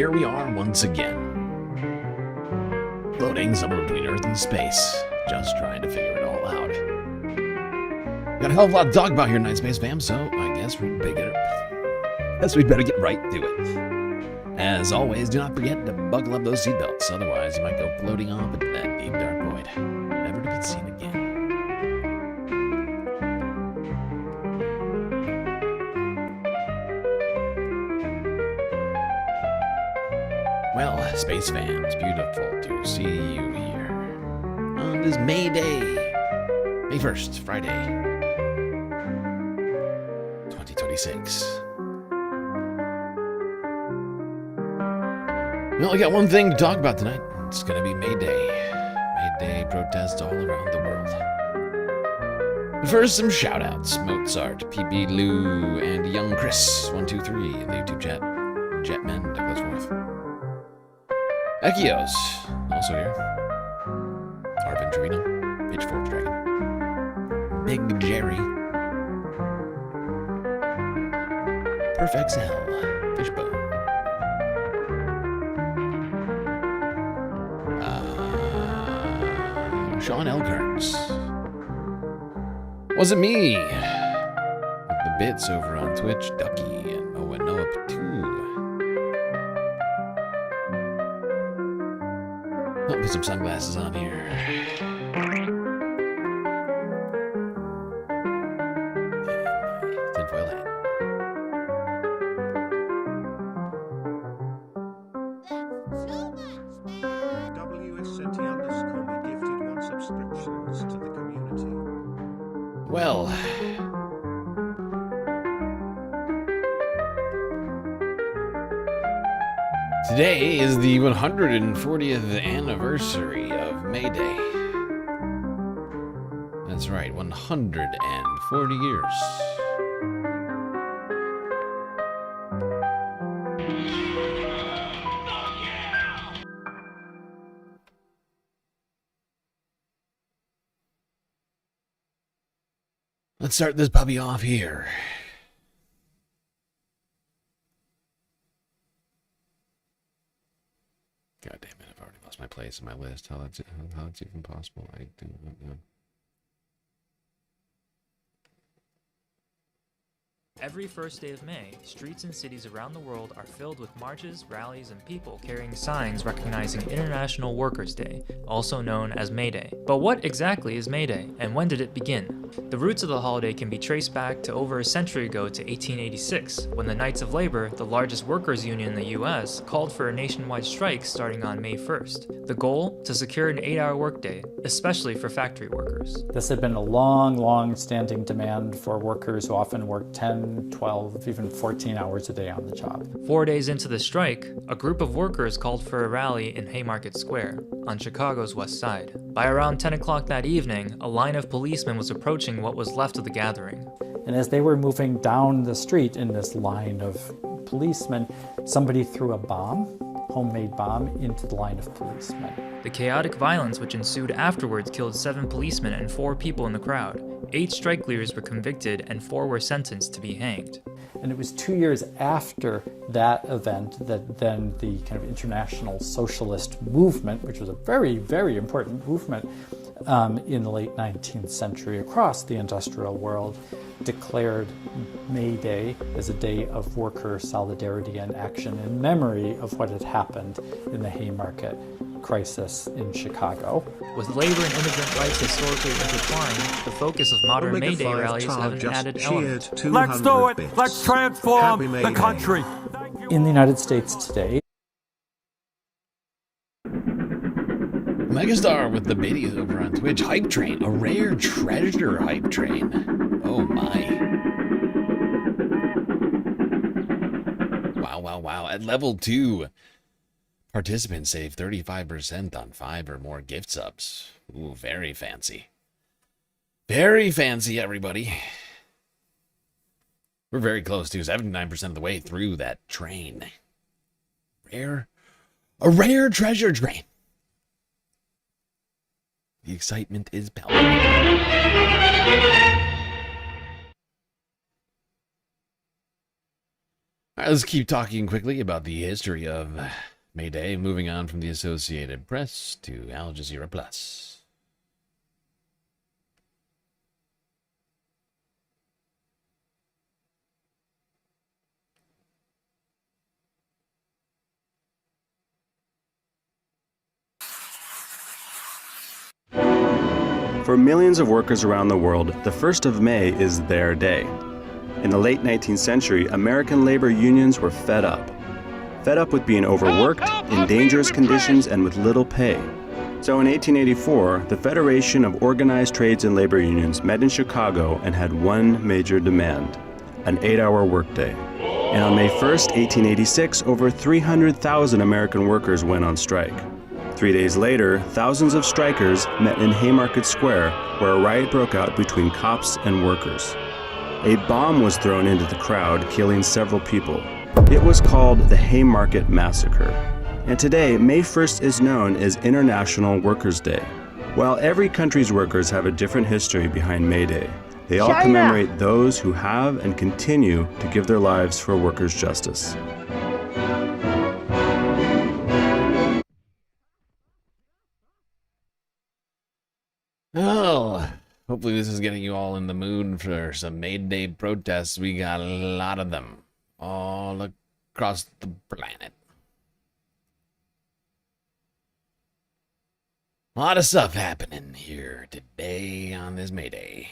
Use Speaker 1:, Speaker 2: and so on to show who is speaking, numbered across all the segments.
Speaker 1: here we are once again. Floating somewhere between Earth and space. Just trying to figure it all out. Got a hell of a lot to talk about here tonight, Space Fam, so I guess we'd better get right to it. As always, do not forget to buckle up those seatbelts, otherwise you might go floating off into that deep dark void, never to be seen again. Well, Space Fans, beautiful to see you here on this May Day, May 1st, Friday, 2026. We only got one thing to talk about tonight. It's going to be May Day. May Day protests all around the world. But first, some shout-outs. Mozart, PB Lou, and Young Chris, 123 in the YouTube chat. Jetman, Douglas Worth. Echios, also here. Arvin Trevino, Pitchfork Dragon. Big Jerry. Perfect Cell, Fishbone. Sean Elkerns. Was it me? With the bits over on Twitch, Ducky, and Noah Patu. I'll put some sunglasses on here. Tinfoil hat.
Speaker 2: Subscriptions to the community.
Speaker 1: Well, today is the 140th anniversary of May Day. That's right, 140 years. Let's start this puppy off here. God damn it, I've already lost my place in my list. How that's even possible, I do not know.
Speaker 3: Every first day of May, streets and cities around the world are filled with marches, rallies, and people carrying signs recognizing International Workers' Day, also known as May Day. But what exactly is May Day, and when did it begin? The roots of the holiday can be traced back to over a century ago to 1886, when the Knights of Labor, the largest workers' union in the US, called for a nationwide strike starting on May 1st. The goal? To secure an 8-hour workday, especially for factory workers.
Speaker 4: This had been a long-standing demand for workers who often worked 10, 12, even 14 hours a day on the job.
Speaker 3: 4 days into the strike, a group of workers called for a rally in Haymarket Square, on Chicago's west side. By around 10 o'clock that evening, a line of policemen was approaching what was left of the gathering.
Speaker 4: And as they were moving down the street in this line of policemen, somebody threw a bomb, homemade bomb, into the line of policemen.
Speaker 3: The chaotic violence which ensued afterwards killed 7 policemen and 4 people in the crowd. 8 strike leaders were convicted and 4 were sentenced to be hanged.
Speaker 4: And it was 2 years after that event that then the kind of international socialist movement, which was a very, very important movement in the late 19th century across the industrial world, declared May Day as a day of worker solidarity and action in memory of what had happened in the Haymarket crisis in Chicago.
Speaker 3: With labor and immigrant rights historically intertwined, the focus of modern May Day rallies have an added element.
Speaker 5: Let's do it! Let's transform the country!
Speaker 4: In the United States today,
Speaker 1: Megastar with the biddies over on Twitch. Hype Train, a rare treasure hype train. Oh my. Wow. At level 2, participants save 35% on 5 or more gift subs. Ooh, very fancy. Very fancy, everybody. We're very close to 79% of the way through that train. A rare treasure train. The excitement is palpable. All right, let's keep talking quickly about the history of May Day, moving on from the Associated Press to Al Jazeera Plus.
Speaker 2: For millions of workers around the world, the 1st of May is their day. In the late 19th century, American labor unions were fed up. Fed up with being overworked, in dangerous conditions, and with little pay. So in 1884, the Federation of Organized Trades and Labor Unions met in Chicago and had one major demand: an 8-hour workday. And on May 1st, 1886, over 300,000 American workers went on strike. 3 days later, thousands of strikers met in Haymarket Square, where a riot broke out between cops and workers. A bomb was thrown into the crowd, killing several people. It was called the Haymarket Massacre. And today, May 1st is known as International Workers' Day. While every country's workers have a different history behind May Day, they all commemorate those who have and continue to give their lives for workers' justice.
Speaker 1: Well, hopefully this is getting you all in the mood for some May Day protests. We got a lot of them all across the planet. A lot of stuff happening here today on this May Day.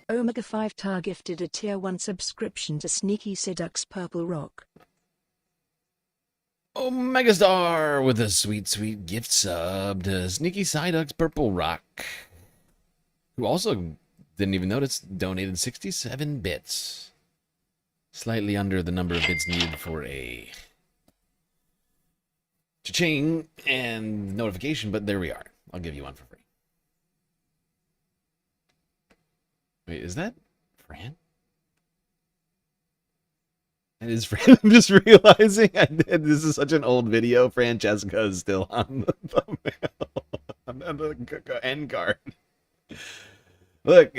Speaker 6: Omega 5 Tar gifted a Tier 1 subscription to Sneaky Sedux Purple Rock.
Speaker 1: Omega Star with a sweet, sweet gift sub to Sneaky Sidux Purple Rock, who also didn't even notice, donated 67 bits. Slightly under the number of bits needed for a cha-ching and notification, but there we are. I'll give you one for free. Wait, is that Fran? That is Fran. I'm just realizing this is such an old video. Francesca is still on the thumbnail. On the end card. Look.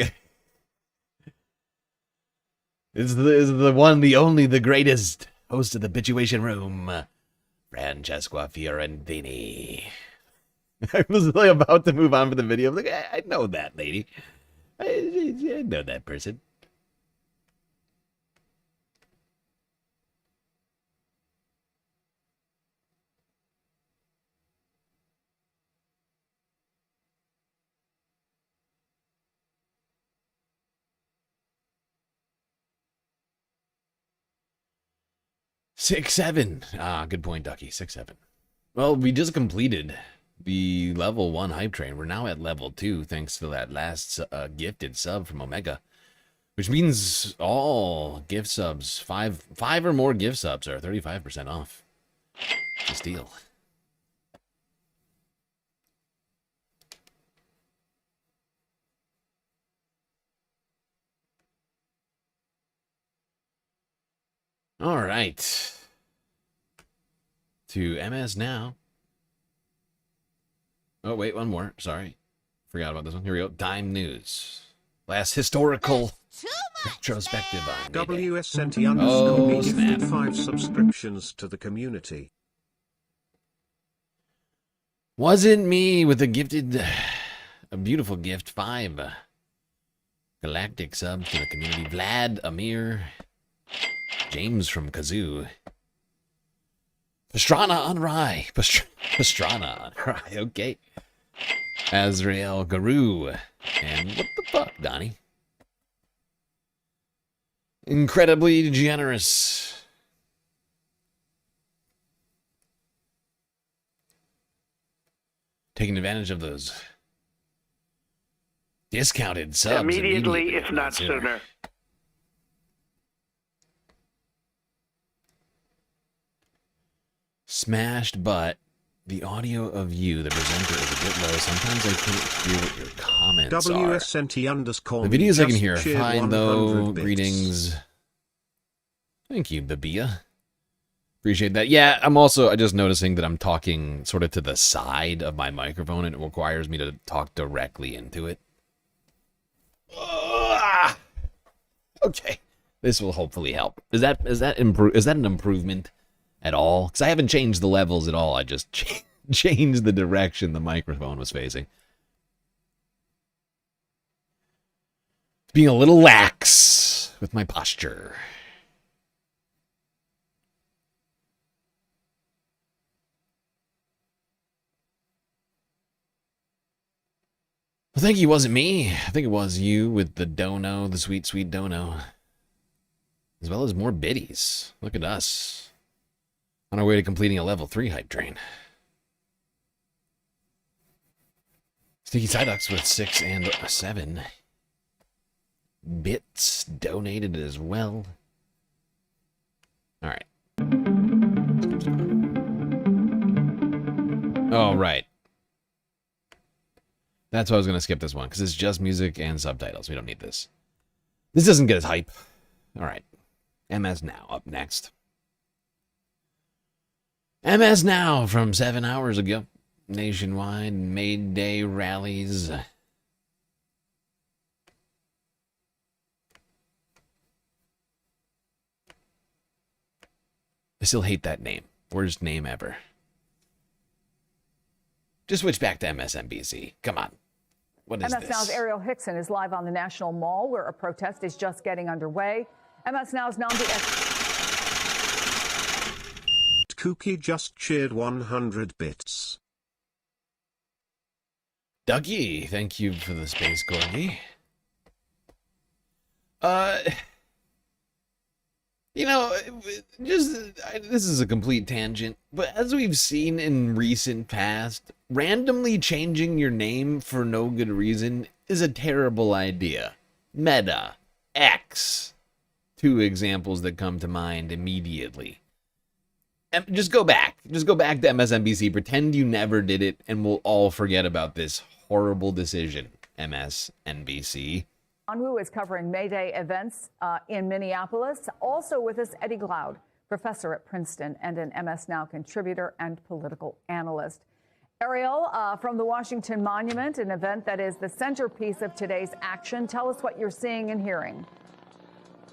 Speaker 1: Is the one, the only, the greatest host of the Bituation Room, Francesca Fiorentini. I was like about to move on for the video. I'm like, I know that lady. I know that person. Six, 7. Ah, good point, Ducky. 6, 7. Well, we just completed the level 1 hype train. We're now at level 2, thanks to that last gifted sub from Omega. Which means all gift subs, five or more gift subs are 35% off. It's a steal. All right. To MS now. Oh, wait, one more. Sorry. Forgot about this one. Here we go. Dime News. Last historical retrospective on
Speaker 7: WSNT gifted 5 subscriptions to the community.
Speaker 1: Wasn't me with a gifted, a beautiful gift, 5. Galactic sub to the community. Vlad, Amir, James from Kazoo. Pastrana on Rye. Pastrana on Rye, okay. Azrael Guru. And what the fuck, Donnie? Incredibly generous. Taking advantage of those discounted subs.
Speaker 8: Immediately, if not sooner.
Speaker 1: Smashed, but the audio of you, the presenter, is a bit low. Sometimes I can't hear what your comments are. The videos I can hear are fine, though. Greetings. Thank you, Babia. Appreciate that. Yeah, I'm just noticing that I'm talking sort of to the side of my microphone, and it requires me to talk directly into it. Okay. This will hopefully help. Is that an improvement at all? Because I haven't changed the levels at all. I just changed the direction the microphone was facing. Being a little lax with my posture. I think it wasn't me. I think it was you with the dono, the sweet, sweet dono. As well as more biddies. Look at us. On our way to completing a level 3 hype train. Sneaky Psyducks with 6 and 7 bits donated as well. Alright. Oh, right. That's why I was going to skip this one, because it's just music and subtitles. We don't need this. This doesn't get us hype. Alright. MS Now up next. MS Now from 7 hours ago. Nationwide May Day rallies. I still hate that name. Worst name ever. Just switch back to MSNBC. Come on. What is
Speaker 9: MS Now's
Speaker 1: this?
Speaker 9: Ariel Hickson is live on the National Mall, where a protest is just getting underway. MS Now's Namdi.
Speaker 7: Kooky just cheered 100 bits.
Speaker 1: Dougie, thank you for the space corgi. You know, this is a complete tangent, but as we've seen in recent past, randomly changing your name for no good reason is a terrible idea. Meta, X, 2 examples that come to mind immediately. And just go back to MSNBC, pretend you never did it, and we'll all forget about this horrible decision, MSNBC.
Speaker 9: Anwu is covering May Day events in Minneapolis. Also with us, Eddie Glaude, professor at Princeton and an MS Now contributor and political analyst. Ariel, from the Washington Monument, an event that is the centerpiece of today's action. Tell us what you're seeing and hearing.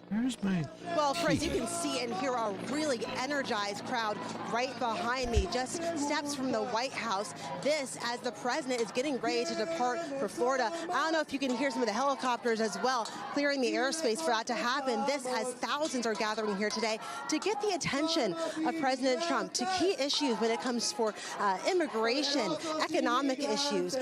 Speaker 1: Where's my...
Speaker 10: Well, Chris, you can see and hear a really energized crowd right behind me, just steps from the White House. This, as the president is getting ready to depart for Florida. I don't know if you can hear some of the helicopters as well, clearing the airspace for that to happen. This, as thousands are gathering here today to get the attention of President Trump to key issues when it comes for immigration, economic issues,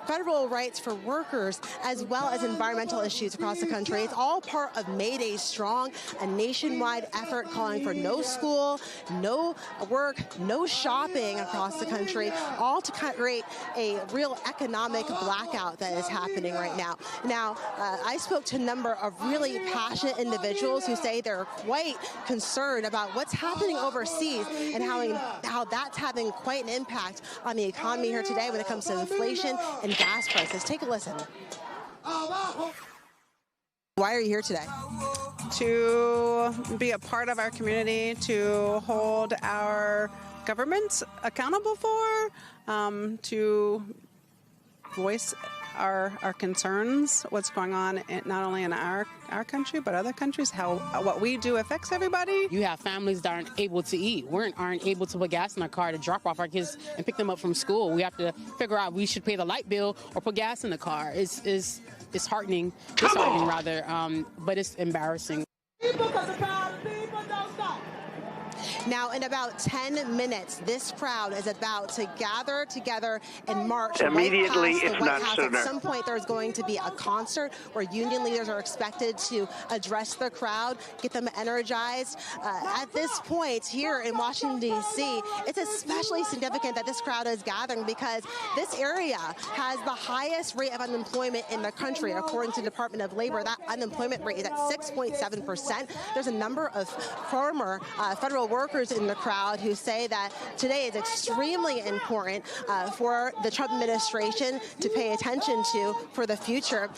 Speaker 10: federal rights for workers, as well as environmental issues across the country. It's all part of May Day's Strong, a nationwide effort calling for no school, no work, no shopping across the country, all to create a real economic blackout that is happening right now. Now, I spoke to a number of really passionate individuals who say they're quite concerned about what's happening overseas and how that's having quite an impact on the economy here today when it comes to inflation and gas prices. Take a listen. Why are you here today?
Speaker 11: To be a part of our community, to hold our governments accountable for, to voice our concerns, what's going on not only in our country but other countries, how what we do affects everybody.
Speaker 12: You have families that aren't able to eat. We aren't able to put gas in our car to drop off our kids and pick them up from school. We have to figure out we should pay the light bill or put gas in the car. It's disheartening rather, but it's embarrassing.
Speaker 10: Now, in about 10 minutes, this crowd is about to gather together and march
Speaker 8: immediately,
Speaker 10: right past the White House.
Speaker 8: sooner.
Speaker 10: At some point, there's going to be a concert where union leaders are expected to address the crowd, get them energized. At this point, here in Washington, D.C., it's especially significant that this crowd is gathering because this area has the highest rate of unemployment in the country. According to the Department of Labor, that unemployment rate is at 6.7%. There's a number of former federal workers in the crowd who say that today is extremely important for the Trump administration to pay attention to for the future.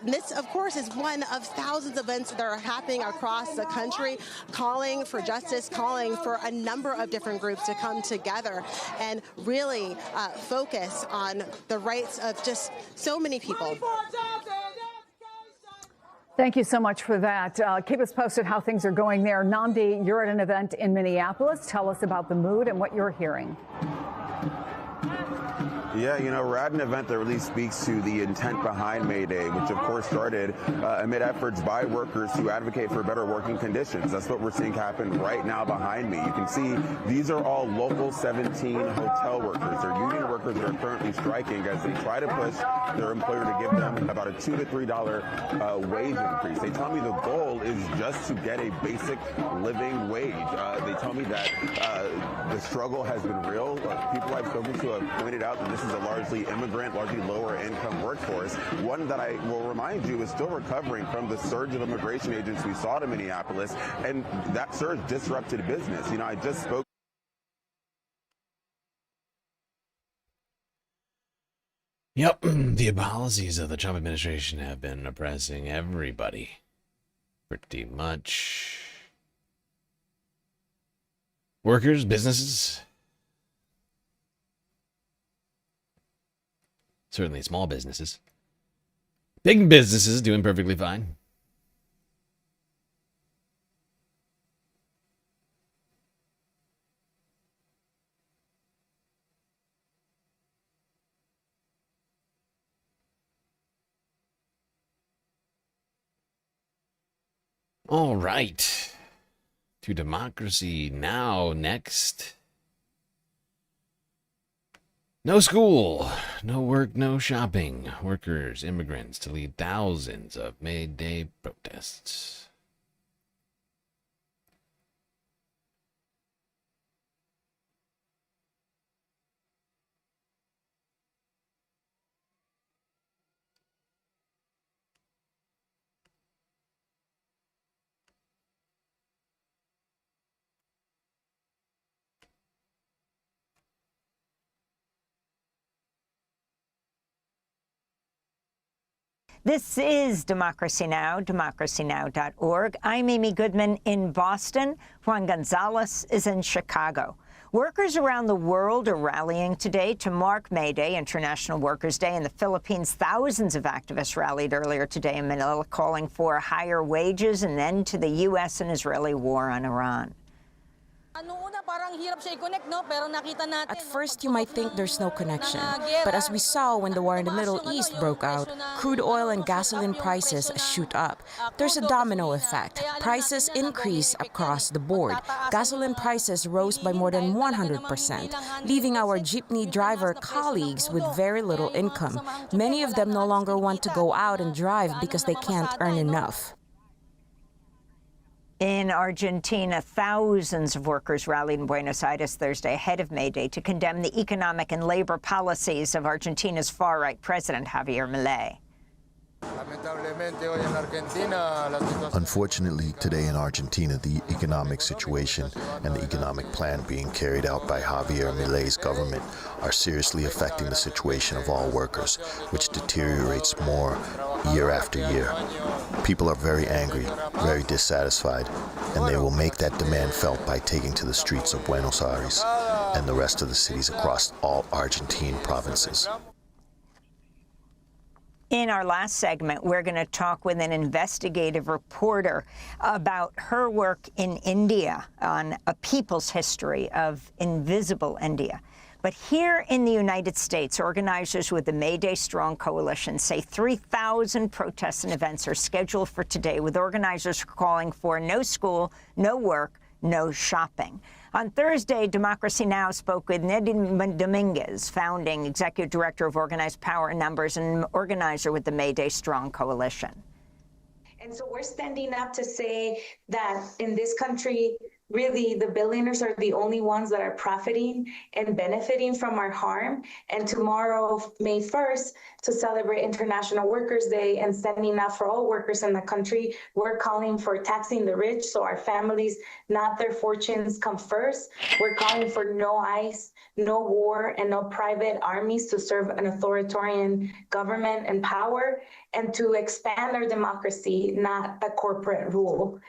Speaker 10: This, of course, is one of thousands of events that are happening across the country, calling for justice, calling for a number of different groups to come together and really focus on the rights of just so many people.
Speaker 9: Thank you so much for that. Keep us posted how things are going there. Namdi, you're at an event in Minneapolis. Tell us about the mood and what you're hearing.
Speaker 13: Yeah, you know, we're at an event that really speaks to the intent behind May Day, which of course started amid efforts by workers to advocate for better working conditions. That's what we're seeing happen right now behind me. You can see these are all local 17 hotel workers. They're union workers that are currently striking as they try to push their employer to give them about a $2 to $3 wage increase. They tell me the goal is just to get a basic living wage. They tell me that the struggle has been real. People I've spoken to have pointed out that this is a largely immigrant, largely lower income workforce, one that I will remind you is still recovering from the surge of immigration agents we saw in Minneapolis, and that surge disrupted business. You know, I just spoke.
Speaker 1: Yep, the policies of the Trump administration have been oppressing everybody. Pretty much. Workers, businesses. Certainly small businesses. Big businesses doing perfectly fine. All right. To Democracy Now! Next. No school, no work, no shopping. Workers, immigrants to lead thousands of May Day protests.
Speaker 14: This is Democracy Now!, democracynow.org. I'm Amy Goodman in Boston. Juan Gonzalez is in Chicago. Workers around the world are rallying today to mark May Day, International Workers' Day. In the Philippines, thousands of activists rallied earlier today in Manila, calling for higher wages and an end to the U.S. and Israeli war on Iran.
Speaker 15: At first, you might think there's no connection. But as we saw when the war in the Middle East broke out, crude oil and gasoline prices shoot up. There's a domino effect. Prices increase across the board. Gasoline prices rose by more than 100%, leaving our jeepney driver colleagues with very little income. Many of them no longer want to go out and drive because they can't earn enough.
Speaker 14: In Argentina, thousands of workers rallied in Buenos Aires Thursday ahead of May Day to condemn the economic and labor policies of Argentina's far-right president, Javier Milei.
Speaker 16: Unfortunately, today in Argentina, the economic situation and the economic plan being carried out by Javier Milei's government are seriously affecting the situation of all workers, which deteriorates more year after year. People are very angry, very dissatisfied, and they will make that demand felt by taking to the streets of Buenos Aires and the rest of the cities across all Argentine provinces.
Speaker 14: In our last segment, we're going to talk with an investigative reporter about her work in India on a people's history of invisible India. But here in the United States, organizers with the May Day Strong Coalition say 3,000 protests and events are scheduled for today, with organizers calling for no school, no work, no shopping. On Thursday, Democracy Now! Spoke with Neddy Dominguez, founding executive director of Organized Power and Numbers and organizer with the May Day Strong Coalition.
Speaker 17: And so we're standing up to say that in this country, really, the billionaires are the only ones that are profiting and benefiting from our harm. And tomorrow, May 1st, to celebrate International Workers' Day and standing up for all workers in the country, we're calling for taxing the rich so our families, not their fortunes, come first. We're calling for no ICE, no war, and no private armies to serve an authoritarian government and power, and to expand our democracy, not a corporate rule.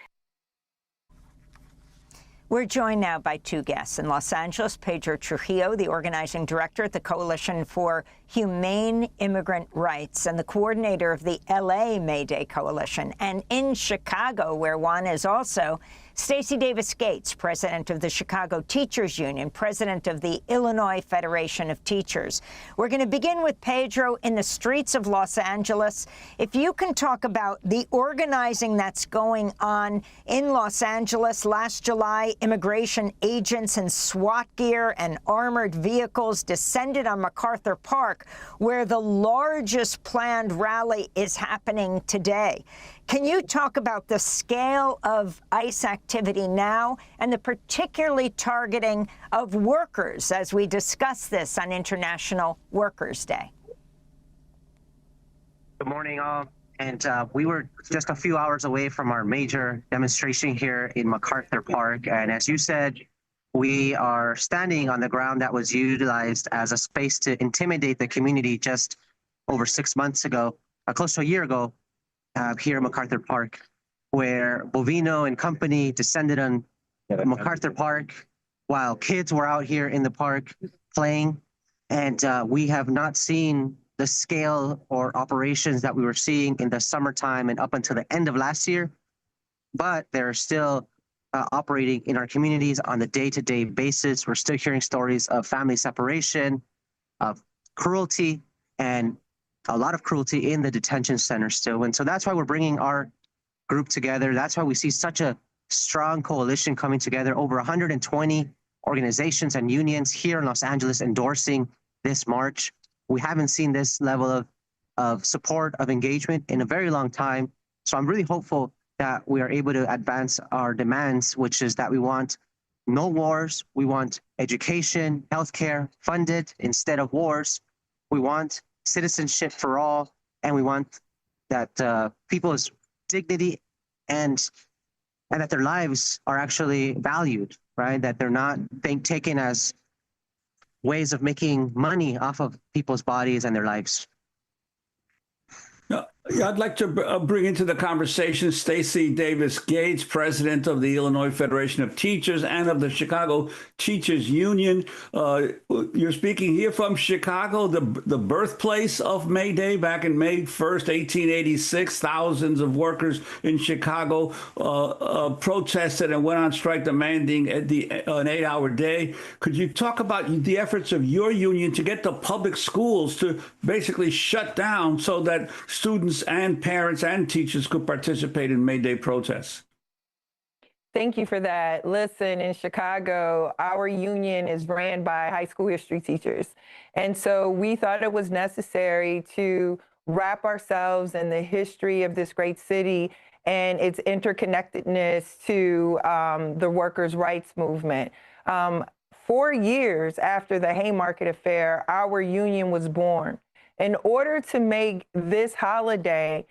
Speaker 14: We're joined now by two guests. In Los Angeles, Pedro Trujillo, the organizing director at the Coalition for Humane Immigrant Rights and the coordinator of the LA May Day Coalition. And in Chicago, where Juan is also, Stacey Davis Gates, president of the Chicago Teachers Union, president of the Illinois Federation of Teachers. We're going to begin with Pedro in the streets of Los Angeles. If you can talk about the organizing that's going on in Los Angeles. Last July, immigration agents in SWAT gear and armored vehicles descended on MacArthur Park, where the largest planned rally is happening today. Can you talk about the scale of ICE activity now and the particularly targeting of workers as we discuss this on International Workers' Day?
Speaker 18: Good morning, all. And we were just a few hours away from our major demonstration here in MacArthur Park. And as you said, we are standing on the ground that was utilized as a space to intimidate the community just over 6 months ago, close to a year ago, here at MacArthur Park, where Bovino and company descended on MacArthur Park while kids were out here in the park playing. And we have not seen the scale or operations that we were seeing in the summertime and up until the end of last year, but they're still operating in our communities on the day-to-day basis. We're still hearing stories of family separation, of cruelty, and a lot of cruelty in the detention center still. And so that's why we're bringing our group together. That's why we see such a strong coalition coming together, over 120 organizations and unions here in Los Angeles endorsing this march. We haven't seen this level of support, of engagement in a very long time. So I'm really hopeful that we are able to advance our demands, which is that we want no wars. We want education, healthcare funded instead of wars. We want citizenship for all, and we want that people's dignity and that their lives are actually valued, right? That they're not taken as ways of making money off of people's bodies and their lives.
Speaker 19: Yeah, I'd like to bring into the conversation Stacey Davis Gates, president of the Illinois Federation of Teachers and of the Chicago Teachers Union. You're speaking here from Chicago, the birthplace of May Day. Back in May 1st, 1886, thousands of workers in Chicago protested and went on strike demanding an 8-hour day. Could you talk about the efforts of your union to get the public schools to basically shut down so that students and parents and teachers could participate in May Day protests?
Speaker 20: Thank you for that. Listen, in Chicago, our union is ran by high school history teachers. And so we thought it was necessary to wrap ourselves in the history of this great city and its interconnectedness to the workers' rights movement. 4 years after the Haymarket Affair, our union was born. In order to make this holiday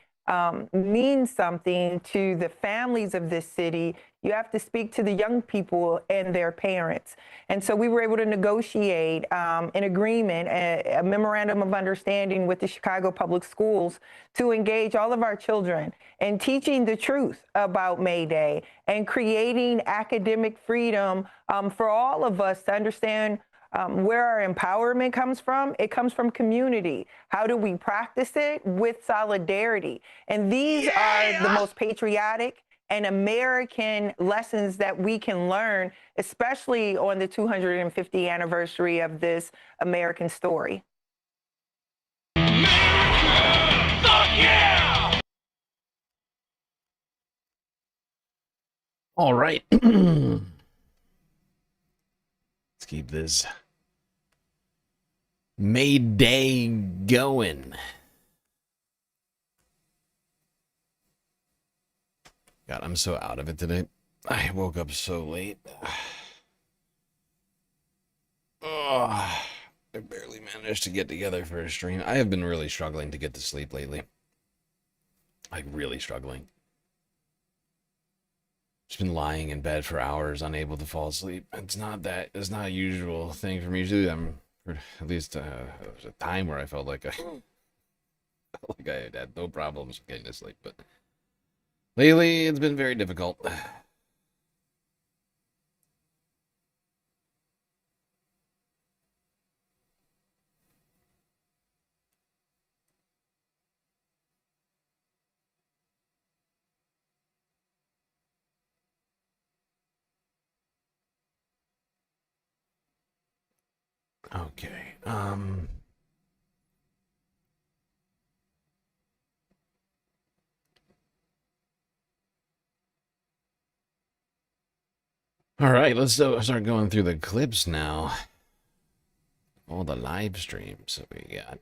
Speaker 20: mean something to the families of this city, you have to speak to the young people and their parents. And so we were able to negotiate an agreement, a memorandum of understanding with the Chicago Public Schools to engage all of our children in teaching the truth about May Day and creating academic freedom for all of us to understand where our empowerment comes from. It comes from community. How do we practice it? With solidarity. And these are the most patriotic and American lessons that we can learn, especially on the 250th anniversary of this American story.
Speaker 1: America, fuck yeah! All right. Let's keep this May Day going. God, I'm so out of it today. I woke up so late. Oh, I barely managed to get together for a stream. I have been really struggling to get to sleep lately. Like, really struggling. Just been lying in bed for hours, unable to fall asleep. It's not a usual thing for me to do. I'm, at least, there was a time where I felt like I had no problems getting to sleep, but lately it's been very difficult. Okay. All right, let's start going through the clips now. All the live streams that we got.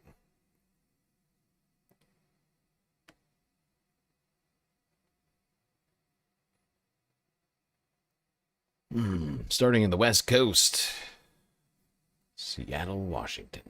Speaker 1: Starting in the West Coast, Seattle, Washington.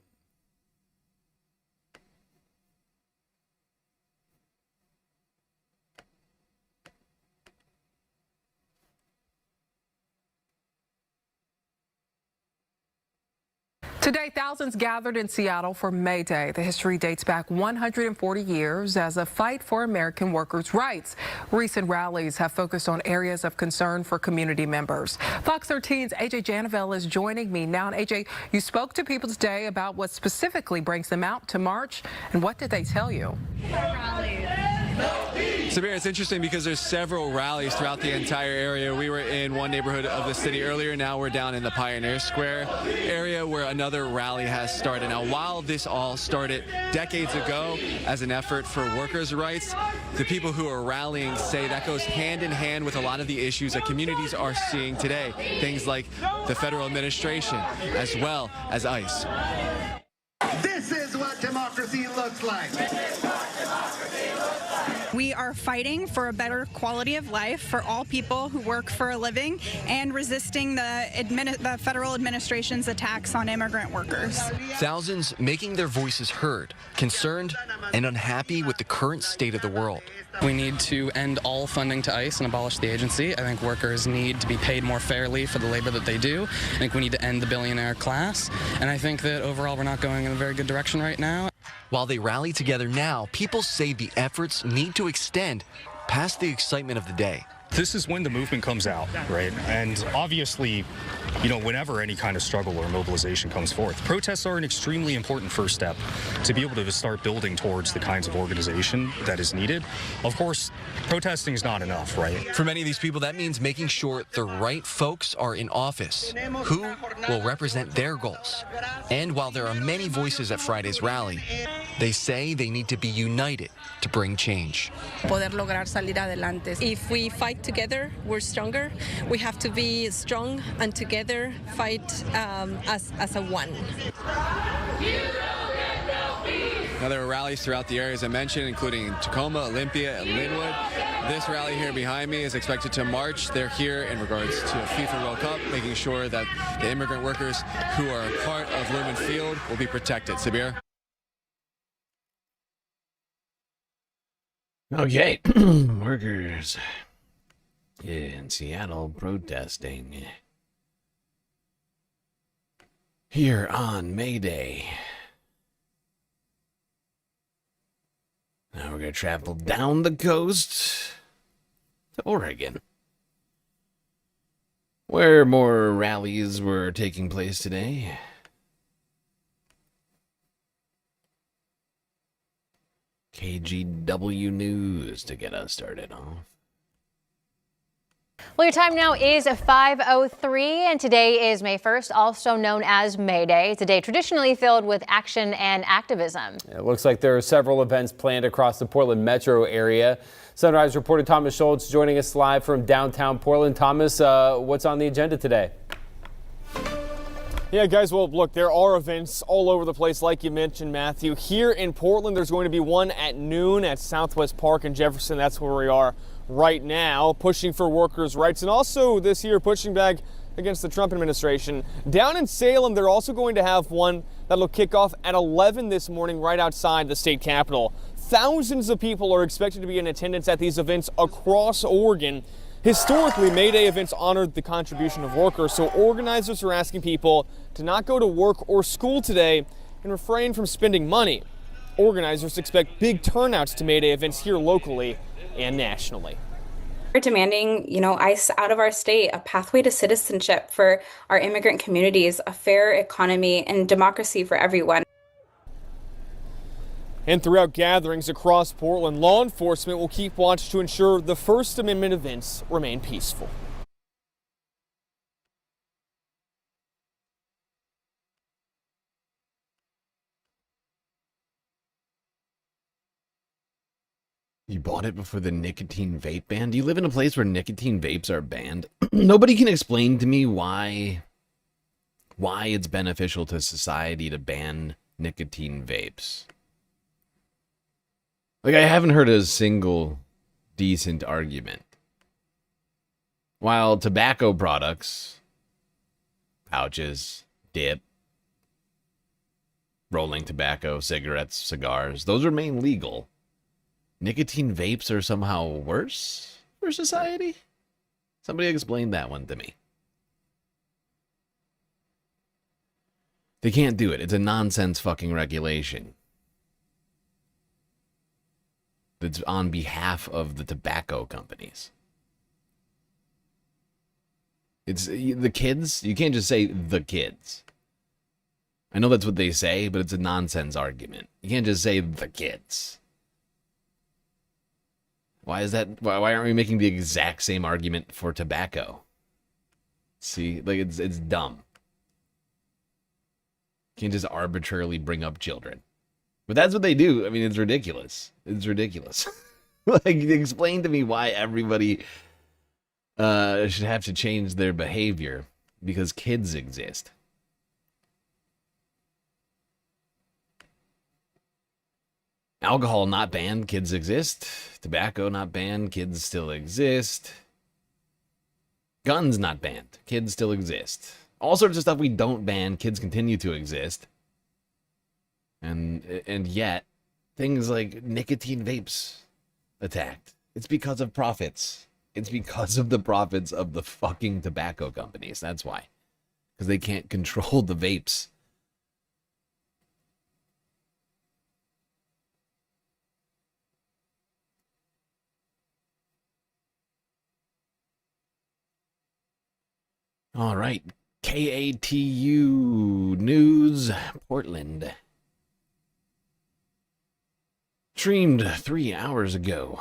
Speaker 21: Today, thousands gathered in Seattle for May Day. The history dates back 140 years as a fight for American workers' rights. Recent rallies have focused on areas of concern for community members. Fox 13's AJ Janavel is joining me now. And AJ, you spoke to people today about what specifically brings them out to march, and what did they tell you?
Speaker 22: Sabir, it's interesting because there's several rallies throughout the entire area. We were in one neighborhood of the city earlier. Now we're down in the Pioneer Square area where another rally has started. Now, while this all started decades ago as an effort for workers' rights, the people who are rallying say that goes hand in hand with a lot of the issues that communities are seeing today. Things like the federal administration as well as ICE.
Speaker 23: This is what democracy looks like.
Speaker 24: We are fighting for a better quality of life for all people who work for a living and resisting the federal administration's attacks on immigrant workers.
Speaker 25: Thousands making their voices heard, concerned and unhappy with the current state of the world.
Speaker 26: We need to end all funding to ICE and abolish the agency. I think workers need to be paid more fairly for the labor that they do. I think we need to end the billionaire class. And I think that overall we're not going in a very good direction right now.
Speaker 25: While they rally together now, people say the efforts need to extend past the excitement of the day.
Speaker 27: This is when the movement comes out, right? And obviously, you know, whenever any kind of struggle or mobilization comes forth, protests are an extremely important first step to be able to start building towards the kinds of organization that is needed. Of course, protesting is not enough, right?
Speaker 25: For many of these people, that means making sure the right folks are in office, who will represent their goals. And while there are many voices at Friday's rally, they say they need to be united to bring change.
Speaker 28: Poder lograr salir adelante. If we fight together, we're stronger. We have to be strong and together fight as a one.
Speaker 22: Now, there are rallies throughout the areas I mentioned, including in Tacoma, Olympia, and Linwood. This rally here behind me is expected to march. They're here in regards to FIFA World Cup, making sure that the immigrant workers who are a part of Lumen Field will be protected. Sabir?
Speaker 1: Okay, workers in Seattle protesting here on May Day. Now we're going to travel down the coast to Oregon, where more rallies were taking place today. KGW News to get us started off.
Speaker 29: Well, your time now is 5:03, and today is May 1st, also known as May Day. It's a day traditionally filled with action and activism.
Speaker 30: It looks like there are several events planned across the Portland metro area. Sunrise reporter Thomas Schultz joining us live from downtown Portland. Thomas, what's on the agenda today?
Speaker 31: Yeah, guys, well, look, there are events all over the place, like you mentioned, Matthew. Here in Portland, there's going to be one at noon at Southwest Park in Jefferson. That's where we are right now, pushing for workers' rights, and also this year pushing back against the Trump administration. Down in Salem, they're also going to have one that'll kick off at 11 this morning right outside the state capitol. Thousands of people are expected to be in attendance at these events across Oregon. Historically, May Day events honored the contribution of workers, so organizers are asking people to not go to work or school today and refrain from spending money. Organizers expect big turnouts to May Day events here locally and nationally.
Speaker 32: We're demanding, ICE out of our state, a pathway to citizenship for our immigrant communities, a fair economy, and democracy for everyone.
Speaker 31: And throughout gatherings across Portland, law enforcement will keep watch to ensure the First Amendment events remain peaceful.
Speaker 1: You bought it before the nicotine vape ban? Do you live in a place where nicotine vapes are banned? Nobody can explain to me why it's beneficial to society to ban nicotine vapes. Like, I haven't heard a single decent argument. While tobacco products, pouches, dip, rolling tobacco, cigarettes, cigars, those remain legal. Nicotine vapes are somehow worse for society? Somebody explain that one to me. They can't do it. It's a nonsense fucking regulation. It's on behalf of the tobacco companies. It's the kids. You can't just say the kids. I know that's what they say, but it's a nonsense argument. You can't just say the kids. Why is that? Why aren't we making the exact same argument for tobacco? See, like it's dumb. You can't just arbitrarily bring up children. But that's what they do. I mean, it's ridiculous. It's ridiculous. Like, explain to me why everybody should have to change their behavior because kids exist. Alcohol not banned, kids exist. Tobacco not banned, kids still exist. Guns not banned, kids still exist. All sorts of stuff we don't ban, kids continue to exist. And yet, things like nicotine vapes attacked. It's because of profits. It's because of the profits of the fucking tobacco companies. That's why. Because they can't control the vapes. All right. KATU News, Portland. Streamed 3 hours ago.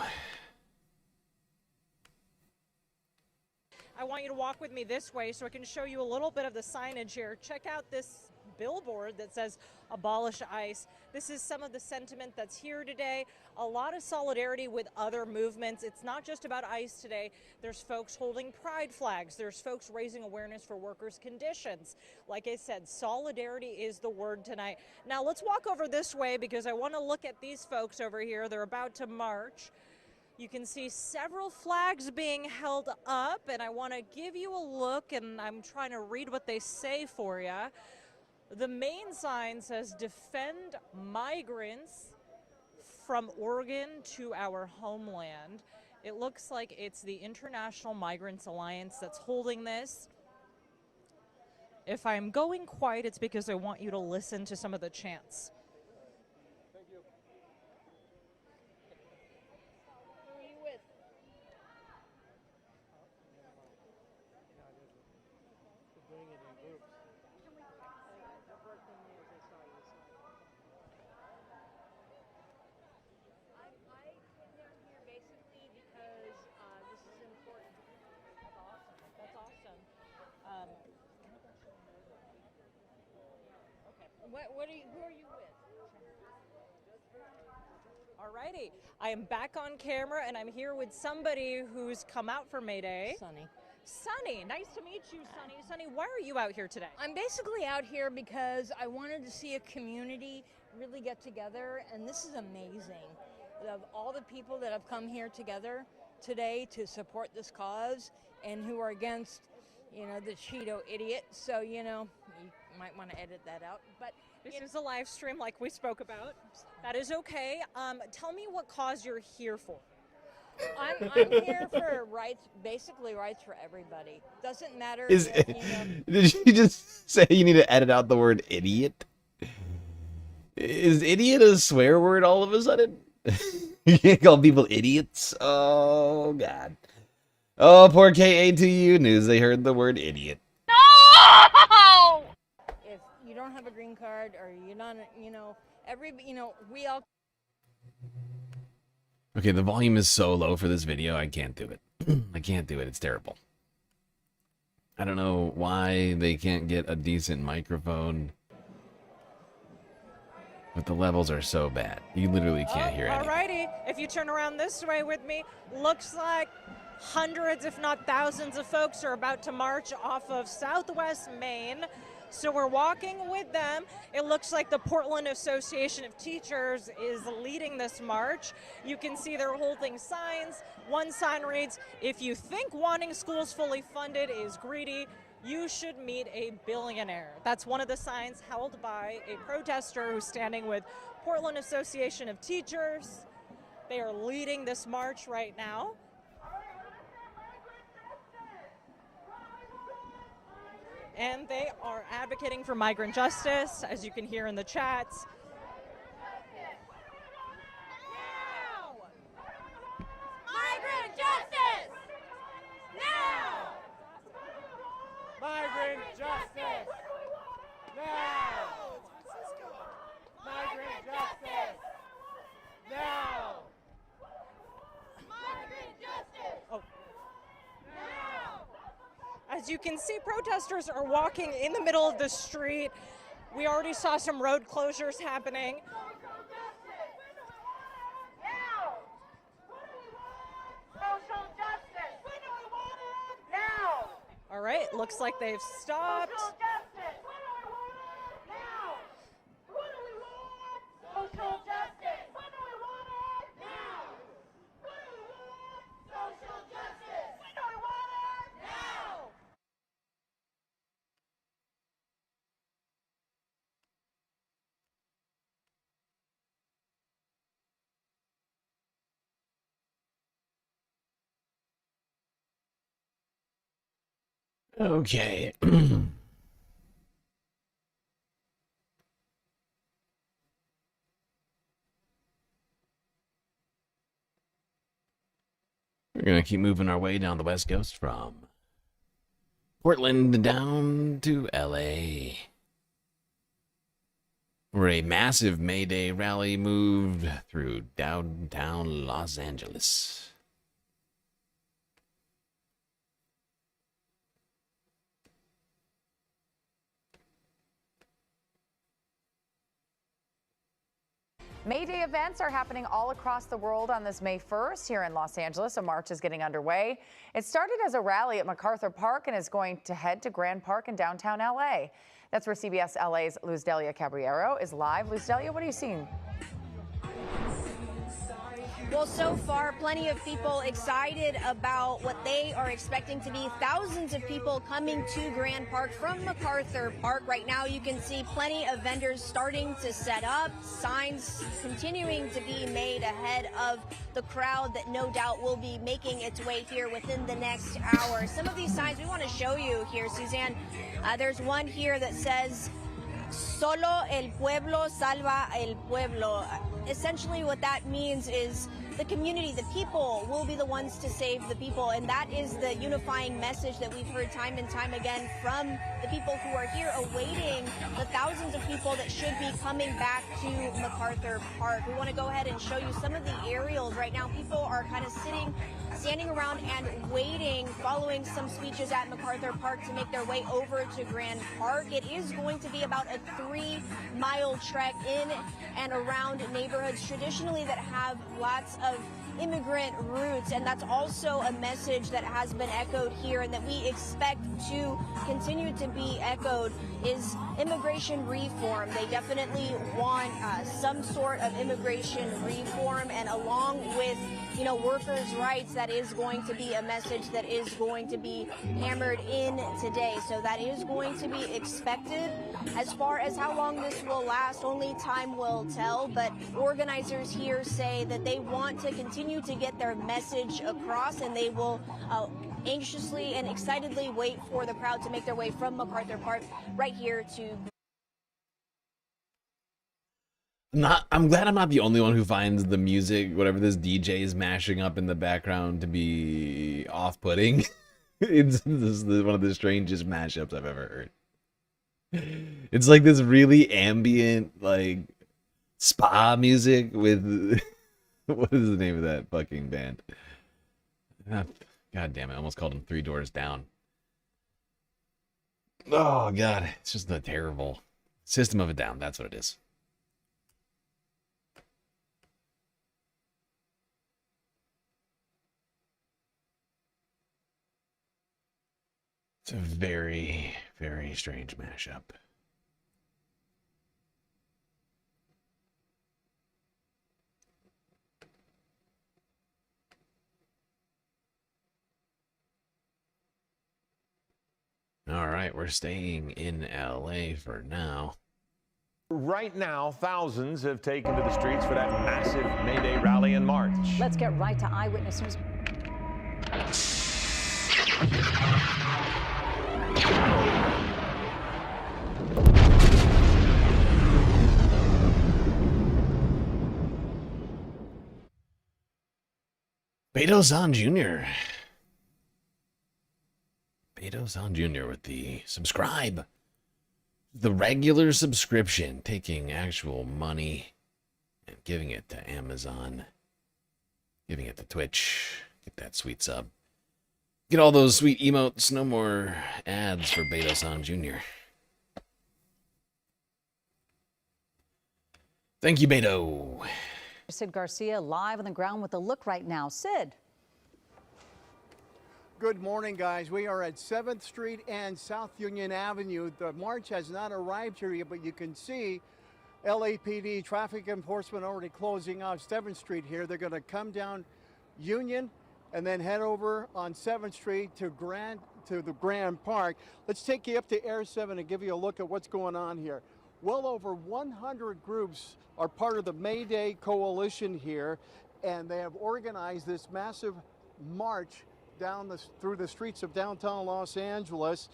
Speaker 2: I want you to walk with me this way so I can show you a little bit of the signage here. Check out this billboard that says abolish ICE. This is some of the sentiment that's here today. A lot of solidarity with other movements. It's not just about ICE today. There's folks holding pride flags. There's folks raising awareness for workers' conditions. Like I said, solidarity is the word tonight. Now let's walk over this way because I want to look at these folks over here. They're about to march. You can see several flags being held up, and I want to give you a look, and I'm trying to read what they say for you. The main sign says, defend migrants from Oregon to our homeland. It looks like it's the International Migrants Alliance that's holding this. If I'm going quiet, it's because I want you to listen to some of the chants. Who are you with? Alrighty, I am back on camera and I'm here with somebody who's come out for May Day.
Speaker 3: Sunny.
Speaker 2: Sunny, nice to meet you, Sunny. Sunny, why are you out here today?
Speaker 3: I'm basically out here because I wanted to see a community really get together, and this is amazing. Of all the people that have come here together today to support this cause and who are against, the Cheeto idiot. So, you might want to edit that out. But
Speaker 2: this is a live stream like we spoke about. That is okay. Tell me what cause you're here for.
Speaker 3: I'm here for rights, basically rights for everybody. Doesn't matter.
Speaker 1: Did you just say you need to edit out the word idiot? Is idiot a swear word all of a sudden? You can't call people idiots? Oh, God. Oh, poor KATU News. They heard the word idiot.
Speaker 3: No! If you don't have a green card or you're not, we all.
Speaker 1: Okay, the volume is so low for this video, I can't do it. I can't do it. It's terrible. I don't know why they can't get a decent microphone. But the levels are so bad. You literally can't hear anything.
Speaker 2: Alrighty, if you turn around this way with me, looks like hundreds, if not thousands of folks are about to march off of Southwest Main. So we're walking with them. It looks like the Portland Association of Teachers is leading this march. You can see they're holding signs. One sign reads, "If you think wanting schools fully funded is greedy, you should meet a billionaire." That's one of the signs held by a protester who's standing with Portland Association of Teachers. They are leading this march right now. And they are advocating for migrant justice, as you can hear in the chats.
Speaker 4: Migrant justice! Now!
Speaker 31: Migrant justice! Now! Migrant justice! Now!
Speaker 4: Migrant justice!
Speaker 2: Oh. As you can see, protesters are walking in the middle of the street. We already saw some road closures happening.
Speaker 4: Social justice! When do we want it? Now!
Speaker 2: All right, looks like they've stopped.
Speaker 4: Social justice! When do we want it? Now! What do we want? Social justice! When do we want it? Now! What do we want? Social justice! When do we want it? Now!
Speaker 1: Okay. We're going to keep moving our way down the West Coast from Portland down to LA, where a massive May Day rally moved through downtown Los Angeles.
Speaker 5: May Day events are happening all across the world on this May 1st. Here in Los Angeles, a march is getting underway. It started as a rally at MacArthur Park and is going to head to Grand Park in downtown LA. That's where CBS LA's Luz Delia Caballero is live. Luz Delia, what are you seeing?
Speaker 6: Well, so far, plenty of people excited about what they are expecting to be thousands of people coming to Grand Park from MacArthur Park. Right now, you can see plenty of vendors starting to set up, signs continuing to be made ahead of the crowd that no doubt will be making its way here within the next hour. Some of these signs we want to show you here, Suzanne. There's one here that says, "Solo el pueblo salva el pueblo." Essentially what that means is the community, the people, will be the ones to save the people. And that is the unifying message that we've heard time and time again from the people who are here awaiting the thousands of people that should be coming back to MacArthur Park. We want to go ahead and show you some of the aerials right now. People are kind of standing around and waiting, following some speeches at MacArthur Park to make their way over to Grand Park. It is going to be about a 3-mile trek in and around neighborhoods traditionally that have lots of immigrant roots, and that's also a message that has been echoed here and that we expect to continue to be echoed is immigration reform. They definitely want some sort of immigration reform, and along with workers' rights, that is going to be a message that is going to be hammered in today. So that is going to be expected. As far as how long this will last, only time will tell, but organizers here say that they want to continue to get their message across, and they will anxiously and excitedly wait for the crowd to make their way from MacArthur Park right here to...
Speaker 1: I'm glad I'm not the only one who finds the music, whatever this DJ is mashing up in the background, to be off-putting. This is one of the strangest mashups I've ever heard. It's like this really ambient, like, spa music with... What is the name of that fucking band? God damn it, I almost called them Three Doors Down. Oh, God, it's just a terrible System of a Down, that's what it is. It's a very, very strange mashup. All right, we're staying in LA for now.
Speaker 7: Right now, thousands have taken to the streets for that massive May Day rally in March.
Speaker 8: Let's get right to Eyewitness News.
Speaker 1: Beto-san Jr. Beto-san Jr. with the subscribe. The regular subscription, taking actual money and giving it to Amazon, giving it to Twitch. Get that sweet sub. Get all those sweet emotes. No more ads for Beto-san Jr. Thank you, Beto.
Speaker 8: Sid Garcia live on the ground with a look right now. Sid.
Speaker 9: Good morning, guys. We are at 7th Street and South Union Avenue. The march has not arrived here yet, but you can see LAPD traffic enforcement already closing off 7th Street here. They're going to come down Union and then head over on 7th Street to the Grand Park. Let's take you up to Air 7 and give you a look at what's going on here. Well over 100 groups are part of the May Day coalition here, and they have organized this massive march through the streets of downtown Los Angeles.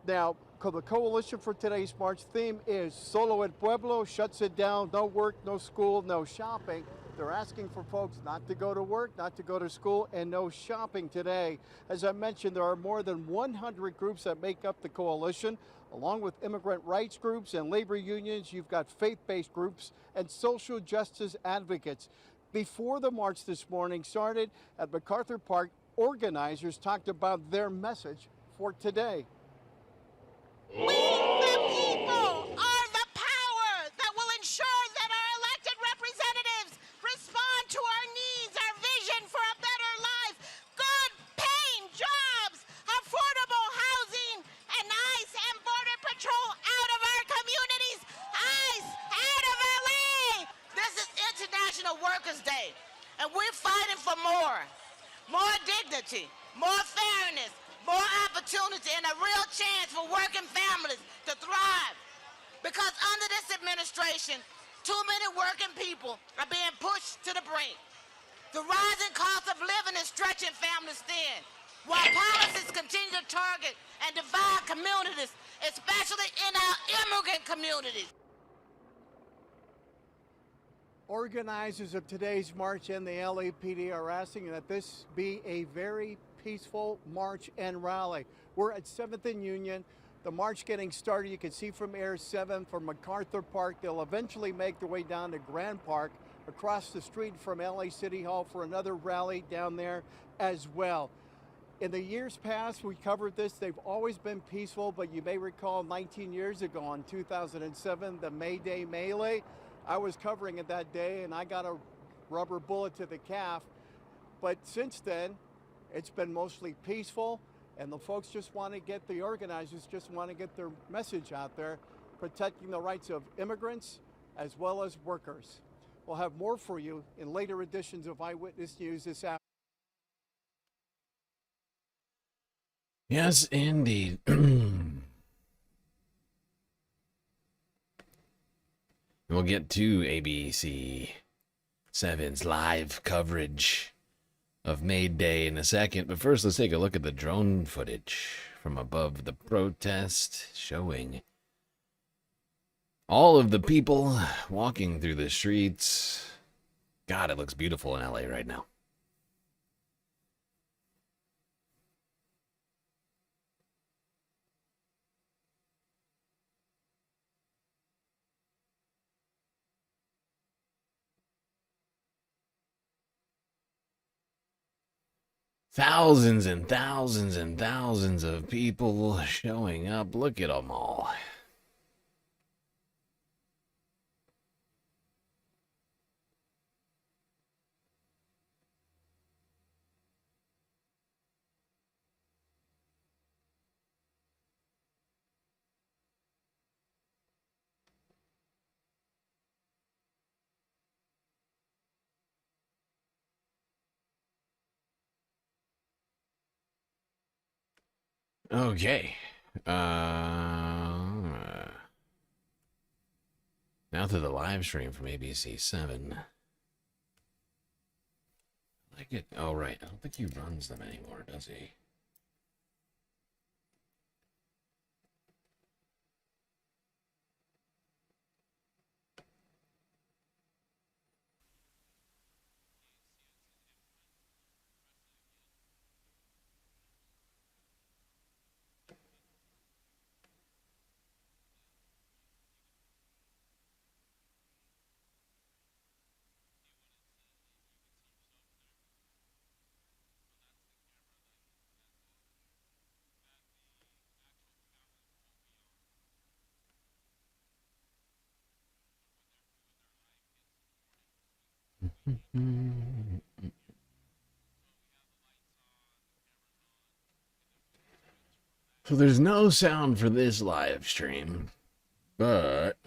Speaker 9: Now, the coalition for today's march theme is Solo el Pueblo shuts it down. No work, no school, no shopping. They're asking for folks not to go to work, not to go to school, and no shopping today. As I mentioned, there are more than 100 groups that make up the coalition. Along with immigrant rights groups and labor unions, you've got faith-based groups and social justice advocates. Before the march this morning started at MacArthur Park, organizers talked about their message for today.
Speaker 4: We, the people, are the power that will ensure that our elected representatives respond to our needs, our vision for a better life, good paying jobs, affordable housing, and ICE and Border Patrol out of our communities, ICE out of LA. This is International Workers' Day, and we're fighting for more dignity, more fairness, more opportunity, and a real chance for working families to thrive. Because under this administration, too many working people are being pushed to the brink. The rising cost of living is stretching families thin, while policies continue to target and divide communities, especially in our immigrant communities.
Speaker 9: Organizers of today's march and the LAPD are asking that this be a very peaceful march and rally. We're at 7th and Union. The march getting started, you can see from Air 7 from MacArthur Park. They'll eventually make their way down to Grand Park, across the street from LA City Hall for another rally down there as well. In the years past, we covered this. They've always been peaceful, but you may recall 19 years ago in 2007, the May Day Melee. I was covering it that day and I got a rubber bullet to the calf. But since then, it's been mostly peaceful, and the folks just want to get, the organizers just want to get their message out there, protecting the rights of immigrants as well as workers. We'll have more for you in later editions of Eyewitness News this afternoon.
Speaker 1: Yes, indeed. We'll get to ABC 7's live coverage of May Day in a second, but first let's take a look at the drone footage from above the protest, showing all of the people walking through the streets. God, it looks beautiful in LA right now. Thousands and thousands and thousands of people showing up. Look at them all. Okay. Now to the live stream from ABC7. I like it. Oh, right. I don't think he runs them anymore, does he? So there's no sound for this live stream, but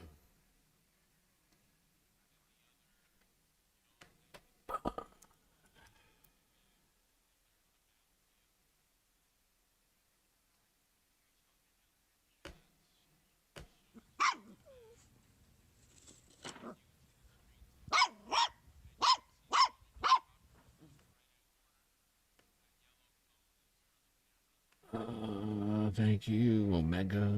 Speaker 1: thank you, Omega.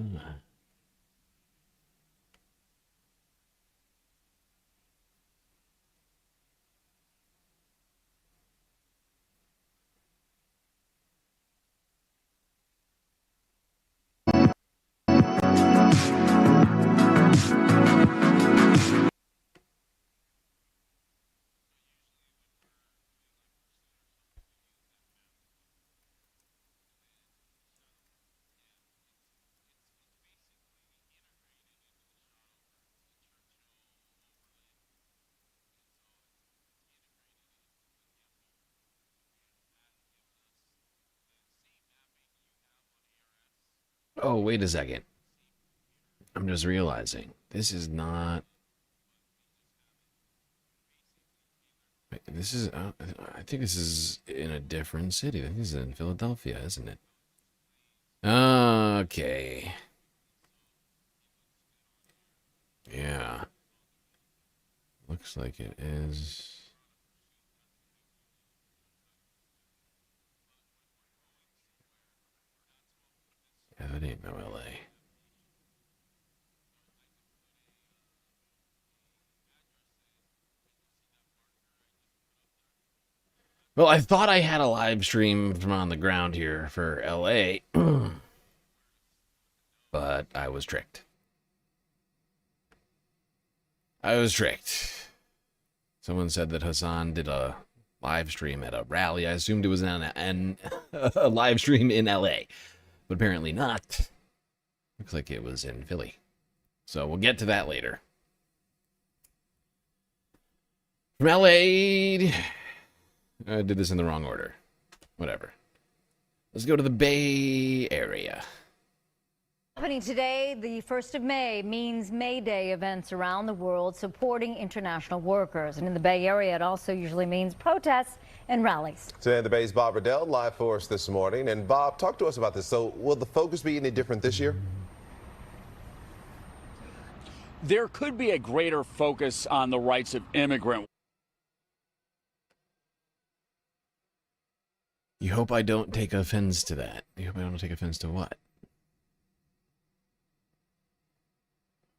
Speaker 1: Oh, wait a second. I'm just realizing this is not. This is. I think this is in a different city. I think this is in Philadelphia, isn't it? Okay. Yeah. Looks like it is. Yeah, that ain't no LA. Well, I thought I had a live stream from on the ground here for LA, but I was tricked. Someone said that Hassan did a live stream at a rally. I assumed it was a live stream in LA, but apparently not. Looks like it was in Philly. So we'll get to that later. From LA, I did this in the wrong order. Whatever. Let's go to the Bay Area.
Speaker 8: Happening today, the 1st of May means May Day events around the world supporting international workers. And in the Bay Area, it also usually means protests and rallies.
Speaker 10: Today in the Bay's Bob Riddell live for us this morning. And Bob, talk to us about this. So will the focus be any different this year?
Speaker 11: There could be a greater focus on the rights of immigrants.
Speaker 1: You hope I don't take offense to that. You hope I don't take offense to what?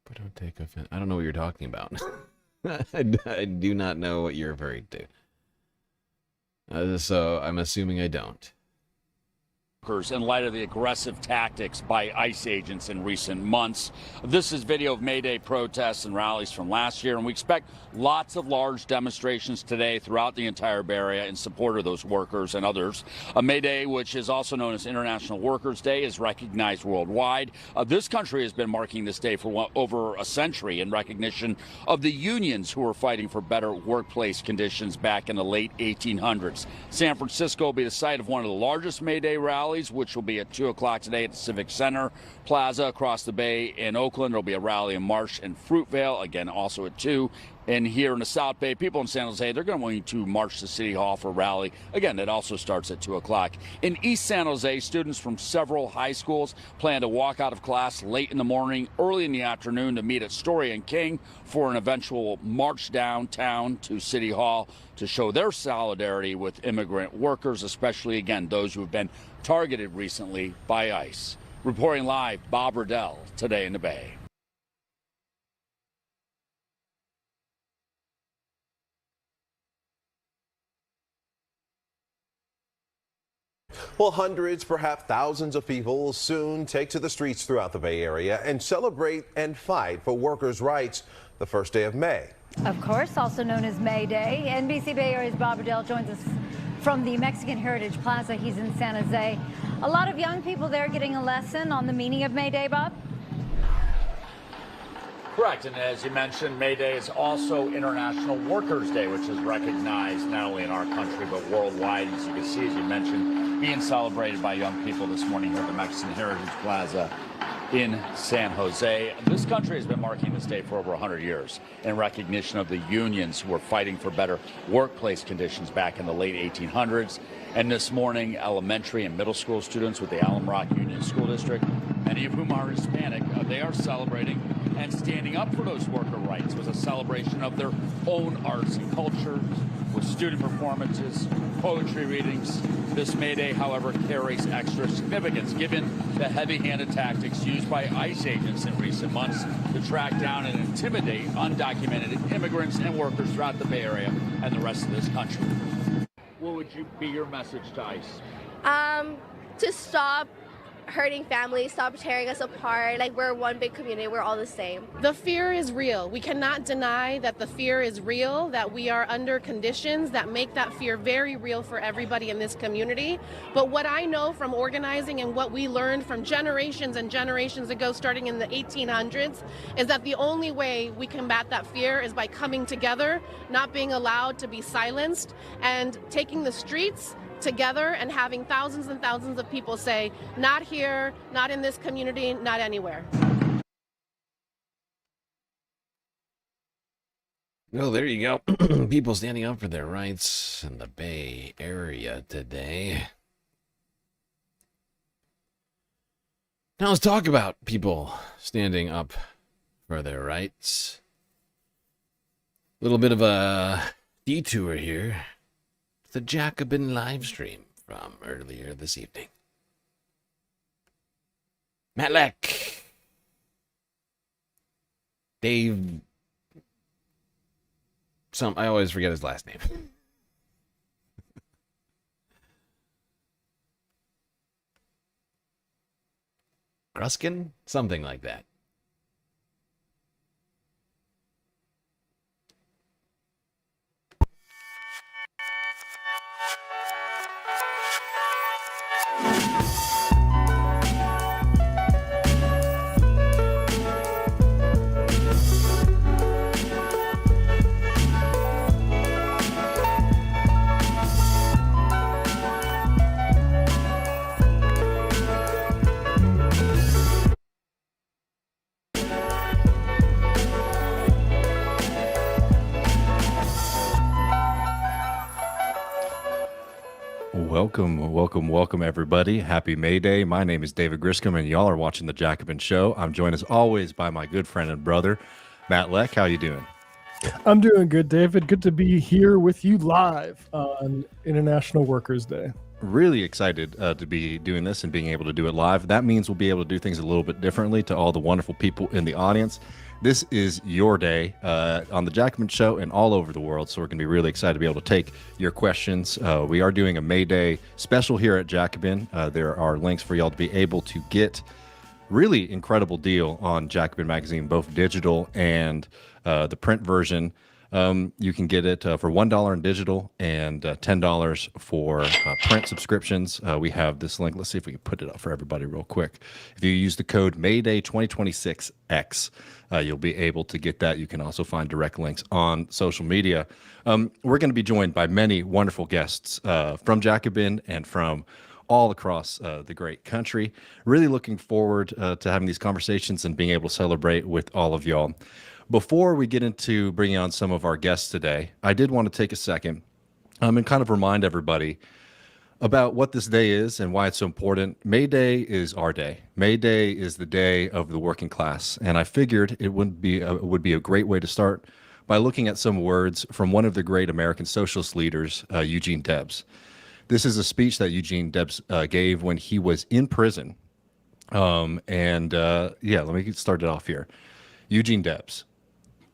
Speaker 1: I don't take offense. I don't know what you're talking about. I do not know what you're referring to. So I'm assuming I don't.
Speaker 11: In light of the aggressive tactics by ICE agents in recent months. This is video of May Day protests and rallies from last year, and we expect lots of large demonstrations today throughout the entire Bay Area in support of those workers and others. May Day, which is also known as International Workers' Day, is recognized worldwide. This country has been marking this day for over a century in recognition of the unions who were fighting for better workplace conditions back in the late 1800s. San Francisco will be the site of one of the largest May Day rallies, which will be at 2 o'clock today at the Civic Center Plaza across the bay. In Oakland, there will be a rally in Marsh and Fruitvale, again, also at 2. And here in the South Bay, people in San Jose, they're going to march to City Hall for a rally. Again, it also starts at 2 o'clock. In East San Jose, students from several high schools plan to walk out of class late in the morning, early in the afternoon to meet at Story and King for an eventual march downtown to City Hall to show their solidarity with immigrant workers, especially, again, those who have been targeted recently by ICE. Reporting live, Bob Riddell, Today in the Bay.
Speaker 10: Well, hundreds, perhaps thousands of people will soon take to the streets throughout the Bay Area and celebrate and fight for workers' rights the first day of May.
Speaker 8: Of course, also known as May Day. NBC Bay Area's Bob Riddell joins us from the Mexican Heritage Plaza. He's in San Jose. A lot of young people there getting a lesson on the meaning of May Day, Bob?
Speaker 11: Correct, and as you mentioned, May Day is also International Workers' Day, which is recognized not only in our country but worldwide. As you can see, as you mentioned, being celebrated by young people this morning here at the Mexican Heritage Plaza in San Jose. This country has been marking this day for over 100 years in recognition of the unions who were fighting for better workplace conditions back in the late 1800s. And this morning, elementary and middle school students with the Alum Rock Union School District, many of whom are Hispanic, they are celebrating and standing up for those worker rights. It was a celebration of their own arts and culture with student performances, poetry readings. This May Day, however, carries extra significance given the heavy-handed tactics used by ICE agents in recent months to track down and intimidate undocumented immigrants and workers throughout the Bay Area and the rest of this country. What would be your message to ICE?
Speaker 12: To stop hurting families, stop tearing us apart. Like, we're one big community, we're all the same.
Speaker 13: The fear is real. We cannot deny that the fear is real, that we are under conditions that make that fear very real for everybody in this community. But what I know from organizing and what we learned from generations and generations ago, starting in the 1800s, is that the only way we combat that fear is by coming together, not being allowed to be silenced, and taking the streets together and having thousands and thousands of people say, not here, not in this community, not anywhere.
Speaker 1: Well, there you go. People standing up for their rights in the Bay Area today. Now let's talk about people standing up for their rights. A little bit of a detour here. The Jacobin live stream from earlier this evening. Matt Leck. Dave. I always forget his last name. Gruskin? Something like that.
Speaker 14: Welcome, everybody. Happy May Day. My name is David Griscom, and y'all are watching The Jacobin Show. I'm joined, as always, by my good friend and brother, Matt Leck. How you doing?
Speaker 15: I'm doing good, David. Good to be here with you live on International Workers' Day.
Speaker 14: Really excited to be doing this and being able to do it live. That means we'll be able to do things a little bit differently to all the wonderful people in the audience. This is your day on The Jacobin Show and all over the world, so we're going to be really excited to be able to take your questions. We are doing a May Day special here at Jacobin. There are links for y'all to be able to get really incredible deal on Jacobin Magazine, both digital and the print version. You can get it for $1 in digital and $10 for print subscriptions. We have this link. Let's see if we can put it up for everybody real quick. If you use the code Mayday2026X, you'll be able to get that. You can also find direct links on social media. We're going to be joined by many wonderful guests from Jacobin and from all across the great country. Really looking forward to having these conversations and being able to celebrate with all of y'all. Before we get into bringing on some of our guests today, I did want to take a second and kind of remind everybody about what this day is and why it's so important. May Day is our day. May Day is the day of the working class, and I figured it would be a great way to start by looking at some words from one of the great American socialist leaders, Eugene Debs. This is a speech that Eugene Debs gave when he was in prison. Let me get started off here. Eugene Debs.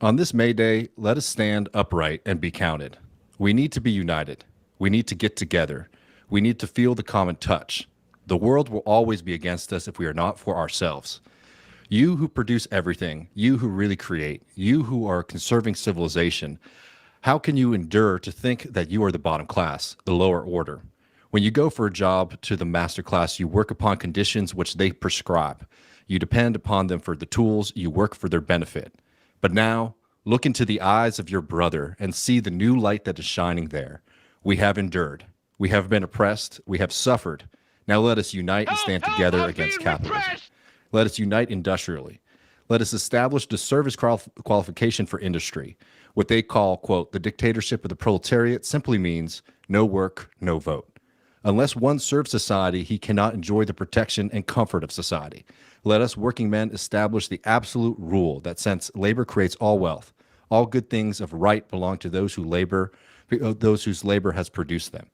Speaker 14: On this May Day, let us stand upright and be counted. We need to be united. We need to get together. We need to feel the common touch. The world will always be against us if we are not for ourselves. You who produce everything, you who really create, you who are conserving civilization, how can you endure to think that you are the bottom class, the lower order? When you go for a job to the master class, you work upon conditions which they prescribe. You depend upon them for the tools, you work for their benefit. But now, look into the eyes of your brother and see the new light that is shining there. We have endured. We have been oppressed. We have suffered. Now let us unite and stand together against capitalism. Let us unite industrially. Let us establish the service qualification for industry. What they call, quote, the dictatorship of the proletariat simply means no work, no vote. Unless one serves society, he cannot enjoy the protection and comfort of society. Let us working men establish the absolute rule that since labor creates all wealth, all good things of right belong to those whose labor has produced them.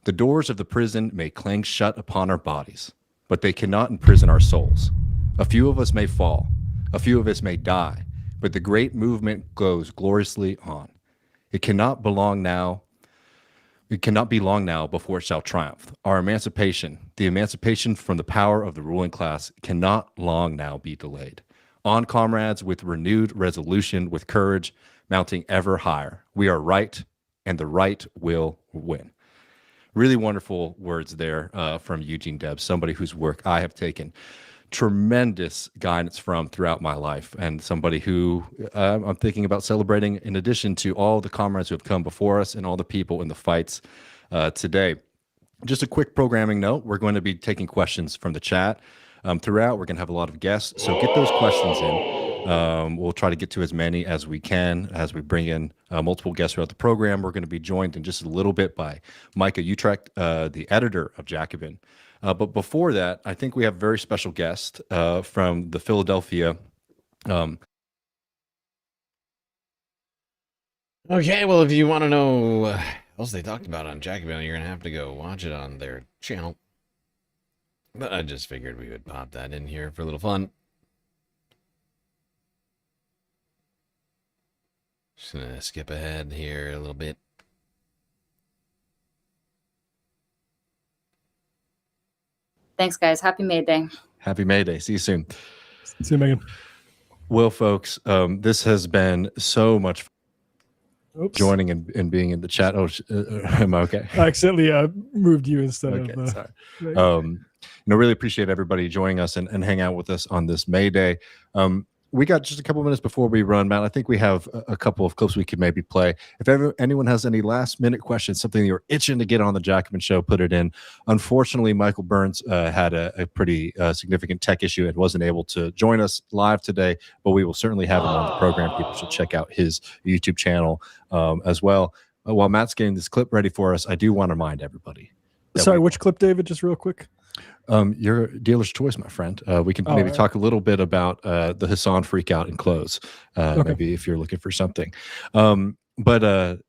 Speaker 14: The doors of the prison may clang shut upon our bodies, but they cannot imprison our souls. A few of us may fall, a few of us may die, but the great movement goes gloriously on. It cannot be long now before it shall triumph. Our emancipation, the emancipation from the power of the ruling class, cannot long now be delayed. On, comrades, with renewed resolution, with courage, mounting ever higher. We are right, and the right will win. Really wonderful words there from Eugene Debs, somebody whose work I have taken tremendous guidance from throughout my life, and somebody who I'm thinking about celebrating in addition to all the comrades who have come before us and all the people in the fights today. Just a quick programming note, we're going to be taking questions from the chat throughout. We're going to have a lot of guests, so get those questions in. We'll try to get to as many as we can as we bring in multiple guests throughout the program. We're going to be joined in just a little bit by Micah Utrecht, the editor of Jacobin. But before that, I think we have a very special guest from the Philadelphia.
Speaker 1: Okay, well, if you want to know what else they talked about on Jacobin, you're going to have to go watch it on their channel. But I just figured we would pop that in here for a little fun. Just going to skip ahead here a little bit.
Speaker 16: Thanks, guys. Happy May Day.
Speaker 14: Happy May Day. See you soon.
Speaker 15: See you, Megan.
Speaker 14: Well, folks, this has been so much fun joining and being in the chat. Oh, am I okay?
Speaker 15: I accidentally moved you instead of...
Speaker 14: sorry. Really appreciate everybody joining us and hang out with us on this May Day. We got just a couple minutes before we run, Matt. I think we have a couple of clips we could maybe play. If anyone has any last-minute questions, something you're itching to get on the Jacobin Show, put it in. Unfortunately, Michael Burns had a pretty significant tech issue and wasn't able to join us live today, but we will certainly have him on the program. People should check out his YouTube channel as well. While Matt's getting this clip ready for us, I do want to remind everybody.
Speaker 15: Sorry, which clip, David? Just real quick.
Speaker 14: Your dealer's choice, my friend. We can maybe talk a little bit about the Hassan freak out in clothes, maybe if you're looking for something. But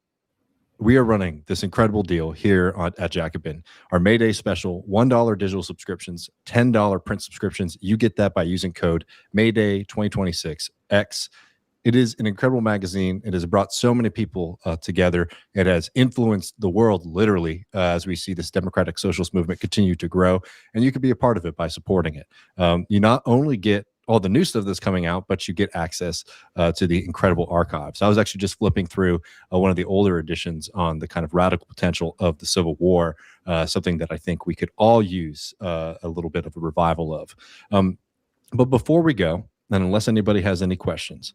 Speaker 14: we are running this incredible deal here at Jacobin. Our May Day special, $1 digital subscriptions, $10 print subscriptions. You get that by using code Mayday 2026X. It is an incredible magazine. It has brought so many people together. It has influenced the world, literally, as we see this democratic socialist movement continue to grow. And you can be a part of it by supporting it. You not only get all the new stuff that's coming out, but you get access to the incredible archives. I was actually just flipping through one of the older editions on the kind of radical potential of the Civil War, something that I think we could all use a little bit of a revival of. But before we go, and unless anybody has any questions,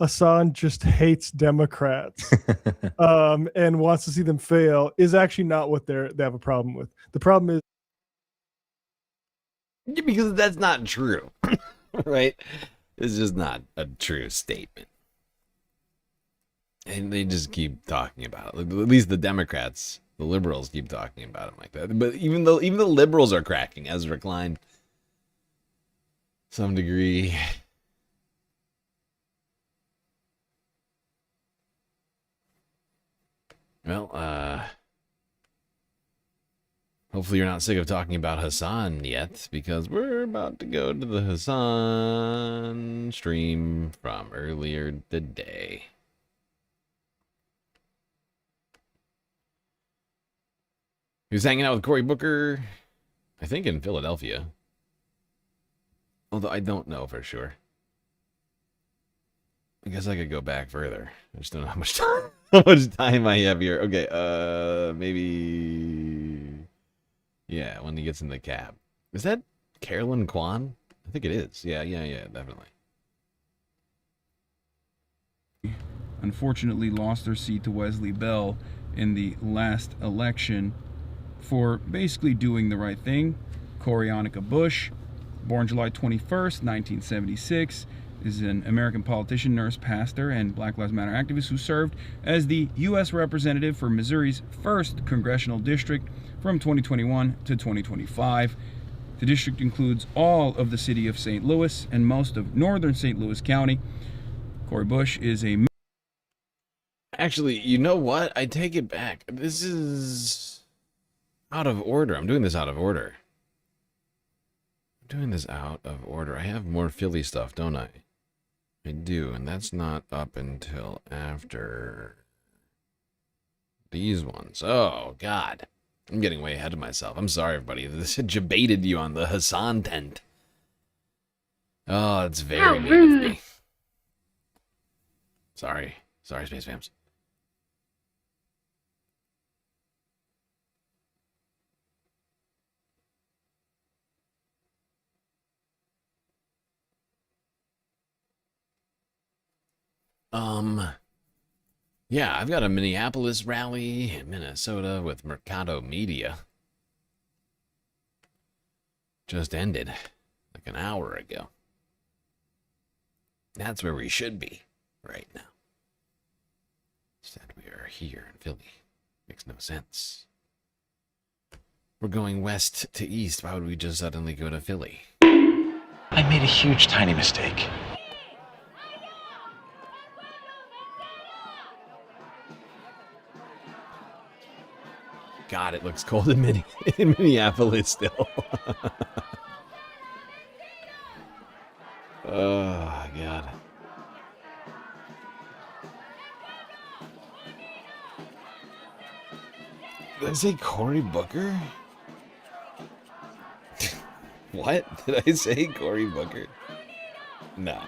Speaker 15: Hassan just hates Democrats and wants to see them fail is actually not what they have a problem with. The problem is
Speaker 1: because that's not true, right? It's just not a true statement. And they just keep talking about it. At least the Democrats, the liberals, keep talking about it like that. But even the liberals are cracking. Ezra Klein, some degree. Well, hopefully you're not sick of talking about Hassan yet, because we're about to go to the Hassan stream from earlier today. He was hanging out with Cory Booker, I think in Philadelphia. Although I don't know for sure. I guess I could go back further. I just don't know how much time, I have here. Okay, maybe... Yeah, when he gets in the cab. Is that Carolyn Kwan? I think it is. Yeah, definitely.
Speaker 19: Unfortunately lost their seat to Wesley Bell in the last election for basically doing the right thing. Corianica Bush, born July 21st, 1976, is an American politician, nurse, pastor, and Black Lives Matter activist who served as the U.S. representative for Missouri's 1st congressional district from 2021 to 2025. The district includes all of the city of St. Louis and most of northern St. Louis County. Cory Bush is a...
Speaker 1: Actually, you know what? I take it back. This is out of order. I'm doing this out of order. I have more Philly stuff, don't I? I do, and that's not up until after these ones. Oh, God. I'm getting way ahead of myself. I'm sorry, everybody. This debated you on the Hassan tent. Oh, it's very mean of me. Sorry, Space Fams. Yeah, I've got a Minneapolis rally in Minnesota with Mercado Media. Just ended like an hour ago. That's where we should be right now. Instead, we are here in Philly. Makes no sense. We're going west to east. Why would we just suddenly go to Philly?
Speaker 18: I made a huge, tiny mistake.
Speaker 1: God, it looks cold in Minneapolis still. Oh, God. Did I say Cory Booker? What? Did I say Cory Booker? No.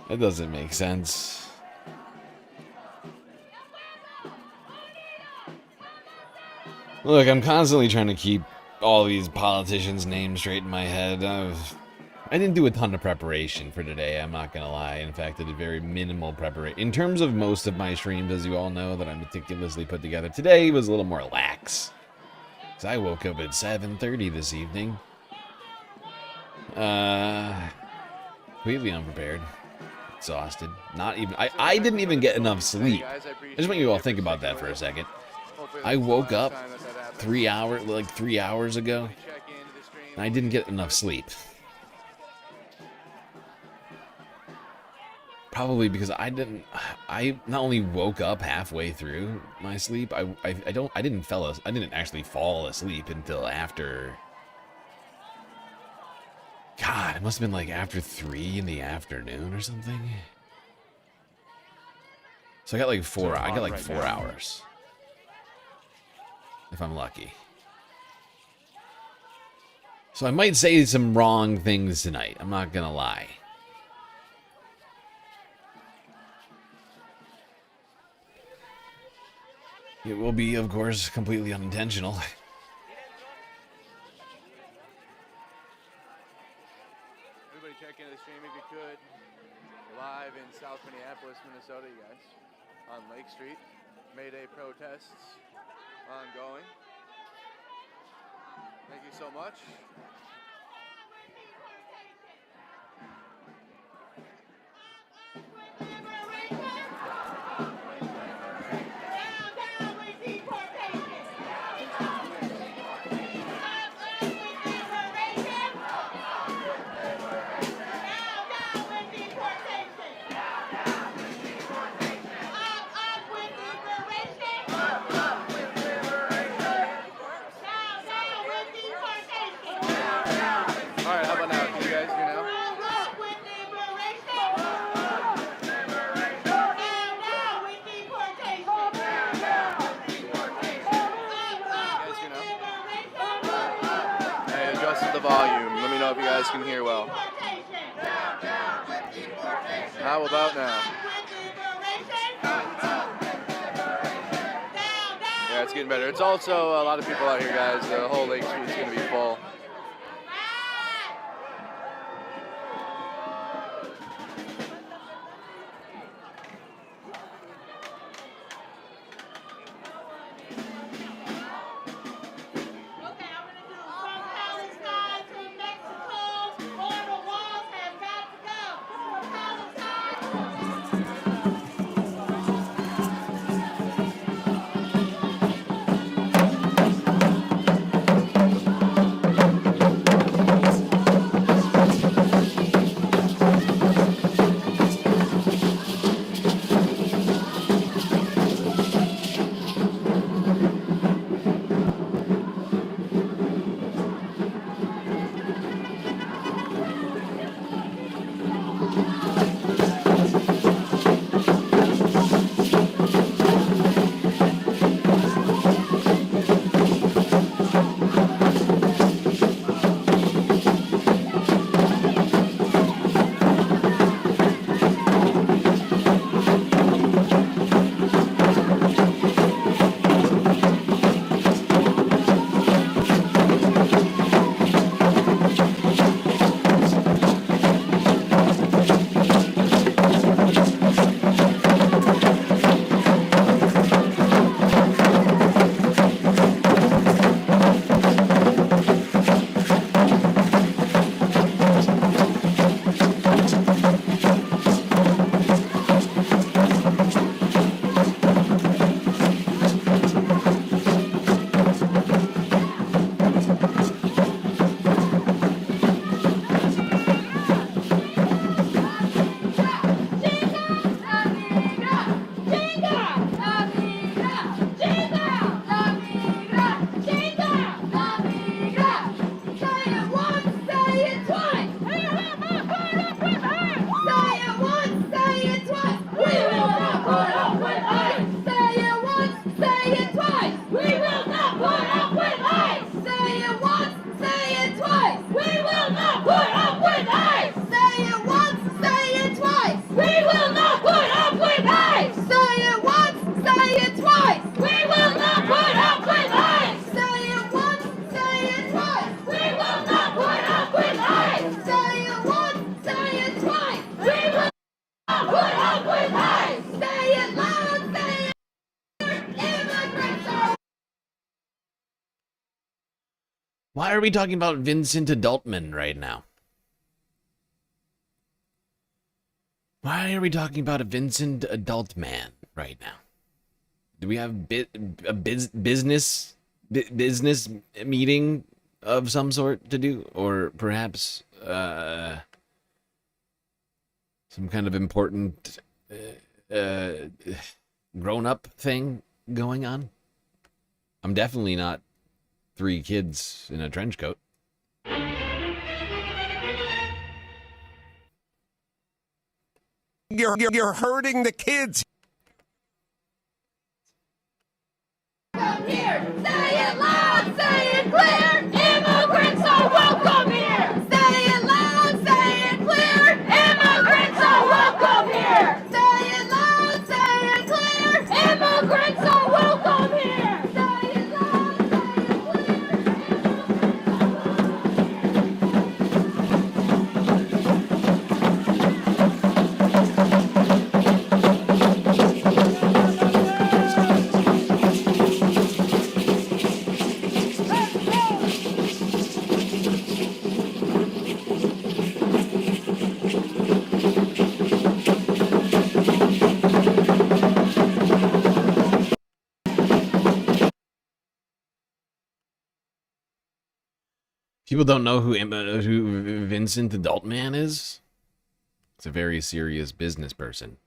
Speaker 1: That doesn't make sense. Look, I'm constantly trying to keep all these politicians' names straight in my head. I didn't do a ton of preparation for today, I'm not gonna lie. In fact, I did very minimal preparation. In terms of most of my streams, as you all know, that I meticulously put together, today was a little more lax. Because I woke up at 7:30 this evening. Completely unprepared. Exhausted. Not even... I didn't even get enough sleep. I just want you all to think about that for a second. I woke up 3 hours ago, and I didn't get enough sleep. Probably because I not only woke up halfway through my sleep, I didn't actually fall asleep until after. God, it must have been like after 3 in the afternoon or something. So I got like 4 hours. If I'm lucky. So I might say some wrong things tonight. I'm not gonna lie. It will be, of course, completely unintentional.
Speaker 20: everybody check into the stream if you could. We're live in South Minneapolis, Minnesota, you guys, on Lake Street. May Day protests ongoing. Thank you so much. All right, how about now? Can you guys hear now? I adjusted the volume. Let me know if you guys can hear well. How about now? Yeah, it's getting better. It's also a lot of people out here, guys. The whole Lake Street's going to be full.
Speaker 1: Why are we talking about Vincent Adultman right now? Why are we talking about a Vincent Adult Man right now? Do we have a business meeting of some sort to do, or perhaps some kind of important grown-up thing going on? I'm definitely not 3 kids in a trench coat.
Speaker 21: You're hurting the kids.
Speaker 4: Come here, say it loud, say it clear. Immigrants are welcome here. Say it loud, say it clear. Immigrants are welcome here. Say it loud, say it clear. Immigrants are welcome here. Say it loud, say it clear.
Speaker 1: People don't know who Vincent Adult Man is. It's a very serious business person.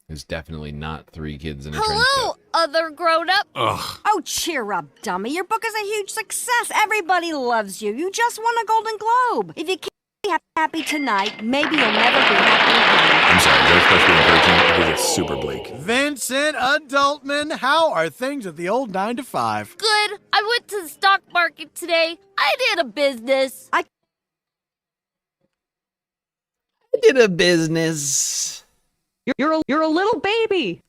Speaker 1: Who's definitely not 3 kids in a trench coat.
Speaker 3: Other grown-up.
Speaker 1: Ugh.
Speaker 3: Oh, cheer up, dummy. Your book is a huge success. Everybody loves you. You just won a Golden Globe. If you can't be happy tonight, maybe you'll never be happy again.
Speaker 22: I'm sorry, they're supposed to be encouraging because it's super bleak.
Speaker 23: Vincent Adultman, how are things at the old 9 to 5?
Speaker 3: Good. I went to the stock market today. I did a business. I
Speaker 1: did a business.
Speaker 24: You're a little baby.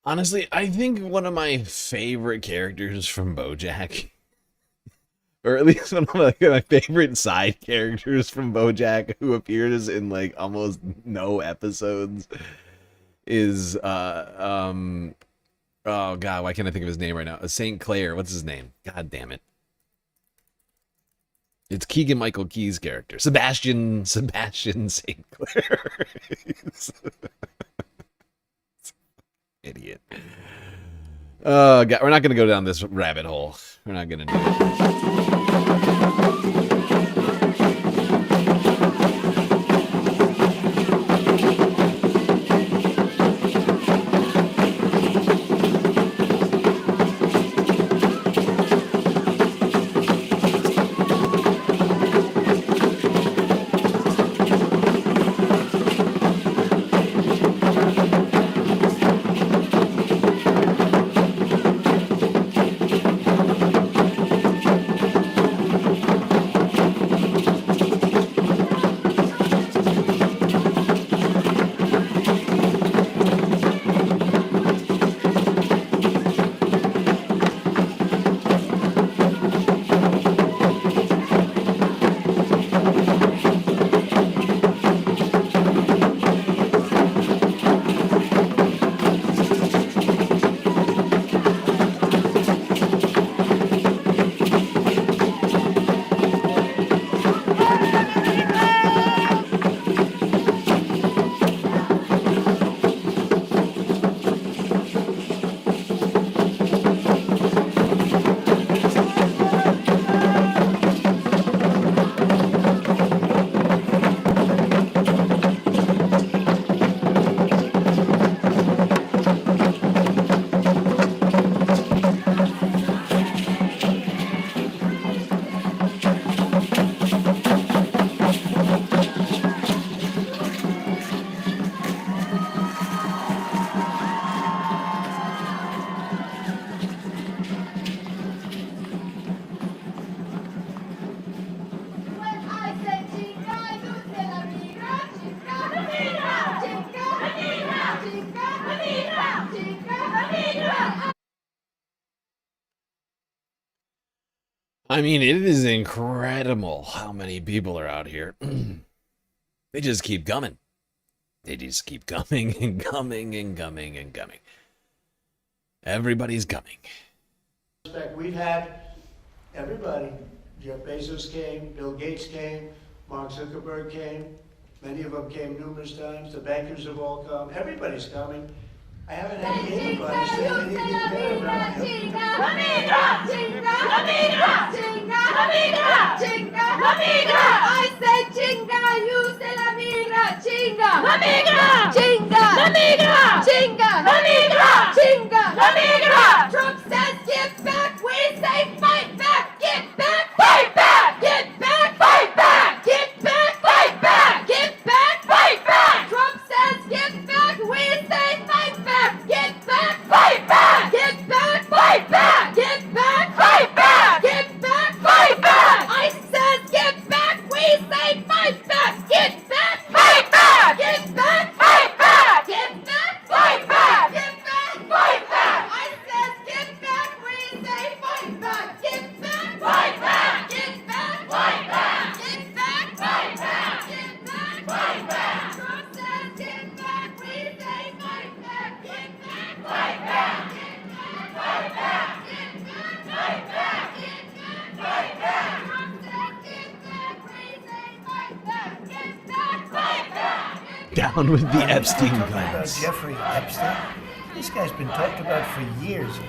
Speaker 1: Honestly, I think one of my favorite characters from BoJack, or at least one of my favorite side characters from BoJack, who appears in like almost no episodes, is oh god, why can't I think of his name right now? St. Clair. What's his name? God damn it! It's Keegan-Michael Key's character, Sebastian St. Clair. Idiot. Oh god, we're not gonna go down this rabbit hole. We're not gonna do it. I mean, it is incredible how many people are out here. They just keep coming. They just keep coming and coming and coming and coming. Everybody's coming.
Speaker 25: We've had everybody. Jeff Bezos came, Bill Gates came, Mark Zuckerberg came. Many of them came numerous times. The bankers have all come. Everybody's coming. I haven't had anybody say anything bad about him.
Speaker 4: I said chinga, you say la migra, chinga. La migra, chinga. La migra, chinga. La migra, chinga. La migra. Trump says give back, we say fight back. Get back, fight back. Get back, fight back. Get back, fight back. Get back, fight back. Trump says give back, we say fight back. Get back, fight back. Get back, fight back. Get back, fight back. Get back, fight back. I said get back, we say fight back. Get back, fight back. Get back, fight back. Get back, fight back. Get back, fight back. I said get back, we say fight back. Get back, fight back. Get back, fight back. Get back, fight back. Get back, fight back. Trump says get back, we say fight back. Get back, fight back. Get back, fight back. Get back, fight back. Get back, fight back. Trump says get back, we say fight back. Get back, fight back.
Speaker 1: Down with the Epstein
Speaker 25: About
Speaker 1: guns.
Speaker 25: Jeffrey Epstein. This guy's been talked about for years.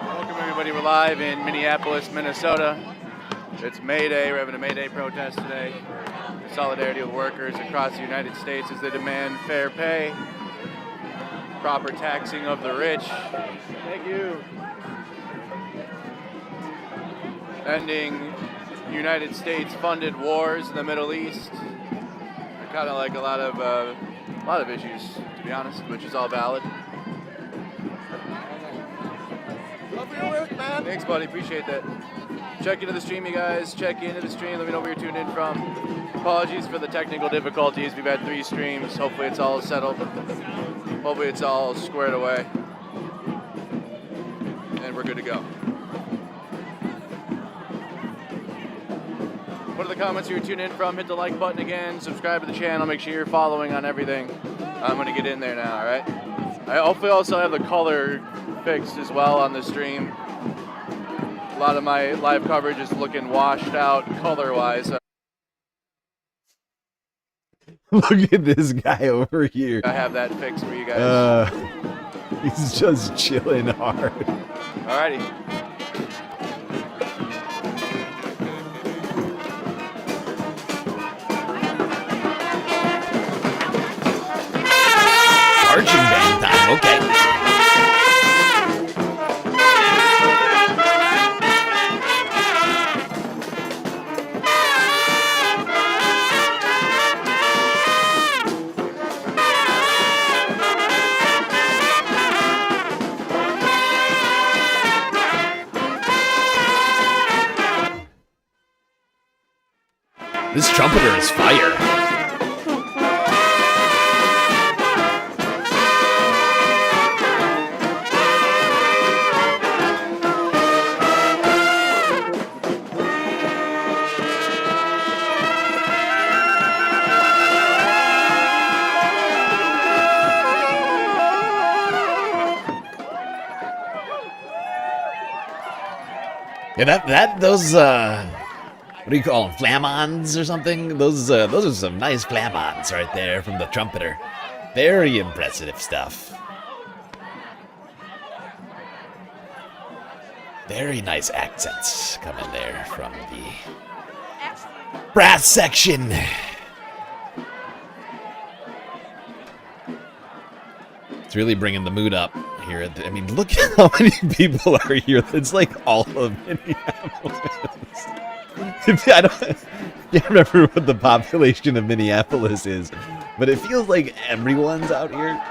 Speaker 20: Welcome everybody, we're live in Minneapolis, Minnesota. It's May Day, we're having a May Day protest today. In solidarity with workers across the United States as they demand fair pay, proper taxing of the rich. Thank you. Ending United States funded wars in the Middle East. Kind of like a lot of issues, to be honest, which is all valid. Love your work, man. Thanks, buddy. Appreciate that. Check into the stream, you guys. Check into the stream. Let me know where you're tuned in from. Apologies for the technical difficulties. We've had 3 streams. Hopefully it's all settled. Hopefully it's all squared away. And we're good to go. What are the comments you're tuned in from? Hit the like button again. Subscribe to the channel. Make sure you're following on everything. I'm going to get in there now, all right? I hopefully also have the color fixed as well on the stream. A lot of my live coverage is looking washed out color-wise.
Speaker 1: Look at this guy over here.
Speaker 20: I have that fixed for you guys.
Speaker 1: He's just chilling hard.
Speaker 20: Alrighty.
Speaker 1: Marching band time, okay. This trumpeter is fire. Yeah, those what do you call them? Flamons or something? Those are some nice flamons right there from the trumpeter. Very impressive stuff. Very nice accents coming there from the brass section. It's really bringing the mood up here. I mean, look at how many people are here. It's like all of Minneapolis. I can't remember what the population of Minneapolis is, but it feels like everyone's out here.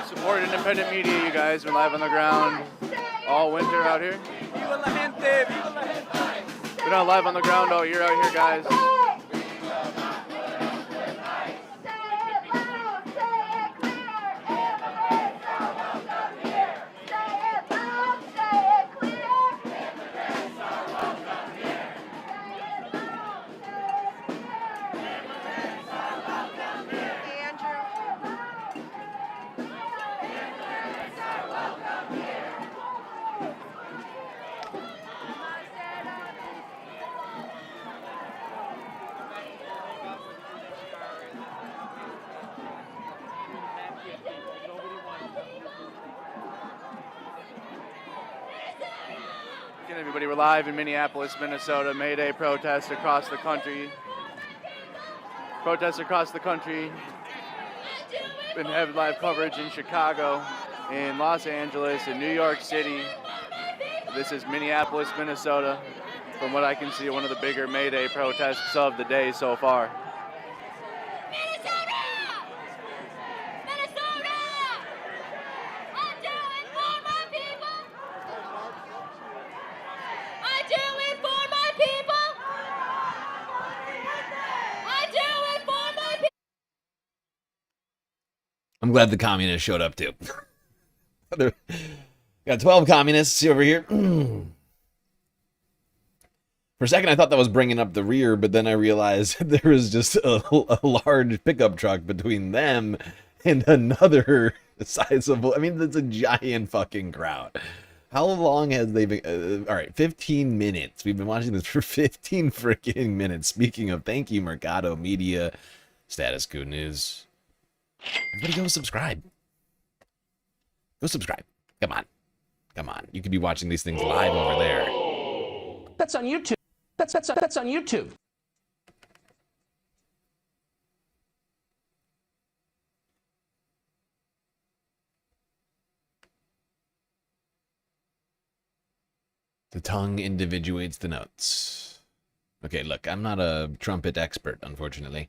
Speaker 20: Support independent media, you guys. We're live on the ground all winter out here. We're not live on the ground all year out here, guys. Again, everybody, we're live in Minneapolis, Minnesota. May Day protests across the country. Protests across the country. Been having live coverage in Chicago, in Los Angeles, in New York City. This is Minneapolis, Minnesota. From what I can see, one of the bigger May Day protests of the day so far.
Speaker 1: I'm glad the communists showed up too. Got 12 communists over here. For a second, I thought that was bringing up the rear, but then I realized there was just a large pickup truck between them and another sizable. I mean, that's a giant fucking crowd. How long has they been? All right, 15 minutes. We've been watching this for 15 freaking minutes. Speaking of, thank you, Mercado Media, Status Quo News. Everybody go subscribe. Go subscribe. Come on. Come on. You could be watching these things live over there.
Speaker 17: That's on YouTube. That's on YouTube.
Speaker 1: The tongue individuates the notes. Okay, look, I'm not a trumpet expert, unfortunately.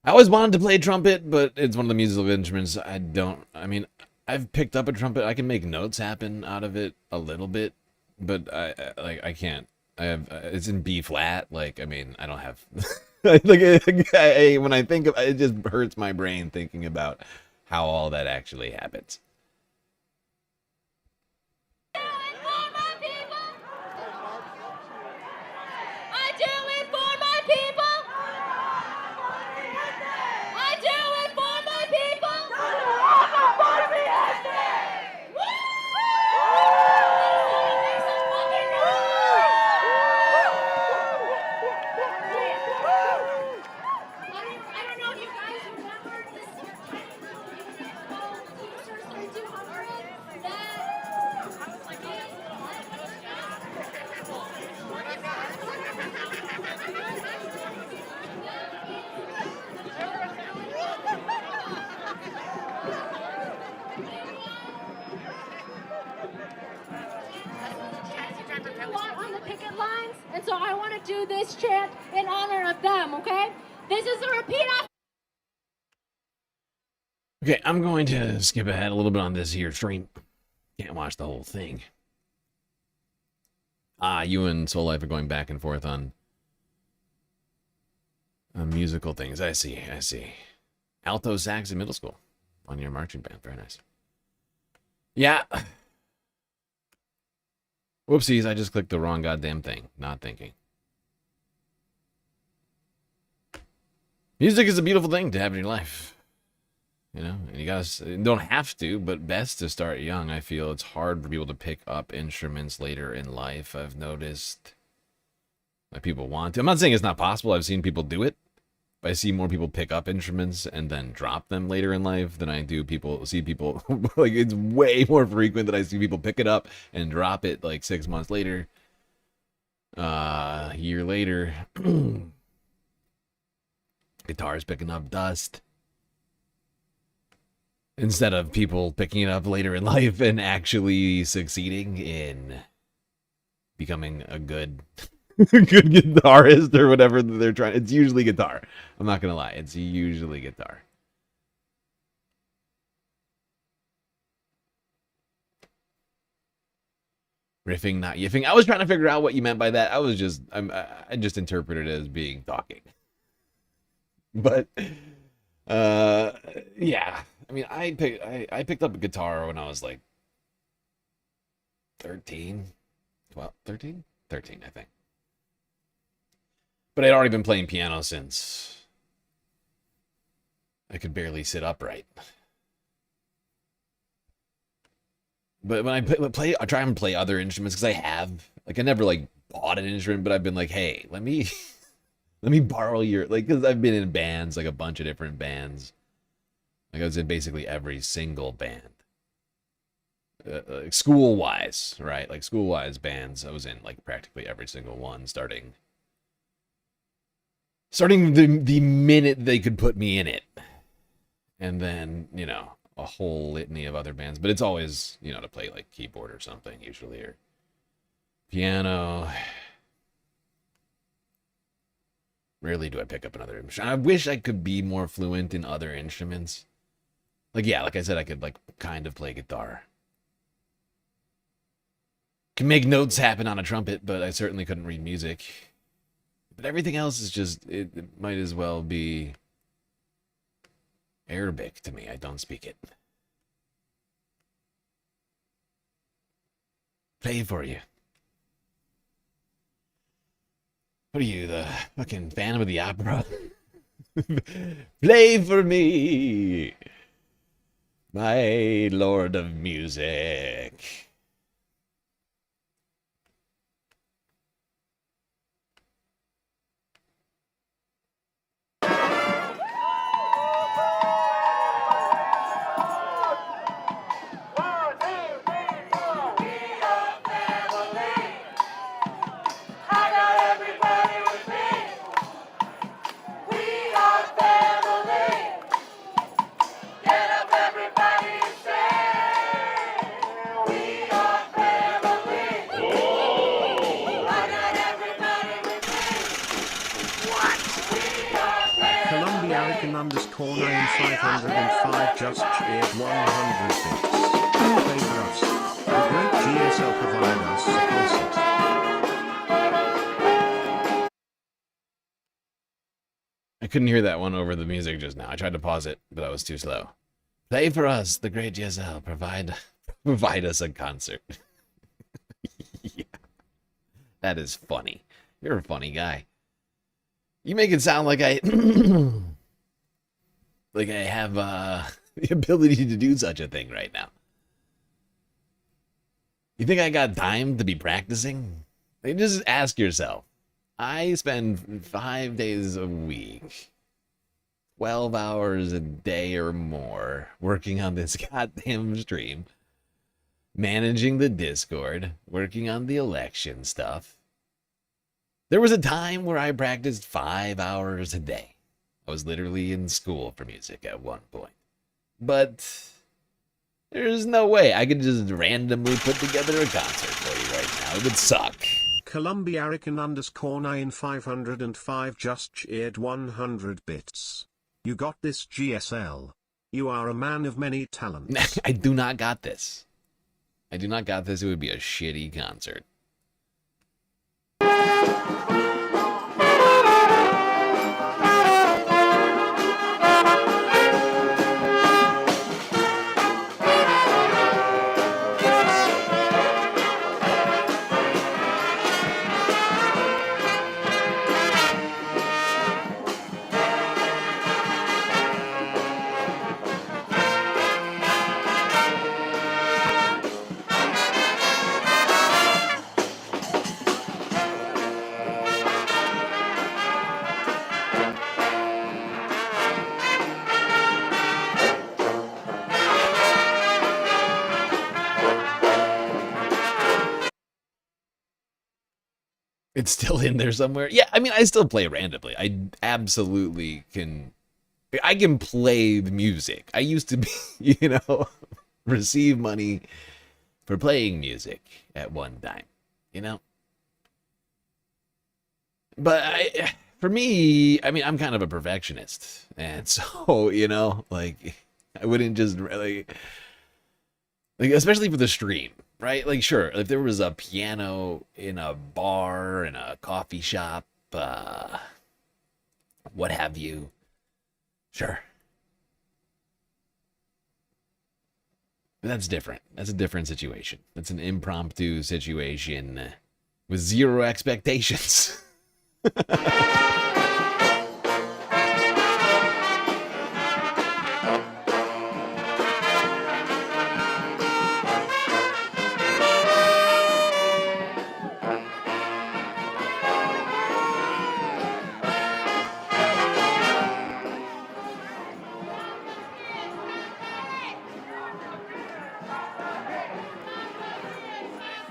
Speaker 1: I always wanted to play trumpet, but it's one of the musical instruments I mean, I've picked up a trumpet. I can make notes happen out of it a little bit, but I can't. It's in B flat. Like, I mean, I don't have, when I think of it, just hurts my brain thinking about how all that actually happens.
Speaker 4: On the picket lines, and so I want to do this chant in honor of them, okay? This is a repeat after.
Speaker 1: Okay, I'm going to skip ahead a little bit on this here stream. Can't watch the whole thing. You and Soul Life are going back and forth on musical things. I see. Alto sax in middle school. On your marching band. Very nice. Yeah. Whoopsies, I just clicked the wrong goddamn thing. Not thinking. Music is a beautiful thing to have in your life. You know, and you guys don't have to, but best to start young. I feel it's hard for people to pick up instruments later in life. I've noticed that people want to. I'm not saying it's not possible. I've seen people do it. I see more people pick up instruments and then drop them later in life than I do see people like, it's way more frequent that I see people pick it up and drop it like 6 months later, a year later. Guitar's picking up dust instead of people picking it up later in life and actually succeeding in becoming a good good guitarist or whatever they're trying. It's usually guitar. I'm not gonna lie. It's usually guitar. Riffing, not yiffing. I was trying to figure out what you meant by that. I just interpreted it as being talking. But yeah. I mean, I picked up a guitar when I was like 13, 12, 13? 13, I think. But I'd already been playing piano since I could barely sit upright. But when I try and play other instruments, because I have, like, I never, like, bought an instrument, but I've been like, hey, let me borrow your, like, because I've been in bands, like, a bunch of different bands. Like, I was in basically every single band. School-wise, right? Like, school-wise bands, I was in, like, practically every single one, starting the minute they could put me in it. And then, you know, a whole litany of other bands, but it's always, you know, to play like keyboard or something usually, or piano. Rarely do I pick up another instrument. I wish I could be more fluent in other instruments. Like, yeah, like I said, I could like kind of play guitar. Can make notes happen on a trumpet, but I certainly couldn't read music. But everything else is just, it might as well be Arabic to me. I don't speak it. Play for you. What are you, the fucking Phantom of the Opera? Play for me, my Lord of Music.
Speaker 2: Underscore 9505 just cheered 100 bits. Play for us. The great GSL provide us a concert.
Speaker 1: I couldn't hear that one over the music just now. I tried to pause it, but I was too slow. Play for us, the great GSL. Provide us a concert. Yeah. That is funny. You're a funny guy. You make it sound like I like I have the ability to do such a thing right now. You think I got time to be practicing? Like, just ask yourself. I spend 5 days a week, 12 hours a day or more, working on this goddamn stream, managing the Discord, working on the election stuff. There was a time where I practiced 5 hours a day. I was literally in school for music at one point. But there's no way I could just randomly put together a concert for you right now. It would suck.
Speaker 2: Columbiarican underscore 9505 just cheered 100 bits. You got this, GSL. You are a man of many talents.
Speaker 1: I do not got this. I do not got this. It would be a shitty concert. It's still in there somewhere. Yeah, I mean, I still play randomly. I absolutely can. I can play the music. I used to be, you know, receive money for playing music at one time, you know? But for me, I mean, I'm kind of a perfectionist. And so, you know, like, I wouldn't just really, like, especially for the stream. right? Like, sure, if there was a piano in a bar, in a coffee shop, what have you, sure. But that's different. That's a different situation. That's an impromptu situation with zero expectations.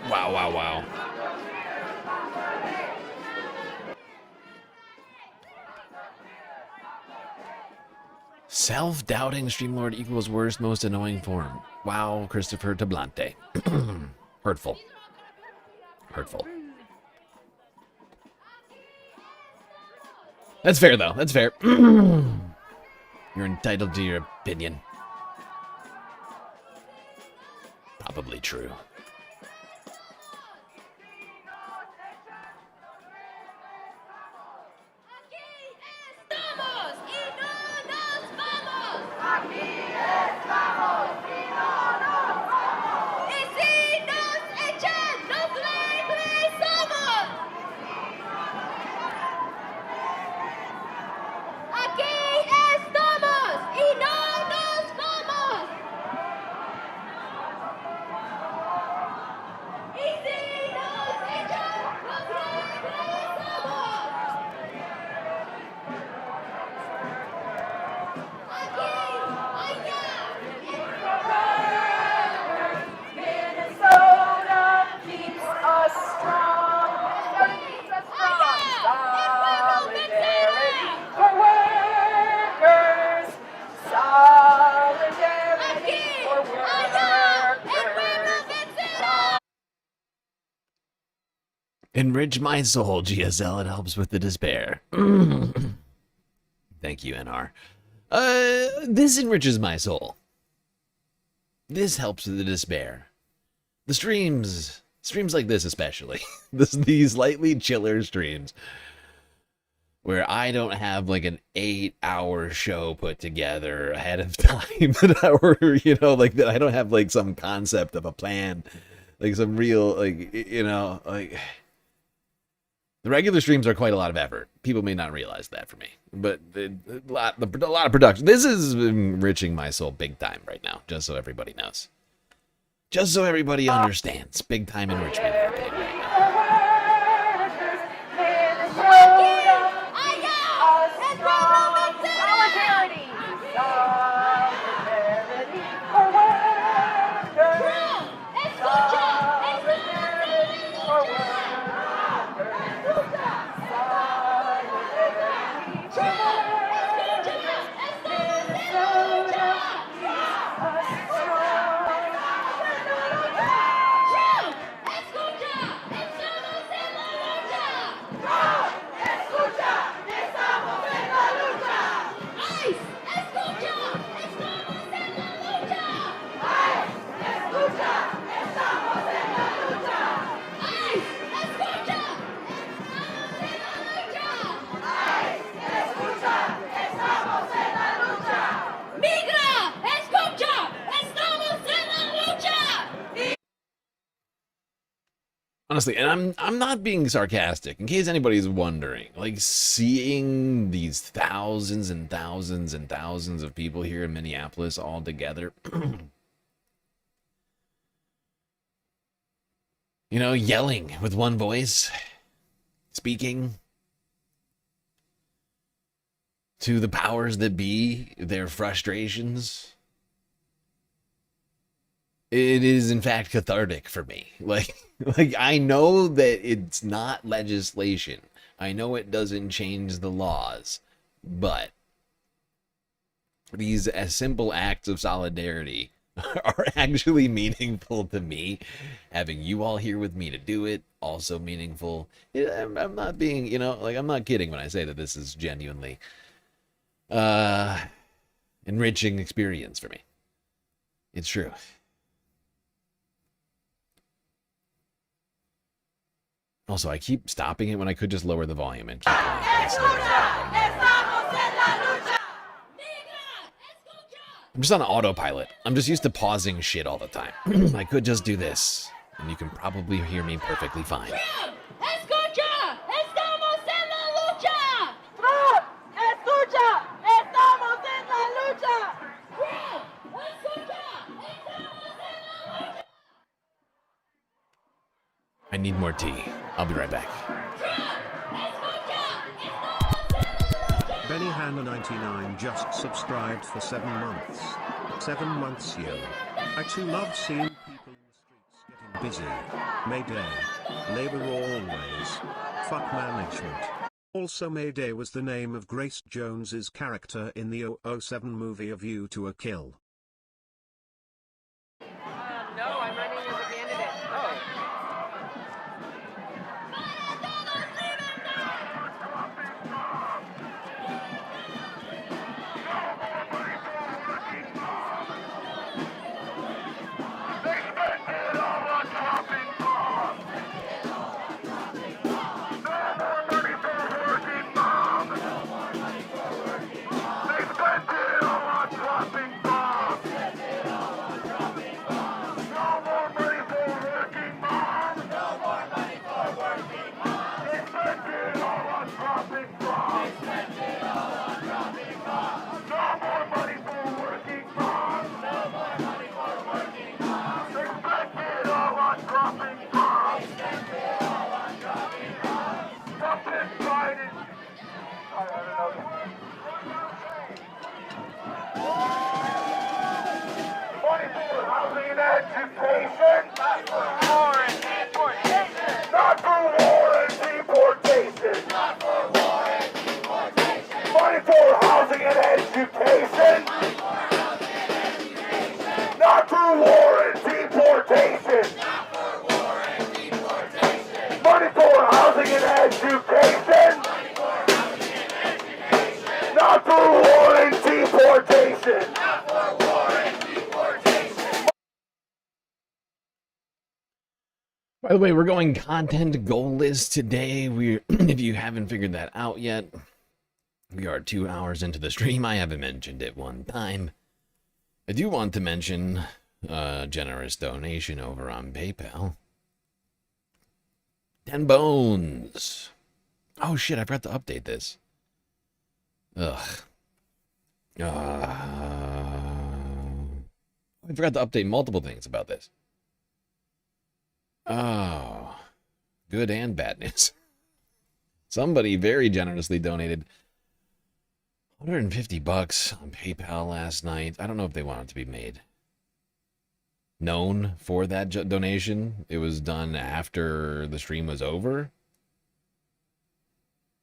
Speaker 1: Wow, wow, wow. Self-doubting Streamlord equals worst, most annoying form. Wow, Christopher Tablante. Hurtful. Hurtful. That's fair, though. That's fair. You're entitled to your opinion. Probably true. Enrich my soul, GSL. It helps with the despair. Thank you, NR. This enriches my soul. This helps with the despair. The streams like this especially. These slightly chiller streams where I don't have like an 8-hour show put together ahead of time that I don't have like some concept of a plan, like some real, like, like the regular streams are quite a lot of effort. People may not realize that for me, but a lot of production. This is enriching my soul big time right now, just so everybody knows. Just so everybody understands. Big time enrichment happening right now. Honestly, and I'm not being sarcastic, in case anybody's wondering. Like, seeing these thousands and thousands and thousands of people here in Minneapolis all together, yelling with one voice, speaking to the powers that be, their frustrations. It is, in fact, cathartic for me. Like I know that it's not legislation. I know it doesn't change the laws. But these simple acts of solidarity are actually meaningful to me. Having you all here with me to do it, also meaningful. I'm not being, I'm not kidding when I say that this is genuinely enriching experience for me. It's true. Also, I keep stopping it when I could just lower the volume and keep playing. I'm just on autopilot. I'm just used to pausing shit all the time. I could just do this, and you can probably hear me perfectly fine.
Speaker 4: Escucha, estamos en la lucha. Trump, escucha, estamos en la lucha. Trump, escucha, estamos en la lucha.
Speaker 1: I need more tea. I'll be right back.
Speaker 2: Benny Hanna 99 just subscribed for 7 months. 7 months, yo. I too love seeing people in the streets getting busy. Mayday. Labor always. Fuck management. Also, Mayday was the name of Grace Jones's character in the 007 movie A View to a Kill.
Speaker 4: No, I'm running as a candidate. Oh.
Speaker 1: By the way, we're going content goal list today. If you haven't figured that out yet, we are 2 hours into the stream. I haven't mentioned it one time. I do want to mention a generous donation over on PayPal. 10 bones. Oh shit, I forgot to update this. Ugh. I forgot to update multiple things about this. Oh, good and bad news. Somebody very generously donated $150 on PayPal last night. I don't know if they want it to be made known for that donation. It was done after the stream was over.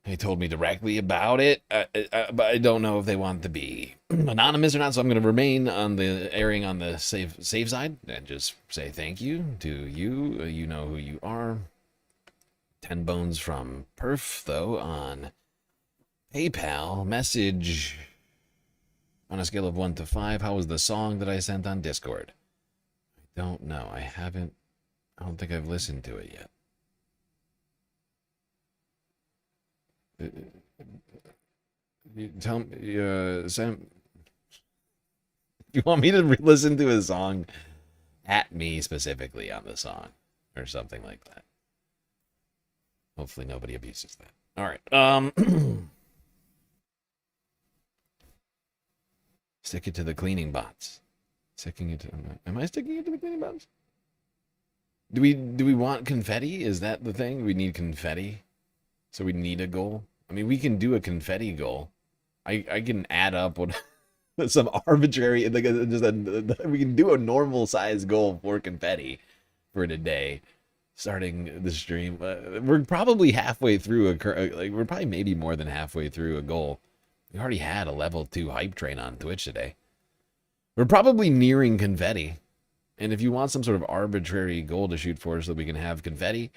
Speaker 1: They told me directly about it, but I don't know if they want to be anonymous or not, so I'm going to remain on the airing on the safe side and just say thank you to you. You know who you are. 10 bones from Perf, though, on PayPal. Message on a scale of 1 to 5. How was the song that I sent on Discord? I don't know. I don't think I've listened to it yet. You tell me, Sam, if you want me to listen to a song, at me specifically on the song or something like that. Hopefully nobody abuses that. All right. Stick it to the cleaning bots. Am I sticking it to the cleaning bots? Do we want confetti? Is that the thing? We need confetti. So we need a goal. I mean, we can do a confetti goal. I can add up what some arbitrary, like we can do a normal size goal for confetti for today, starting the stream. We're probably halfway through we're probably maybe more than halfway through a goal. We already had a level 2 hype train on Twitch today. We're probably nearing confetti. And if you want some sort of arbitrary goal to shoot for so that we can have confetti,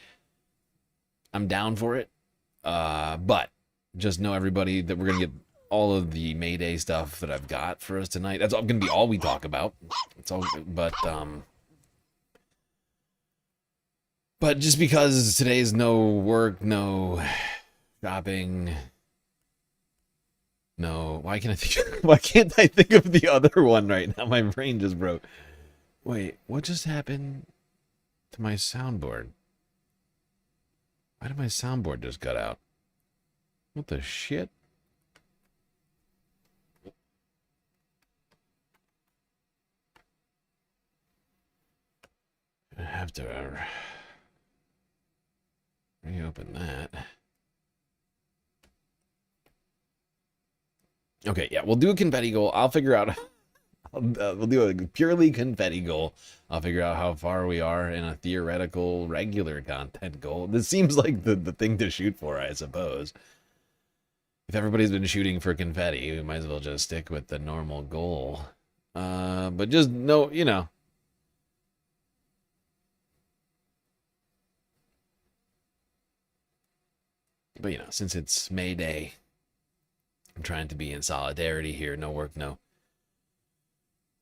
Speaker 1: I'm down for it. But just know, everybody, that we're going to get all of the Mayday stuff that I've got for us tonight. That's all going to be all we talk about. It's all, but But just because today's no work, no shopping, no, why can't I think of the other one right now? My brain just broke. Wait, what just happened to my soundboard? Why did my soundboard just cut out? What the shit? I have to reopen that. Okay, yeah, we'll do a confetti goal. I'll figure out. We'll do a purely confetti goal. I'll figure out how far we are in a theoretical regular content goal. This seems like the thing to shoot for, I suppose. If everybody's been shooting for confetti, we might as well just stick with the normal goal. But just know, you know. But, you know, since it's May Day, I'm trying to be in solidarity here. No work, no.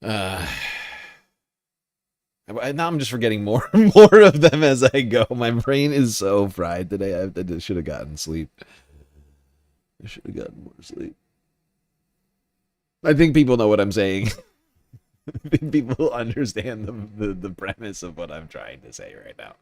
Speaker 1: Now I'm just forgetting more of them as I go. My brain is so fried today. I just should have gotten sleep. I should have gotten more sleep. I think people know what I'm saying. I think people understand the premise of what I'm trying to say right now.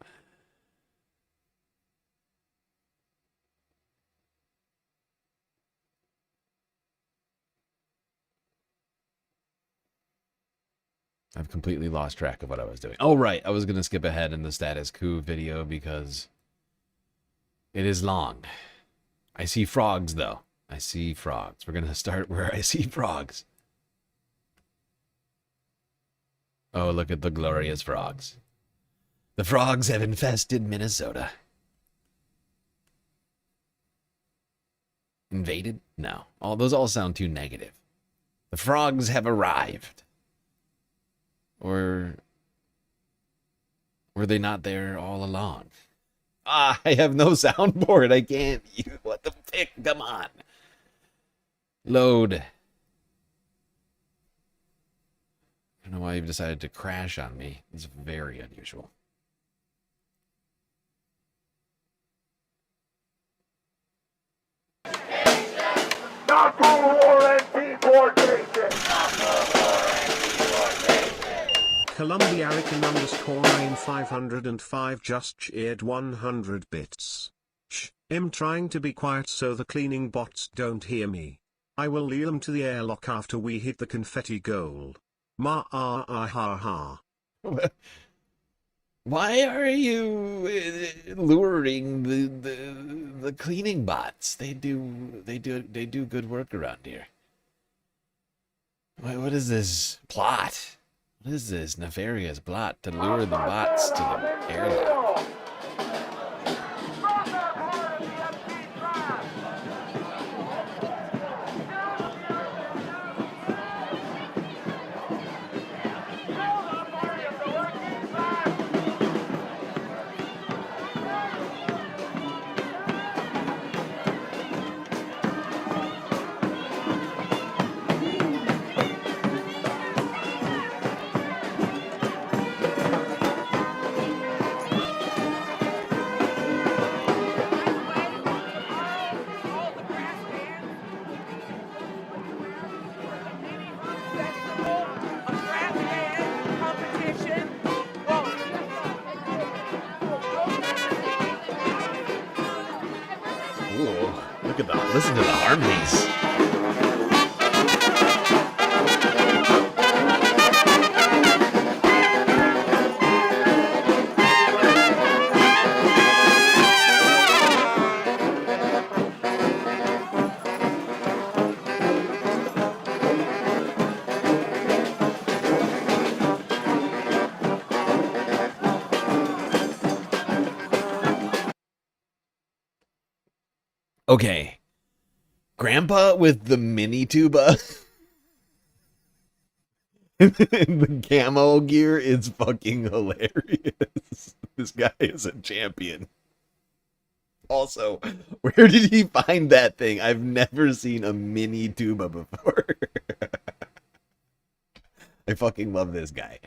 Speaker 1: I've completely lost track of what I was doing. Oh, right. I was going to skip ahead in the status quo video because it is long. I see frogs, though. I see frogs. We're going to start where I see frogs. Oh, look at the glorious frogs. The frogs have infested Minnesota. Invaded? No. Those all sound too negative. The frogs have arrived. Or were they not there all along? I have no soundboard. I can't. What the pick? Come on. Load. I don't know why you've decided to crash on me. It's very unusual.
Speaker 4: Not for war and deportation.
Speaker 2: Columbia _9505 just cheered 100 bits. Shh, I'm trying to be quiet so the cleaning bots don't hear me. I will lead them to the airlock after we hit the confetti goal. Ma ah ah ha ha.
Speaker 1: Why are you luring the cleaning bots? They do good work around here. What is this plot? What is this nefarious plot to lure the bots to the airlock? Ooh, look at that. Listen to the harmonies. Okay. Grandpa with the mini tuba. The camo gear is fucking hilarious. This guy is a champion. Also, where did he find that thing? I've never seen a mini tuba before. I fucking love this guy.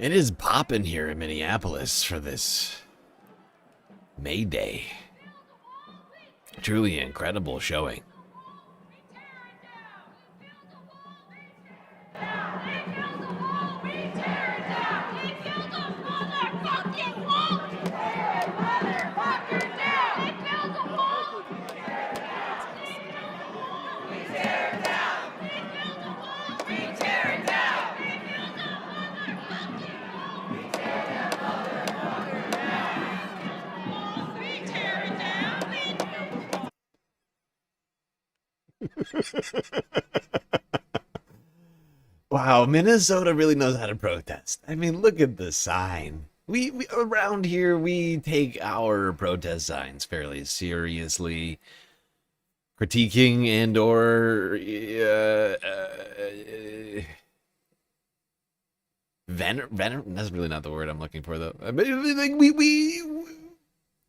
Speaker 1: It is popping here in Minneapolis for this May Day. Truly incredible showing. Wow, Minnesota really knows how to protest. I mean, look at the sign. We around here, we take our protest signs fairly seriously, critiquing and or that's really not the word I'm looking for, though. But like, we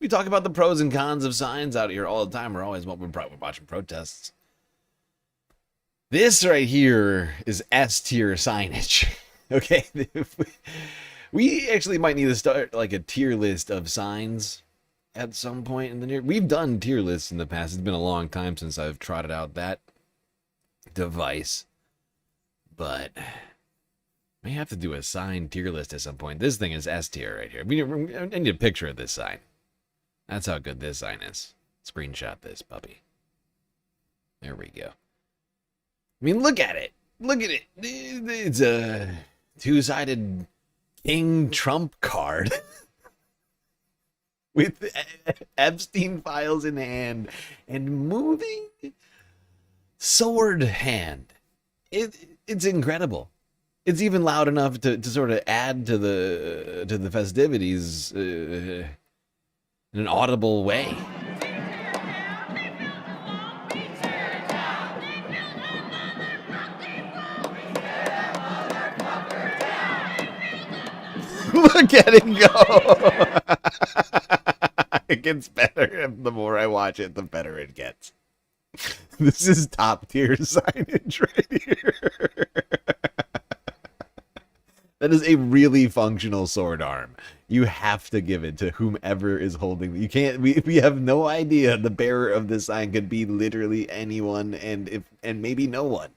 Speaker 1: talk about the pros and cons of signs out here all the time. We're always watching protests. This right here is S-tier signage. Okay, we actually might need to start like a tier list of signs at some point in the near. We've done tier lists in the past. It's been a long time since I've trotted out that device, but we have to do a sign tier list at some point. This thing is S tier right here. I need a picture of this sign. That's how good this sign is. Screenshot this puppy. There we go. I mean, look at it. Look at it. It's a two-sided King Trump card with Epstein files in hand and moving sword hand. It's incredible. It's even loud enough to sort of add to the festivities in an audible way. Look at it go! It gets better. The more I watch it, the better it gets. This is top tier signage right here. That is a really functional sword arm. You have to give it to whomever is holding. You can't. We have no idea. The bearer of this sign could be literally anyone, and maybe no one.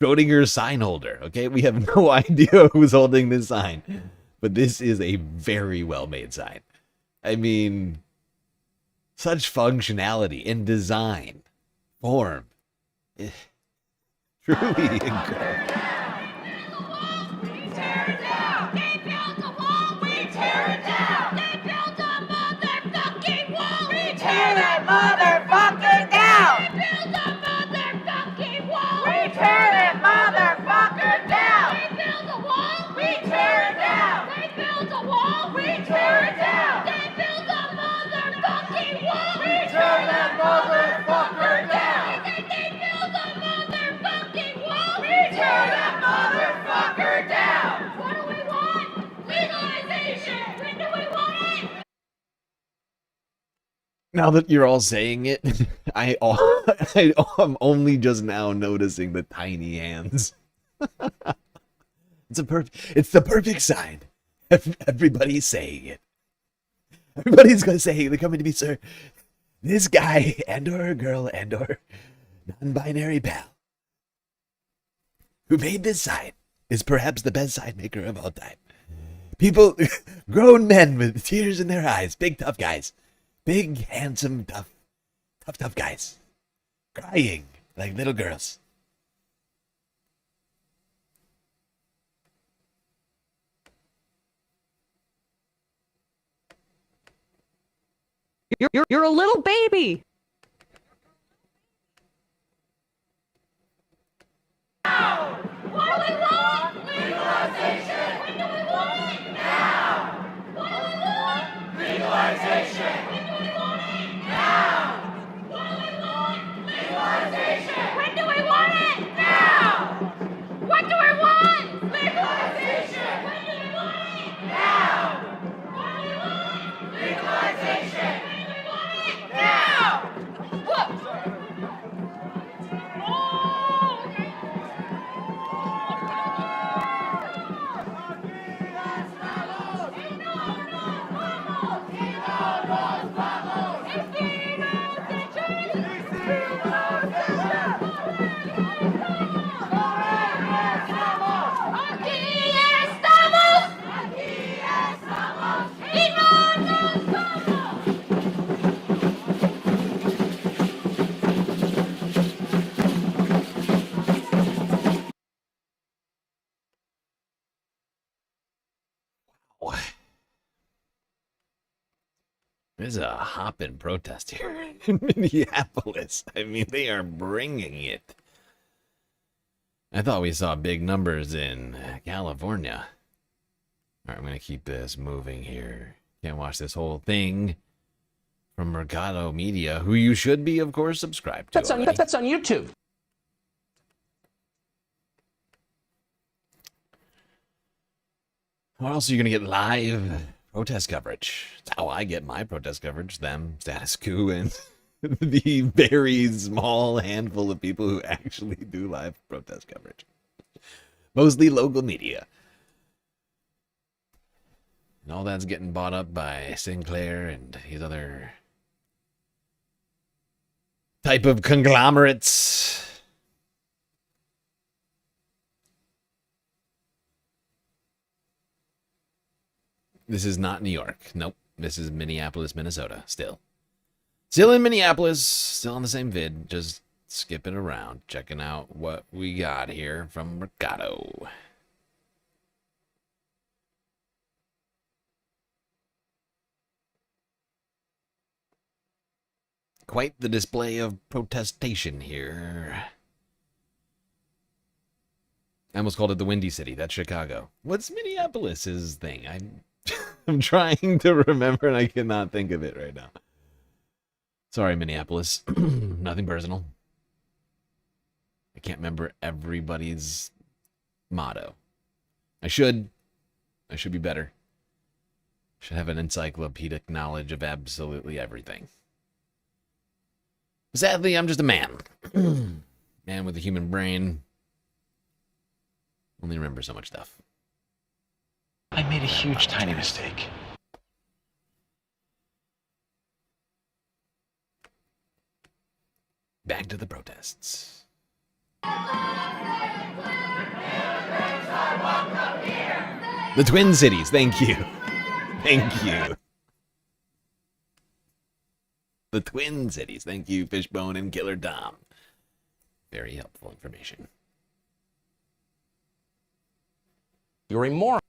Speaker 1: Schrodinger's sign holder. Okay, we have no idea who's holding this sign, but this is a very well made sign. I mean, such functionality in design, form, truly incredible.
Speaker 4: Tear that motherfucking down! We build a motherfucking wall! We tear that motherfucker down! They build a wall! We tear it down! They build a wall! We tear it down! They build a motherfucking wall! We tear that motherfucker down! They build a motherfucking wall! We tear that motherfucker down! What do we want? Legalization! When do we want it?
Speaker 1: Now that you're all saying it, I'm only just now noticing the tiny hands. It's the perfect sign. Everybody's saying it. Everybody's gonna say, they're coming to me, sir. This guy and or girl and or non-binary pal who made this sign is perhaps the best sign maker of all time. People, grown men with tears in their eyes, big tough guys. Big, handsome, tough guys. Crying like little girls.
Speaker 24: You're a little baby.
Speaker 4: What do we want? Legalization! When do we want it? Now! What do we want? Legalization! When do we want it? Now! What do we want? Legalization! When do we want it? Now! What do we want? Legalization! When do we want it? Now! What do we want? Legalization! When do we want it? Now! What?
Speaker 1: There's a hopping protest here in Minneapolis. I mean, they are bringing it. I thought we saw big numbers in California. All right, I'm going to keep this moving here. Can't watch this whole thing from Mercado Media, who you should be, of course, subscribed to.
Speaker 17: That's on YouTube.
Speaker 1: What else are you going to get live? Protest coverage. That's how I get my protest coverage. Them, Status Quo, and the very small handful of people who actually do live protest coverage. Mostly local media. And all that's getting bought up by Sinclair and these other type of conglomerates. This is not New York. Nope. This is Minneapolis, Minnesota. Still in Minneapolis. Still on the same vid. Just skipping around. Checking out what we got here from Mercado. Quite the display of protestation here. I almost called it the Windy City. That's Chicago. What's Minneapolis's thing? I'm trying to remember and I cannot think of it right now. Sorry, Minneapolis. Nothing personal. I can't remember everybody's motto. I should be better. Should have an encyclopedic knowledge of absolutely everything. Sadly, I'm just a man. Man with a human brain. Only remember so much stuff.
Speaker 18: I made a huge, tiny mistake.
Speaker 1: Back to the protests. The Twin Cities, thank you. Thank you. The Twin Cities, thank you, Fishbone and Killer Dom. Very helpful information.
Speaker 18: You're a moron.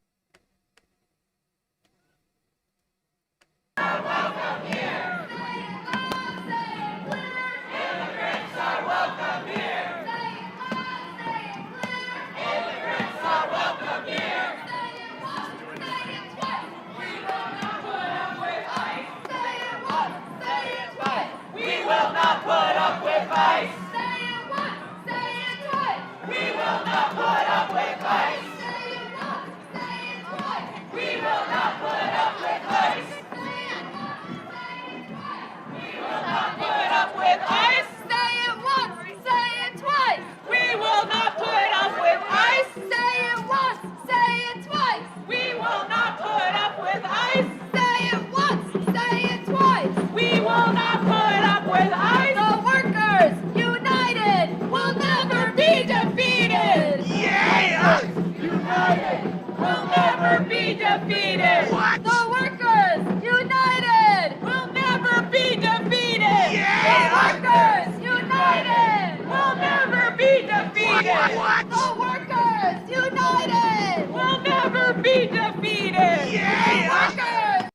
Speaker 4: Defeated! What? The workers united will never be defeated! Yeah! The workers united will never be defeated! What? The workers united will never be defeated! Yeah!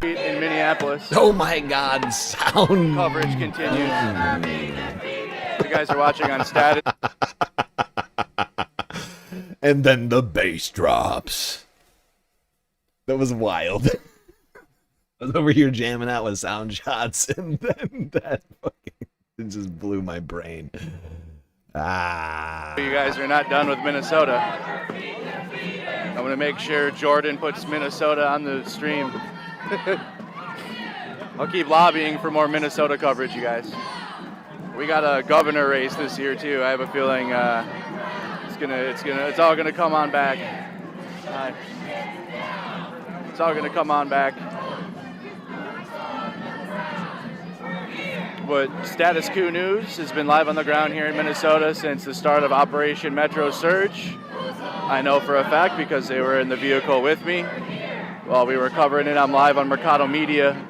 Speaker 4: The workers!
Speaker 20: In Minneapolis.
Speaker 1: Oh my God, sound
Speaker 20: coverage continues. You guys are watching on status.
Speaker 1: And then the bass drops. That was wild. I was over here jamming out with sound shots, and then that fucking it just blew my brain.
Speaker 20: You guys are not done with Minnesota. I'm going to make sure Jordan puts Minnesota on the stream. I'll keep lobbying for more Minnesota coverage, you guys. We got a governor race this year too. I have a feeling it's all gonna come on back. It's all going to come on back. But Status Quo News has been live on the ground here in Minnesota since the start of Operation Metro Surge. I know for a fact because they were in the vehicle with me while we were covering it. I'm live on Mercado Media,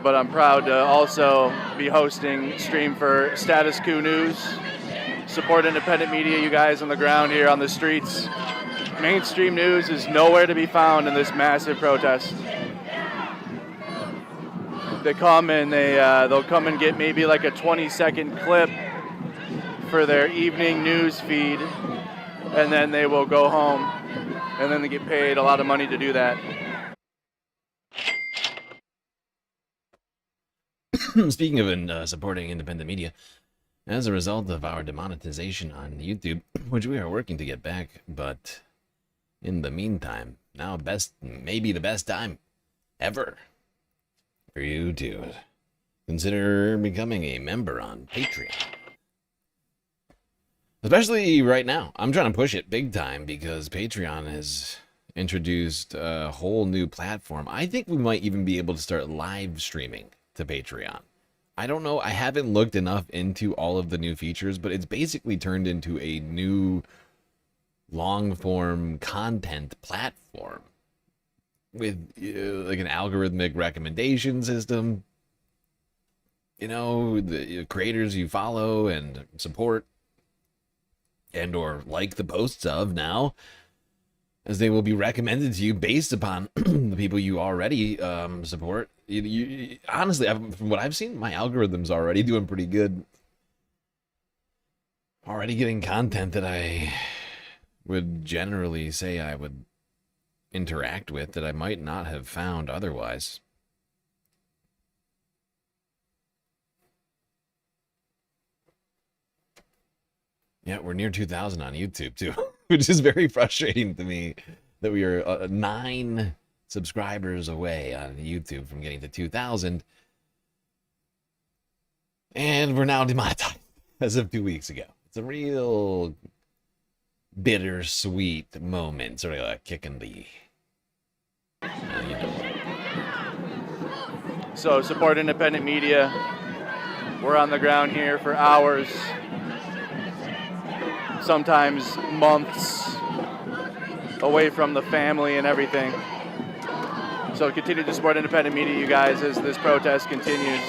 Speaker 20: but I'm proud to also be hosting stream for Status Quo News. Support independent media, you guys on the ground here on the streets. Mainstream news is nowhere to be found in this massive protest. They come and they'll come and get maybe like a 20-second clip for their evening news feed, and then they will go home, and then they get paid a lot of money to do that.
Speaker 1: Speaking of supporting independent media, as a result of our demonetization on YouTube, which we are working to get back, but in the meantime, now maybe the best time ever for you to consider becoming a member on Patreon. Especially right now. I'm trying to push it big time because Patreon has introduced a whole new platform. I think we might even be able to start live streaming to Patreon. I don't know. I haven't looked enough into all of the new features, but it's basically turned into a new long-form content platform with like an algorithmic recommendation system. You know, the creators you follow and support and or like the posts of now, as they will be recommended to you based upon the people you already support. Honestly, from what I've seen, my algorithm's already doing pretty good. Already getting content that I would generally say I would interact with that I might not have found otherwise. Yeah, we're near 2,000 on YouTube too, which is very frustrating to me that we are 9 subscribers away on YouTube from getting to 2,000, and we're now demonetized as of 2 weeks ago. It's a real bittersweet moment, sort of a kick in the... you know.
Speaker 20: So support independent media. We're on the ground here for hours, sometimes months, away from the family and everything. So continue to support independent media, you guys, as this protest continues.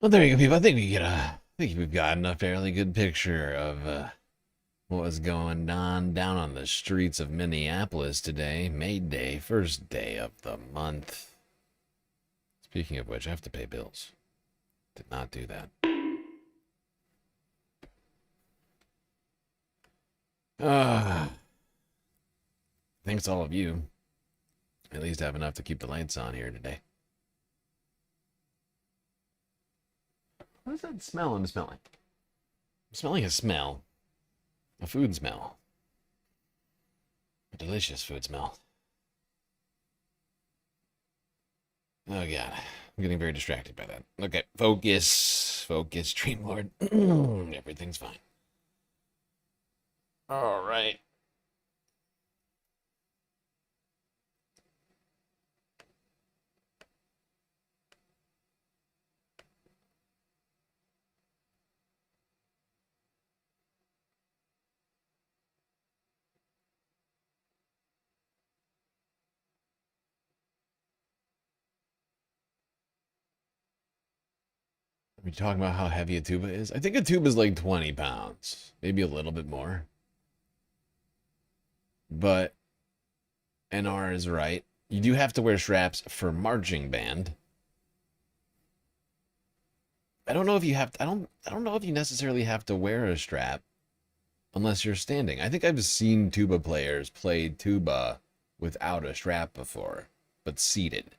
Speaker 1: Well, there you go, people. I think we've gotten a fairly good picture of what was going on down on the streets of Minneapolis today. May Day, first day of the month. Speaking of which, I have to pay bills. Did not do that. Thanks to all of you. At least have enough to keep the lights on here today. What is that smell I'm smelling? I'm smelling a smell. A food smell. A delicious food smell. Oh god. I'm getting very distracted by that. Okay, focus. Focus, Streamlord. Everything's fine. Alright. You're talking about how heavy a tuba is? I think a tuba is like 20 pounds. Maybe a little bit more. But NR is right. You do have to wear straps for marching band. I don't know if you have to, I don't know if you necessarily have to wear a strap unless you're standing. I think I've seen tuba players play tuba without a strap before, but seated.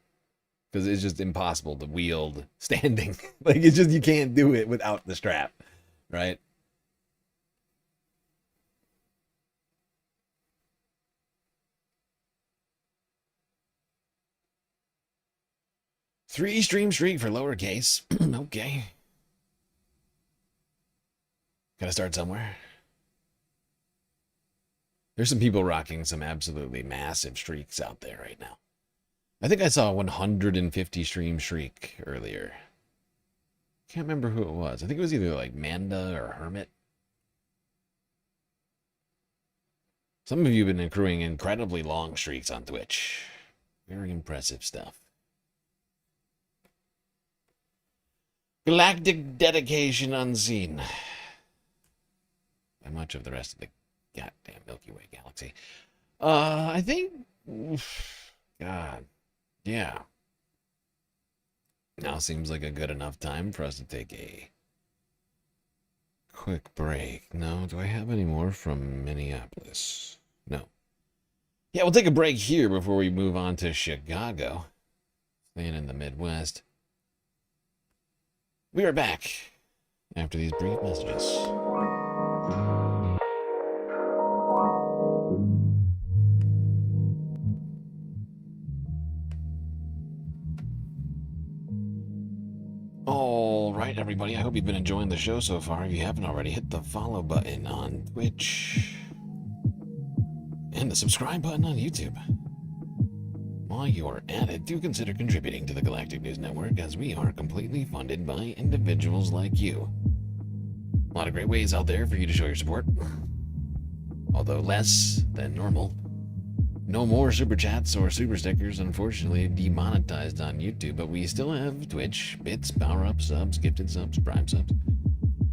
Speaker 1: Because it's just impossible to wield standing. Like, it's just, you can't do it without the strap, right? Three stream streak for lowercase. Okay. Gotta start somewhere. There's some people rocking some absolutely massive streaks out there right now. I think I saw a 150 stream streak earlier. Can't remember who it was. I think it was either like Manda or Hermit. Some of you have been accruing incredibly long streaks on Twitch. Very impressive stuff. Galactic dedication unseen. By much of the rest of the goddamn Milky Way galaxy. I think... God. Yeah. Now seems like a good enough time for us to take a quick break. No, do I have any more from Minneapolis? No. Yeah, we'll take a break here before we move on to Chicago. Staying in the Midwest. We are back after these brief messages. All right, everybody. I hope you've been enjoying the show so far. If you haven't already, hit the follow button on Twitch and the subscribe button on YouTube. While you're at it, do consider contributing to the Galactic News Network, as we are completely funded by individuals like you. A lot of great ways out there for you to show your support, although less than normal. No more super chats or super stickers, unfortunately demonetized on YouTube, but we still have Twitch, bits, power-up subs, gifted subs, prime subs,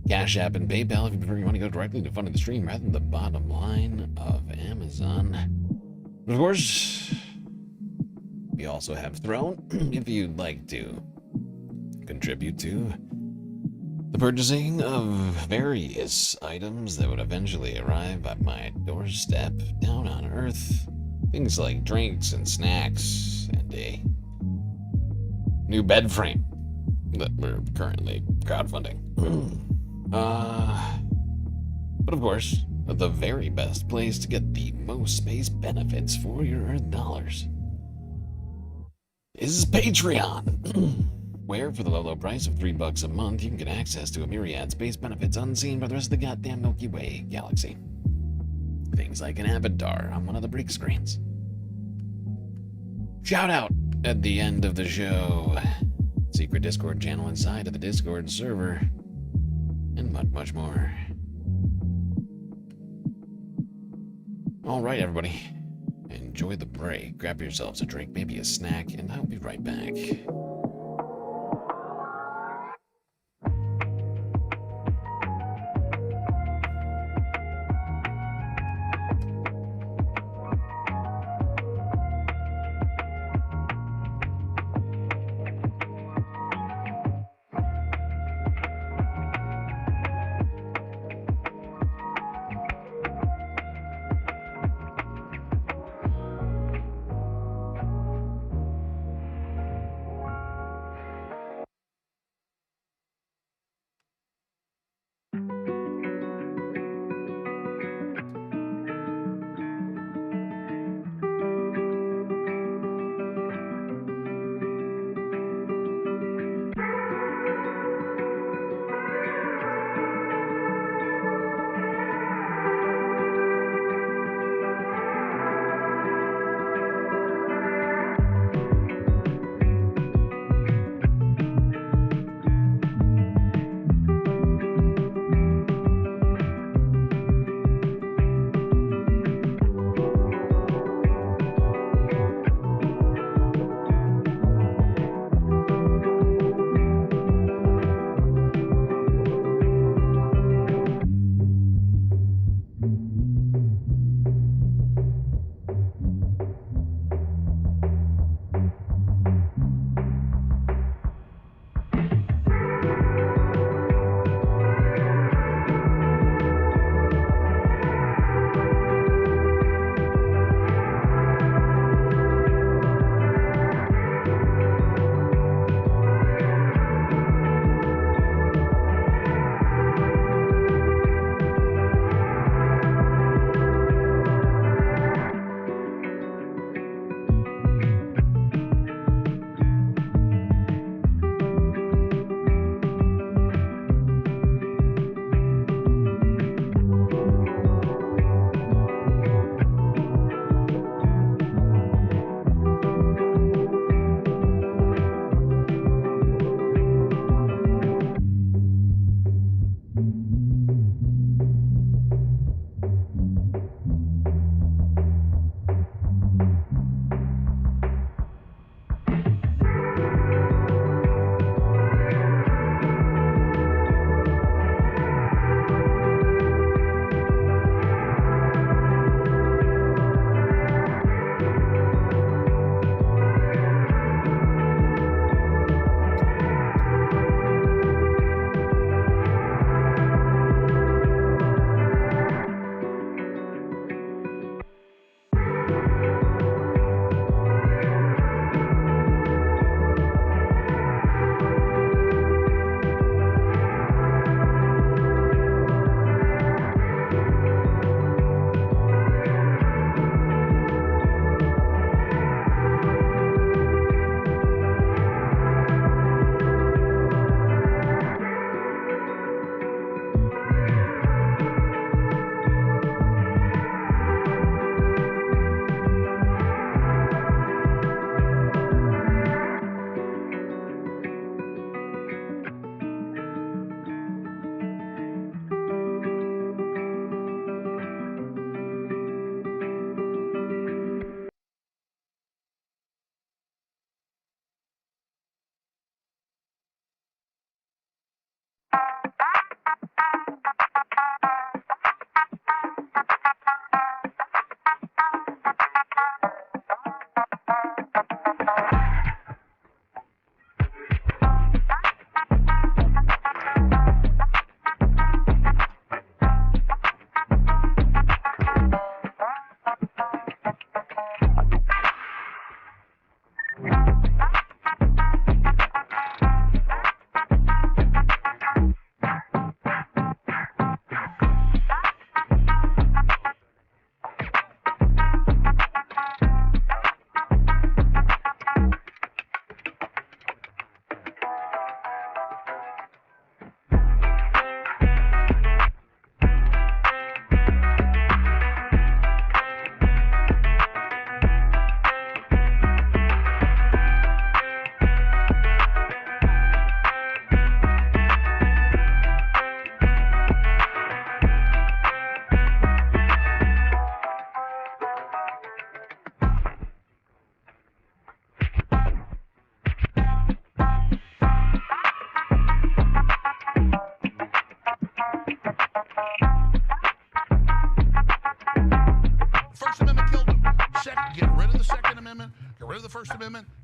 Speaker 1: Cash App, and PayPal if you prefer. You want to go directly to funding the stream rather than the bottom line of Amazon. But of course, we also have Throne if you'd like to contribute to the purchasing of various items that would eventually arrive at my doorstep down on Earth. Things like drinks and snacks and a new bed frame that we're currently crowdfunding. But of course, the very best place to get the most space benefits for your Earth dollars is Patreon, where for the low price of $3 a month, you can get access to a myriad space benefits unseen by the rest of the goddamn Milky Way galaxy. Things like an avatar on one of the break screens. Shout out at the end of the show. Secret Discord channel inside of the Discord server. And much, much more. Alright, everybody. Enjoy the break. Grab yourselves a drink, maybe a snack, and I'll be right back.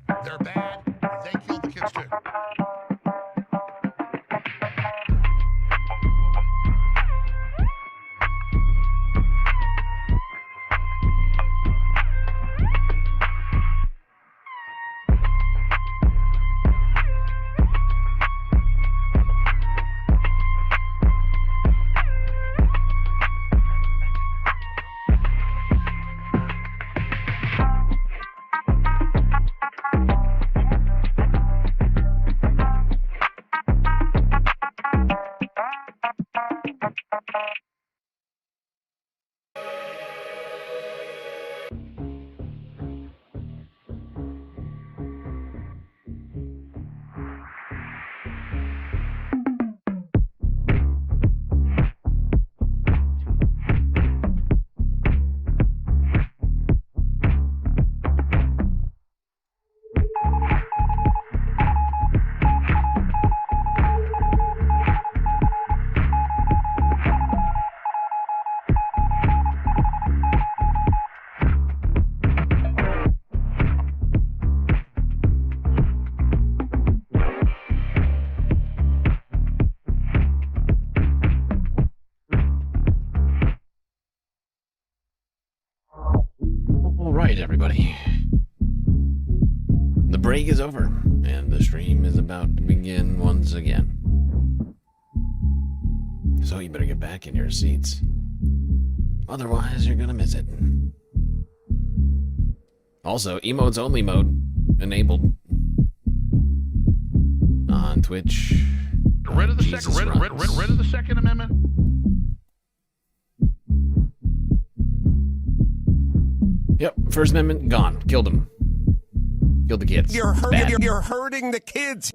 Speaker 21: They're bad. They killed the kids too.
Speaker 1: All right, everybody. The break is over, and the stream is about to begin once again. So you better get back in your seats. Otherwise, you're gonna miss it. Also, emotes only mode enabled on Twitch.
Speaker 21: Rid of the Second Amendment.
Speaker 1: Yep, First Amendment gone. Killed him. Killed the kids.
Speaker 21: You're
Speaker 1: Bad.
Speaker 21: hurting the kids.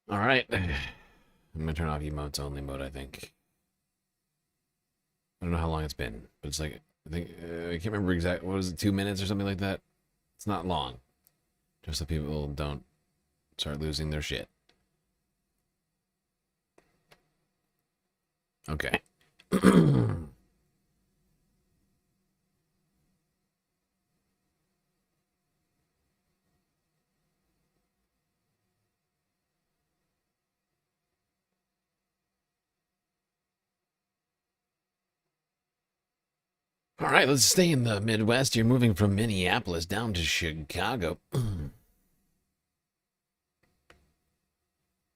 Speaker 1: All right. I'm gonna turn off emotes only mode, I think. I don't know how long it's been, but it's like, I think, I can't remember exactly, what was it, 2 minutes or something like that? It's not long. Just so people don't start losing their shit. Okay. All right, let's stay in the Midwest. You're moving from Minneapolis down to Chicago.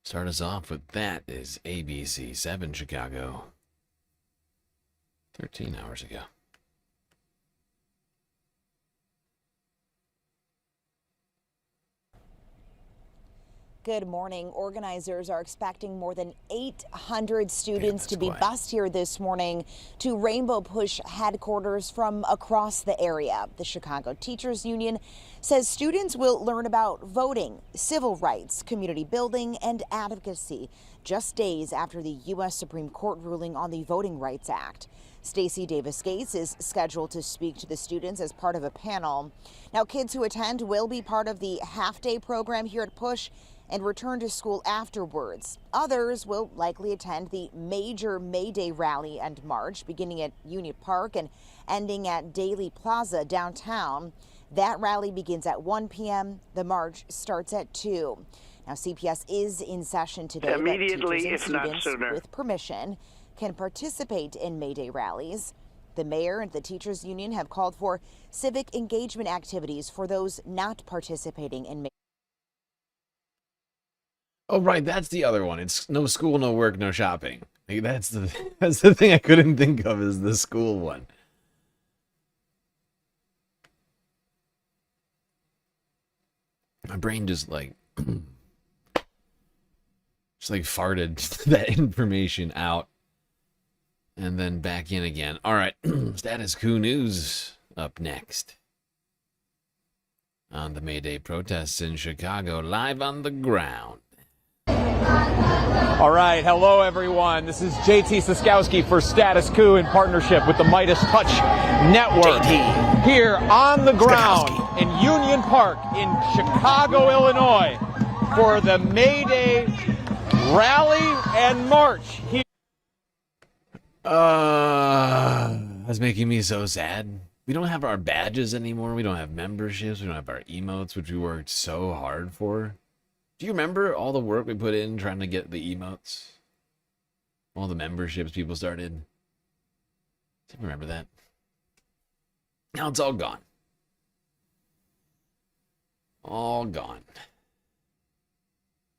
Speaker 1: Start us off with that is ABC 7 Chicago. 13 hours ago.
Speaker 5: Good morning. Organizers are expecting more than 800 students to be bused here this morning to Rainbow Push headquarters from across the area. The Chicago Teachers Union says students will learn about voting, civil rights, community building, and advocacy just days after the U.S. Supreme Court ruling on the Voting Rights Act. Stacey Davis Gates is scheduled to speak to the students as part of a panel. Now, kids who attend will be part of the half-day program here at Push and return to school afterwards. Others will likely attend the major May Day rally and march beginning at Union Park and ending at Daly Plaza downtown. That rally begins at 1 p.m. The march starts at 2. Now, CPS is in session today.
Speaker 6: Immediately,
Speaker 5: teachers and
Speaker 6: if not
Speaker 5: students,
Speaker 6: sooner.
Speaker 5: with permission, can participate in May Day rallies. The mayor and the teachers union have called for civic engagement activities for those not participating in May.
Speaker 1: Oh, right, that's the other one. It's no school, no work, no shopping. Like, that's the thing I couldn't think of is the school one. My brain just like farted that information out and then back in again. All right, status quo news up next. On the May Day protests in Chicago, live on the ground.
Speaker 6: All right, hello everyone. This is JT Siskowski for Status Quo in partnership with the Midas Touch Network. JT. Here on the ground in Union Park in Chicago, Illinois for the May Day rally and march.
Speaker 1: That's making me so sad. We don't have our badges anymore. We don't have memberships. We don't have our emotes, which we worked so hard for. Do you remember all the work we put in trying to get the emotes? All the memberships people started? Do you remember that? Now it's all gone. All gone.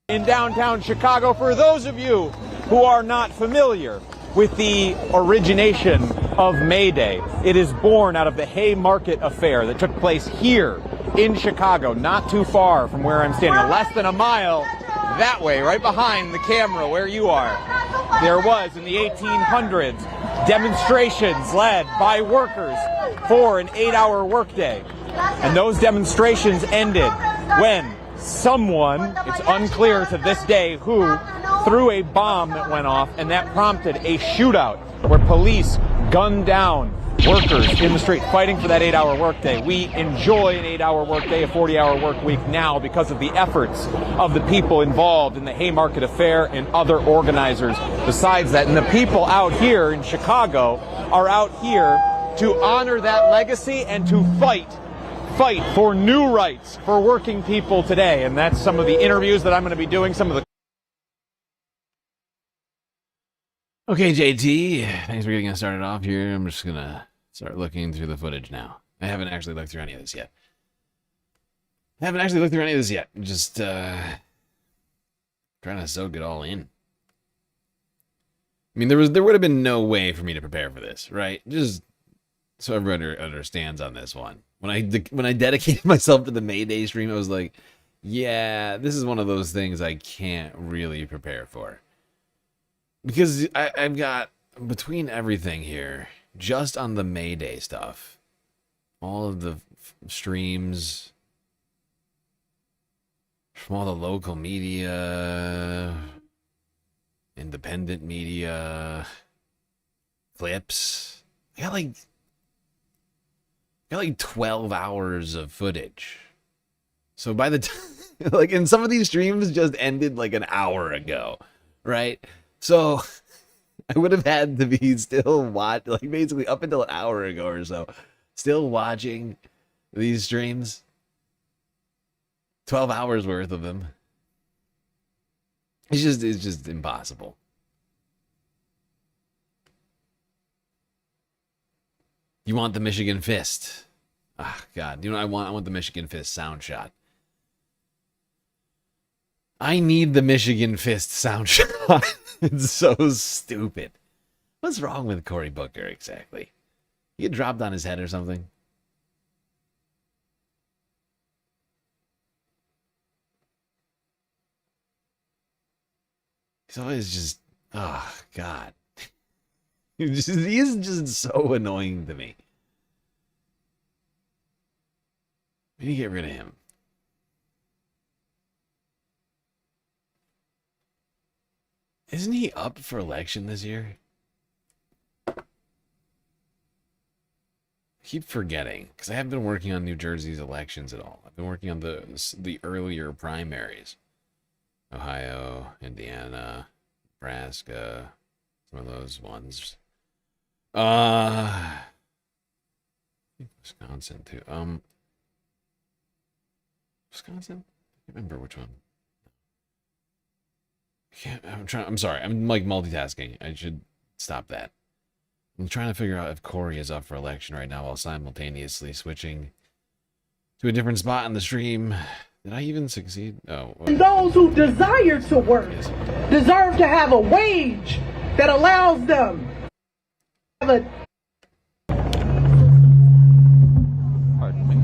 Speaker 6: In downtown Chicago, for those of you who are not familiar with the origination of May Day, it is born out of the Haymarket affair that took place here in Chicago, not too far from where I'm standing, less than a mile that way, right behind the camera where you are. There was, in the 1800s, demonstrations led by workers for an 8-hour workday. And those demonstrations ended when someone, it's unclear to this day who, threw a bomb that went off, and that prompted a shootout where police gunned down workers in the street fighting for that 8-hour workday. We enjoy an 8-hour workday, a 40-hour work week now because of the efforts of the people involved in the Haymarket affair and other organizers besides that. And the people out here in Chicago are out here to honor that legacy and to fight for new rights for working people today. And that's some of the interviews that I'm going to be doing, some of the
Speaker 1: Okay, JT, thanks for getting us started off here. I'm just going to start looking through the footage now. I haven't actually looked through any of this yet. I'm just trying to soak it all in. I mean, there would have been no way for me to prepare for this, right? Just so everyone understands on this one. When I dedicated myself to the May Day stream, I was like, yeah, this is one of those things I can't really prepare for. Because I've got, between everything here, just on the May Day stuff, all of the streams from all the local media, independent media, clips, I got like 12 hours of footage. So by the time, like, and some of these streams just ended like an hour ago, right? So I would have had to be still like basically up until an hour ago or so, still watching these streams. 12 hours worth of them. It's just impossible. You want the Michigan Fist. Ah, God. You know what I want the Michigan Fist sound shot. I need the Michigan Fist sound shot. It's so stupid. What's wrong with Cory Booker exactly? He get dropped on his head or something? He's always just, oh, God. He is just so annoying to me. We need to get rid of him. Isn't he up for election this year? I keep forgetting, because I haven't been working on New Jersey's elections at all. I've been working on the earlier primaries. Ohio, Indiana, Nebraska, some of those ones. I think Wisconsin too. Wisconsin? I can't remember which one. I'm sorry. I'm like multitasking. I should stop that. I'm trying to figure out if Cory is up for election right now while simultaneously switching to a different spot in the stream Did I even succeed? Oh. Well.
Speaker 7: And those who desire to work deserve to have a wage that allows them to have a...
Speaker 6: Pardon me.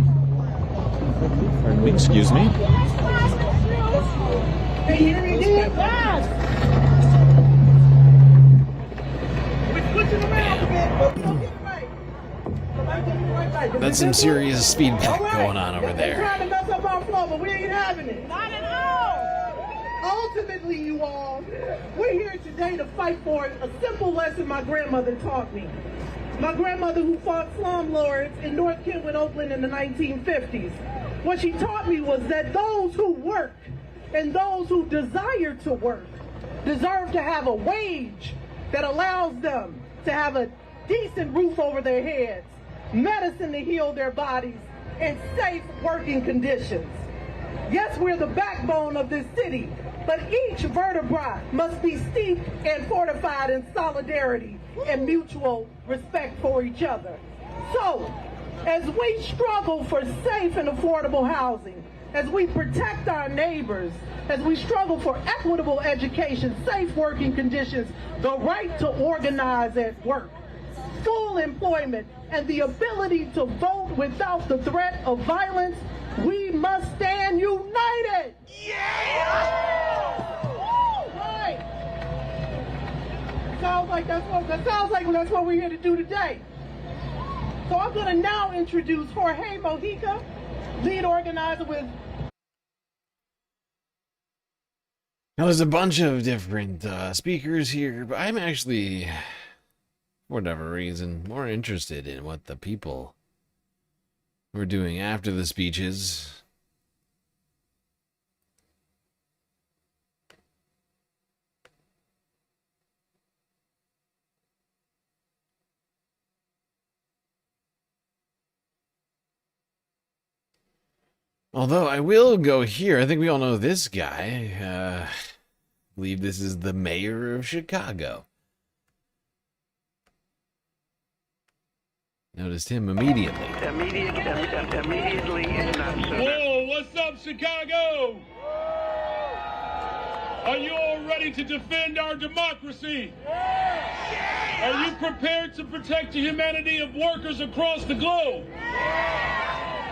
Speaker 6: Pardon me, excuse me.
Speaker 7: Hey, you hear me again? Yes. We're switching around a bit, but we don't get it right.
Speaker 1: That's some serious speed pack going on over
Speaker 7: They're
Speaker 1: there.
Speaker 7: trying to mess up our flow, but we ain't having it. Not at all. Ultimately, you all, we're here today to fight for a simple lesson my grandmother taught me. My grandmother who fought slumlords in North Kentwood, Oakland in the 1950s. What she taught me was that those who work and those who desire to work deserve to have a wage that allows them to have a decent roof over their heads, medicine to heal their bodies, and safe working conditions. Yes, we're the backbone of this city, but each vertebra must be steeped and fortified in solidarity and mutual respect for each other. So, as we struggle for safe and affordable housing, as we protect our neighbors, as we struggle for equitable education, safe working conditions, the right to organize at work, full employment, and the ability to vote without the threat of violence, we must stand united. Yeah! Right. Sounds like that's what we're here to do today. So I'm going to now introduce Jorge Mojica, lead organizer with...
Speaker 1: Now, there's a bunch of different speakers here, but I'm actually, for whatever reason, more interested in what the people were doing after the speeches. Although I will go here. I think we all know this guy. I believe this is the mayor of Chicago. Noticed him immediately.
Speaker 8: Immediately is not so.
Speaker 9: Whoa, what's up, Chicago? Are you all ready to defend our democracy? Are you prepared to protect the humanity of workers across the globe?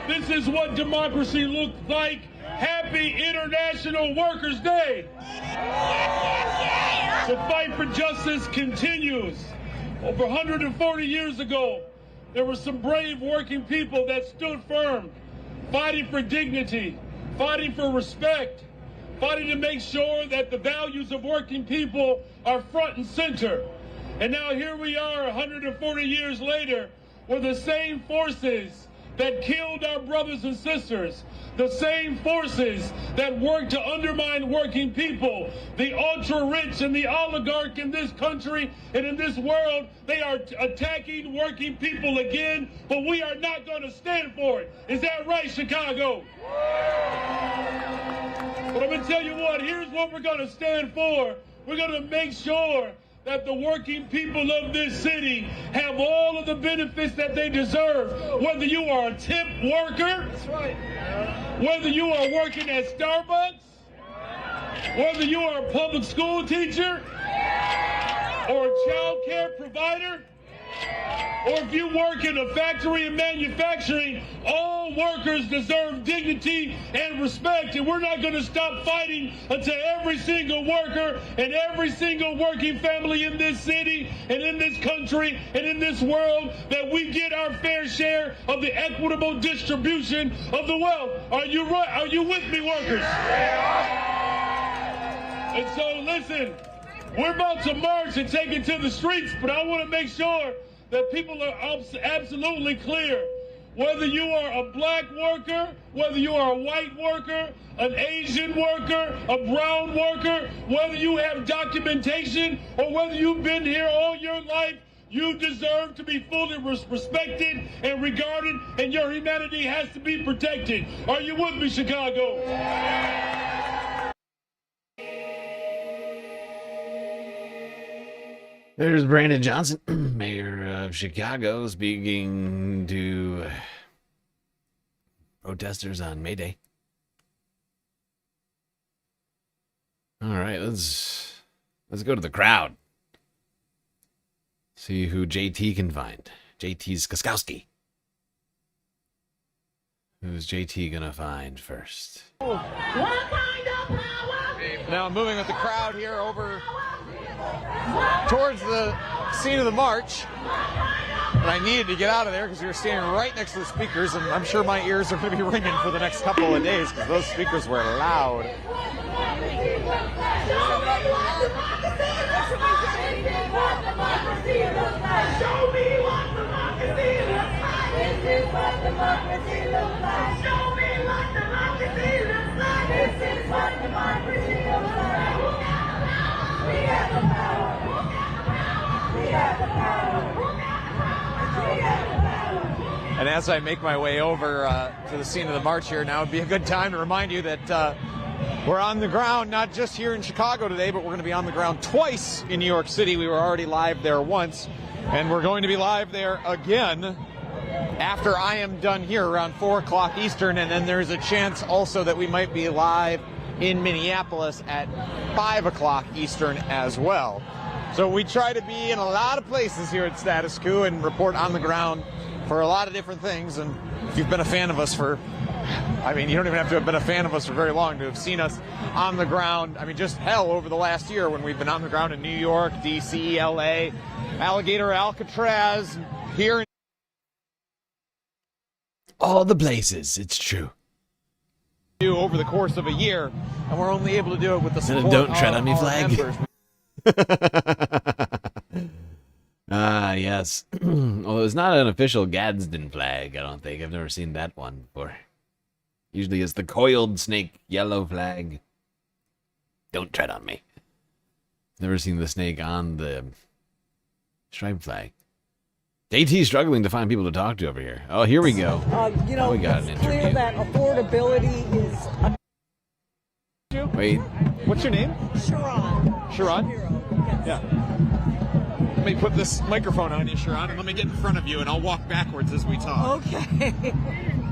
Speaker 9: This is what democracy looks like. Happy International Workers' Day. The fight for justice continues. Over 140 years ago, there were some brave working people that stood firm, fighting for dignity, fighting for respect, fighting to make sure that the values of working people are front and center. And now here we are 140 years later, where the same forces that killed our brothers and sisters, the same forces that work to undermine working people, the ultra-rich and the oligarch in this country and in this world, they are attacking working people again, but we are not going to stand for it. Is that right, Chicago? But I'm going to tell you what, here's what we're going to stand for. We're going to make sure that the working people of this city have all of the benefits that they deserve. Whether you are a tip worker, that's right. Whether you are working at Starbucks, whether you are a public school teacher, or a child care provider, or if you work in a factory in manufacturing, all workers deserve dignity and respect, and we're not going to stop fighting until every single worker and every single working family in this city and in this country and in this world, that we get our fair share of the equitable distribution of the wealth. Are you right? Are you with me, workers? And so listen, we're about to march and take it to the streets, but I want to make sure that people are absolutely clear. Whether you are a black worker, whether you are a white worker, an Asian worker, a brown worker, whether you have documentation or whether you've been here all your life, you deserve to be fully respected and regarded, and your humanity has to be protected. Are you with me, Chicago?
Speaker 1: There's Brandon Johnson, mayor of Chicago, speaking to protesters on May Day. All right, let's go to the crowd. See who JT can find. JT's Kaskowski. Who's JT gonna find first?
Speaker 23: Now I'm moving with the crowd here over towards the scene of the march. And I needed to get out of there because we were standing right next to the speakers, and I'm sure my ears are going to be ringing for the next couple of days because those speakers were loud.
Speaker 4: Show me what democracy looks like. This is what democracy looks like. Show me what democracy looks like. This is what democracy looks like. We have the power. We have the power. We have the power.
Speaker 23: And as I make my way over to the scene of the march here, now would be a good time to remind you that we're on the ground, not just here in Chicago today, but we're going to be on the ground twice in New York City. We were already live there once, and we're going to be live there again after I am done here around 4 o'clock Eastern, and then there's a chance also that we might be live in Minneapolis at 5 o'clock Eastern as well. So we try to be in a lot of places here at Status Quo and report on the ground for a lot of different things. And if you've been a fan of us for, I mean, you don't even have to have been a fan of us for very long to have seen us on the ground. I mean, just hell, over the last year when we've been on the ground in New York, D.C., L.A., Alligator, Alcatraz, here in
Speaker 1: all the places, it's true.
Speaker 23: Over the course of a year, and we're only able to do it with the support
Speaker 1: Don't tread on me
Speaker 23: of our
Speaker 1: flag.
Speaker 23: members.
Speaker 1: Ah, yes. Well, it's not an official Gadsden flag, I don't think. I've never seen that one before. Usually it's the coiled snake yellow flag. Don't tread on me. Never seen the snake on the striped flag. JT's struggling to find people to talk to over here. Oh, here we go.
Speaker 10: You know,
Speaker 1: we got
Speaker 10: it's
Speaker 1: an
Speaker 10: clear
Speaker 1: interview.
Speaker 10: that affordability is...
Speaker 1: Wait.
Speaker 23: What's your name?
Speaker 10: Sharon.
Speaker 23: Sharon?
Speaker 10: Shapiro, yes.
Speaker 23: Yeah. Let me put this microphone on you, Sharon, and let me get in front of you, and I'll walk backwards as we talk.
Speaker 10: Okay.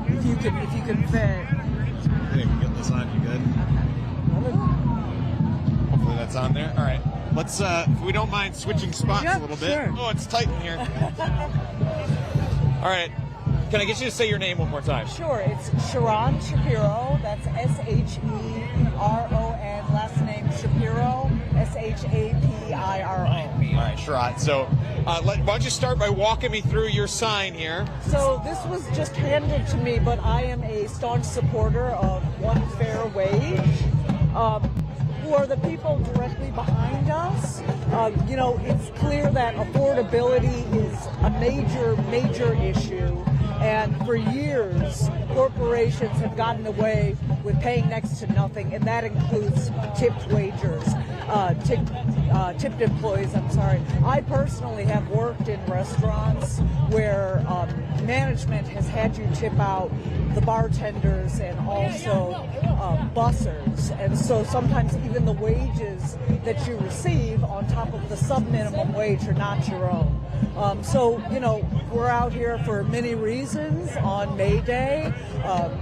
Speaker 10: if you can fit.
Speaker 23: Hey, we get this on. You good? Hopefully that's on there. All right. Let's, if we don't mind switching spots a little bit.
Speaker 10: Sure.
Speaker 23: Oh, it's tight in here. All right. Can I get you to say your name one more time?
Speaker 10: Sure. It's Sharon Shapiro. That's S-H-E-R-O-N. Last name Shapiro. S-H-A-P-I-R-O.
Speaker 23: All right, Sharon. So why don't you start by walking me through your sign here?
Speaker 10: So this was just handed to me, but I am a staunch supporter of one fair wage. Who are the people directly behind us? You know, it's clear that affordability is a major issue. And for years, corporations have gotten away with paying next to nothing, and that includes tipped tipped employees, I'm sorry. I personally have worked in restaurants where management has had you tip out the bartenders and also bussers. And so sometimes even the wages that you receive on top of the sub-minimum wage are not your own. So, you know, we're out here for many reasons on May Day,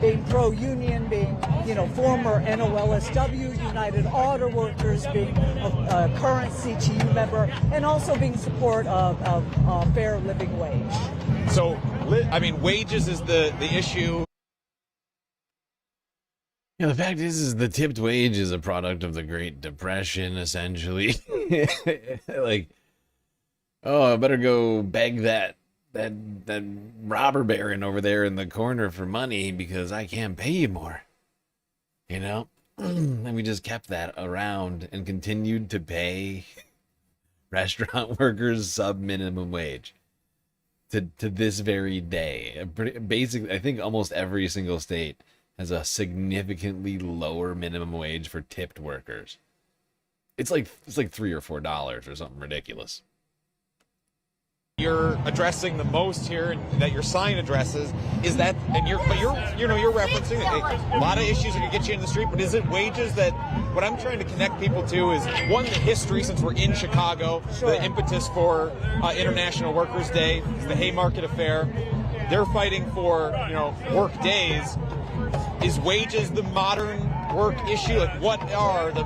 Speaker 10: being pro-union, being, you know, former NOLSW, United Auto Workers, being a current CTU member, and also being support of fair living wage.
Speaker 23: So, I mean, wages is the issue.
Speaker 1: Yeah, the fact is the tipped wage is a product of the Great Depression, essentially. Like, oh, I better go beg that robber baron over there in the corner for money because I can't pay you more. You know? And we just kept that around and continued to pay restaurant workers sub-minimum wage to this very day. Basically, I think almost every single state has a significantly lower minimum wage for tipped workers. It's like $3 or $4 or something ridiculous.
Speaker 23: You're addressing the most here, and that your sign addresses is that, and you're referencing a lot of issues that could get you in the street. But is it wages that? What I'm trying to connect people to is one, the history, since we're in Chicago, the impetus for International Workers' Day, the Haymarket Affair. They're fighting for work days. Is wages the modern work issue? Like, what are the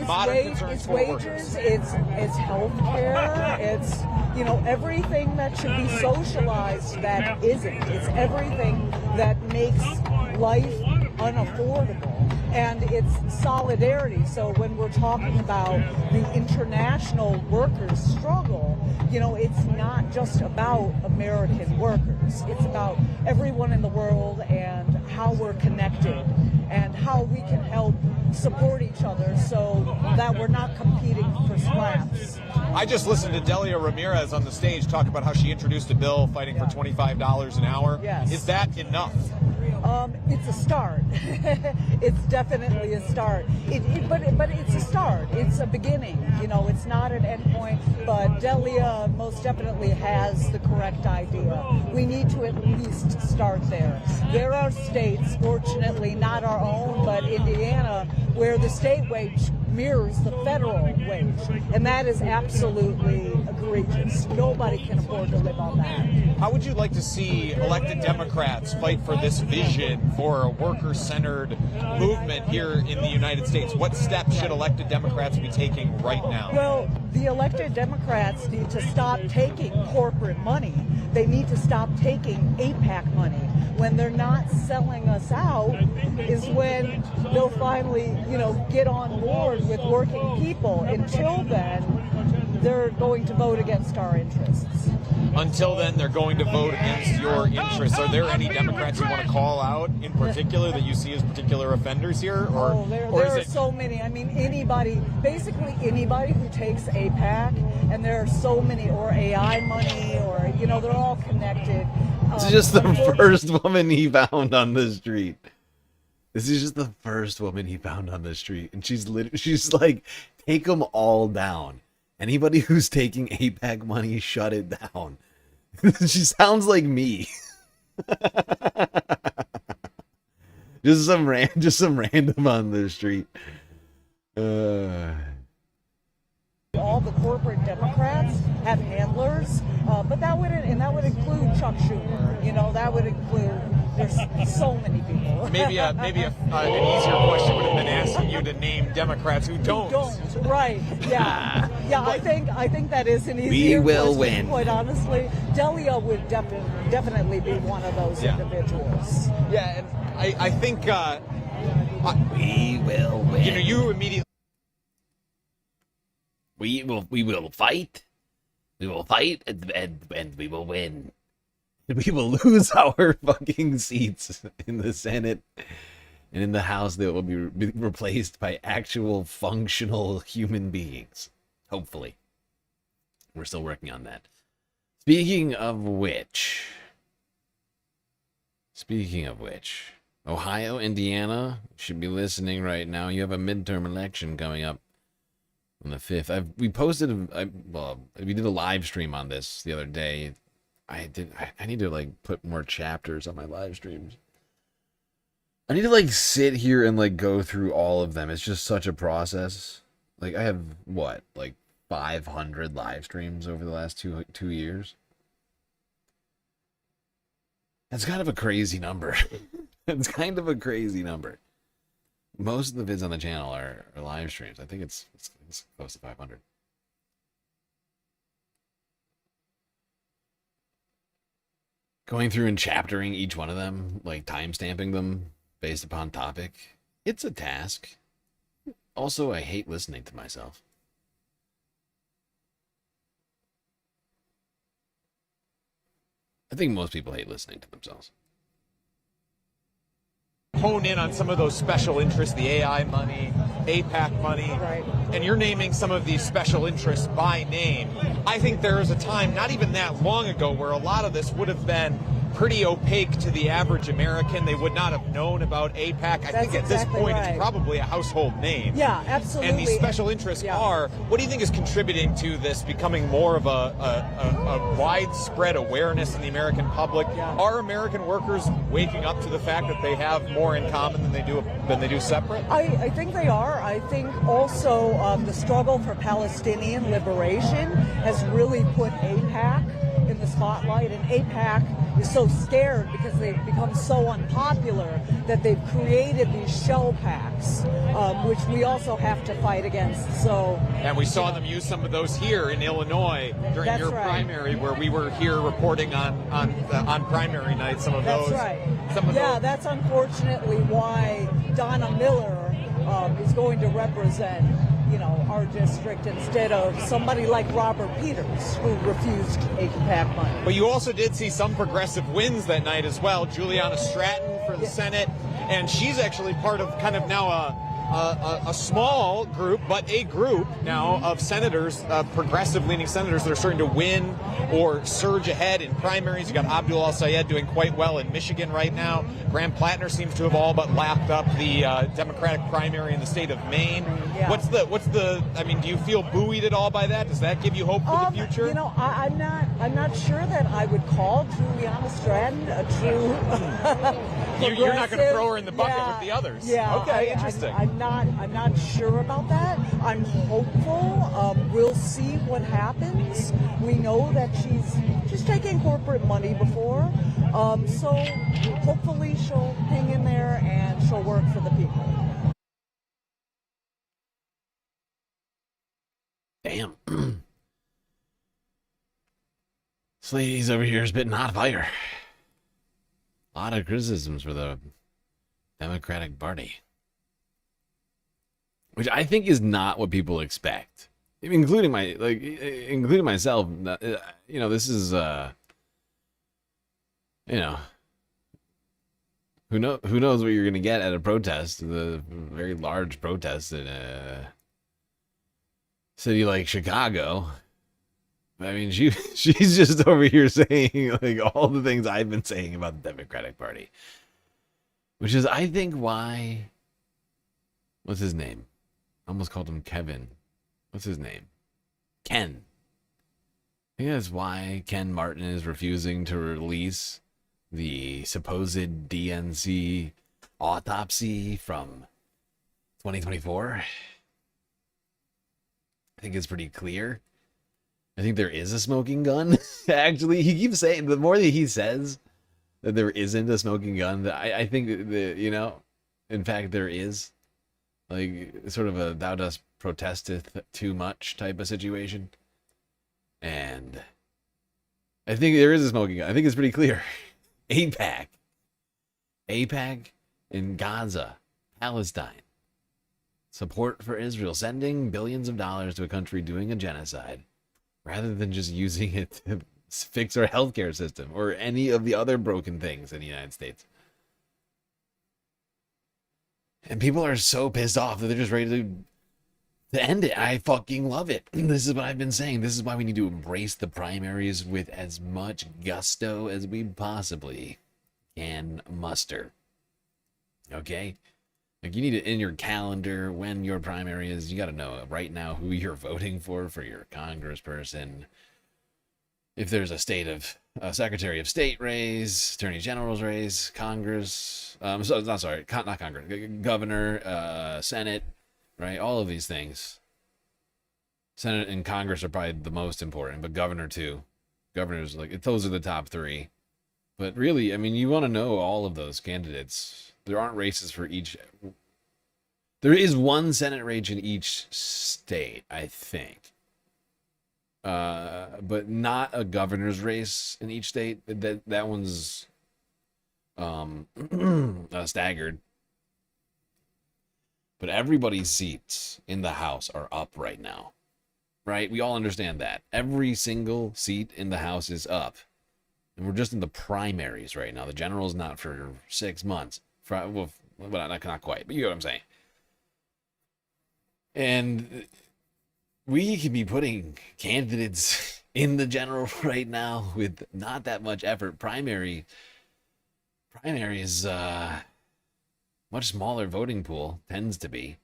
Speaker 23: modern concerns for workers?
Speaker 10: It's health care. It's, you know, everything that should be socialized that isn't. It's everything that makes life unaffordable. And it's solidarity. So when we're talking about the international workers' struggle, you know, it's not just about American workers. It's about everyone in the world and how we're connected and how we can help support each other so that we're not competing for scraps.
Speaker 23: I just listened to Delia Ramirez on the stage talk about how she introduced a bill fighting for $25 an hour.
Speaker 10: Yes.
Speaker 23: Is that enough?
Speaker 10: It's a start. It's definitely a start. But it's a start. It's a beginning. You know, it's not an end point. But Delia most definitely has the correct idea. We need to at least start there. There are states, fortunately not our own, but Indiana, where the state wage mirrors the federal wage, and that is absolutely egregious. Nobody can afford to live on that.
Speaker 23: How would you like to see elected Democrats fight for this vision for a worker-centered movement here in the United States? What steps should elected Democrats be taking right now?
Speaker 10: Well, the elected Democrats need to stop taking corporate money. They need to stop taking APAC money. When they're not selling us out is when they'll finally, you know, get on board with working people. Until then, they're going to vote against our interests.
Speaker 23: Until then, they're going to vote against your interests. Are there any Democrats you want to call out in particular that you see as particular offenders here? Or,
Speaker 10: there are so many. I mean, basically anybody who takes APAC, and there are so many, or AI money, or, you know, they're all connected.
Speaker 1: This is just the first woman he found on the street. This is just the first woman he found on the street. And she's like, take them all down. Anybody who's taking APAC money, shut it down. She sounds like me. just some random on the street.
Speaker 10: All the corporate Democrats have handlers, but that would include Chuck Schumer. You know, that would include. There's so many people.
Speaker 23: Maybe an easier question would have been asking you to name Democrats who don't.
Speaker 10: Right? Yeah. Yeah. I think that is an easier
Speaker 1: We will
Speaker 10: question,
Speaker 1: win.
Speaker 10: quite honestly, Delia would definitely be one of those individuals.
Speaker 23: Yeah, and I think
Speaker 1: we will win.
Speaker 23: You know, you immediately.
Speaker 1: We will fight. We will fight, and we will win. We will lose our fucking seats in the Senate and in the House that will be replaced by actual functional human beings. Hopefully. We're still working on that. Speaking of which, Ohio, Indiana should be listening right now. You have a midterm election coming up on the 5th. We did a live stream on this the other day. I need to like put more chapters on my live streams. I need to like sit here and like go through all of them. It's just such a process. Like I have like 500 live streams over the last two years. That's kind of a crazy number. It's kind of a crazy number. Most of the vids on the channel are live streams. I think it's close to 500. Going through and chaptering each one of them, like timestamping them based upon topic, it's a task. Also, I hate listening to myself. I think most people hate listening to themselves.
Speaker 23: Hone in on some of those special interests, the AI money, APAC money,
Speaker 10: right.
Speaker 23: And you're naming some of these special interests by name. I think there was a time, not even that long ago, where a lot of this would have been pretty opaque to the average American. They would not have known about APAC. I think at this point it's probably a household name.
Speaker 10: Yeah, absolutely.
Speaker 23: And these special interests are, what do you think is contributing to this becoming more of a widespread awareness in the American public? Are American workers waking up to the fact that they have more in common than they do separate?
Speaker 10: I think they are. I think also the struggle for Palestinian liberation has really put APAC in in the spotlight, and AIPAC is so scared because they've become so unpopular that they've created these shell packs, which we also have to fight against. So,
Speaker 23: and we saw them use some of those here in Illinois during your primary, where we were here reporting on primary night. Some of those.
Speaker 10: That's right. That's unfortunately why Donna Miller is going to represent, our district instead of somebody like Robert Peters, who refused AIPAC money.
Speaker 23: But you also did see some progressive wins that night as well. Juliana Stratton for the Senate, and she's actually part of kind of now a small group, but a group now of senators, progressive-leaning senators that are starting to win or surge ahead in primaries. You got Abdul Al-Sayed doing quite well in Michigan right now. Graham Plattner seems to have all but lapped up the Democratic primary in the state of Maine.
Speaker 10: Yeah.
Speaker 23: What's the? I mean, do you feel buoyed at all by that? Does that give you hope for the future?
Speaker 10: I'm not sure that I would call Juliana Stratton a true.
Speaker 23: You're not going to throw her in the bucket with the others.
Speaker 10: Yeah.
Speaker 23: Okay. Interesting.
Speaker 10: I'm not sure about that. I'm hopeful. We'll see what happens. We know that she's taken corporate money before, so hopefully she'll hang in there and she'll work for the people.
Speaker 1: Damn. This lady's over here is spitting hot fire. A lot of criticisms for the Democratic Party, which I think is not what people expect, including myself. This is who knows what you're gonna get at a protest, the very large protest in a city like Chicago. I mean, she's just over here saying like all the things I've been saying about the Democratic Party, which is, I think, why. What's his name? I almost called him Kevin. What's his name? Ken. I think that's why Ken Martin is refusing to release the supposed DNC autopsy from 2024. I think it's pretty clear. I think there is a smoking gun. Actually, he keeps saying, the more that he says that there isn't a smoking gun, I think that, in fact, there is. Like, sort of a thou dost protesteth too much type of situation. And I think there is a smoking gun. I think it's pretty clear. AIPAC in Gaza, Palestine. Support for Israel, sending billions of dollars to a country doing a genocide, rather than just using it to fix our healthcare system or any of the other broken things in the United States. And people are so pissed off that they're just ready to end it. I fucking love it. This is what I've been saying. This is why we need to embrace the primaries with as much gusto as we possibly can muster. Okay? Like, you need it in your calendar when your primary is. You got to know right now who you're voting for your congressperson. If there's a Secretary of State race, Attorney General's race, Congress, not Congress, Governor, Senate, right? All of these things. Senate and Congress are probably the most important, but Governor too. Governors, those are the top three. But really, I mean, you want to know all of those candidates. There aren't races for each. There is one Senate race in each state, I think. But not a governor's race in each state. That one's staggered. But everybody's seats in the House are up right now. Right? We all understand that. Every single seat in the House is up. And we're just in the primaries right now. The general's not for 6 months. Well, not quite, but you know what I'm saying. And we could be putting candidates in the general right now with not that much effort. Primary is much smaller voting pool, tends to be,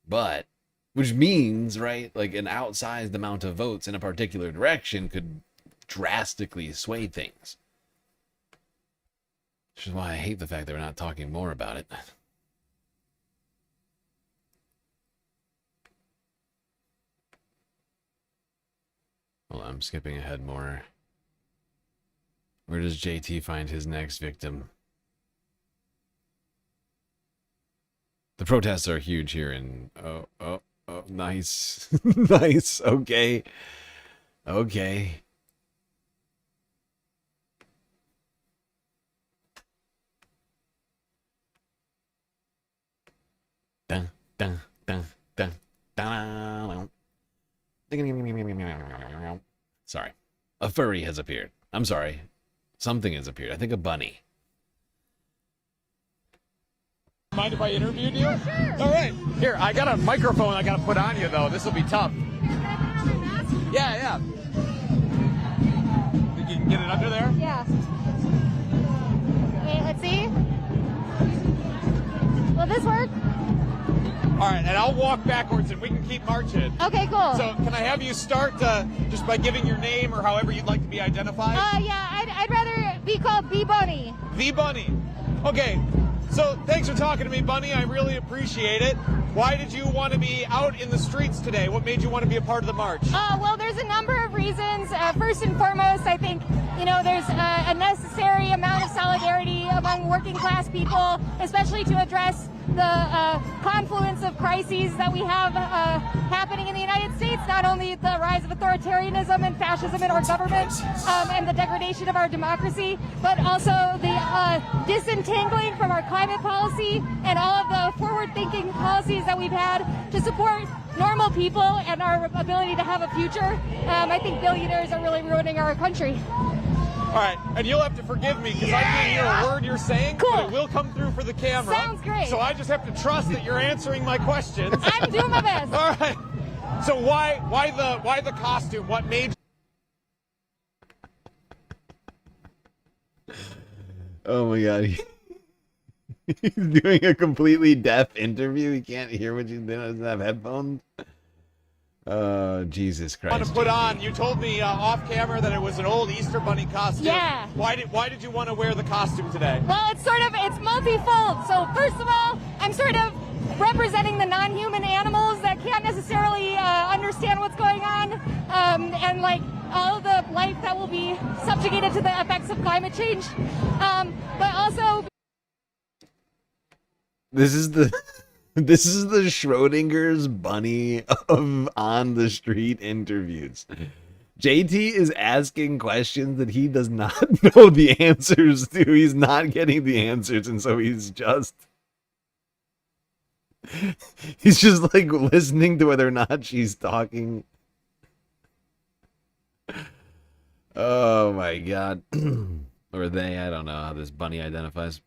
Speaker 1: but which means, right, like an outsized amount of votes in a particular direction could drastically sway things. Which is why I hate the fact that we're not talking more about it. Well, I'm skipping ahead more. Where does JT find his next victim? The protests are huge here in... Oh, nice. Nice. Okay. Okay. Dun, dun, dun, dun, dun. Sorry. A furry has appeared. I'm sorry. Something has appeared. I think a bunny.
Speaker 23: Mind if I interviewed you?
Speaker 4: Yeah, sure.
Speaker 23: All right. Here, I got a microphone I got to put on you, though. This will be tough. Yeah. Think you can get it under there?
Speaker 4: Yeah. Okay, let's see. Will this work?
Speaker 23: All right, and I'll walk backwards and we can keep marching.
Speaker 4: Okay, cool.
Speaker 23: So can I have you start just by giving your name or however you'd like to be identified?
Speaker 4: Yeah, I'd rather be called B Bunny.
Speaker 23: The Bunny. Okay, so thanks for talking to me, Bunny. I really appreciate it. Why did you want to be out in the streets today? What made you want to be a part of the march?
Speaker 4: Well, there's a number of reasons. First and foremost, I think, there's a necessary amount of solidarity among working class people, especially to address the confluence of crises that we have happening in the United States, not only the rise of authoritarianism and fascism in our government and the degradation of our democracy, but also the disentangling from our climate policy and all of the forward-thinking policies that we've had to support normal people and our ability to have a future. I think billionaires are really ruining our country.
Speaker 23: All right, and you'll have to forgive me because I can't hear a word you're saying,
Speaker 4: cool.
Speaker 23: But it will come through for the camera.
Speaker 4: Sounds great.
Speaker 23: So I just have to trust that you're answering my questions.
Speaker 4: I'm doing my best.
Speaker 23: All right. So why the costume? What made
Speaker 1: Oh my god. He's doing a completely deaf interview. He can't hear what you doesn't have headphones. Jesus Christ.
Speaker 23: want to put on? You told me off camera that it was an old Easter Bunny costume.
Speaker 4: Yeah.
Speaker 23: Why did you want to wear the costume today?
Speaker 4: Well, it's multifold. So first of all, I'm sort of representing the non-human animals that can't necessarily understand what's going on, and like all of the life that will be subjugated to the effects of climate change. But also,
Speaker 1: This is the Schrodinger's bunny of on the street interviews. JT is asking questions that he does not know the answers to. He's not getting the answers, and so he's just like listening to whether or not she's talking. Oh my god. Or they, I don't know how this bunny identifies.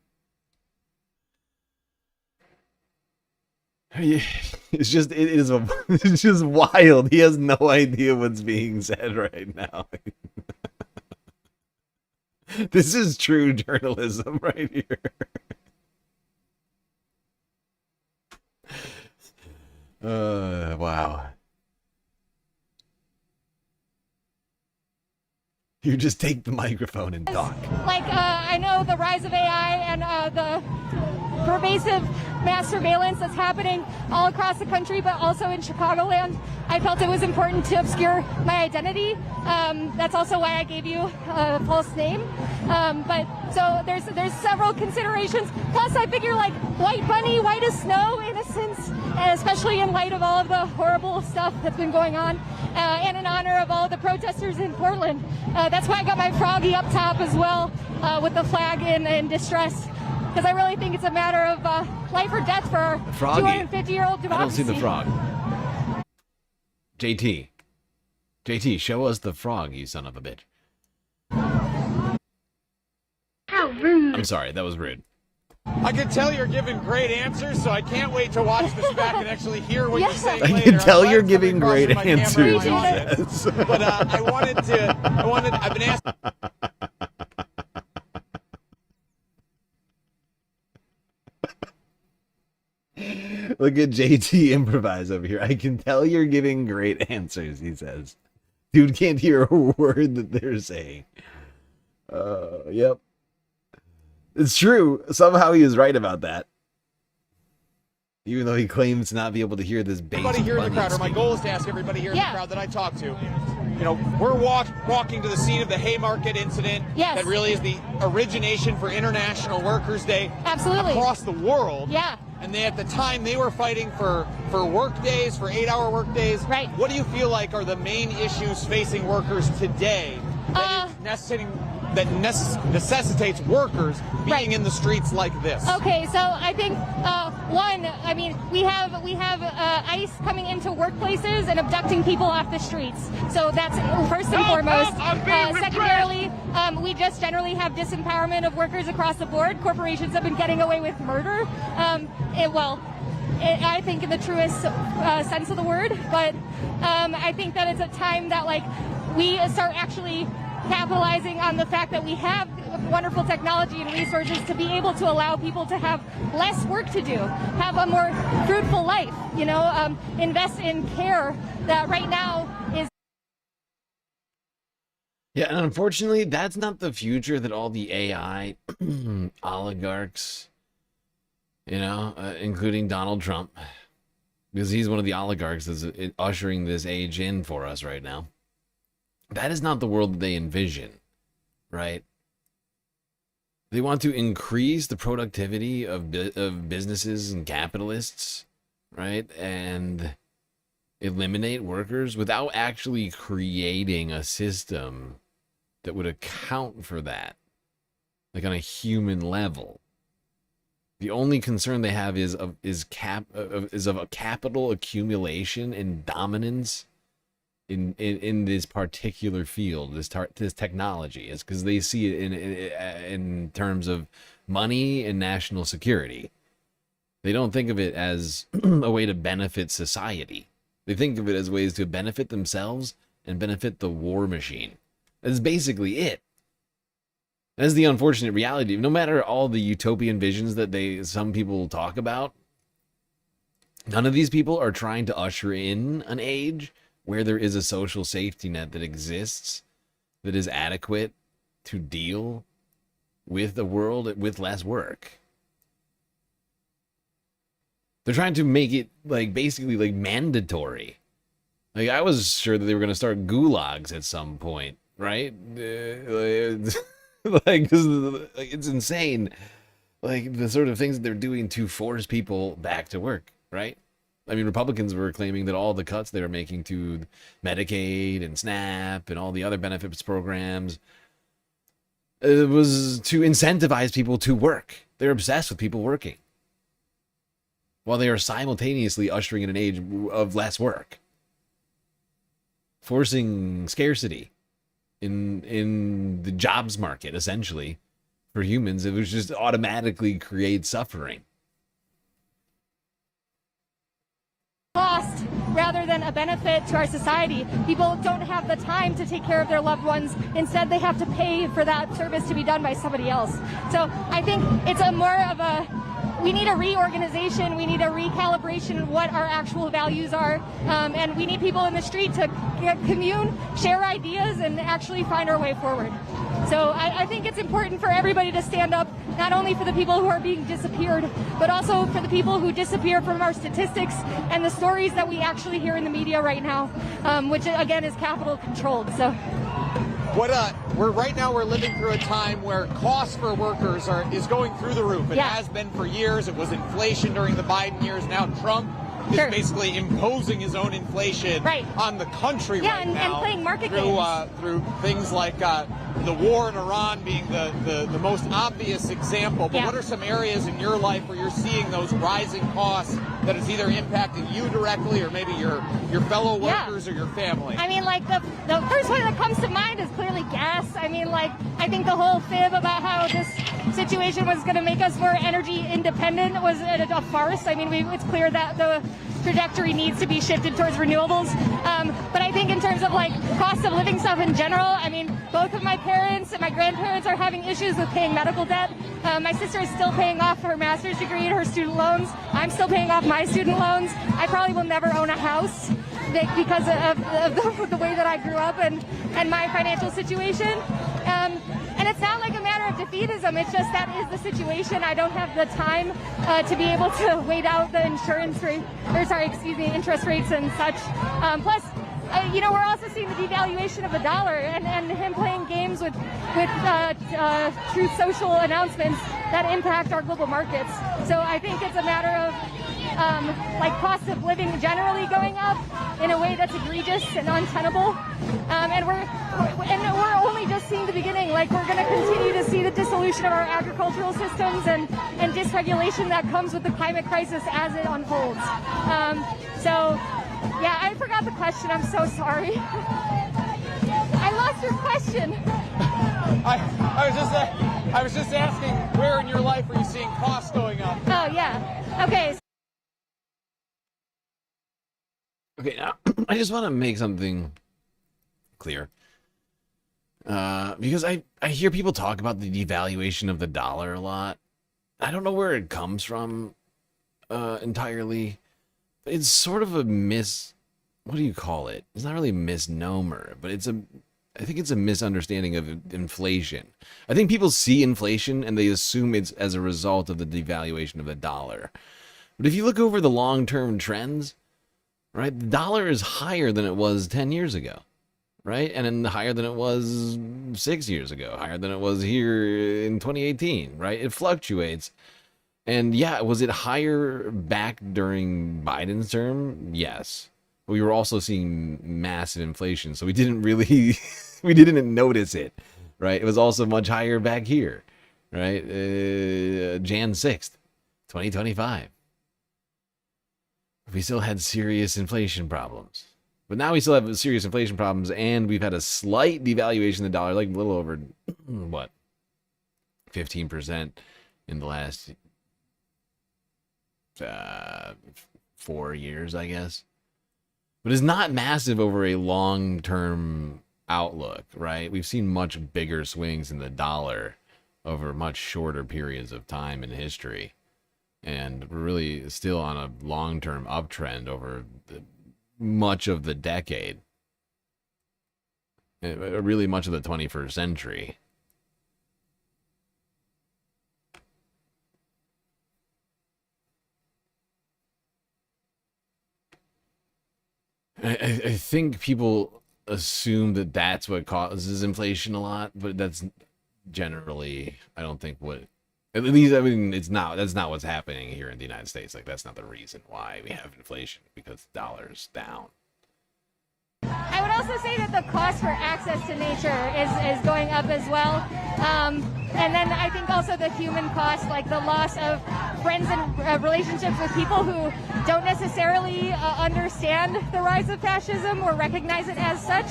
Speaker 1: It's just wild. He has no idea what's being said right now. This is true journalism right here. Wow. You just take the microphone and talk.
Speaker 4: like I know the rise of AI and the pervasive mass surveillance that's happening all across the country, but also in Chicagoland. I felt it was important to obscure my identity. That's also why I gave you a false name. But so there's several considerations. Plus, I figure like white bunny, white as snow, innocence, and especially in light of all of the horrible stuff that's been going on, and in honor of all the protesters in Portland. That's why I got my froggy up top as well, with the flag in distress. Because I really think it's a matter of life or death for our 250-year-old democracy.
Speaker 1: I don't see the frog. JT, show us the frog, you son of a bitch.
Speaker 4: How rude.
Speaker 1: I'm sorry, that was rude.
Speaker 23: I can tell you're giving great answers, so I can't wait to watch this back and actually hear what you're saying later.
Speaker 1: I can tell you're giving
Speaker 23: coming
Speaker 1: great
Speaker 23: across with my camera
Speaker 1: answers,
Speaker 23: in my
Speaker 1: he
Speaker 23: office.
Speaker 1: says.
Speaker 23: But I've been asked.
Speaker 1: Look at JT improvise over here. I can tell you're giving great answers, he says. Dude can't hear a word that they're saying. Yep. It's true. Somehow he is right about that. Even though he claims to not be able to hear this bass.
Speaker 23: Everybody here in the
Speaker 1: bunny
Speaker 23: crowd, or my
Speaker 1: speak.
Speaker 23: goal is to ask everybody here in the crowd that I talk to, you know, we're walking to the scene of the Haymarket incident.
Speaker 4: Yes.
Speaker 23: That really is the origination for International Workers' Day.
Speaker 4: Absolutely.
Speaker 23: Across the world.
Speaker 4: Yeah.
Speaker 23: And they, at the time, they were fighting for work days, for 8-hour work days.
Speaker 4: Right.
Speaker 23: What do you feel like are the main issues facing workers today that necessitates workers being in the streets like this?
Speaker 4: Okay, so I think one, I mean, we have ICE coming into workplaces and abducting people off the streets. So that's first and foremost. Secondarily, we just generally have disempowerment of workers across the board. Corporations have been getting away with murder. I think in the truest sense of the word, but I think that it's a time that like we start actually capitalizing on the fact that we have wonderful technology and resources to be able to allow people to have less work to do, have a more fruitful life, you know, invest in care that right now is.
Speaker 1: Yeah, and unfortunately, that's not the future that all the AI oligarchs, you know, including Donald Trump, because he's one of the oligarchs that's ushering this age in for us right now. That is not the world that they envision, right? They want to increase the productivity of businesses and capitalists, right? And eliminate workers without actually creating a system that would account for that, like on a human level. The only concern they have is of a capital accumulation and dominance in this particular field, this technology, is because they see it in terms of money and national security. They don't think of it as a way to benefit society. They think of it as ways to benefit themselves and benefit the war machine. That's basically it. That's the unfortunate reality. No matter all the utopian visions that some people talk about, none of these people are trying to usher in an age where there is a social safety net that exists that is adequate to deal with a world with less work. They're trying to make it like basically like mandatory. Like I was sure that they were going to start gulags at some point, right? Like, 'cause, like it's insane. Like the sort of things that they're doing to force people back to work, right? I mean, Republicans were claiming that all the cuts they were making to Medicaid and SNAP and all the other benefits programs, it was to incentivize people to work. They're obsessed with people working, while they are simultaneously ushering in an age of less work, forcing scarcity in the jobs market, essentially, for humans. It was just automatically create suffering.
Speaker 4: Cost rather than a benefit to our society. People don't have the time to take care of their loved ones. Instead, they have to pay for that service to be done by somebody else. So I think it's we need a reorganization, we need a recalibration of what our actual values are, and we need people in the street to commune, share ideas, and actually find our way forward. So I think it's important for everybody to stand up, not only for the people who are being disappeared, but also for the people who disappear from our statistics and the stories that we actually hear in the media right now, which again is capital controlled. So.
Speaker 23: Right now we're living through a time where costs for workers is going through the roof. It has been for years. It was inflation during the Biden years. Now Trump is basically imposing his own inflation on the country right now.
Speaker 4: And playing market games.
Speaker 23: Through things like the war in Iran being the most obvious example. But what are some areas in your life where you're seeing those rising costs that is either impacting you directly or maybe your fellow workers or your family?
Speaker 4: I mean, like the first one that comes to mind is clearly gas. I mean, like I think the whole fib about how this situation was going to make us more energy independent was a farce. I mean, it's clear that the trajectory needs to be shifted towards renewables. But I think in terms of like cost of living stuff in general, I mean, both of my parents and my grandparents are having issues with paying medical debt. My sister is still paying off her master's degree and her student loans. I'm still paying off my student loans. I probably will never own a house because of the way that I grew up and my financial situation. And it's not like a matter of defeatism. It's just that is the situation. I don't have the time to be able to wait out the interest rates and such. Plus, you know, we're also seeing the devaluation of the dollar and him playing games with truth social announcements that impact our global markets. So I think it's a matter of like cost of living generally going up in a way that's egregious and untenable. And we're only just seeing the beginning. Like, we're going to continue to see the dissolution of our agricultural systems and dysregulation that comes with the climate crisis as it unfolds. So, yeah, I forgot the question. I'm so sorry. I lost your question.
Speaker 23: I was just asking, where in your life are you seeing costs going up?
Speaker 4: Oh, yeah. Okay.
Speaker 1: Okay, now I just want to make something clear. Because I hear people talk about the devaluation of the dollar a lot. I don't know where it comes from entirely. It's sort of a what do you call it? It's not really a misnomer, but I think it's a misunderstanding of inflation. I think people see inflation and they assume it's as a result of the devaluation of the dollar. But if you look over the long-term trends, right, the dollar is higher than it was 10 years ago, right? And then higher than it was 6 years ago, higher than it was here in 2018, right? It fluctuates. And yeah, was it higher back during Biden's term? Yes. But we were also seeing massive inflation, so we didn't really, we didn't notice it, right? It was also much higher back here, right? Jan 6th, 2025. We still had serious inflation problems. But now we still have serious inflation problems, and we've had a slight devaluation of the dollar, like a little over, what, 15% in the last 4 years, I guess. But it's not massive over a long-term outlook, right? We've seen much bigger swings in the dollar over much shorter periods of time in history. And we're really still on a long-term uptrend over much of the decade. Really much of the 21st century. I think people assume that that's what causes inflation a lot, but that's generally, I don't think what, at least, I mean, that's not what's happening here in the United States. Like, that's not the reason why we have inflation, because the dollar's down.
Speaker 4: I would also say that the cost for access to nature is going up as well. And then I think also the human cost, like the loss of friends and relationships with people who don't necessarily understand the rise of fascism or recognize it as such.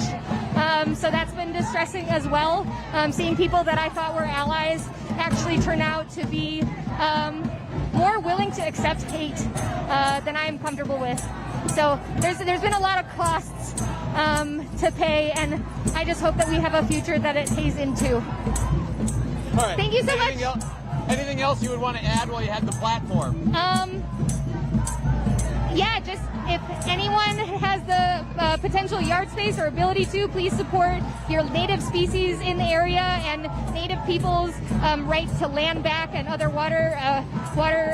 Speaker 4: So that's been distressing as well. Seeing people that I thought were allies actually turn out to be more willing to accept hate than I am comfortable with. So there's been a lot of costs to pay, and I just hope that we have a future that it pays into.
Speaker 23: All right.
Speaker 4: Thank you so much.
Speaker 23: Anything else you would want to add while you had the platform?
Speaker 4: Yeah, just if anyone has the potential yard space or ability to, please support your native species in the area and native people's right to land back and other water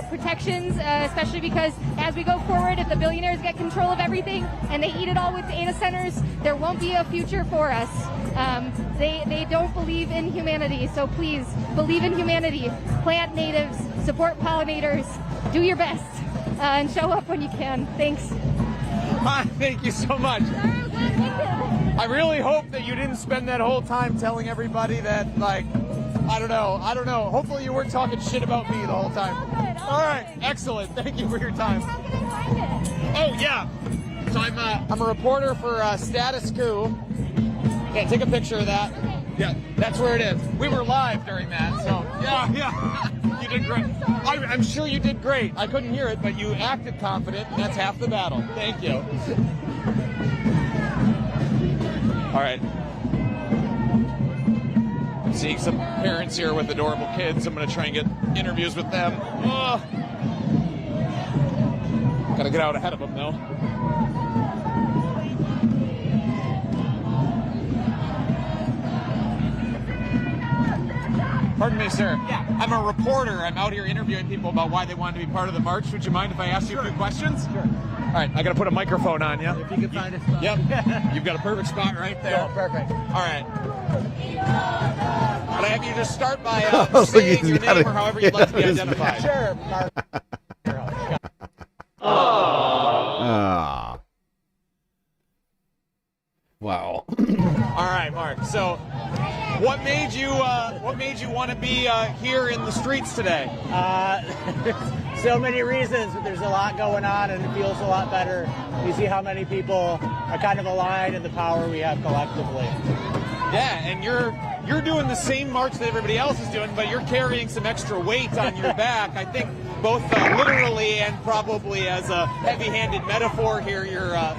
Speaker 4: protections, especially because as we go forward, if the billionaires get control of everything and they eat it all with data centers, there won't be a future for us. They don't believe in humanity, so please believe in humanity. Plant natives, support pollinators, do your best. And show up when you can. Thanks.
Speaker 23: Thank you so much. I really hope that you didn't spend that whole time telling everybody that, like, I don't know. Hopefully you weren't talking shit about me the whole time. All right, excellent. Thank you for your time.
Speaker 4: How can I find it?
Speaker 23: Oh yeah. So I'm a reporter for Status Quo. Okay, take a picture of that. Yeah, that's where it is. We were live during that, so yeah. You did great. I'm sure you did great. I couldn't hear it, but you acted confident, and that's half the battle. Thank you. All right. I'm seeing some parents here with adorable kids. I'm going to try and get interviews with them. Got to get out ahead of them, though. Pardon me, sir. Yeah. I'm a reporter. I'm out here interviewing people about why they wanted to be part of the march. Would you mind if I ask you a few questions? Sure. All right, I got to put a microphone on you.
Speaker 11: If you can find a spot.
Speaker 23: Yep. You've got a perfect spot right there.
Speaker 11: Oh, perfect.
Speaker 23: All right. Can I have you just start by
Speaker 1: like
Speaker 23: saying
Speaker 1: he's
Speaker 23: your
Speaker 1: got
Speaker 23: name
Speaker 1: it.
Speaker 23: or however you'd like to be
Speaker 1: Yeah,
Speaker 23: identified?
Speaker 11: Sure, Mark.
Speaker 1: Ah. Wow.
Speaker 23: All right, Mark. So, what made you want to be here in the streets today?
Speaker 11: So many reasons, but there's a lot going on, and it feels a lot better. You see how many people are kind of aligned in the power we have collectively.
Speaker 23: Yeah, and you're doing the same march that everybody else is doing, but you're carrying some extra weight on your back. I think both literally and probably as a heavy-handed metaphor here. You're a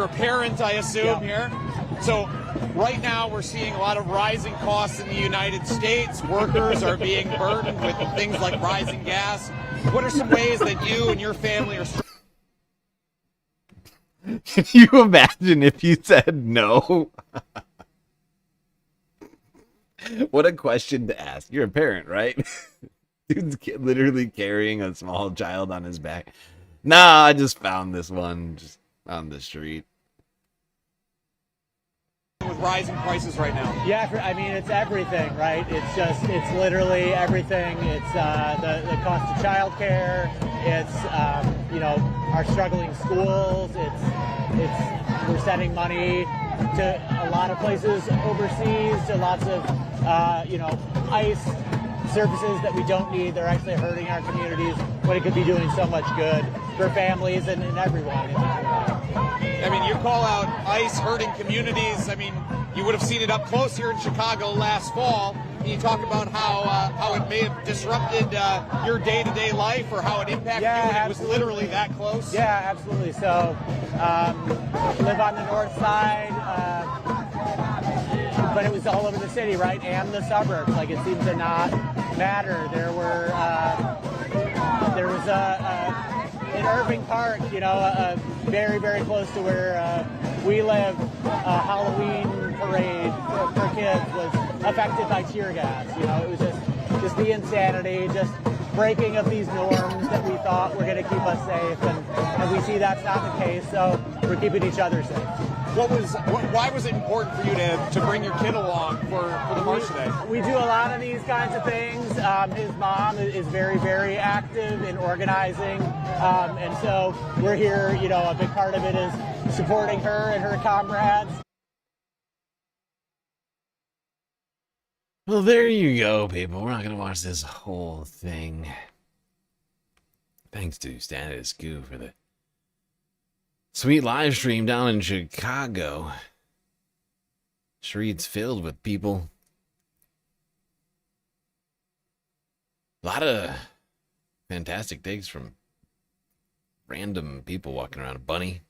Speaker 23: parent, I assume, here. So right now we're seeing a lot of rising costs in the United States. Workers are being burdened with things like rising gas. What are some ways that you and your family are?
Speaker 1: Can you imagine if you said no? What a question to ask. You're a parent, right? Dude's literally carrying a small child on his back. Nah, I just found this one just on the street.
Speaker 23: With rising prices right now.
Speaker 11: Yeah, I mean, it's everything, right? It's literally everything. It's the cost of childcare. It's our struggling schools. We're sending money to a lot of places overseas, to lots of ICE services that we don't need. They're actually hurting our communities when it could be doing so much good for families and everyone.
Speaker 23: I mean, you call out ICE hurting communities. I mean, you would have seen it up close here in Chicago last fall. Can you talk about how it may have disrupted your day-to-day life, or how it impacted you when it was literally that close?
Speaker 11: Yeah, absolutely. So, live on the north side, but it was all over the city, right, and the suburbs. Like, it seemed to not matter. There was in Irving Park, very, very close to where we live, a Halloween parade for kids was affected by tear gas. It was just the insanity, just breaking of these norms that we thought were going to keep us safe, and we see that's not the case, so we're keeping each other safe.
Speaker 23: Why was it important for you to bring your kid along for the march today?
Speaker 11: We do a lot of these kinds of things. His mom is very, very active in organizing, and so we're here. A big part of it is supporting her and her comrades.
Speaker 1: Well, there you go, people. We're not going to watch this whole thing. Thanks to Status Goo for the sweet live stream down in Chicago. Streets filled with people. A lot of fantastic takes from random people walking around. A bunny.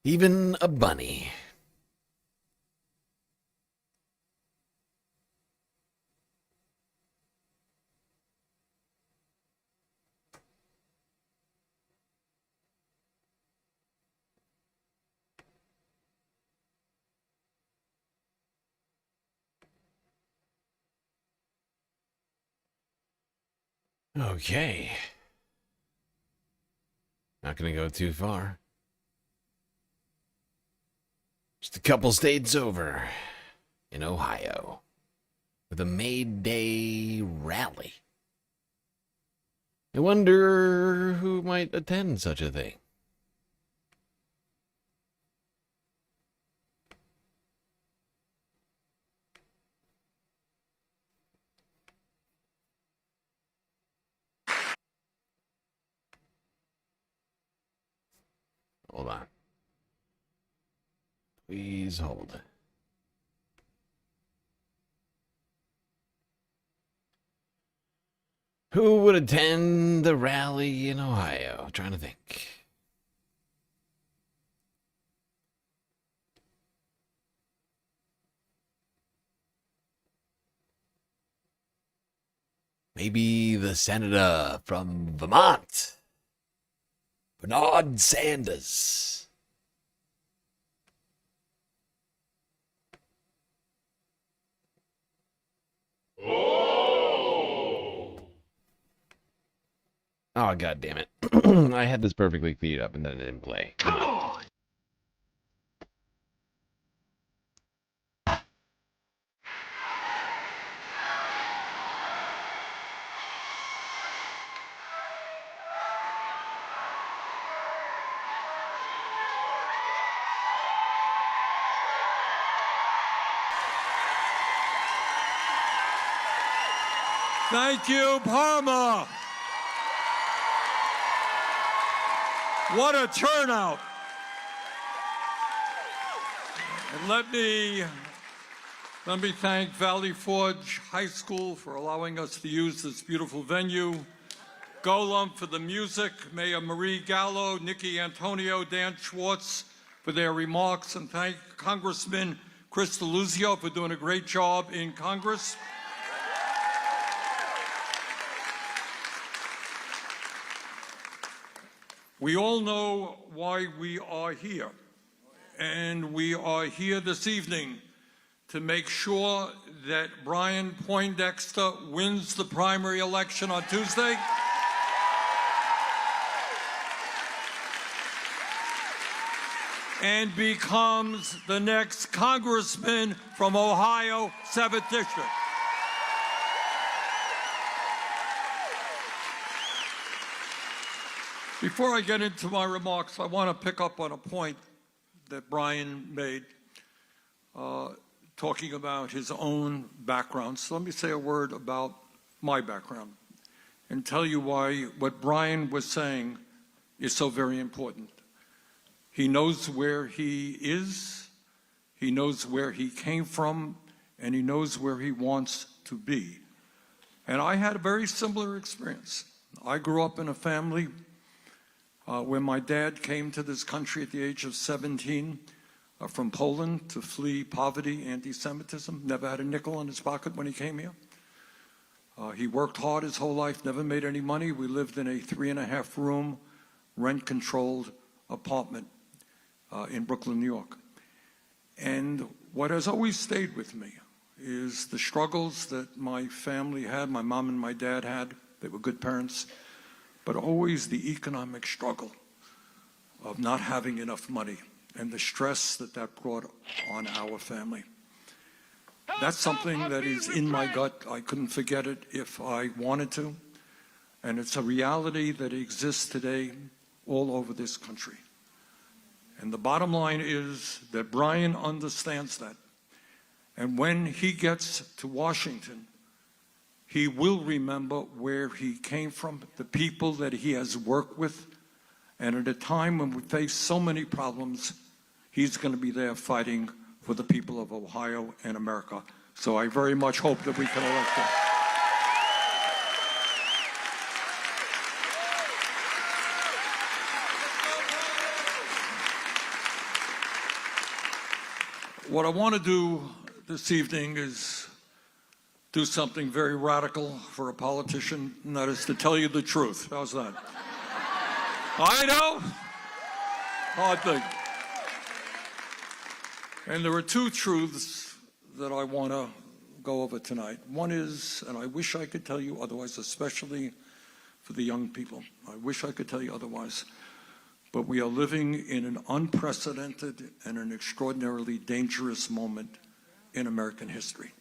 Speaker 1: Even a bunny. Okay. Not going to go too far. Just a couple states over in Ohio with a May Day rally. I wonder who might attend such a thing. Hold on. Please hold. Who would attend the rally in Ohio? I'm trying to think. Maybe the senator from Vermont, Bernard Sanders. Oh, Oh, god damn it. I had this perfectly keyed up and then it didn't play. Come on.
Speaker 12: Thank you, Parma. What a turnout. And let me thank Valley Forge High School for allowing us to use this beautiful venue. Golem for the music, Mayor Marie Gallo, Nikki Antonio, Dan Schwartz for their remarks, and thank Congressman Chris DeLuzio for doing a great job in Congress. We all know why we are here, and we are here this evening to make sure that Brian Poindexter wins the primary election on Tuesday. And becomes the next congressman from Ohio, 7th District. Before I get into my remarks, I want to pick up on a point that Brian made, talking about his own background. So let me say a word about my background and tell you why what Brian was saying is so very important. He knows where he is, he knows where he came from, and he knows where he wants to be. And I had a very similar experience. I grew up in a family where my dad came to this country at the age of 17 from Poland to flee poverty, anti-Semitism, never had a nickel in his pocket when he came here. He worked hard his whole life, never made any money. We lived in a 3.5-room, rent-controlled apartment in Brooklyn, New York. And what has always stayed with me is the struggles that my family had, my mom and my dad had. They were good parents, but always the economic struggle of not having enough money and the stress that that brought on our family. That's something that is in my gut. I couldn't forget it if I wanted to. And it's a reality that exists today all over this country. And the bottom line is that Brian understands that. And when he gets to Washington, he will remember where he came from, the people that he has worked with. And at a time when we face so many problems, he's going to be there fighting for the people of Ohio and America. So I very much hope that we can elect him. What I want to do this evening is do something very radical for a politician, and that is to tell you the truth. How's that? I know. Hard thing. And there are two truths that I want to go over tonight. One is, and I wish I could tell you otherwise, especially for the young people. I wish I could tell you otherwise. But we are living in an unprecedented and an extraordinarily dangerous moment in American history.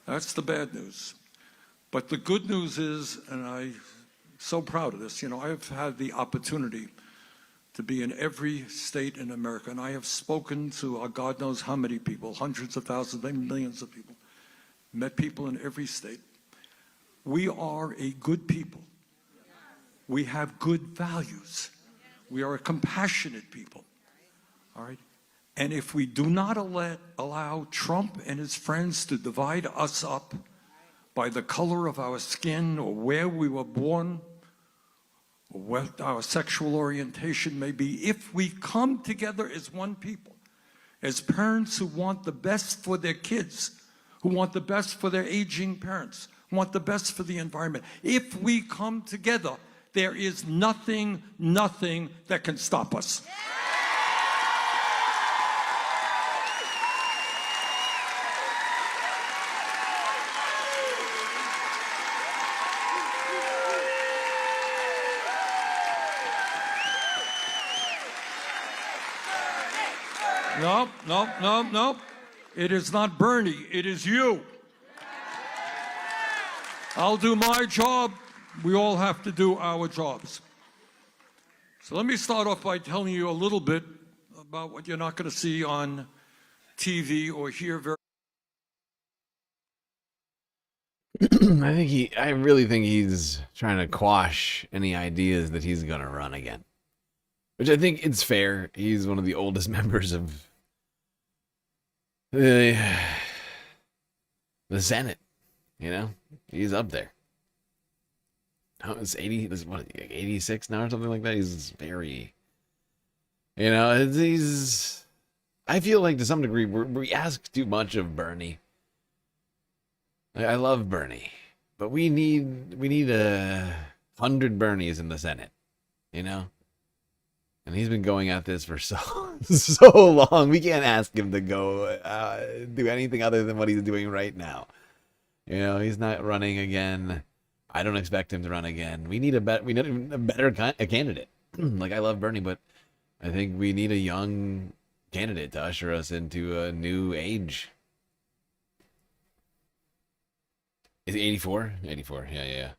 Speaker 12: That's the bad news. But the good news is, and I'm so proud of this, I've had the opportunity to be in every state in America, and I have spoken to God knows how many people, hundreds of thousands, maybe millions of people, met people in every state. We are a good people. We have good values. We are a compassionate people, all right? And if we do not allow Trump and his friends to divide us up by the color of our skin or where we were born or what our sexual orientation may be, if we come together as one people, as parents who want the best for their kids, who want the best for their aging parents, who want the best for the environment, if we come together, there is nothing that can stop us. No, no, no, no. It is not Bernie. It is you. I'll do my job. We all have to do our jobs. So let me start off by telling you a little bit about what you're not going to see on TV or hear very.
Speaker 1: I really think he's trying to quash any ideas that he's going to run again. Which I think it's fair. He's one of the oldest members of the Senate. You know, he's up there. Oh, it's 80. What, 86 now or something like that. He's very, you know, he's. I feel like to some degree we ask too much of Bernie. I love Bernie, but we need 100 Bernies in the Senate. You know. And he's been going at this for so long. We can't ask him to go do anything other than what he's doing right now. You know, he's not running again. I don't expect him to run again. We need a better candidate. Like, I love Bernie, but I think we need a young candidate to usher us into a new age. Is he 84? 84. Yeah.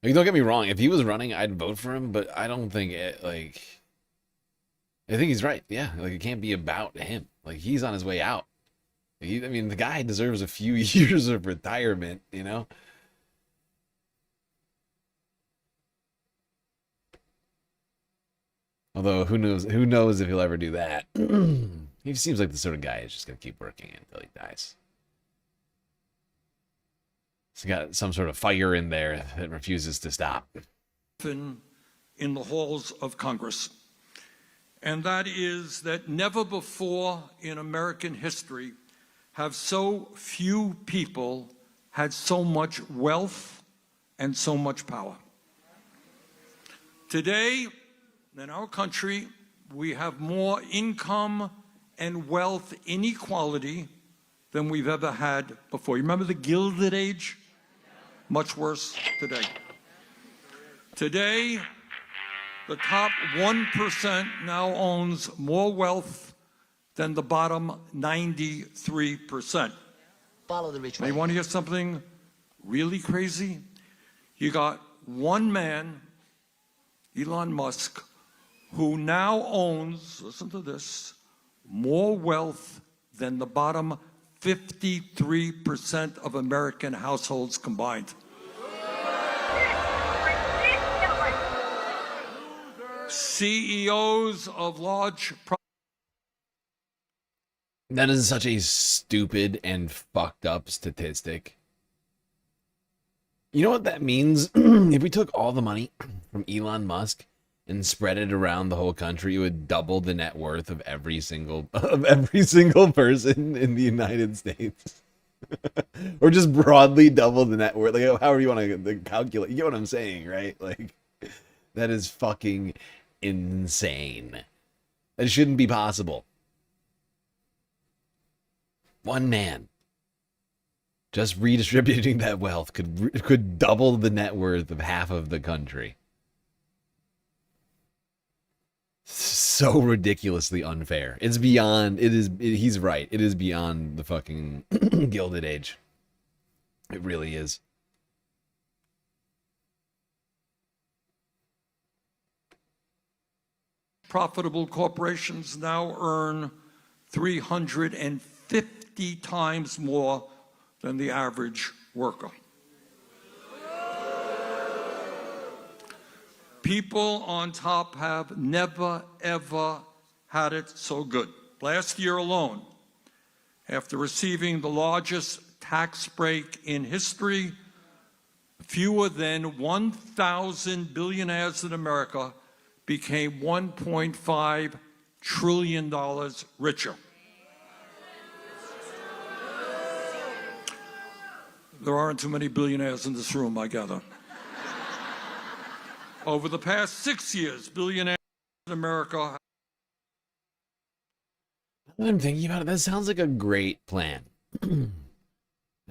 Speaker 1: Like, don't get me wrong. If he was running, I'd vote for him, but I don't think it, like, I think he's right. Yeah, like, it can't be about him. Like, he's on his way out. I mean, the guy deserves a few years of retirement, you know? Although, who knows if he'll ever do that. He seems like the sort of guy who's just going to keep working until he dies. He's got some sort of fire in there that refuses to stop.
Speaker 12: In the halls of Congress. And that is that never before in American history have so few people had so much wealth and so much power. Today, in our country, we have more income and wealth inequality than we've ever had before. You remember the Gilded Age? Much worse today. Today, the top 1% now owns more wealth than the bottom 93%.
Speaker 13: Follow the rich
Speaker 12: Now, you want to hear something really crazy? You got one man, Elon Musk, who now owns, listen to this, more wealth than the bottom 53% of American households combined. CEOs of large...
Speaker 1: That is such a stupid and fucked up statistic. You know what that means? If we took all the money from Elon Musk and spread it around the whole country, it would double the net worth of every single person in the United States. Or just broadly double the net worth. Like, however you want to calculate. You get what I'm saying, right? Like, that is fucking insane. That shouldn't be possible. One man just redistributing that wealth could double the net worth of half of the country. So ridiculously unfair. It's beyond, he's right. It is beyond the fucking Gilded Age. It really is.
Speaker 12: Profitable corporations now earn 350 times more than the average worker. People on top have never, ever had it so good. Last year alone, after receiving the largest tax break in history, fewer than 1,000 billionaires in America became $1.5 trillion richer. There aren't too many billionaires in this room, I gather. Over the past 6 years, billionaires in America...
Speaker 1: I'm thinking about it. That sounds like a great plan. That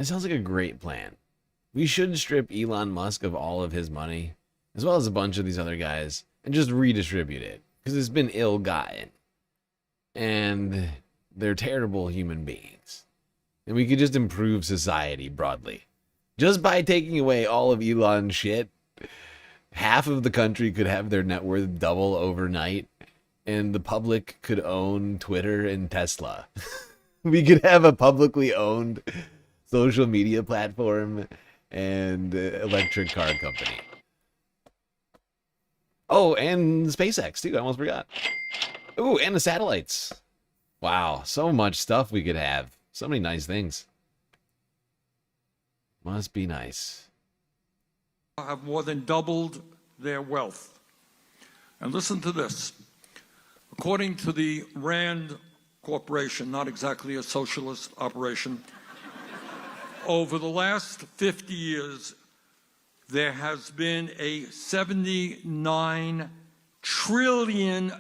Speaker 1: sounds like a great plan. We should strip Elon Musk of all of his money, as well as a bunch of these other guys, and just redistribute it, because it's been ill-gotten. And they're terrible human beings. And we could just improve society broadly. Just by taking away all of Elon's shit, half of the country could have their net worth double overnight, and the public could own Twitter and Tesla. We could have a publicly owned social media platform and electric car company. Oh, and SpaceX, too. I almost forgot. Ooh, and the satellites. Wow, so much stuff we could have. So many nice things. Must be nice.
Speaker 12: Have more than doubled their wealth. And listen to this. According to the Rand Corporation, not exactly a socialist operation, over the last 50 years, there has been a $79 trillion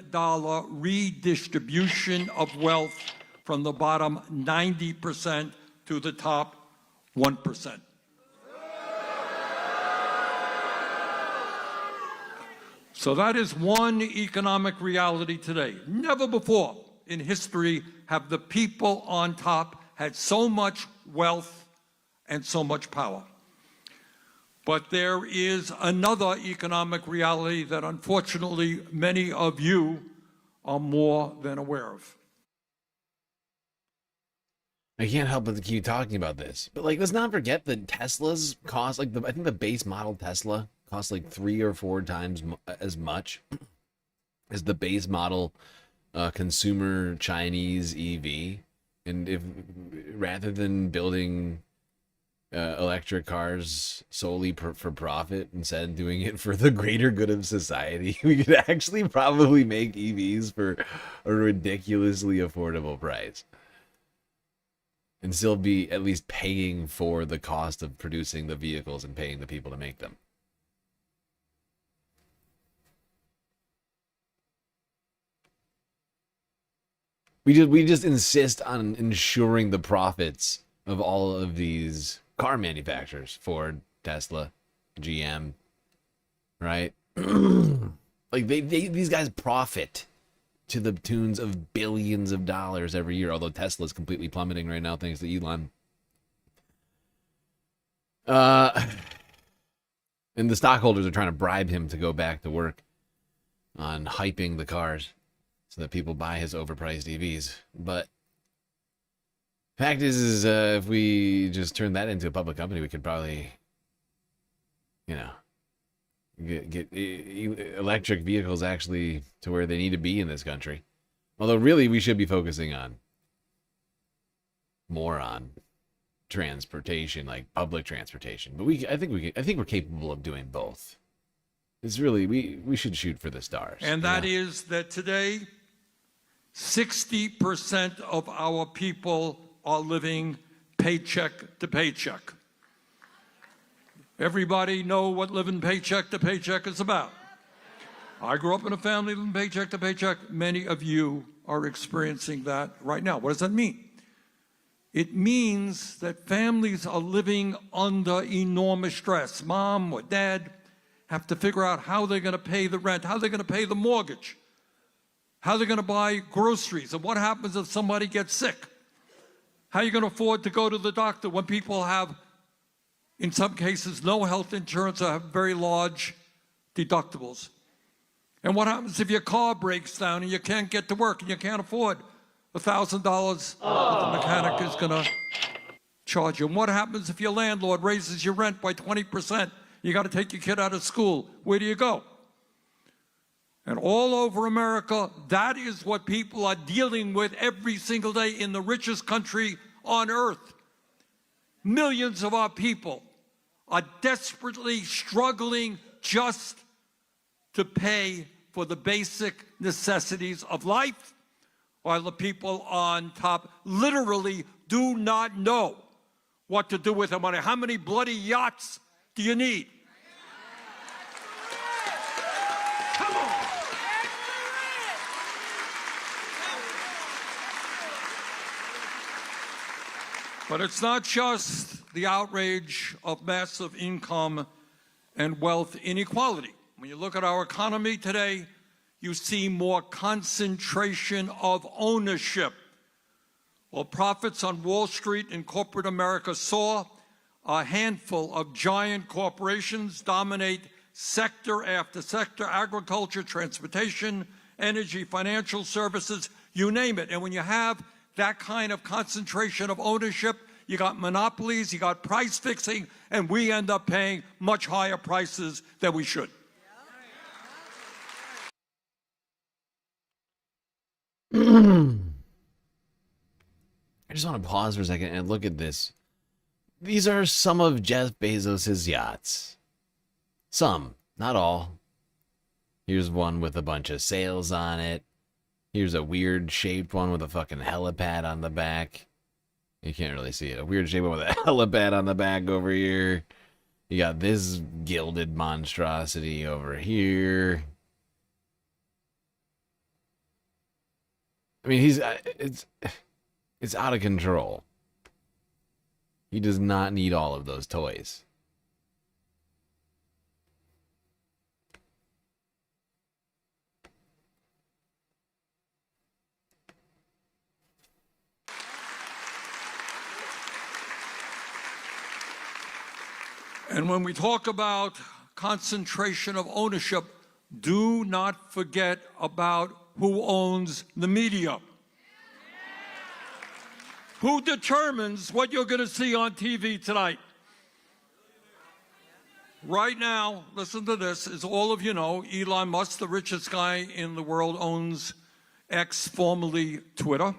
Speaker 12: redistribution of wealth from the bottom 90% to the top 1%. So that is one economic reality today. Never before in history have the people on top had so much wealth and so much power. But there is another economic reality that unfortunately many of you are more than aware of.
Speaker 1: I can't help but to keep talking about this. But like, let's not forget that Teslas cost, like, I think the base model Tesla costs like 3 or 4 times as much as the base model consumer Chinese EV. And if rather than building electric cars solely for profit, instead of doing it for the greater good of society, we could actually probably make EVs for a ridiculously affordable price and still be at least paying for the cost of producing the vehicles and paying the people to make them. We just insist on ensuring the profits of all of these car manufacturers, Ford, Tesla, GM, right? Like these guys profit to the tunes of billions of dollars every year, although Tesla's completely plummeting right now thanks to Elon. And the stockholders are trying to bribe him to go back to work on hyping the cars so that people buy his overpriced EVs. But fact is if we just turn that into a public company, we could probably, you know, get electric vehicles actually to where they need to be in this country. Although really we should be focusing on more on transportation, like public transportation. But I think we're capable of doing both. It's really, we should shoot for the stars.
Speaker 12: And that is that today 60% of our people are living paycheck to paycheck. Everybody know what living paycheck to paycheck is about. I grew up in a family living paycheck to paycheck. Many of you are experiencing that right now. What does that mean? It means that families are living under enormous stress. Mom or dad have to figure out how they're going to pay the rent, how they're going to pay the mortgage, how they're going to buy groceries, and what happens if somebody gets sick. How are you going to afford to go to the doctor when people have, in some cases, no health insurance or have very large deductibles? And what happens if your car breaks down and you can't get to work and you can't afford $1,000 that the mechanic is going to charge you? And what happens if your landlord raises your rent by 20%? You got to take your kid out of school. Where do you go? And all over America, that is what people are dealing with every single day in the richest country on earth. Millions of our people are desperately struggling just to pay for the basic necessities of life, while the people on top literally do not know what to do with their money. How many bloody yachts do you need? Come on. But it's not just the outrage of massive income and wealth inequality. When you look at our economy today, you see more concentration of ownership. While profits on Wall Street and corporate America soar, a handful of giant corporations dominate sector after sector: agriculture, transportation, energy, financial services, you name it. And when you have that kind of concentration of ownership, you got monopolies, you got price fixing, and we end up paying much higher prices than we should.
Speaker 1: I just want to pause for a second and look at this. These are some of Jeff Bezos' yachts. Some, not all. Here's one with a bunch of sails on it. Here's a weird shaped one with a fucking helipad on the back. You can't really see it. A weird shaped one with a helipad on the back over here. You got this gilded monstrosity over here. I mean, it's out of control. He does not need all of those toys.
Speaker 12: And when we talk about concentration of ownership, do not forget about who owns the media. Who determines what you're going to see on TV tonight? Right now, listen to this, as all of you know, Elon Musk, the richest guy in the world, owns X, formerly Twitter.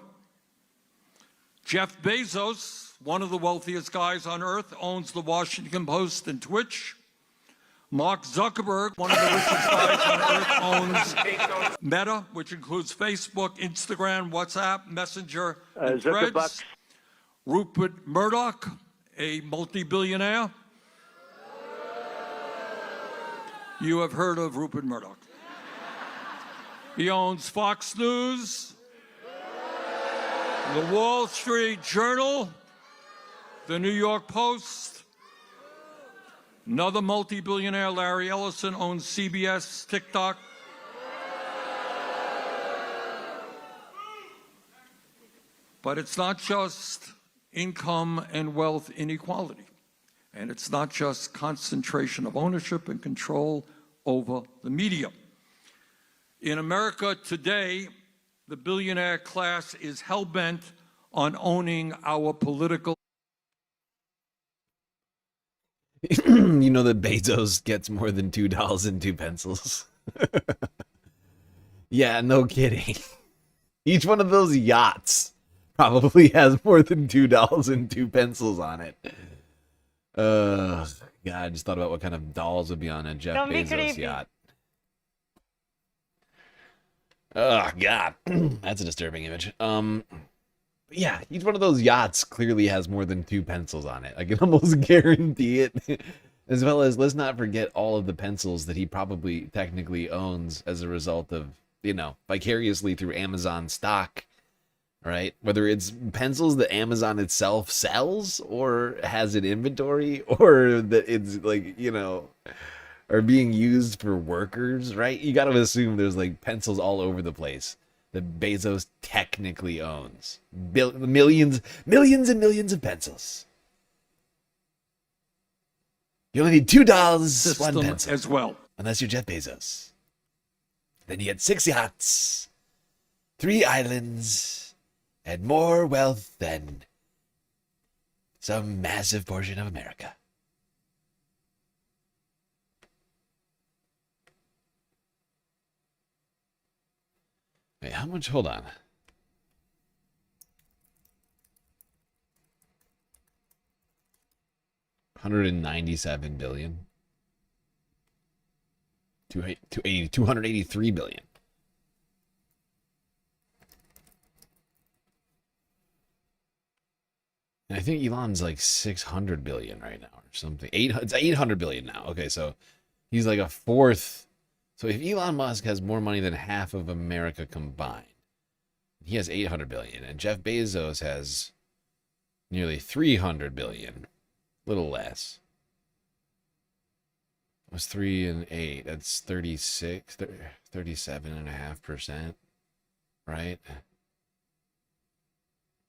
Speaker 12: Jeff Bezos, one of the wealthiest guys on earth, owns the Washington Post and Twitch. Mark Zuckerberg, one of the richest guys on earth, owns Meta, which includes Facebook, Instagram, WhatsApp, Messenger, and Threads. Rupert Murdoch, a multi-billionaire. You have heard of Rupert Murdoch. He owns Fox News, the Wall Street Journal, the New York Post. Another multi-billionaire, Larry Ellison, owns CBS, TikTok. But it's not just income and wealth inequality. And it's not just concentration of ownership and control over the media. In America today, the billionaire class is hell-bent on owning our political.
Speaker 1: You know that Bezos gets more than $2 and 2 pencils. Yeah, no kidding. Each one of those yachts probably has more than $2 and 2 pencils on it. God, I just thought about what kind of dolls would be on a Jeff Bezos yacht. Oh, God. That's a disturbing image. Yeah, each one of those yachts clearly has more than 2 pencils on it. I can almost guarantee it. As well as, let's not forget all of the pencils that he probably technically owns as a result of, you know, vicariously through Amazon stock, right? Whether it's pencils that Amazon itself sells or has in inventory, or that it's like, you know, are being used for workers, right? You got to assume there's like pencils all over the place that Bezos technically owns. Millions and millions of pencils. You only need $2, 1 pencil
Speaker 12: as well.
Speaker 1: Unless you're Jeff Bezos. Then you get 6 yachts, 3 islands, and more wealth than some massive portion of America. Wait, how much? Hold on. $197 billion. 283 billion. And I think Elon's like 600 billion right now or something. It's 800 billion now. Okay, so he's like a fourth. So if Elon Musk has more money than half of America combined, he has 800 billion, and Jeff Bezos has nearly 300 billion, a little less. It was 3 and 8. That's 37.5%, right?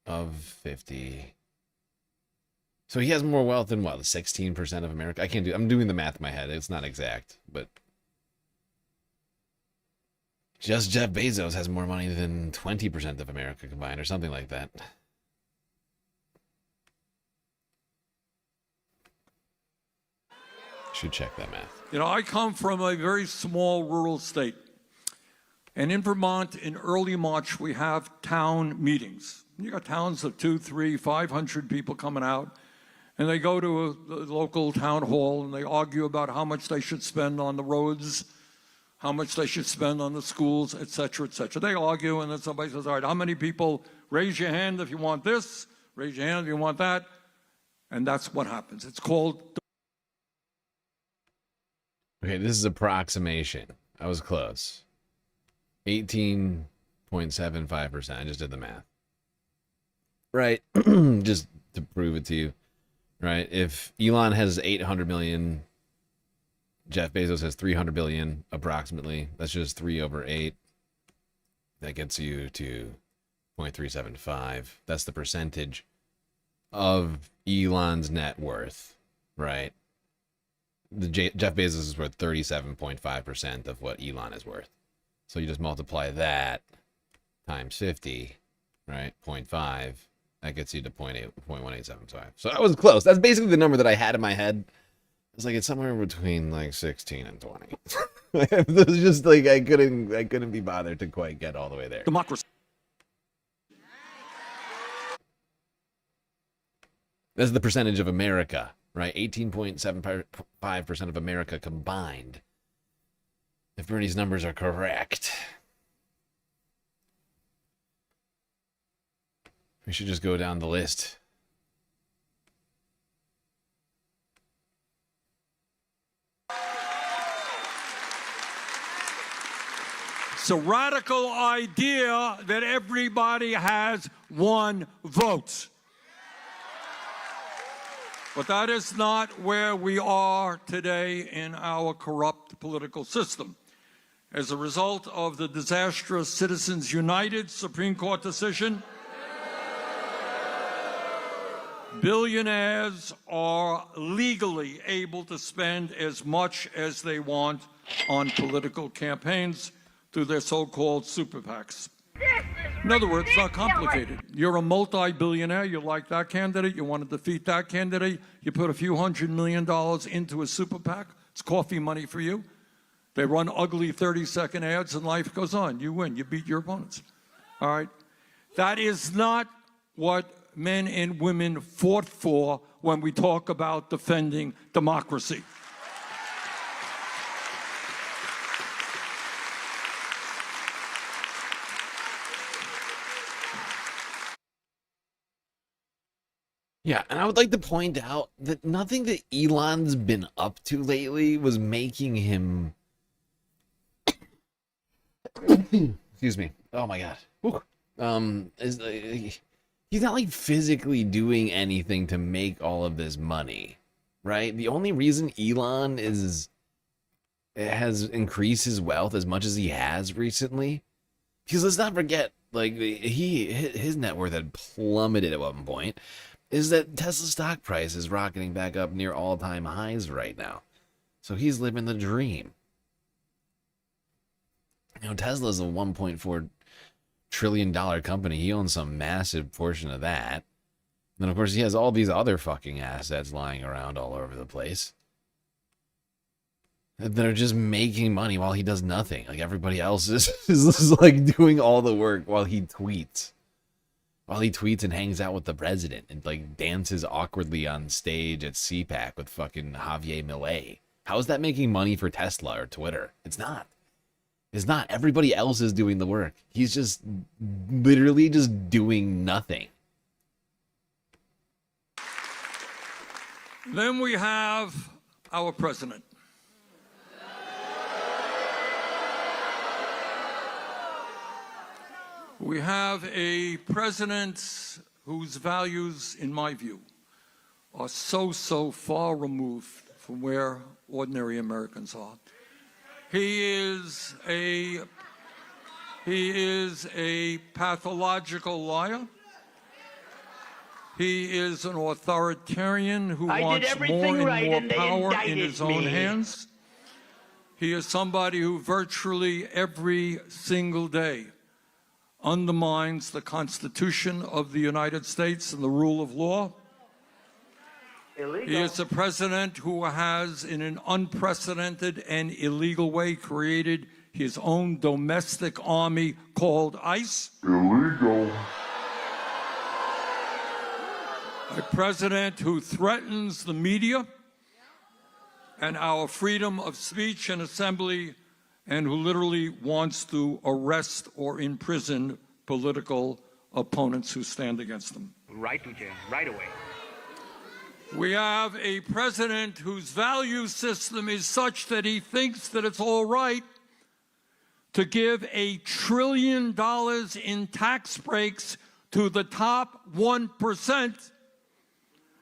Speaker 1: of 50. So he has more wealth than what? 16% of America? I can't do, I'm doing the math in my head. It's not exact, but just Jeff Bezos has more money than 20% of America combined or something like that. Should check that math.
Speaker 12: You know, I come from a very small rural state. And in Vermont, in early March, we have town meetings. You got towns of 200, 300, 500 people coming out. And they go to a local town hall and they argue about how much they should spend on the roads, how much they should spend on the schools, et cetera, et cetera. They argue, and then somebody says, all right, how many people, raise your hand if you want this, raise your hand if you want that. And that's what happens. It's called...
Speaker 1: Okay, this is approximation. I was close. 18.75%. I just did the math. Right. Just to prove it to you. Right. If Elon has 800 million, Jeff Bezos has 300 billion approximately. That's just 3 over 8. That gets you to 0.375. That's the percentage of Elon's net worth. Right. Jeff Bezos is worth 37.5% of what Elon is worth. So you just multiply that times 50, right? 0.5. That gets you to 0.1875. So I was close. That's basically the number that I had in my head. It's like it's somewhere between like 16 and 20. It was just like I couldn't be bothered to quite get all the way there.
Speaker 12: Democracy.
Speaker 1: That's the percentage of America, right? 18.75% of America combined. If Bernie's numbers are correct. We should just go down the list.
Speaker 12: It's a radical idea that everybody has one vote. But that is not where we are today in our corrupt political system. As a result of the disastrous Citizens United Supreme Court decision, billionaires are legally able to spend as much as they want on political campaigns through their so-called super PACs. In other words, it's not complicated. You're a multi-billionaire, you like that candidate, you want to defeat that candidate, you put a few $100 million into a super PAC, it's coffee money for you. They run ugly 30-second ads and life goes on. You win, you beat your opponents. All right? That is not what men and women fought for when we talk about defending democracy.
Speaker 1: Yeah, and I would like to point out that nothing that Elon's been up to lately was making him... Excuse me. Oh my god. He's not like physically doing anything to make all of this money, right? The only reason Elon has increased his wealth as much as he has recently, because let's not forget, like his net worth had plummeted at one point, is that Tesla stock price is rocketing back up near all-time highs right now. So he's living the dream. You know, Tesla's a $1.4 trillion company. He owns some massive portion of that. And then, of course, he has all these other fucking assets lying around all over the place that are just making money while he does nothing. Like everybody else is like doing all the work while he tweets. While he tweets and hangs out with the president and like dances awkwardly on stage at CPAC with fucking Javier Milei. How is that making money for Tesla or Twitter? It's not. It's not. Everybody else is doing the work. He's just literally just doing nothing.
Speaker 12: Then we have our president. We have a president whose values, in my view, are so far removed from where ordinary Americans are. He is a pathological liar. He is an authoritarian who
Speaker 8: I did
Speaker 12: wants
Speaker 8: everything
Speaker 12: more and
Speaker 8: right,
Speaker 12: more
Speaker 8: and they
Speaker 12: power in
Speaker 8: indicted
Speaker 12: his own
Speaker 8: me.
Speaker 12: hands. He is somebody who virtually every single day undermines the Constitution of the United States and the rule of law.
Speaker 8: Illegal.
Speaker 12: He is a president who has, in an unprecedented and illegal way, created his own domestic army called ICE.
Speaker 13: Illegal.
Speaker 12: A president who threatens the media and our freedom of speech and assembly, and who literally wants to arrest or imprison political opponents who stand against them.
Speaker 8: Right to jail, right away.
Speaker 12: We have a president whose value system is such that he thinks that it's all right to give $1 trillion in tax breaks to the top 1%,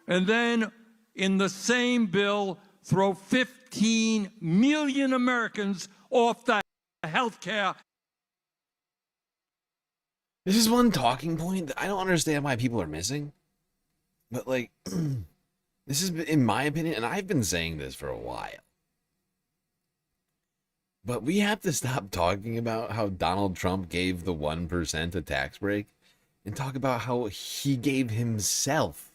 Speaker 12: and then in the same bill throw 15 million Americans off the health care.
Speaker 1: This is one talking point that I don't understand why people are missing. But, like, this is, in my opinion, and I've been saying this for a while, but we have to stop talking about how Donald Trump gave the 1% a tax break and talk about how he gave himself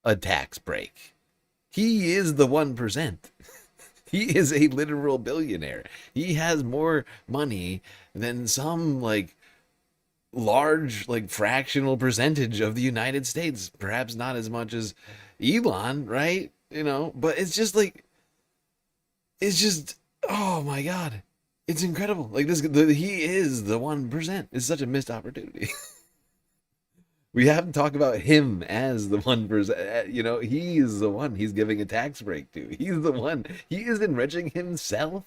Speaker 1: a tax break. He is the 1%. He is a literal billionaire. He has more money than some, like, large, like, fractional percentage of the United States. Perhaps not as much as Elon, right? You know, but it's just like, it's just, oh my God, it's incredible. Like, he is the 1%. It's such a missed opportunity. We have to talk about him as the 1%. You know, he's the one he's giving a tax break to. He's the one. He is enriching himself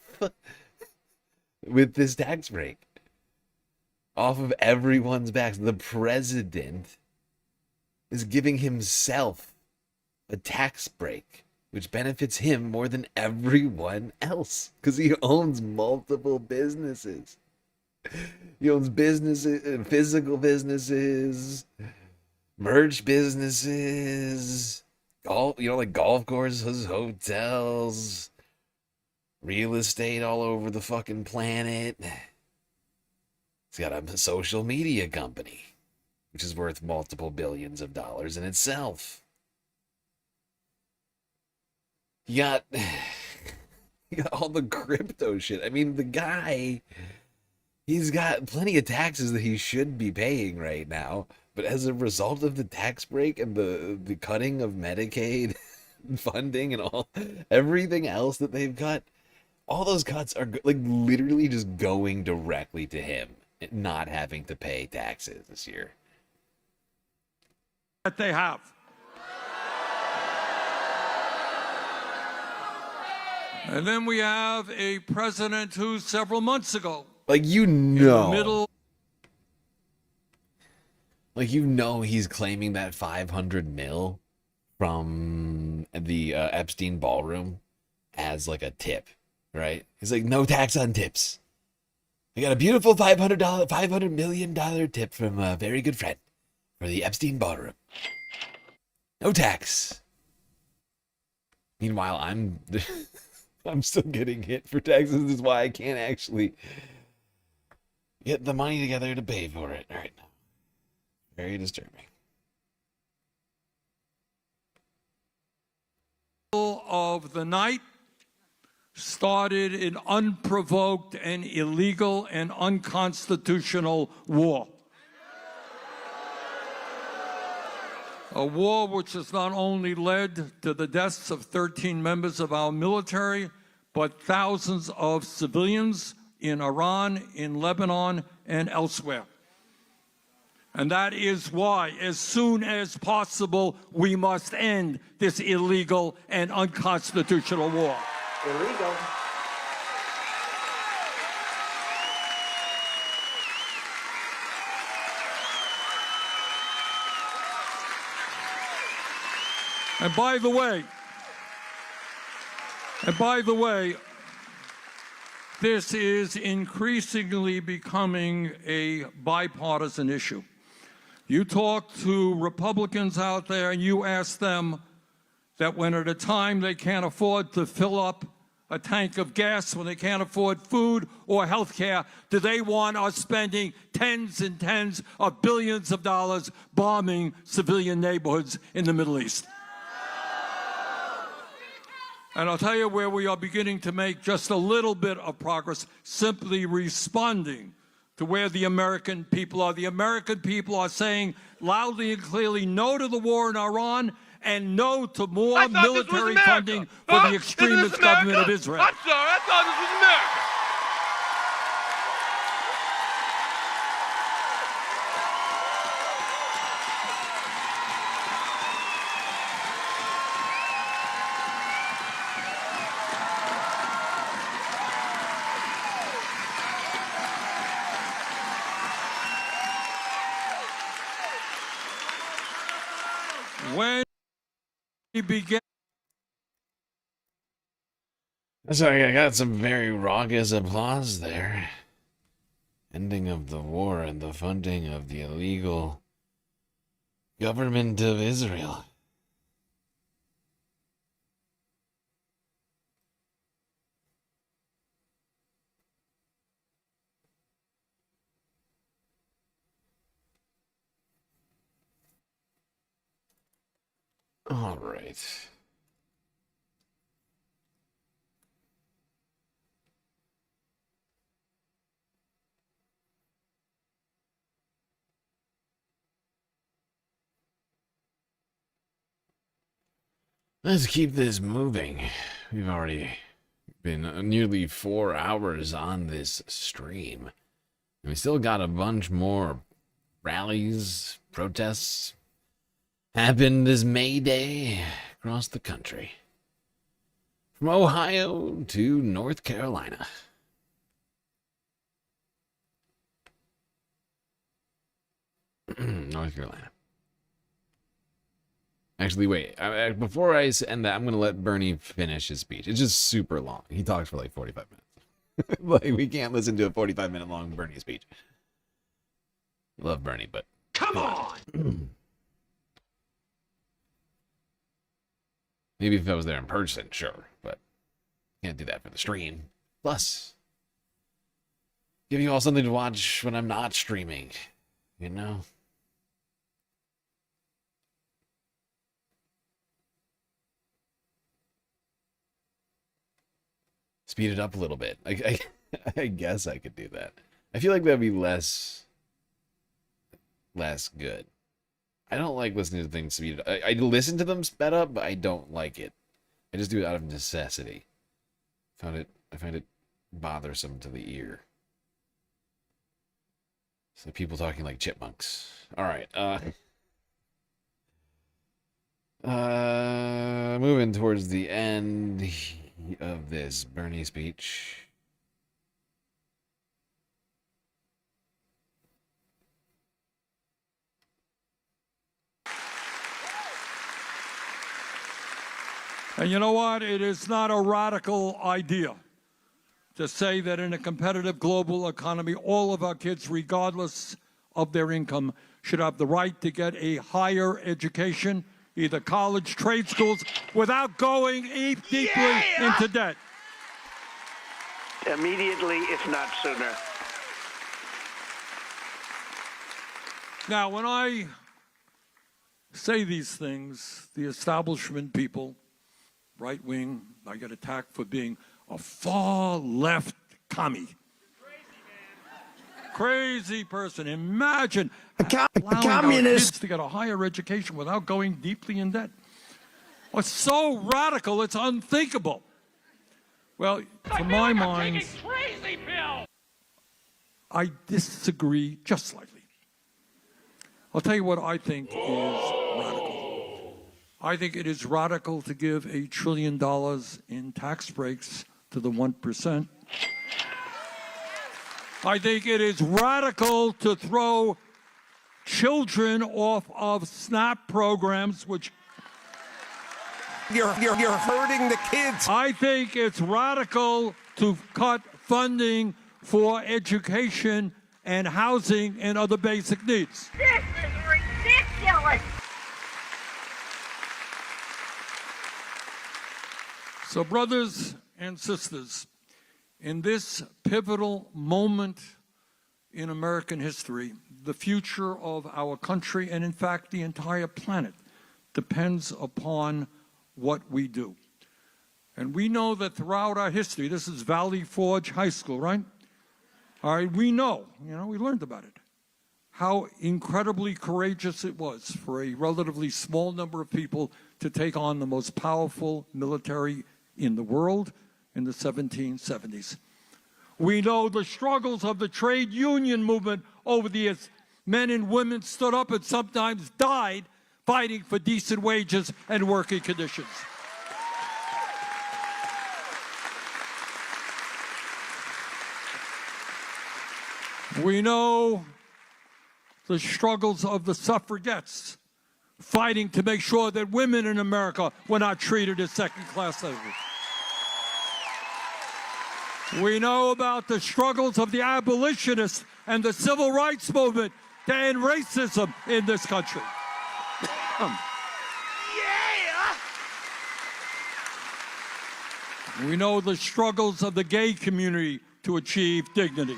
Speaker 1: with this tax break off of everyone's backs. The president is giving himself a tax break, which benefits him more than everyone else because he owns multiple businesses. He owns businesses, physical businesses, merch businesses, golf, you know, like golf courses, hotels, real estate all over the fucking planet. He's got a social media company, which is worth multiple billions of dollars in itself. You got all the crypto shit. I mean, the guy, he's got plenty of taxes that he should be paying right now, but as a result of the tax break and the cutting of Medicaid funding and everything else that they've cut, all those cuts are like literally just going directly to him, not having to pay taxes this year.
Speaker 12: That they have. And then we have a president who several months ago,
Speaker 1: like, you know,
Speaker 12: in the middle,
Speaker 1: like, you know, he's claiming that 500 mil from the Epstein ballroom as like a tip, right? He's like, no tax on tips. I got a beautiful $500 million tip from a very good friend for the Epstein ballroom. No tax. Meanwhile, I'm still getting hit for taxes. This is why I can't actually get the money together to pay for it right now. Very disturbing.
Speaker 12: Of the night started an unprovoked and illegal and unconstitutional war. A war which has not only led to the deaths of 13 members of our military, but thousands of civilians in Iran, in Lebanon, and elsewhere. And that is why, as soon as possible, we must end this illegal and unconstitutional war.
Speaker 8: Illegal.
Speaker 12: And by the way, this is increasingly becoming a bipartisan issue. You talk to Republicans out there and you ask them that when at a time they can't afford to fill up a tank of gas, when they can't afford food or health care, do they want us spending tens and tens of billions of dollars bombing civilian neighborhoods in the Middle East? And I'll tell you where we are beginning to make just a little bit of progress, simply responding to where the American people are. The American people are saying loudly and clearly no to the war in Iran and no to more military funding for the extremist government of Israel.
Speaker 9: I'm sorry, I thought this was America.
Speaker 12: When we began.
Speaker 1: So I got some very raucous applause there. Ending of the war and the funding of the illegal government of Israel. All right. Let's keep this moving. We've already been nearly 4 hours on this stream. And we still got a bunch more rallies, protests happen this May Day across the country. From Ohio to North Carolina. North Carolina. Actually, wait. Before I end that, I'm going to let Bernie finish his speech. It's just super long. He talks for like 45 minutes. Like, we can't listen to a 45-minute long Bernie speech. Love Bernie, but... Come on! Maybe if I was there in person, sure. But can't do that for the stream. Plus, give you all something to watch when I'm not streaming. You know? Speed it up a little bit. I guess I could do that. I feel like that'd be less good. I don't like listening to things speed up. I listen to them sped up, but I don't like it. I just do it out of necessity. I find it bothersome to the ear. So people talking like chipmunks. All right. Moving towards the end of this Bernie speech.
Speaker 12: And you know what? It is not a radical idea to say that in a competitive global economy, all of our kids, regardless of their income, should have the right to get a higher education, either college, trade schools, without going deeply into debt.
Speaker 8: Immediately, if not sooner.
Speaker 12: Now, when I say these things, the establishment people, right wing, I get attacked for being a far left commie. Crazy person. Imagine allowing our kids to get a higher education without going deeply in debt. Well, it's so radical, it's unthinkable. Well, to my mind, I disagree just slightly. I'll tell you what I think is radical. I think it is radical to give $1 trillion in tax breaks to the 1%. I think it is radical to throw children off of SNAP programs, which... You're hurting the kids. I think it's radical to cut funding for education and housing and other basic needs.
Speaker 4: This is ridiculous.
Speaker 12: So, brothers and sisters, in this pivotal moment in American history, the future of our country, and in fact the entire planet, depends upon what we do. And we know that throughout our history, this is Valley Forge High School, right? All right, we know, we learned about it, how incredibly courageous it was for a relatively small number of people to take on the most powerful military in the world in the 1770s. We know the struggles of the trade union movement over the years. Men and women stood up and sometimes died fighting for decent wages and working conditions. We know the struggles of the suffragettes fighting to make sure that women in America were not treated as second-class citizens. We know about the struggles of the abolitionists and the civil rights movement to end racism in this country. We know the struggles of the gay community to achieve dignity.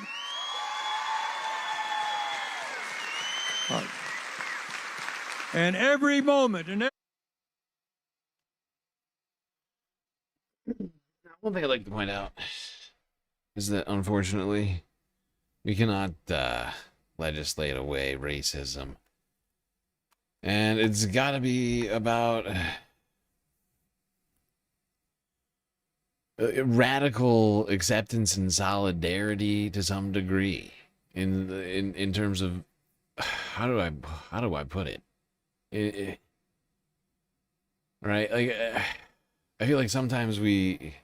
Speaker 12: And every moment,
Speaker 1: one thing I'd like to point out is that, unfortunately, we cannot legislate away racism. And it's got to be about radical acceptance and solidarity to some degree. In terms of how do I put it? Right? Like, I feel like sometimes we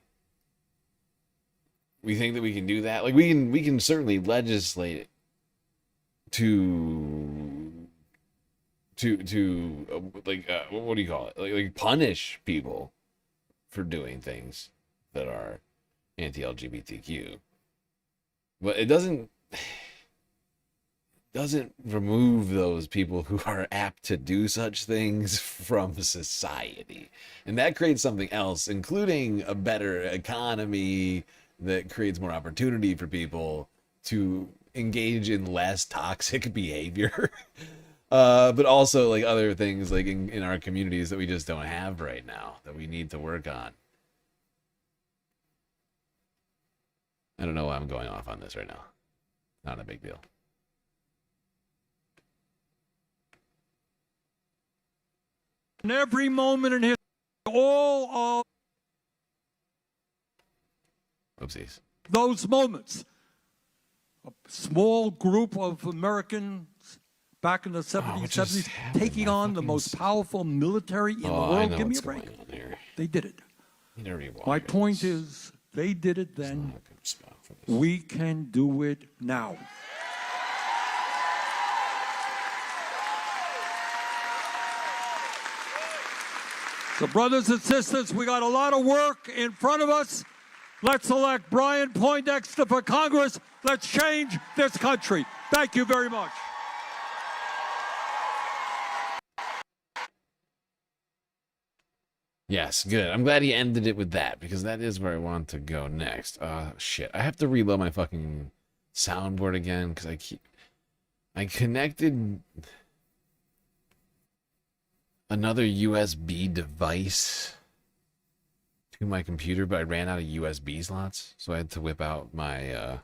Speaker 1: think that we can do that. Like, we can certainly legislate it to like what do you call it? Like punish people for doing things that are anti-LGBTQ. But it doesn't remove those people who are apt to do such things from society. And that creates something else, including a better economy that creates more opportunity for people to engage in less toxic behavior. But also like other things like in our communities that we just don't have right now that we need to work on. I don't know why I'm going off on this right now. Not a big deal.
Speaker 12: in every moment in history, all of
Speaker 1: Oopsies.
Speaker 12: those moments, a small group of Americans back in the 70s, 70s taking on the most powerful military in the world. Give me a break. They did it. My point is, they did it then. We can do it now. So, brothers and sisters, we got a lot of work in front of us. Let's elect Brian Poindexter for Congress. Let's change this country. Thank you very much.
Speaker 1: Yes, good. I'm glad he ended it with that, because that is where I want to go next. Shit. I have to reload my fucking soundboard again, because I connected another USB device to my computer, but I ran out of USB slots, so I had to whip out my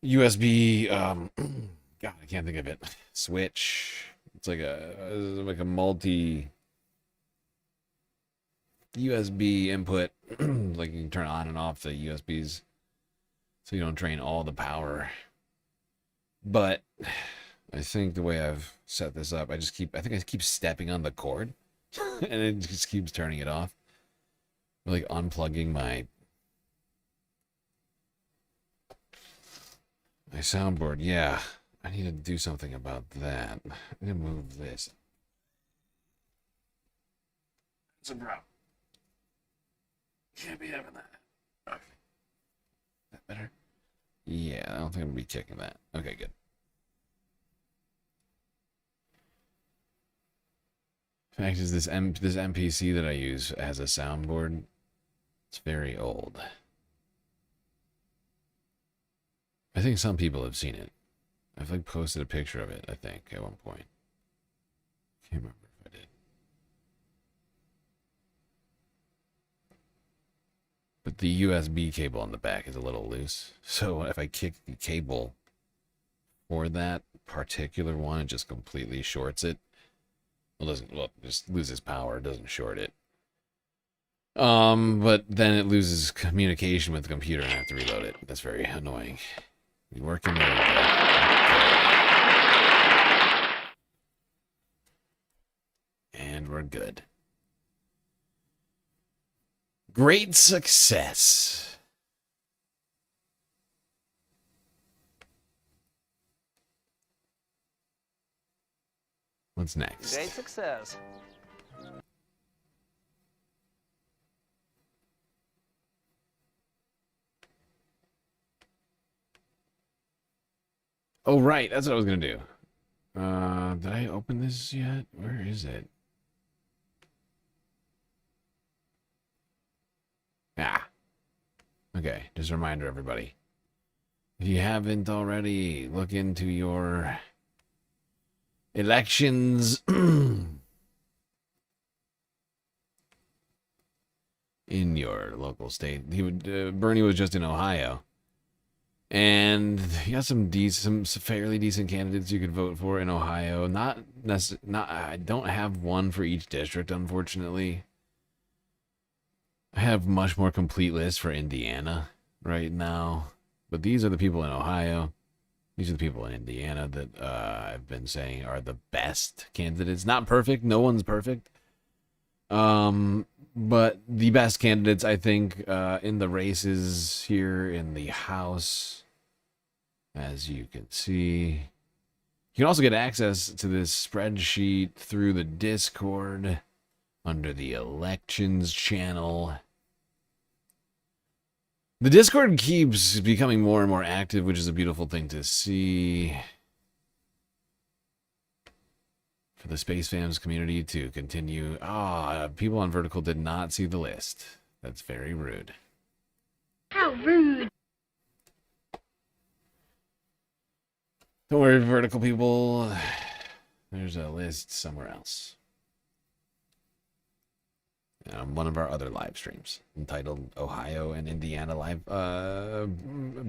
Speaker 1: USB, God, I can't think of it, switch. It's like a multi USB input, like you can turn on and off the USBs so you don't drain all the power. But I think the way I've set this up, I think I keep stepping on the cord and it just keeps turning it off. Like unplugging my soundboard. Yeah, I need to do something about that. I need to move this. It's a problem. Can't be having that. Okay. That better? Yeah, I don't think I'm gonna be kicking that. Okay, good. In fact, is this NPC that I use has a soundboard. It's very old. I think some people have seen it. I've like posted a picture of it, I think, at one point. Can't remember if I did. But the USB cable on the back is a little loose. So if I kick the cable for that particular one, it just completely shorts it. Well, just loses power, doesn't short it. But then it loses communication with the computer and I have to reload it. That's very annoying. We working there. And we're good. Great success. What's next?
Speaker 13: Great success.
Speaker 1: Oh, right. That's what I was going to do. Did I open this yet? Where is it? Ah. Okay. Just a reminder, everybody. If you haven't already, look into your elections in your local state. Bernie was just in Ohio. And you got some fairly decent candidates you could vote for in Ohio. I don't have one for each district, unfortunately. I have much more complete list for Indiana right now. But these are the people in Ohio. These are the people in Indiana that I've been saying are the best candidates. Not perfect. No one's perfect. But the best candidates, I think, in the races here in the House, as you can see. You can also get access to this spreadsheet through the Discord under the elections channel. The Discord keeps becoming more and more active, which is a beautiful thing to see. For the Space Fams community to continue. People on Vertical did not see the list. That's very rude.
Speaker 4: How rude.
Speaker 1: Don't worry, Vertical people. There's a list somewhere else. One of our other live streams entitled Ohio and Indiana Live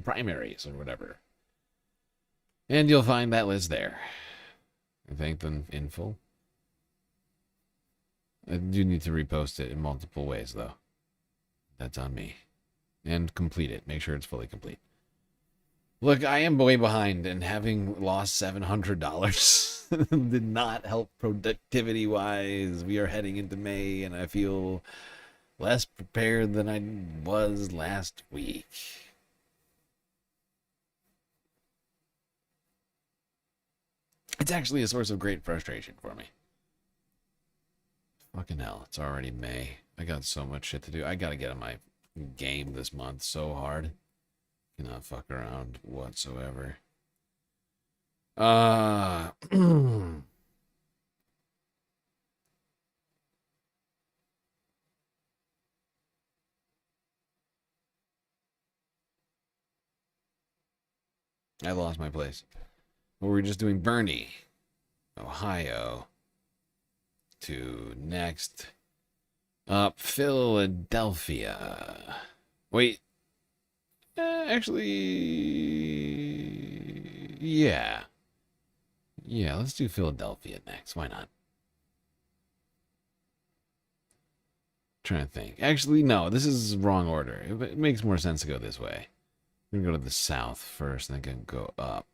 Speaker 1: Primaries or whatever. And you'll find that list there. I thank them in full. I do need to repost it in multiple ways, though. That's on me. And complete it. Make sure it's fully complete. Look, I am way behind, and having lost $700 did not help productivity-wise. We are heading into May, and I feel less prepared than I was last week. It's actually a source of great frustration for me. Fucking hell, it's already May. I got so much shit to do. I gotta get on my game this month so hard. Cannot fuck around whatsoever. Right, I lost my place. But we're just doing Bernie, Ohio, to next up Philadelphia. Wait. Actually, yeah. Yeah, let's do Philadelphia next. Why not? Trying to think. Actually, no, this is wrong order. It makes more sense to go this way. We're going to go to the south first, and then go up.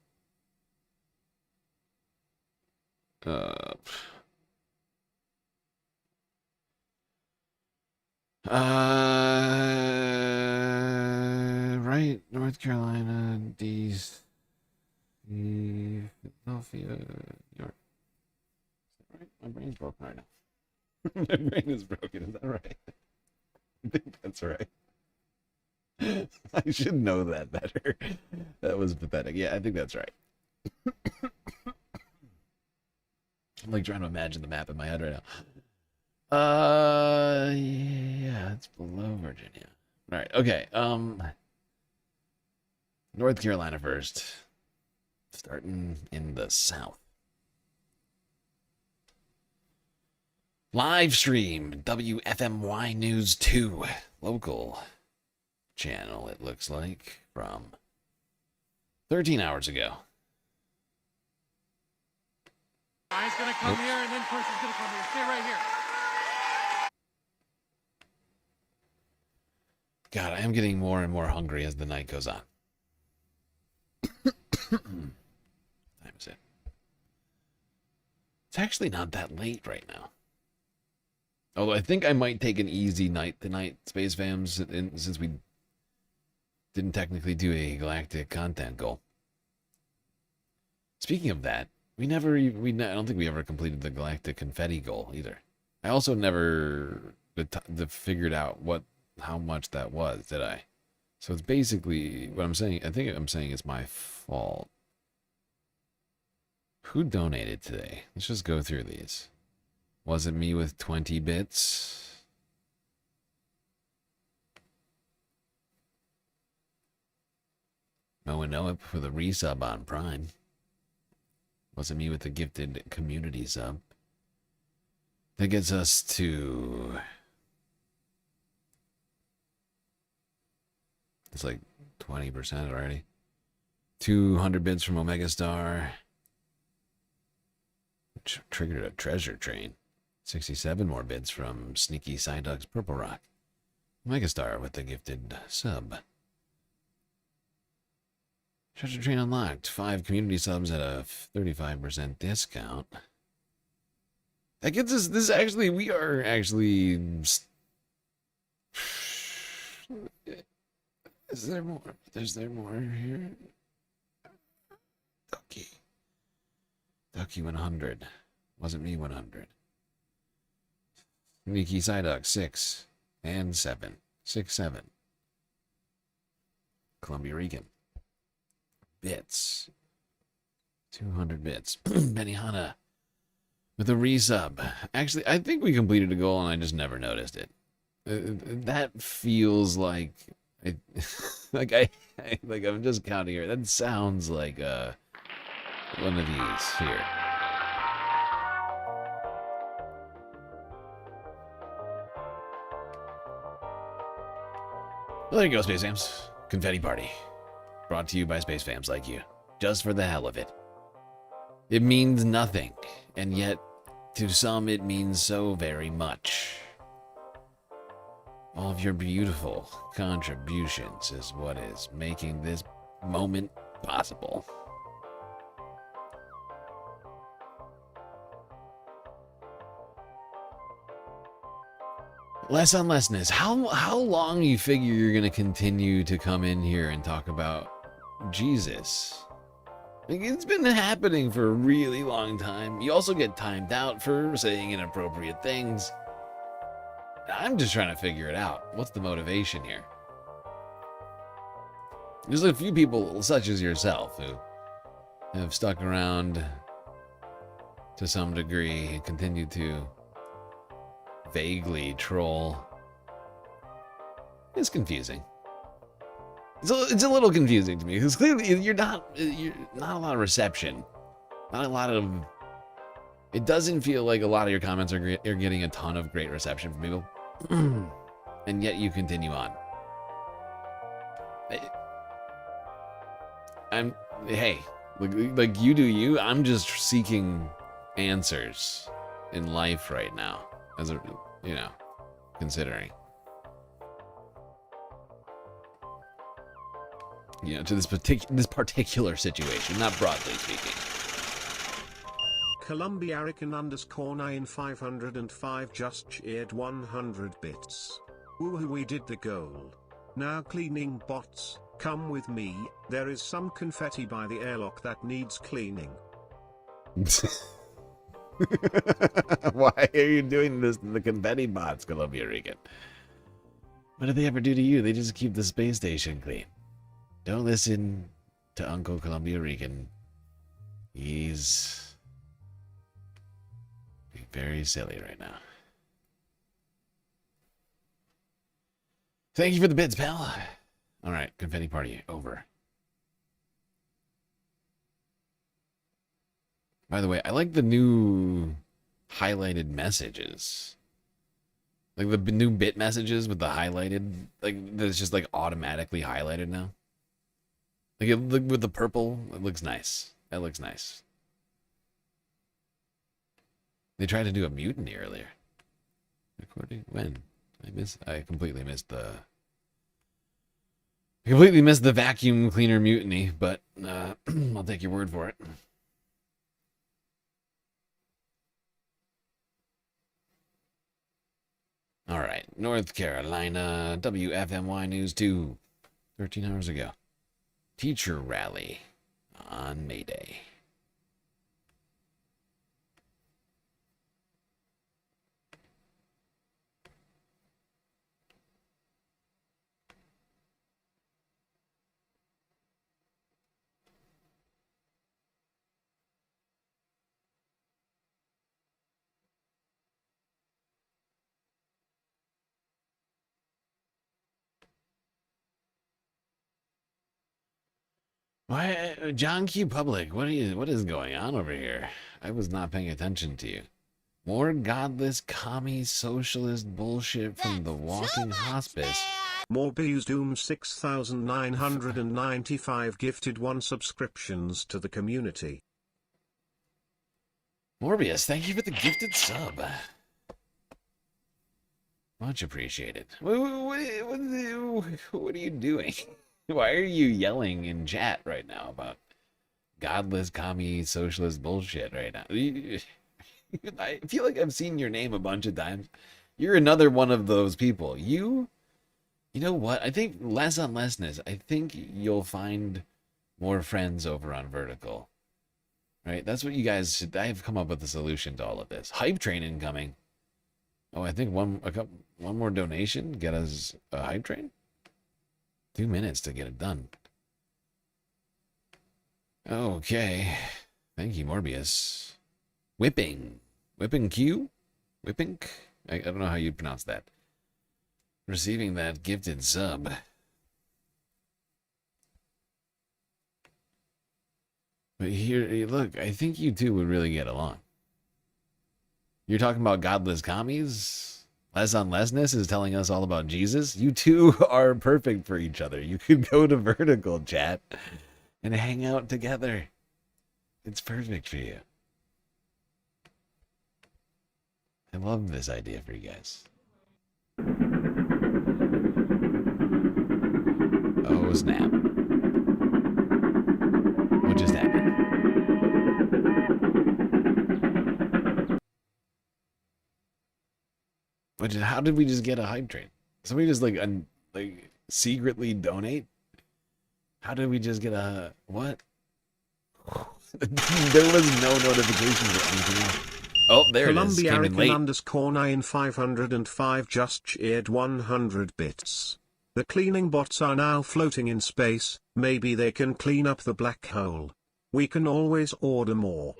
Speaker 1: Right, North Carolina, DC, Philadelphia, New York. Is that right? My brain's broken right now. My brain is broken, is that right? I think that's right. I should know that better. That was pathetic. Yeah, I think that's right. I'm like trying to imagine the map in my head right now. Yeah, it's below Virginia. All right, okay. North Carolina first. Starting in the south. Live stream WFMY News 2 local channel, it looks like, from 13 hours ago.
Speaker 13: He's going to come here, and then Chris is going to come here. Stay right here.
Speaker 1: God, I am getting more and more hungry as the night goes on. Time is it? It's actually not that late right now. Although I think I might take an easy night tonight, Space Fams, since we didn't technically do a Galactic content goal. Speaking of that, I don't think we ever completed the Galactic confetti goal either. I also never figured out how much that was, did I? So it's basically what I'm saying. I think I'm saying it's my fault. Who donated today? Let's just go through these. Was it me with 20 bits? Noah for the resub on Prime. Was it me with the gifted community sub? That gets us to... It's like 20% already. 200 bits from Omega Star. Which triggered a treasure train. 67 more bits from Sneaky Psyduck's Purple Rock. Omega Star with the gifted sub. Treasure train unlocked. 5 community subs at a 35% discount. That gets us... we are actually... Is there more? Is there more here? Ducky 100. Wasn't me 100. Sneaky Psyduck 6 and 7. 6, 7. Columbia Rican. Bits. 200 bits. Benihana with a resub. Actually, I think we completed a goal and I just never noticed it. That feels like... I'm just counting here. That sounds like one of these here. Well, there you go, Space Fams. Confetti Party. Brought to you by Space Fams like you. Just for the hell of it. It means nothing, and yet, to some, it means so very much. All of your beautiful contributions is what is making this moment possible. Less on lessness. How long you figure you're going to continue to come in here and talk about Jesus? Like, it's been happening for a really long time. You also get timed out for saying inappropriate things. I'm just trying to figure it out. What's the motivation here? There's a few people such as yourself who have stuck around to some degree and continue to vaguely troll. It's confusing. It's a little confusing to me because clearly you're not a lot of reception. Not a lot of... It doesn't feel like a lot of your comments are getting a ton of great reception from people. And yet you continue on. Hey, like you do you. I'm just seeking answers in life right now, as a, considering, to this particular situation, not broadly speaking.
Speaker 2: Columbiarican _ 9505 just cheered 100 bits. Woohoo, we did the goal. Now cleaning bots, come with me, there is some confetti by the airlock that needs cleaning.
Speaker 1: Why are you doing this to the confetti bots, Columbia Rican? What did they ever do to you? They just keep the space station clean. Don't listen to Uncle Columbia Rican. He's very silly right now. Thank you for the bits, pal. All right, confetti party over. By the way, I like the new highlighted messages. Like the new bit messages with the highlighted, like that's just like automatically highlighted now. Like it, look with the purple, it looks nice. That looks nice. They tried to do a mutiny earlier. Recording when? I completely missed the vacuum cleaner mutiny, but I'll take your word for it. All right, North Carolina, WFMY News 2, 13 hours ago. Teacher rally on May Day. Why, John Q. Public? What is going on over here? I was not paying attention to you. More godless, commie, socialist bullshit from the walking hospice.
Speaker 2: Morbius Doom 6995 gifted 1 subscriptions to the community.
Speaker 1: Morbius, thank you for the gifted sub. Much appreciated. What are you doing? Why are you yelling in chat right now about godless, commie, socialist bullshit right now? I feel like I've seen your name a bunch of times. You're another one of those people. You know what? I think less on lessness. I think you'll find more friends over on Vertical. Right? That's what you guys should. I've come up with a solution to all of this. Hype train incoming. Oh, I think one more donation get us a hype train. 2 minutes to get it done. Okay. Thank you, Morbius. Whipping Q? Whipping? I don't know how you pronounce that. Receiving that gifted sub. But here, look, I think you two would really get along. You're talking about godless commies? Less on Lessness is telling us all about Jesus. You two are perfect for each other. You could go to Vertical, chat, and hang out together. It's perfect for you. I love this idea for you guys. Oh, snap. What just happened? How did we just get a hype train? Somebody just like secretly donate? How did we just get a what? There was no notification for anything else. Oh, there it is. Came in late.
Speaker 2: _9505 just cheered 100 bits. The cleaning bots are now floating in space. Maybe they can clean up the black hole. We can always order more.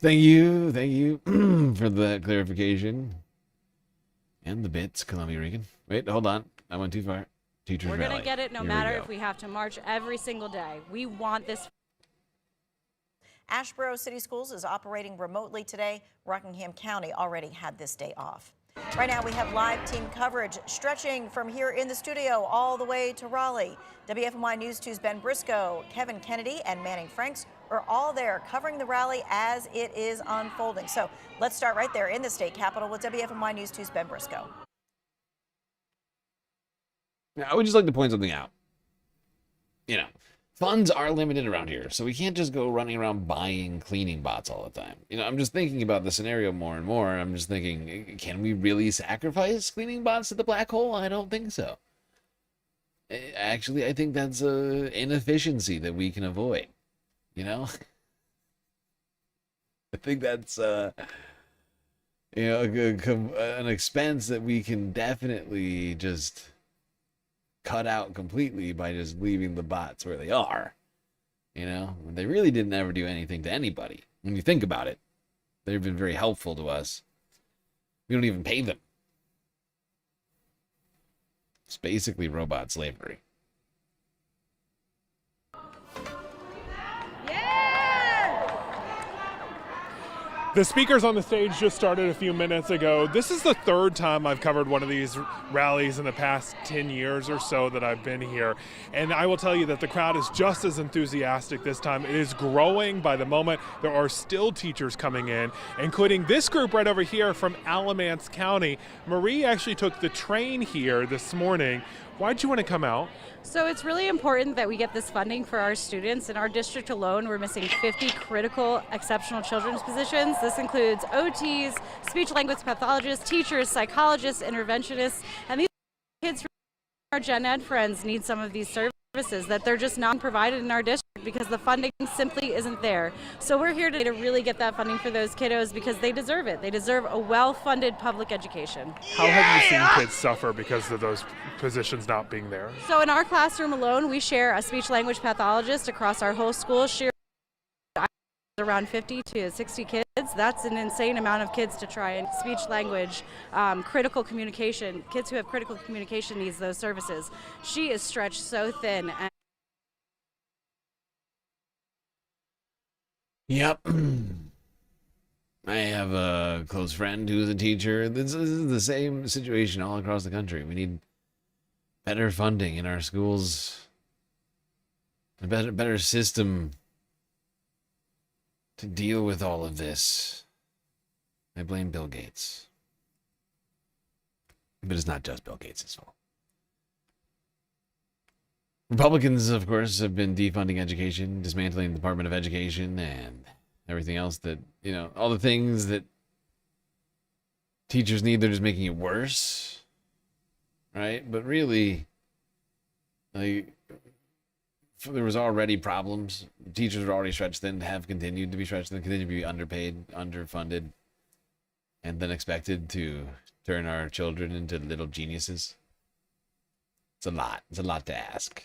Speaker 1: Thank you for the clarification. And the bits, Columbia Regan. Wait, hold on. I went too far. Teachers
Speaker 14: We're
Speaker 1: rally.
Speaker 14: going to get it no
Speaker 1: Here
Speaker 14: matter if we have to march every single day. We want this.
Speaker 15: Asheboro City Schools is operating remotely today. Rockingham County already had this day off. Right now we have live team coverage stretching from here in the studio all the way to Raleigh. WFMY News 2's Ben Briscoe, Kevin Kennedy, and Manning Franks are all there covering the rally as it is unfolding. So let's start right there in the state capitol with WFMY News 2's Ben Briscoe.
Speaker 1: Now, I would just like to point something out. You know, funds are limited around here, so we can't just go running around buying cleaning bots all the time. You know, I'm just thinking about the scenario more and more. I'm just thinking, can we really sacrifice cleaning bots to the black hole? I don't think so. Actually, I think that's an inefficiency that we can avoid. You know? I think that's, you know, an expense that we can definitely just cut out completely by just leaving the bots where they are. You know, they really didn't ever do anything to anybody. When you think about it, they've been very helpful to us. We don't even pay them. It's basically robot slavery.
Speaker 3: The speakers on the stage just started a few minutes ago. This is the third time I've covered one of these rallies in the past 10 years or so that I've been here. And I will tell you that the crowd is just as enthusiastic this time. It is growing by the moment. There are still teachers coming in, including this group right over here from Alamance County. Marie actually took the train here this morning. Why'd you want to come out?
Speaker 14: So it's really important that we get this funding for our students. In our district alone, we're missing 50 critical exceptional children's positions. This includes OTs, speech language pathologists, teachers, psychologists, interventionists, and these kids from our gen ed friends need some of these services that they're just not provided in our district because the funding simply isn't there. So we're here today to really get that funding for those kiddos because they deserve it. They deserve a well-funded public education.
Speaker 3: How have you seen kids suffer because of those positions not being there?
Speaker 14: So in our classroom alone, we share a speech language pathologist across our whole school. Around 50 to 60 kids. That's an insane amount of kids to try and speech language, critical communication. Kids who have critical communication needs those services. She is stretched so thin.
Speaker 1: Yep. I have a close friend who's a teacher. This is the same situation all across the country. We need better funding in our schools, a better system to deal with all of this. I blame Bill Gates. But it's not just Bill Gates' fault. Republicans, of course, have been defunding education, dismantling the Department of Education, and everything else that, you know, all the things that teachers need, they're just making it worse. Right? But really, like, there was already problems. Teachers were already stretched thin, have continued to be stretched thin, continue to be underpaid, underfunded, and then expected to turn our children into little geniuses. It's a lot. It's a lot to ask.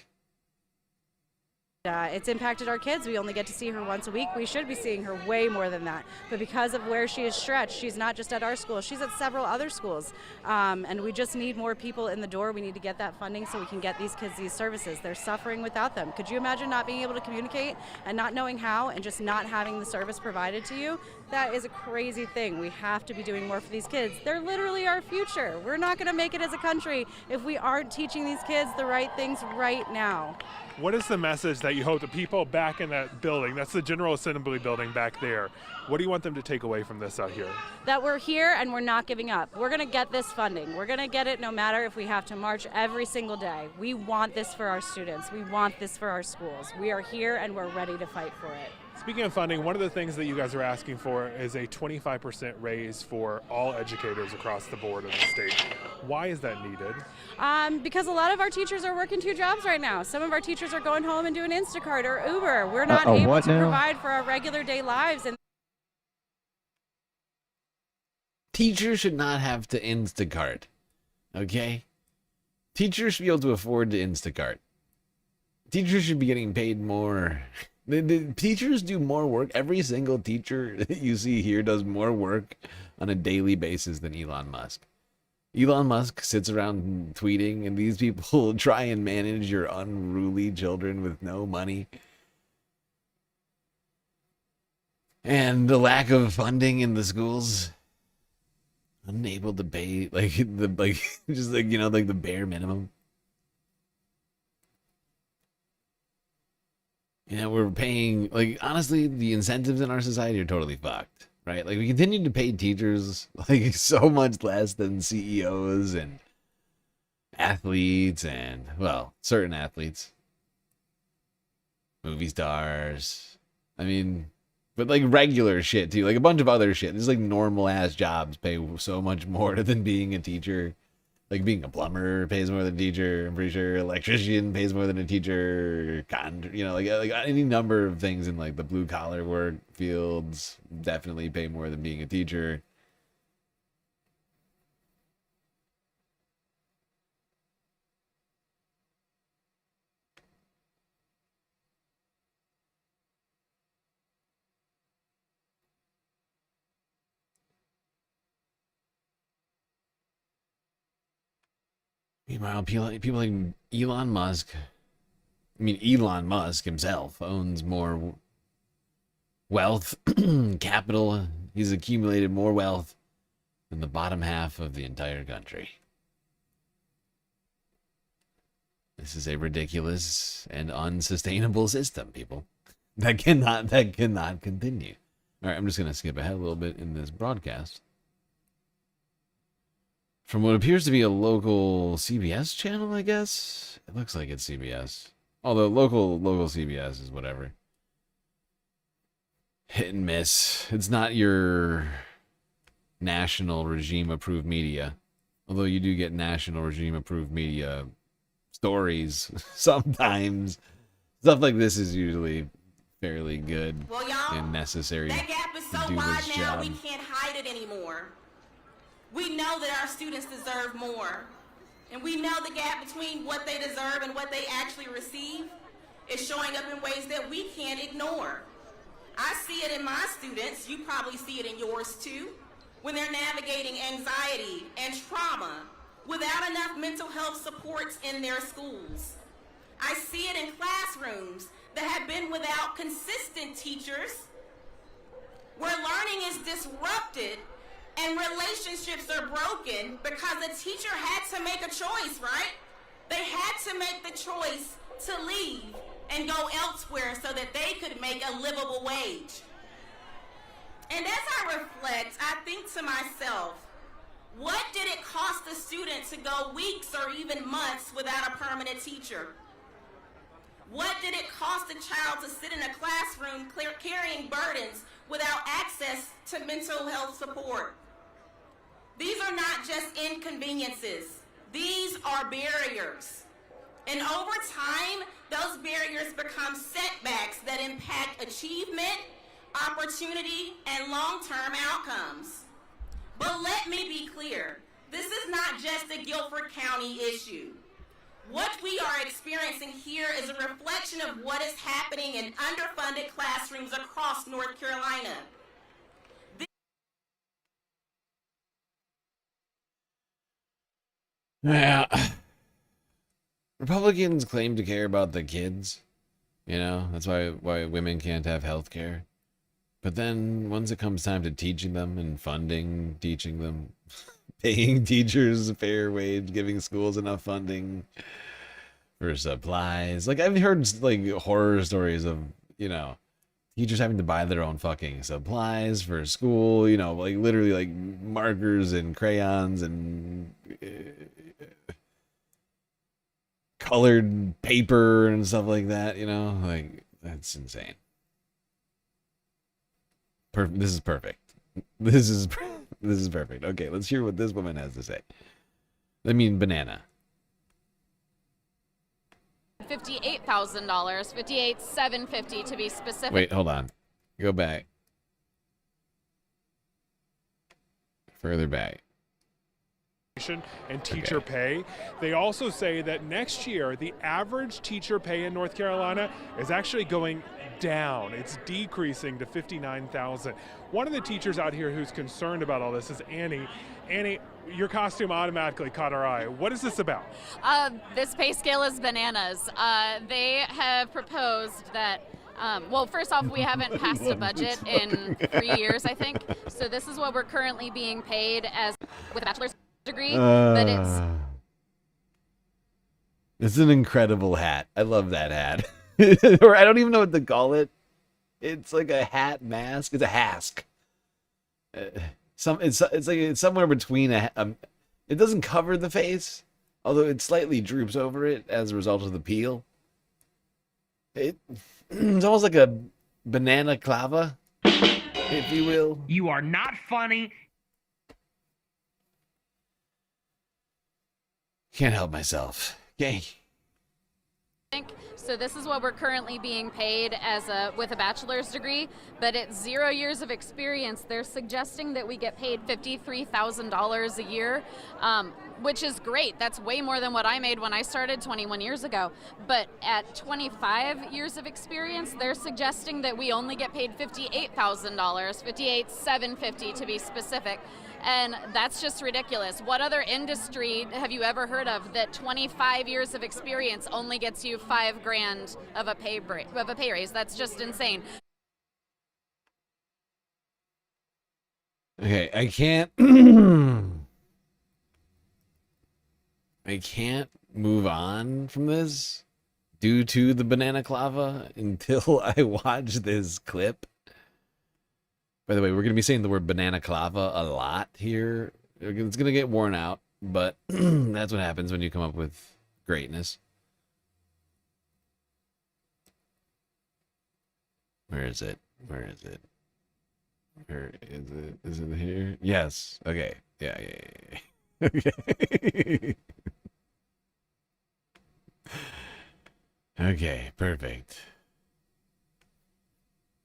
Speaker 14: It's impacted our kids. We only get to see her once a week. We should be seeing her way more than that. But because of where she is stretched, she's not just at our school. She's at several other schools. And we just need more people in the door. We need to get that funding so we can get these kids these services. They're suffering without them. Could you imagine not being able to communicate and not knowing how and just not having the service provided to you? That is a crazy thing. We have to be doing more for these kids. They're literally our future. We're not going to make it as a country if we aren't teaching these kids the right things right now.
Speaker 3: What is the message that you hope the people back in that building, that's the General Assembly building back there, what do you want them to take away from this out here?
Speaker 14: That we're here and we're not giving up. We're going to get this funding. We're going to get it no matter if we have to march every single day. We want this for our students. We want this for our schools. We are here and we're ready to fight for it.
Speaker 3: Speaking of funding, one of the things that you guys are asking for is a 25% raise for all educators across the board in the state. Why is that needed?
Speaker 14: Because a lot of our teachers are working 2 jobs right now. Some of our teachers are going home and doing Instacart or Uber. We're not able to provide for our regular day lives. And
Speaker 1: Teachers should not have to Instacart, okay? Teachers should be able to afford to Instacart. Teachers should be getting paid more. The teachers do more work. Every single teacher that you see here does more work on a daily basis than Elon Musk. Elon Musk sits around tweeting, and these people try and manage your unruly children with no money. And the lack of funding in the schools, unable to pay just the bare minimum. You know, we're paying, honestly, the incentives in our society are totally fucked, right? Like, we continue to pay teachers, so much less than CEOs and athletes and, well, certain athletes. Movie stars. I mean, but, regular shit, too. A bunch of other shit. There's, normal-ass jobs pay so much more than being a teacher. Being a plumber pays more than a teacher, I'm pretty sure. Electrician pays more than a teacher. Any number of things in, the blue-collar work fields definitely pay more than being a teacher. Meanwhile, people like Elon Musk, Elon Musk himself owns more wealth, capital. He's accumulated more wealth than the bottom half of the entire country. This is a ridiculous and unsustainable system, people. That cannot continue. All right, I'm just going to skip ahead a little bit in this broadcast. From what appears to be a local CBS channel, I guess. It looks like it's CBS. Although local CBS is whatever. Hit and miss. It's not your national regime-approved media. Although you do get national regime-approved media stories sometimes. Stuff like this is usually fairly good and necessary
Speaker 16: that gap is so
Speaker 1: to do
Speaker 16: wide
Speaker 1: this
Speaker 16: now
Speaker 1: job.
Speaker 16: we can't hide it anymore. We know that our students deserve more. And we know the gap between what they deserve and what they actually receive is showing up in ways that we can't ignore. I see it in my students, you probably see it in yours too, when they're navigating anxiety and trauma without enough mental health supports in their schools. I see it in classrooms that have been without consistent teachers, where learning is disrupted and relationships are broken because the teacher had to make a choice, right? They had to make the choice to leave and go elsewhere so that they could make a livable wage. And as I reflect, I think to myself, what did it cost the student to go weeks or even months without a permanent teacher? What did it cost a child to sit in a classroom carrying burdens without access to mental health support? These are not just inconveniences. These are barriers. And over time, those barriers become setbacks that impact achievement, opportunity, and long-term outcomes. But let me be clear, this is not just a Guilford County issue. What we are experiencing here is a reflection of what is happening in underfunded classrooms across North Carolina.
Speaker 1: Yeah. Republicans claim to care about the kids. You know, that's why women can't have health care. But then once it comes time to teaching them and funding, teaching them, paying teachers a fair wage, giving schools enough funding for supplies. Like, I've heard like horror stories of, you know, teachers having to buy their own fucking supplies for school, you know, like literally like markers and crayons and colored paper and stuff like that, you know, like that's insane. This is perfect. This is perfect. Okay, let's hear what this woman has to say. I mean, banana.
Speaker 19: $58,000, $58,750 to be specific.
Speaker 1: Wait, hold on. Go back. Further back.
Speaker 3: And teacher pay. They also say that next year, the average teacher pay in North Carolina is actually going down. It's decreasing to $59,000. One of the teachers out here who's concerned about all this is Annie. Annie, your costume automatically caught our eye. What is this about?
Speaker 19: This pay scale is bananas. They have proposed that well, first off, we haven't passed a budget in 3 years, I think. So this is what we're currently being paid as with a bachelor's degree, but
Speaker 1: it's an incredible hat. I love that hat. Or I don't even know what to call it. It's like a hat mask. It's a hask. It's somewhere between it doesn't cover the face, although it slightly droops over it as a result of the peel. It's almost like a banana clava, if you will.
Speaker 22: You are not funny.
Speaker 1: Can't help myself. Yay.
Speaker 19: So this is what we're currently being paid as with a bachelor's degree, but at 0 years of experience, they're suggesting that we get paid $53,000 a year, which is great. That's way more than what I made when I started 21 years ago. But at 25 years of experience, they're suggesting that we only get paid $58,000, $58,750 to be specific. And that's just ridiculous. What other industry have you ever heard of that 25 years of experience only gets you $5,000 of a pay raise? That's just insane.
Speaker 1: Okay, I can't I can't move on from this due to the banana clava until I watch this clip. By the way, we're going to be saying the word banana clava a lot here. It's going to get worn out, but that's what happens when you come up with greatness. Where is it? Where is it? Where is it? Is it here? Yes. Okay. Yeah. Okay. Okay, perfect.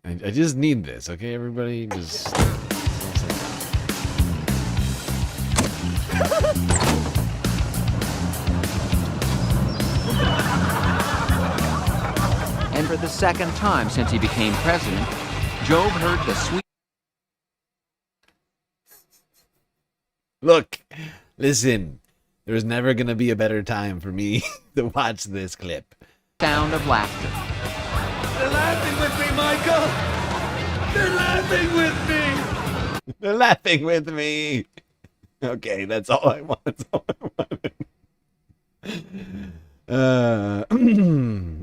Speaker 1: I just need this, okay, everybody? Just...
Speaker 17: And for the second time since he became president, Job heard the sweet...
Speaker 1: Look, listen, there's never going to be a better time for me to watch this clip.
Speaker 17: Sound of laughter.
Speaker 18: They're laughing with me, Michael! They're laughing with me!
Speaker 1: They're laughing with me! Okay, that's all I want. That's all I wanted.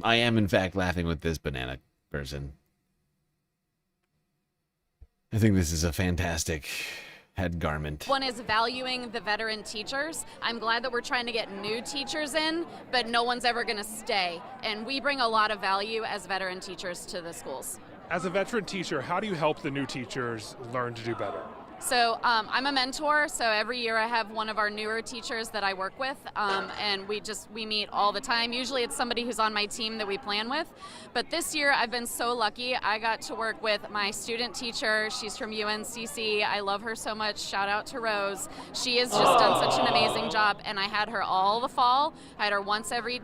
Speaker 1: I am, in fact, laughing with this banana person. I think this is a fantastic head garment.
Speaker 19: One is valuing the veteran teachers. I'm glad that we're trying to get new teachers in, but no one's ever going to stay. And we bring a lot of value as veteran teachers to the schools.
Speaker 3: As a veteran teacher, how do you help the new teachers learn to do better?
Speaker 19: So I'm a mentor, so every year I have one of our newer teachers that I work with, and we meet all the time. Usually it's somebody who's on my team that we plan with, but this year I've been so lucky. I got to work with my student teacher. She's from UNCC. I love her so much. Shout out to Rose. She has just done such an amazing job, and I had her all the fall. I had her once every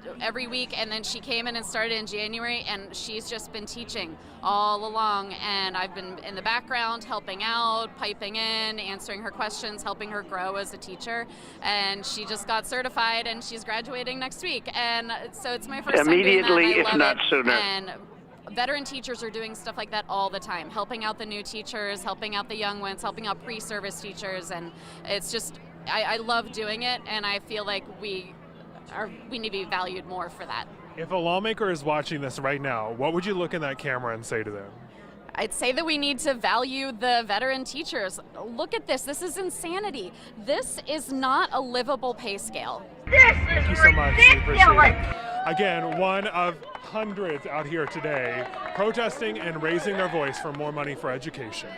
Speaker 19: week, and then she came in and started in January, and she's just been teaching all along, and I've been in the background helping out, piping in, answering her questions, helping her grow as a teacher, and she just got certified and she's graduating next week, and so it's my first time doing that, and I love
Speaker 8: not
Speaker 19: it.
Speaker 8: sooner.
Speaker 19: And veteran teachers are doing stuff like that all the time, helping out the new teachers, helping out the young ones, helping out pre-service teachers, and it's just I love doing it, and I feel like we need to be valued more for that.
Speaker 3: If a lawmaker is watching this right now, what would you look in that camera and say to them?
Speaker 19: I'd say that we need to value the veteran teachers. Look at this. This is insanity. This is not a livable pay scale.
Speaker 3: Thank you so much. We appreciate it. Again, one of hundreds out here today protesting and raising their voice for more money for education.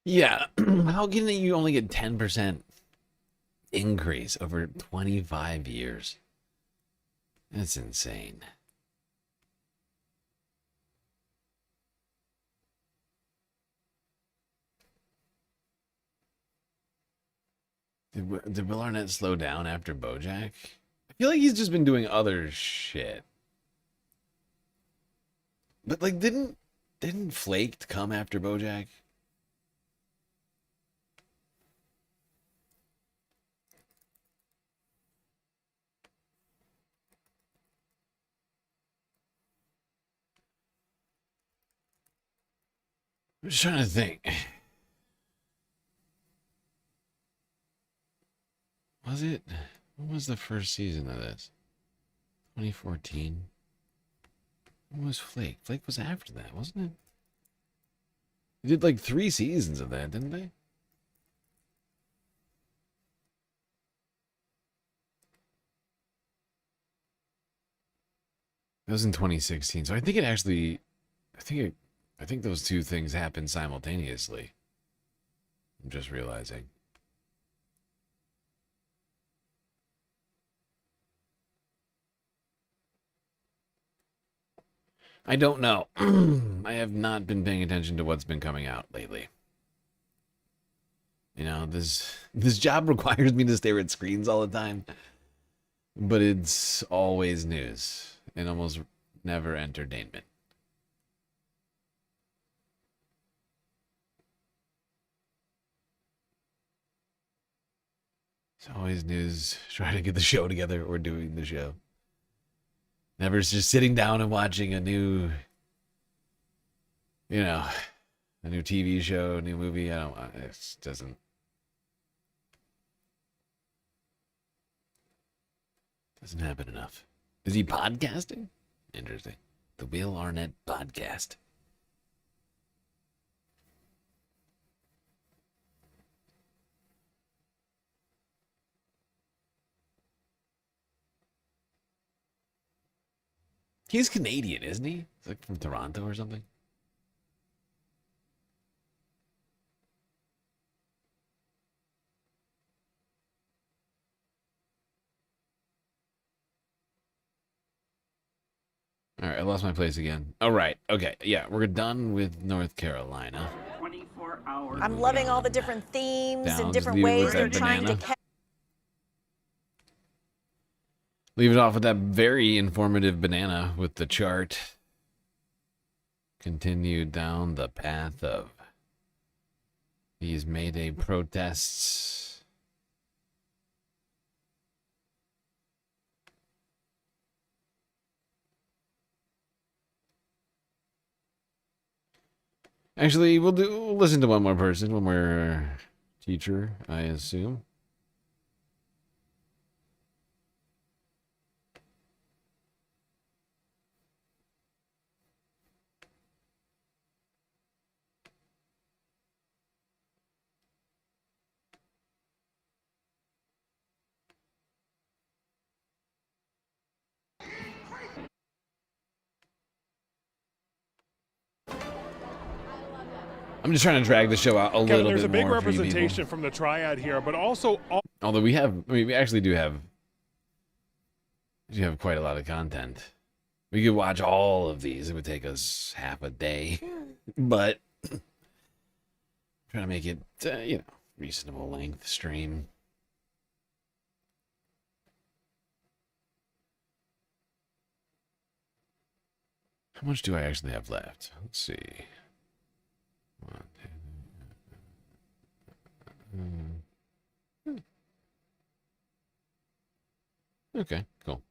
Speaker 1: Yeah, how can you only get 10% increase over 25 years? That's insane. Did Will Arnett slow down after BoJack? I feel like he's just been doing other shit. But like, didn't Flaked come after BoJack? I'm just trying to think. Was it? When was the first season of this? 2014? When was Flake? Flake was after that, wasn't it? They did like 3 seasons of that, didn't they? That was in 2016, so I think it actually... I think those two things happened simultaneously. I'm just realizing. I don't know. I have not been paying attention to what's been coming out lately. You know, this job requires me to stare at screens all the time. But it's always news and almost never entertainment. It's always news trying to get the show together or doing the show. Never just sitting down and watching a new, a new TV show, a new movie. It just doesn't happen enough. Is he podcasting? Interesting. The Will Arnett podcast. He's Canadian, isn't he? He's like from Toronto or something. All right, I lost my place again. All right, okay, yeah, we're done with North Carolina.
Speaker 15: 24 hours. I'm loving all the different themes
Speaker 1: Down,
Speaker 15: and
Speaker 1: just
Speaker 15: different
Speaker 1: leave it
Speaker 15: ways
Speaker 1: with
Speaker 15: they're
Speaker 1: that
Speaker 15: trying to
Speaker 1: banana.
Speaker 15: catch.
Speaker 1: Leave it off with that very informative banana with the chart. Continue down the path of these May Day protests. Actually, we'll listen to one more person, one more teacher, I assume. I'm just trying to drag the show out a
Speaker 3: Kevin,
Speaker 1: little
Speaker 3: there's
Speaker 1: bit
Speaker 3: a big
Speaker 1: more for you people.
Speaker 3: representation from the triad here, but also
Speaker 1: Although we actually do have quite a lot of content. We could watch all of these. It would take us half a day, but trying to make it, reasonable length stream. How much do I actually have left? Let's see. One, two, okay, cool.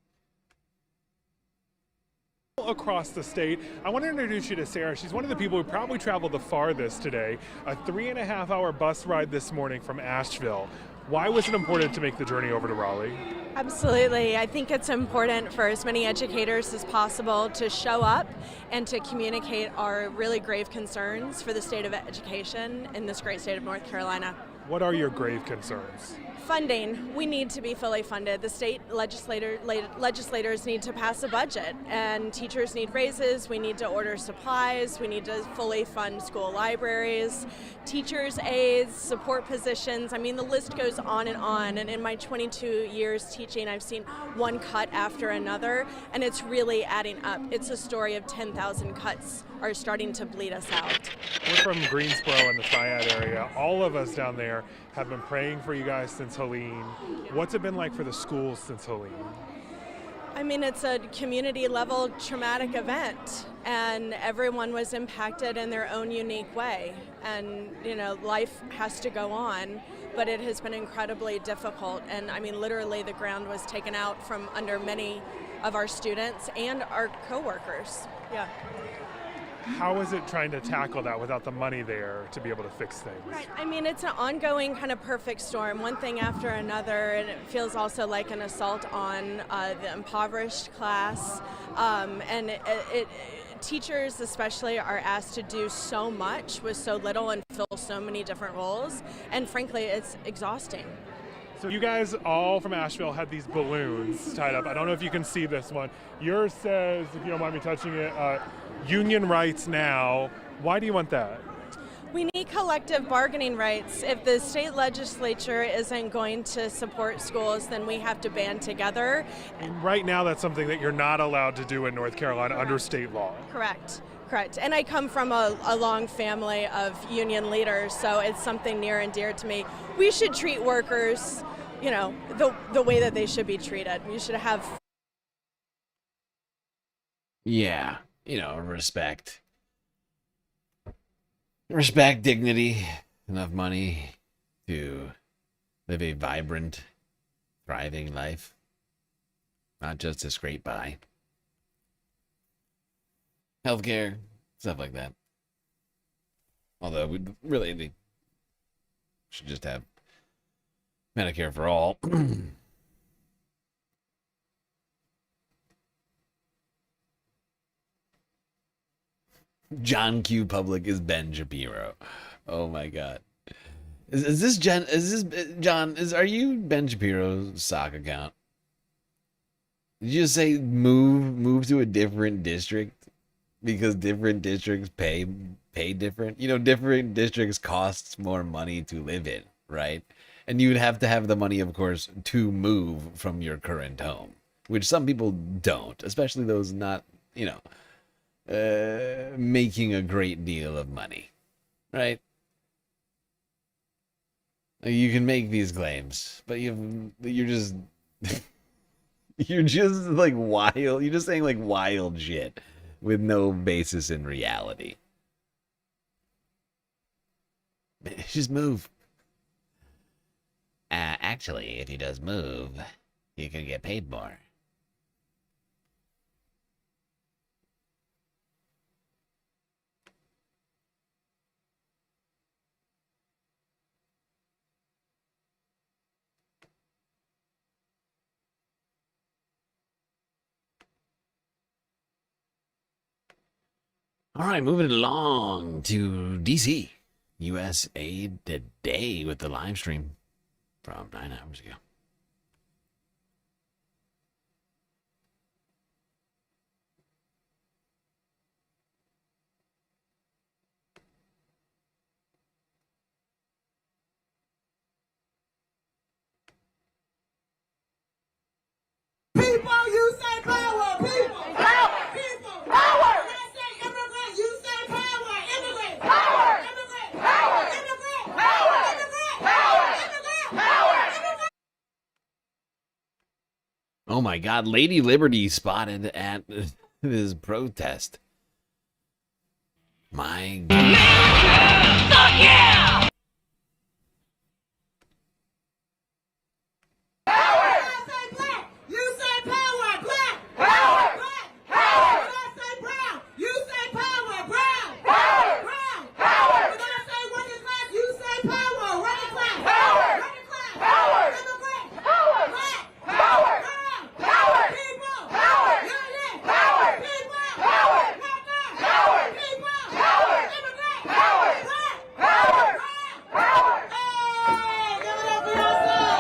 Speaker 3: across the state. I want to introduce you to Sarah. She's one of the people who probably traveled the farthest today. A 3.5-hour bus ride this morning from Asheville. Why was it important to make the journey over to Raleigh?
Speaker 20: Absolutely. I think it's important for as many educators as possible to show up and to communicate our really grave concerns for the state of education in this great state of North Carolina.
Speaker 3: What are your grave concerns?
Speaker 20: Funding. We need to be fully funded. The state legislators need to pass a budget, and teachers need raises. We need to order supplies. We need to fully fund school libraries, teachers' aides, support positions. I mean, the list goes on. And in my 22 years teaching, I've seen one cut after another, and it's really adding up. It's a story of 10,000 cuts are starting to bleed us out.
Speaker 3: We're from Greensboro in the Triad area. All of us down there have been praying for you guys since Helene. What's it been like for the schools since Helene?
Speaker 20: I mean, it's a community level traumatic event, and everyone was impacted in their own unique way. And, you know, life has to go on, but it has been incredibly difficult. And I mean, literally the ground was taken out from under many of our students and our coworkers. Yeah.
Speaker 3: How is it trying to tackle that without the money there to be able to fix things?
Speaker 20: Right. I mean, it's an ongoing kind of perfect storm, one thing after another, and it feels also like an assault on the impoverished class. Teachers especially are asked to do so much with so little and fill so many different roles, and frankly, it's exhausting.
Speaker 3: So you guys all from Asheville had these balloons tied up. I don't know if you can see this one. Yours says, if you don't mind me touching it, union rights now. Why do you want that?
Speaker 20: We need collective bargaining rights. If the state legislature isn't going to support schools, then we have to band together.
Speaker 3: And right now, that's something that you're not allowed to do in North Carolina under state law.
Speaker 20: Correct. And I come from a long family of union leaders, so it's something near and dear to me. We should treat workers, you know, the way that they should be treated. We should have...
Speaker 1: Yeah, you know, respect. Respect, dignity, enough money to live a vibrant thriving life, not just to scrape by. Healthcare, stuff like that. Although we really should just have Medicare for all. John Q. Public is Ben Shapiro. Oh my God. Is this Jen? Is this John? Are you Ben Shapiro's sock account? Did you just say move to a different district because different districts pay different? You know, different districts costs more money to live in, right? And you would have to have the money, of course, to move from your current home, which some people don't, especially those not, you know, making a great deal of money, right? You can make these claims, but you're just you're just like wild. You're just saying like wild shit with no basis in reality. Just move. Actually, if he does move, you can get paid more. All right, moving along to DC. USA Today with the live stream from 9 hours ago.
Speaker 4: People, you say power. People, power. People, power. When I say immigrant, you say power. Immigrant, power. Immigrant, power. Immigrant, power. Immigrant, power. Immigrant, power. Immigrant.
Speaker 1: Oh my God, Lady Liberty spotted at this protest. My God. Fuck yeah!
Speaker 4: You say power, black. Power. Black. Power. When I say brown, you say power, brown. Power. Brown. Power. When I say working class, you say power, working class. Power. Working class. Power. Immigrant. Power. Black. Power. Brown. Power. People. Power. Union. Power. People. Power. Worker. Power. People. Power. Immigrant. Power. Black. Power. Brown. Power. Hey, give it up for yourself.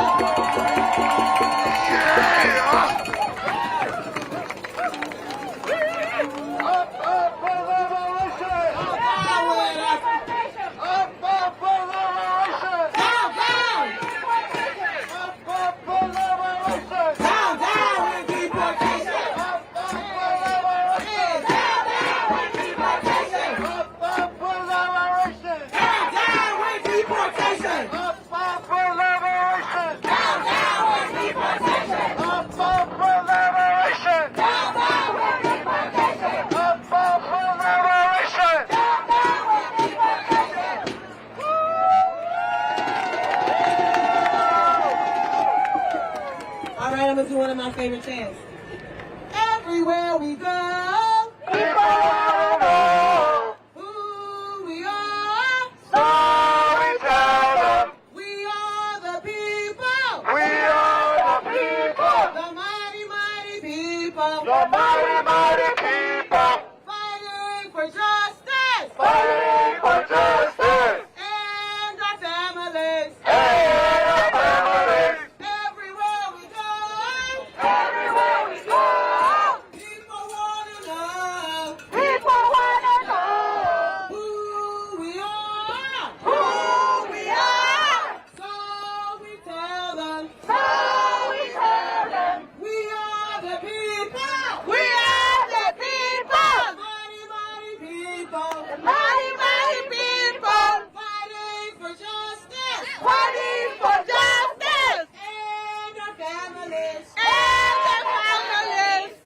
Speaker 4: All right, I'm gonna do one of my favorite chants. Everywhere we go, people wanna know who we are. So we tell them we are the people. We are the people. The mighty, mighty people. The mighty, mighty people. Fighting for justice. Fighting for justice. And our families. And our families. Everywhere we go. Everywhere we go. People wanna know. People wanna know who we are. Who we are. So we tell them. So we tell them. We are the people. We are the people. Mighty, mighty people. The mighty, mighty people. Fighting for justice. Fighting for justice. And our families. And our families.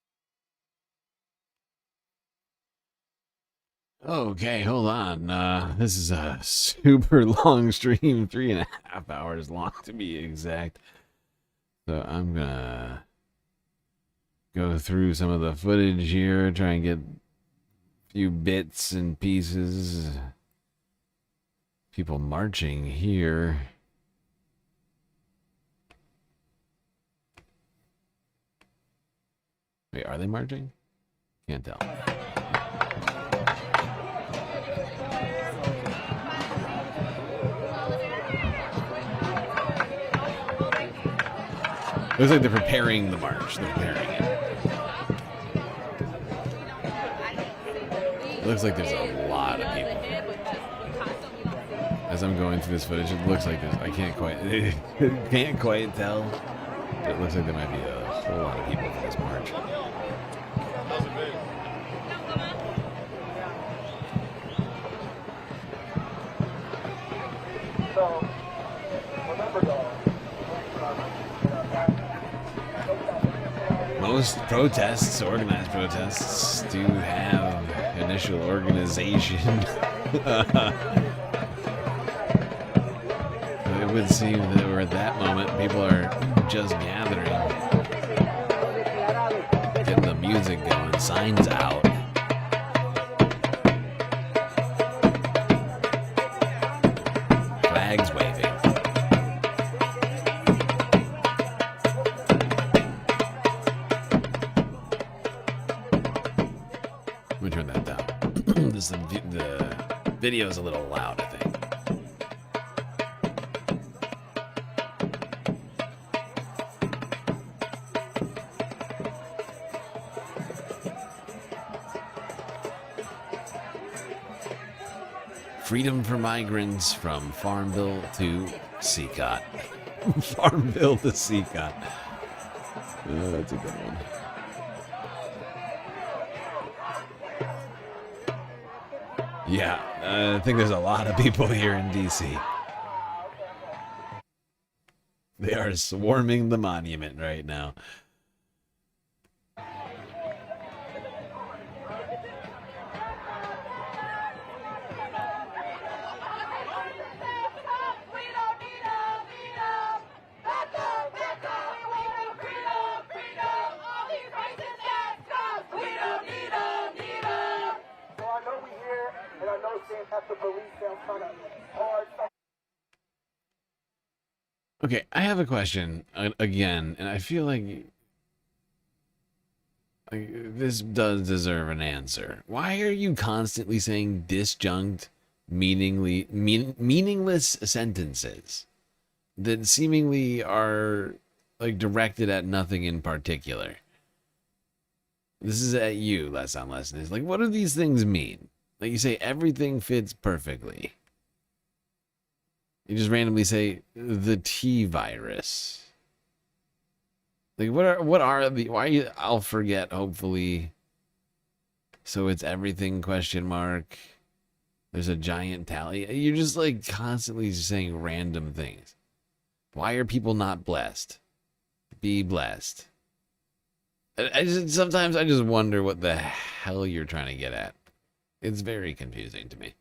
Speaker 1: Okay, hold on. This is a super long stream, 3.5 hours long to be exact. So I'm gonna go through some of the footage here, try and get a few bits and pieces. People marching here. Wait, are they marching? Can't tell. Looks like they're preparing the march. They're preparing it. Looks like there's a lot of people. As I'm going through this footage, it looks like there's, I can't quite tell. But it looks like there might be a whole lot of people for this march.
Speaker 18: So, remember,
Speaker 1: Most protests, organized protests, do have initial organization. It would seem that we're at that moment. People are just gathering, getting the music going, signs out. Flags waving. Let me turn that down. The video is a little loud, I think. Freedom for migrants from Farm Bill to CCOT. Farm Bill to CCOT. Oh, that's a good one. Yeah, I think there's a lot of people here in DC. They are swarming the monument right now. Okay, I have a question again, and I feel like this does deserve an answer. Why are you constantly saying disjunct, meaningless sentences that seemingly are like directed at nothing in particular? This is at you, Less on Lesson. It's like, what do these things mean? Like you say, everything fits perfectly. You just randomly say the T virus. Like what are the, why are you, I'll forget, hopefully. So it's everything question mark. There's a giant tally. You're just like constantly saying random things. Why are people not blessed? Be blessed. Sometimes I just wonder what the hell you're trying to get at. It's very confusing to me.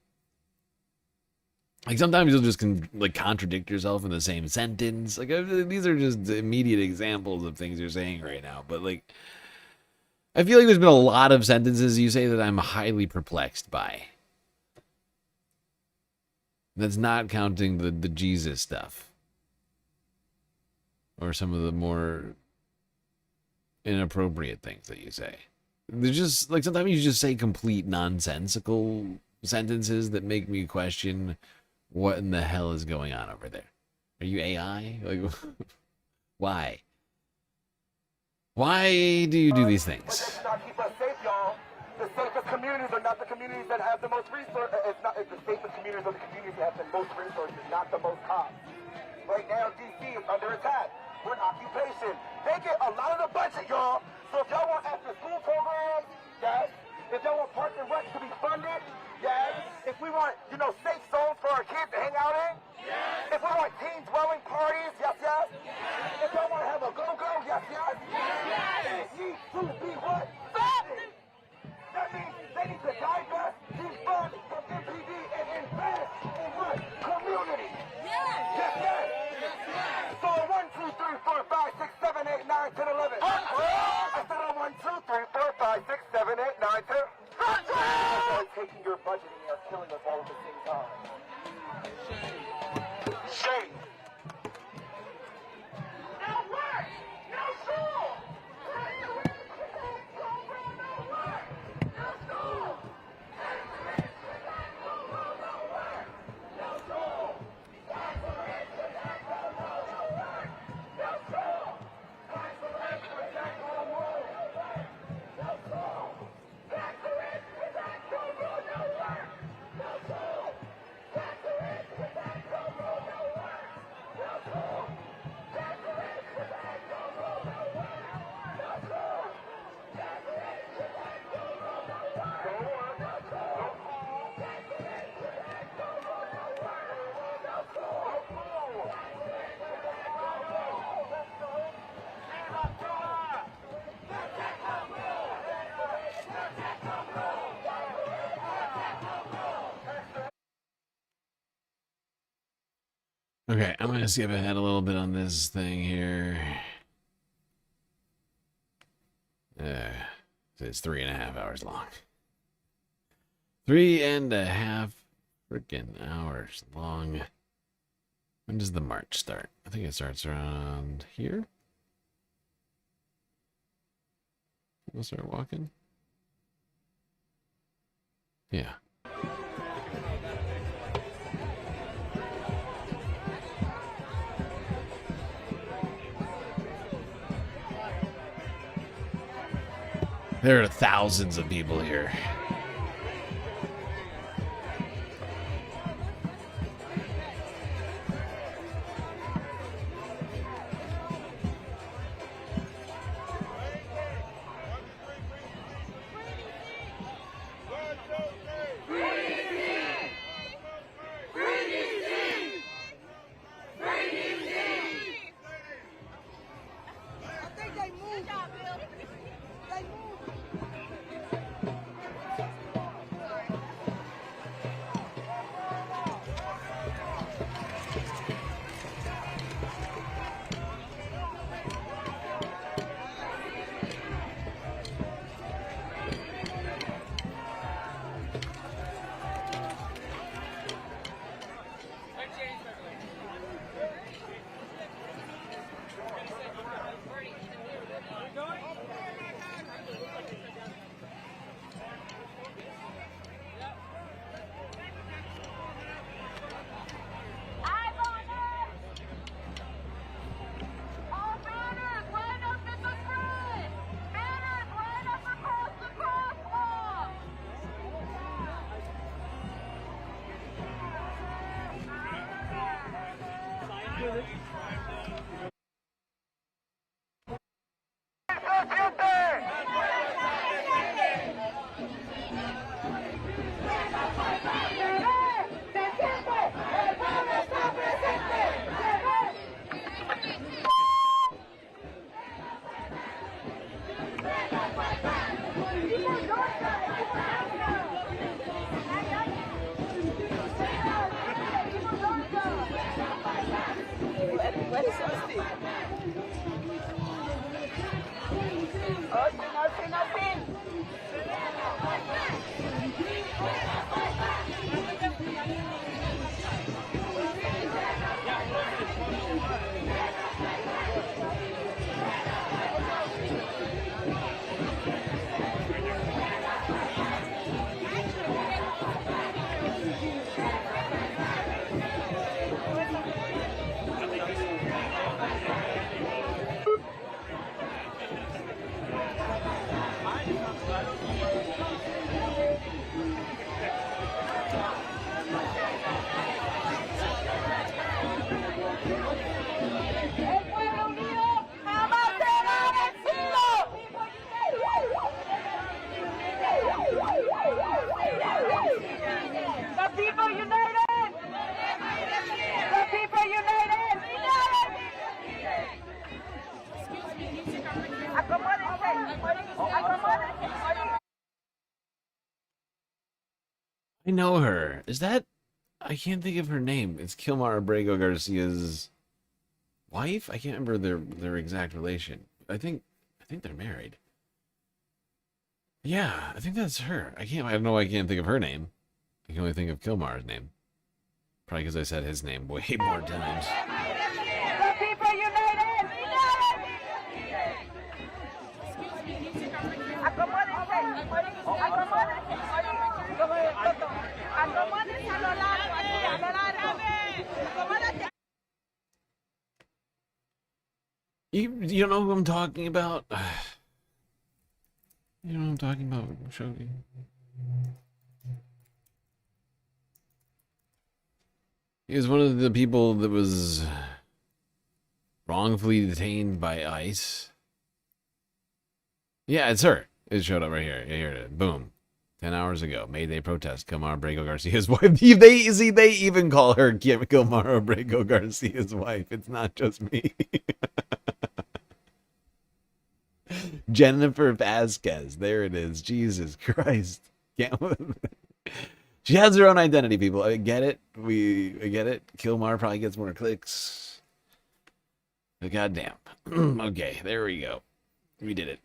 Speaker 1: Like sometimes you'll just like contradict yourself in the same sentence. Like these are just immediate examples of things you're saying right now. But like, I feel like there's been a lot of sentences you say that I'm highly perplexed by. That's not counting the Jesus stuff. Or some of the more inappropriate things that you say. There's just like sometimes you just say complete nonsensical sentences that make me question what in the hell is going on over there. Are you AI? Like, why? Why do you do these things?
Speaker 18: Keep us safe, y'all. The safest communities are not the communities that have the most resources. It's the safest communities are the communities that have the most resources, not the most cops. Right now, DC is under attack. We're in occupation. They get a lot of the budget, y'all. So if y'all want after-school programs, yes. If y'all want Parks and Rec to be funded, yes. If we want, safe zones for our kids to hang out in, yes. If we want teen dwelling parties, yes, yes. Yes. If y'all want to have a go-go, yes, yes. Yes. It needs to be what? Funded. That means they need to divest these funds from MPD and invest in what? Community. Yes. Yes, yes. Yes, yes. So 1, 2, 3, 4, 5, 6, taking your budget and they are killing us all at the same time. Shame.
Speaker 4: No work, no school. No work, no school.
Speaker 1: Okay, I'm gonna skip ahead a little bit on this thing here. It's 3.5 hours long. 3.5 freaking hours long. When does the march start? I think it starts around here. We'll start walking. Yeah. There are thousands of people here. I know her. Is that... I can't think of her name. It's Kilmar Abrego Garcia's wife? I can't remember their exact relation. I think they're married. Yeah, I think that's her. I don't know why I can't think of her name. I can only think of Kilmar's name. Probably because I said his name way more times.
Speaker 4: The people united!
Speaker 1: You don't know who I'm talking about? You know what I'm talking about, Shogi? He was one of the people that was wrongfully detained by ICE. Yeah, it's her. It showed up right here. Here it is. Boom. 10 hours ago. May Day protest. Kilmar Abrego Garcia's wife. They even call her Kilmar Abrego Garcia's wife. It's not just me. Jennifer Vasquez. There it is. Jesus Christ. Can't. She has her own identity, people. I get it. I get it. Kilmar probably gets more clicks. But goddamn. Okay, there we go. We did it.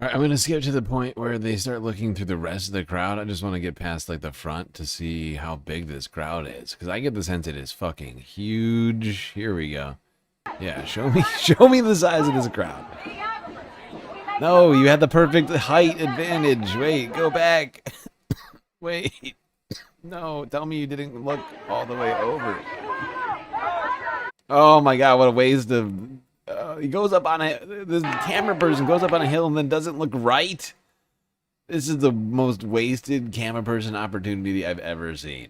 Speaker 1: All right, I'm going to skip to the point where they start looking through the rest of the crowd. I just want to get past like the front to see how big this crowd is, because I get the sense it is fucking huge. Here we go. Yeah, show me the size of this crowd. No, you had the perfect height advantage. Wait, go back. Wait. No, tell me you didn't look all the way over. Oh my god, what a waste of He goes up on this camera person goes up on a hill and then doesn't look right. This is the most wasted camera person opportunity I've ever seen.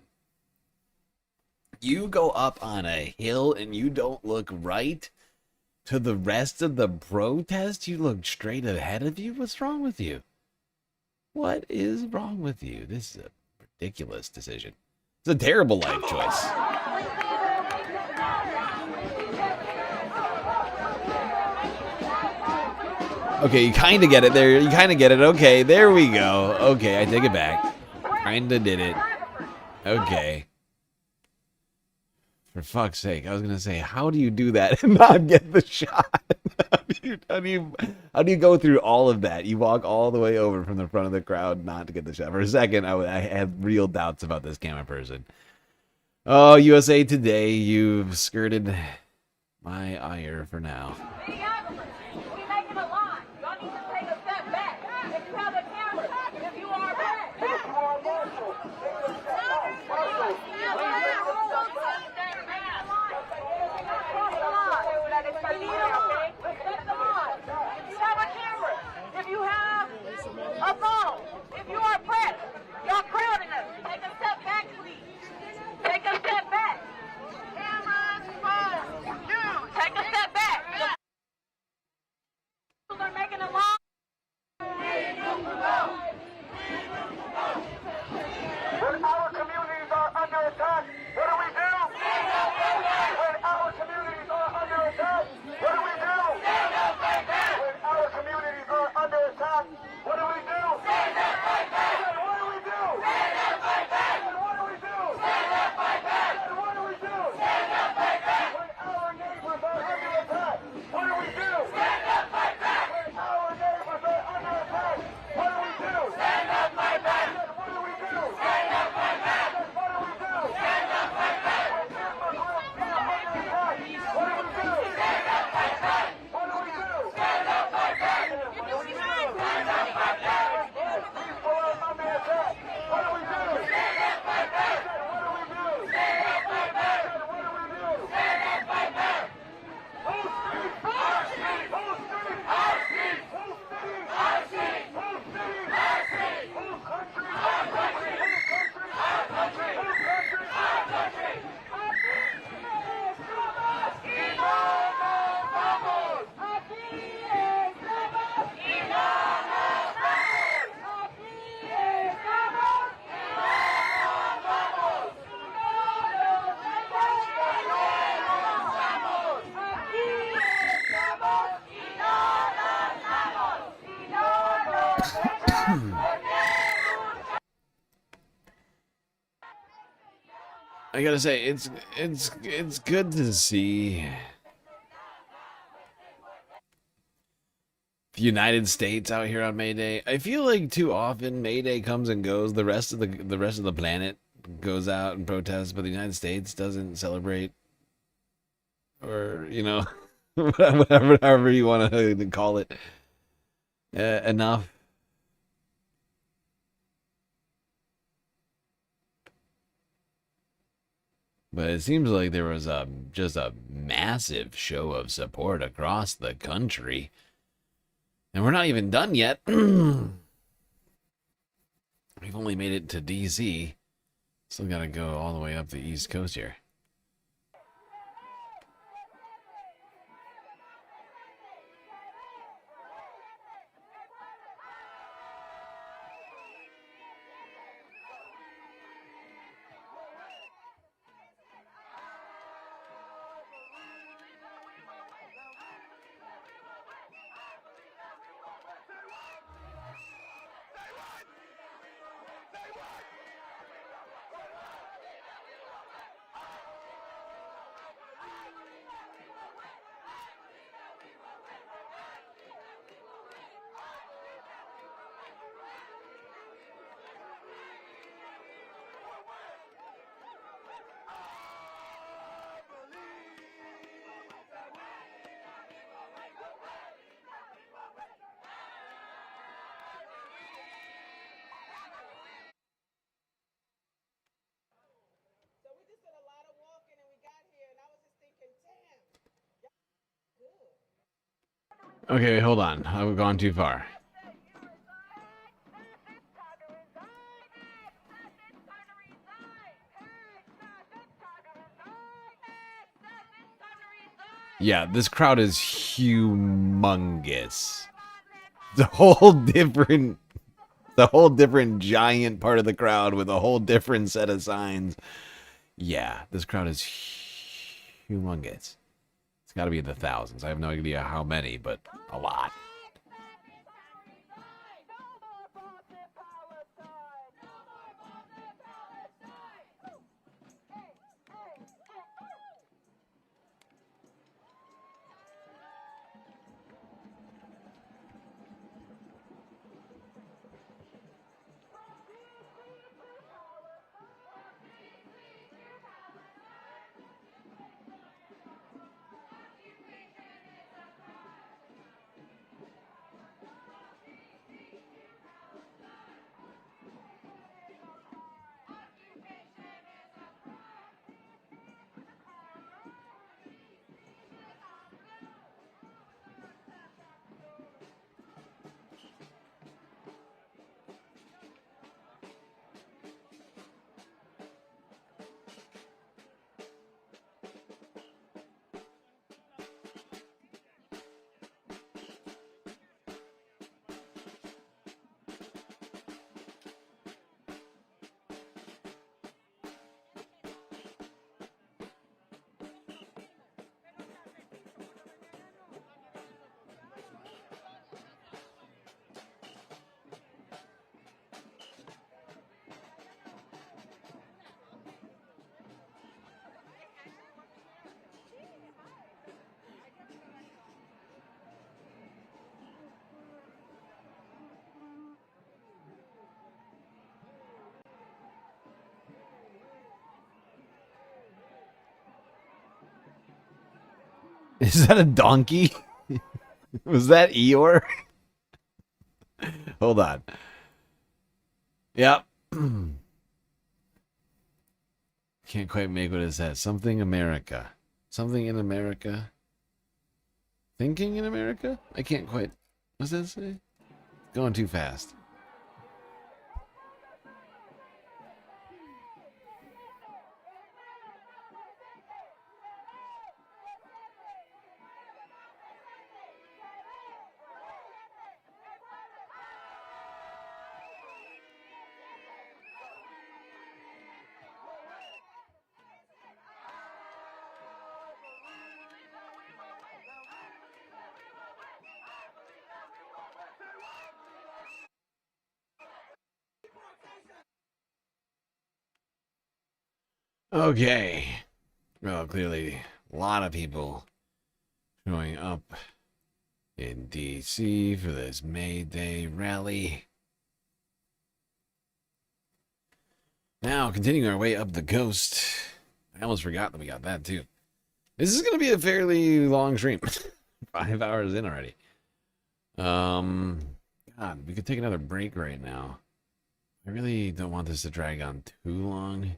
Speaker 1: You go up on a hill and you don't look right to the rest of the protest. You look straight ahead of you. What's wrong with you? What is wrong with you? This is a ridiculous decision. It's a terrible life choice. Okay, you kind of get it there. You kind of get it. Okay, there we go. Okay, I take it back. Kind of did it. Okay. For fuck's sake, I was going to say, how do you do that and not get the shot? How do you go through all of that? You walk all the way over from the front of the crowd not to get the shot. For a second, I had real doubts about this camera person. Oh, USA Today, you've skirted my ire for now.
Speaker 4: If you have a phone, if you are pressed, you're crowding us. Take a step back, please. Take a step back. Cameras, phones, you take a step back. People are making a long.
Speaker 18: When our communities are under attack, what do we do? When our communities are under attack, what do we do? When our communities are under attack, what do we do? What do we do? What do we do? What do we do? When our neighbors are under attack, what do we do? When our neighbors are under attack, what do we do? Stand up, fight back. What do we do? Stand up, fight back. What do we do? Stand up, fight back. When immigrants are under attack, what do we do? Stand up, fight back. What do we do? Stand up, fight back. What do we do? Stand up, fight back. When black people are under attack, what do we do? Stand up, fight back. What do we do? Stand up, fight back. What do we do? Stand up, fight back. Whose street? Our street. Whose street? Our street. Whose city? Our city. Whose city? Our city. Whose country? Our country. Whose country? Our country. Whose country? Our country.
Speaker 1: I gotta say, it's good to see the United States out here on May Day. I feel like too often May Day comes and goes. The rest of the planet goes out and protests, but the United States doesn't celebrate, or whatever, however you want to call it, enough. But it seems like there was just a massive show of support across the country. And we're not even done yet. We've only made it to D.C. Still gotta go all the way up the East Coast here. Okay, hold on. I've gone too far. Yeah, this crowd is humongous. The whole different giant part of the crowd with a whole different set of signs. Yeah, this crowd is humongous. It's got to be in the thousands. I have no idea how many, but a lot. Is that a donkey? Was that Eeyore? Hold on. Yep. Can't quite make what it says. Something America. Something in America. Thinking in America? I can't quite. What's that say? Going too fast. Okay. Well, clearly, a lot of people showing up in D.C. for this May Day rally. Now, continuing our way up the coast. I almost forgot that we got that, too. This is going to be a fairly long stream. 5 hours in already. God, we could take another break right now. I really don't want this to drag on too long.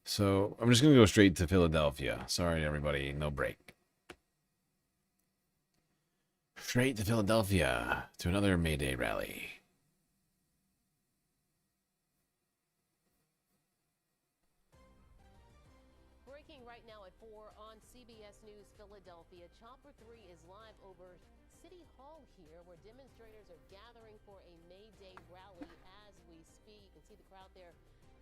Speaker 1: So, I'm just going to go straight to Philadelphia. Sorry, everybody. No break. Straight to Philadelphia to another May Day rally.
Speaker 5: Breaking right now at 4 on CBS News Philadelphia. Chopper 3 is live over City Hall here, where demonstrators are gathering for a May Day rally as we speak. You can see the crowd there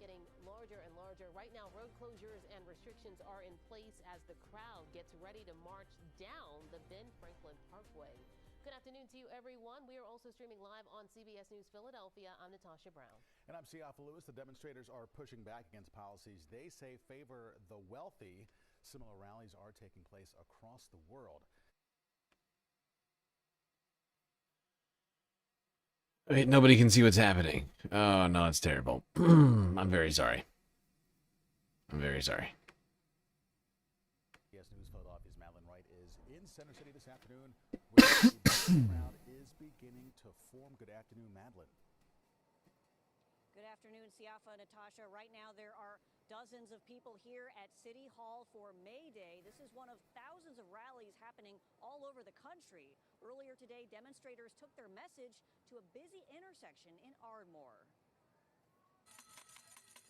Speaker 5: getting larger and larger. Right now, road closures and restrictions are in place as the crowd gets ready to march down the Ben Franklin Parkway. Good afternoon to you, everyone. We are also streaming live on CBS News Philadelphia. I'm Natasha Brown.
Speaker 21: And I'm Siafa Lewis. The demonstrators are pushing back against policies they say favor the wealthy. Similar rallies are taking place across the world.
Speaker 1: Wait, nobody can see what's happening. Oh, no, it's terrible. I'm very sorry. I'm very sorry.
Speaker 21: CBS News Philadelphia's Madeline Wright is in Center City this afternoon, where the crowd is beginning to form. Good afternoon, Madeline.
Speaker 6: Good afternoon, Siafa, Natasha. Right now, there are dozens of people here at City Hall for May Day. This is one of thousands of rallies happening all over the country. Earlier today, demonstrators took their message to a busy intersection in Ardmore.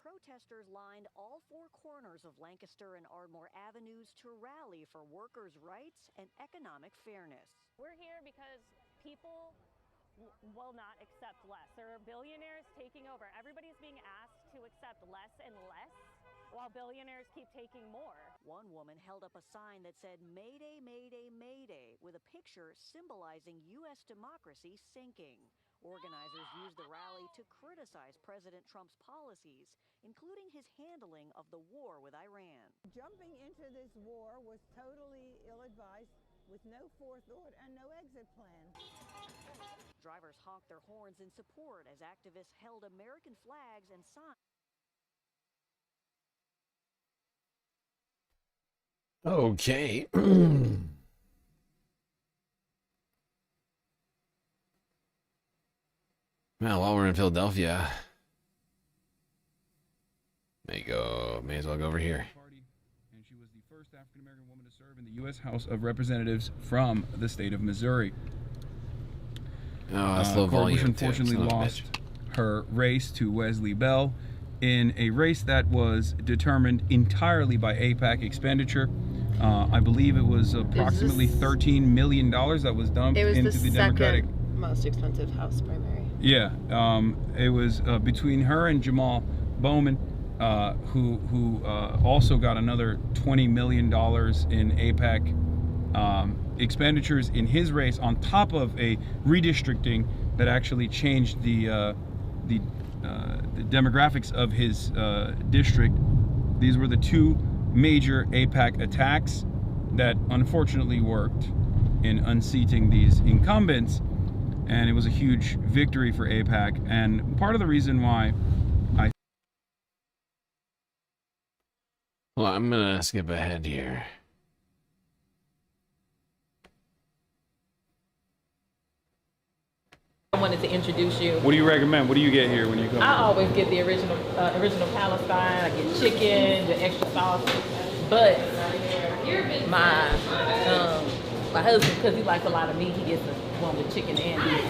Speaker 6: Protesters lined all four corners of Lancaster and Ardmore Avenues to rally for workers' rights and economic fairness.
Speaker 7: We're here because people will not accept less. There are billionaires taking over. Everybody's being asked to accept less and less while billionaires keep taking more.
Speaker 6: One woman held up a sign that said, "Mayday, Mayday, Mayday," with a picture symbolizing U.S. democracy sinking. Organizers used the rally to criticize President Trump's policies, including his handling of the war with Iran.
Speaker 22: Jumping into this war was totally ill-advised, with no forethought and no exit plan.
Speaker 6: Drivers honked their horns in support as activists held American flags and signs.
Speaker 1: Okay. Well, while we're in Philadelphia, may as well go over here.
Speaker 24: And she was the first African-American woman to serve in the U.S. House of Representatives from the state of Missouri.
Speaker 1: Oh, that's low volume.
Speaker 24: Bush unfortunately lost her race to Wesley Bell in a race that was determined entirely by AIPAC expenditure. I believe it was approximately $13 million that was dumped into the Democratic.
Speaker 25: Most expensive House primary.
Speaker 24: Yeah, it was between her and Jamal Bowman, who also got another $20 million in AIPAC expenditures in his race, on top of a redistricting that actually changed the demographics of his district. These were the two major AIPAC attacks that unfortunately worked in unseating these incumbents, and it was a huge victory for AIPAC. And part of the reason why
Speaker 1: Well, I'm gonna skip ahead here.
Speaker 26: I wanted to introduce you.
Speaker 24: What do you recommend? What do you get here when you come?
Speaker 26: I always get the original Palestine. I get chicken, the extra sauce. But my husband, because he likes a lot of meat, he gets the one with chicken and beef.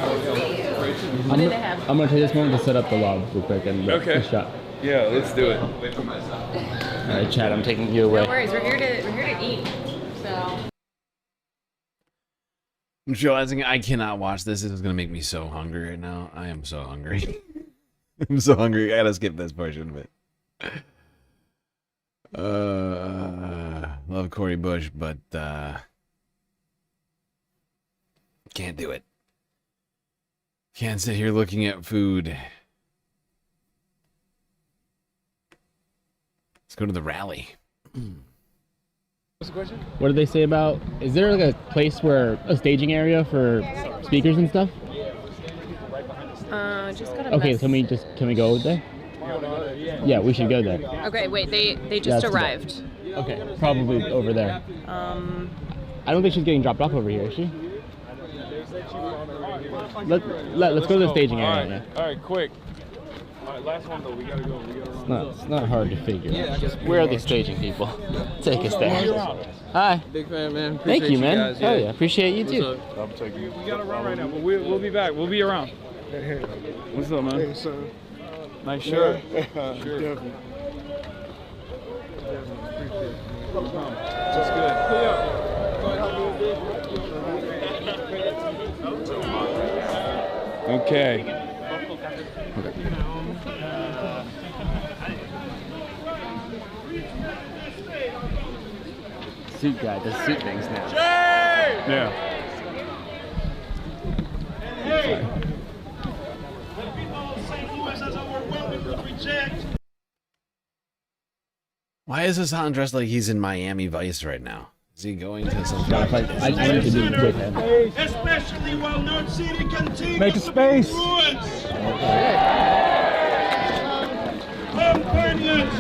Speaker 27: I'm gonna take this moment to set up the log real quick and
Speaker 24: Okay.
Speaker 27: the shot.
Speaker 24: Yeah, let's do it.
Speaker 27: All right, Chad, I'm taking you away.
Speaker 26: No worries, we're here to eat. So.
Speaker 1: I'm realizing I cannot watch this. This is gonna make me so hungry right now. I am so hungry. I'm so hungry. I gotta skip this portion of it. Love Cory Bush, but can't do it. Can't sit here looking at food. Let's go to the rally.
Speaker 24: What's the question?
Speaker 27: What did they say about? Is there like a place where a staging area for speakers and stuff?
Speaker 26: Just got a
Speaker 27: Okay,
Speaker 26: mess.
Speaker 27: can we go there? Yeah, we should go there.
Speaker 26: Okay, wait, they just arrived.
Speaker 27: Okay, probably over there. I don't think she's getting dropped off over here, is she? Let's go to the staging area.
Speaker 24: All right, quick. All right, last one though. We gotta go.
Speaker 27: It's not hard to figure. Where are the staging people? Take us there. Hi.
Speaker 28: Big fan, man.
Speaker 27: Thank you, man.
Speaker 28: Guys,
Speaker 27: Oh yeah, appreciate you too.
Speaker 24: I'm taking you. We gotta run right now, but we'll be back. We'll be around. What's up, man?
Speaker 29: Hey, sir.
Speaker 24: Nice shirt.
Speaker 29: Yeah.
Speaker 24: Sure.
Speaker 29: Definitely.
Speaker 24: That's good. Okay.
Speaker 27: Suit guy does suit things now.
Speaker 24: Yeah.
Speaker 1: Why is Hassan dressed like he's in Miami Vice right now? Is he going to some
Speaker 27: I need to be with him.
Speaker 9: Especially while North City continues
Speaker 27: Make a space.
Speaker 9: to be ruined. Companions,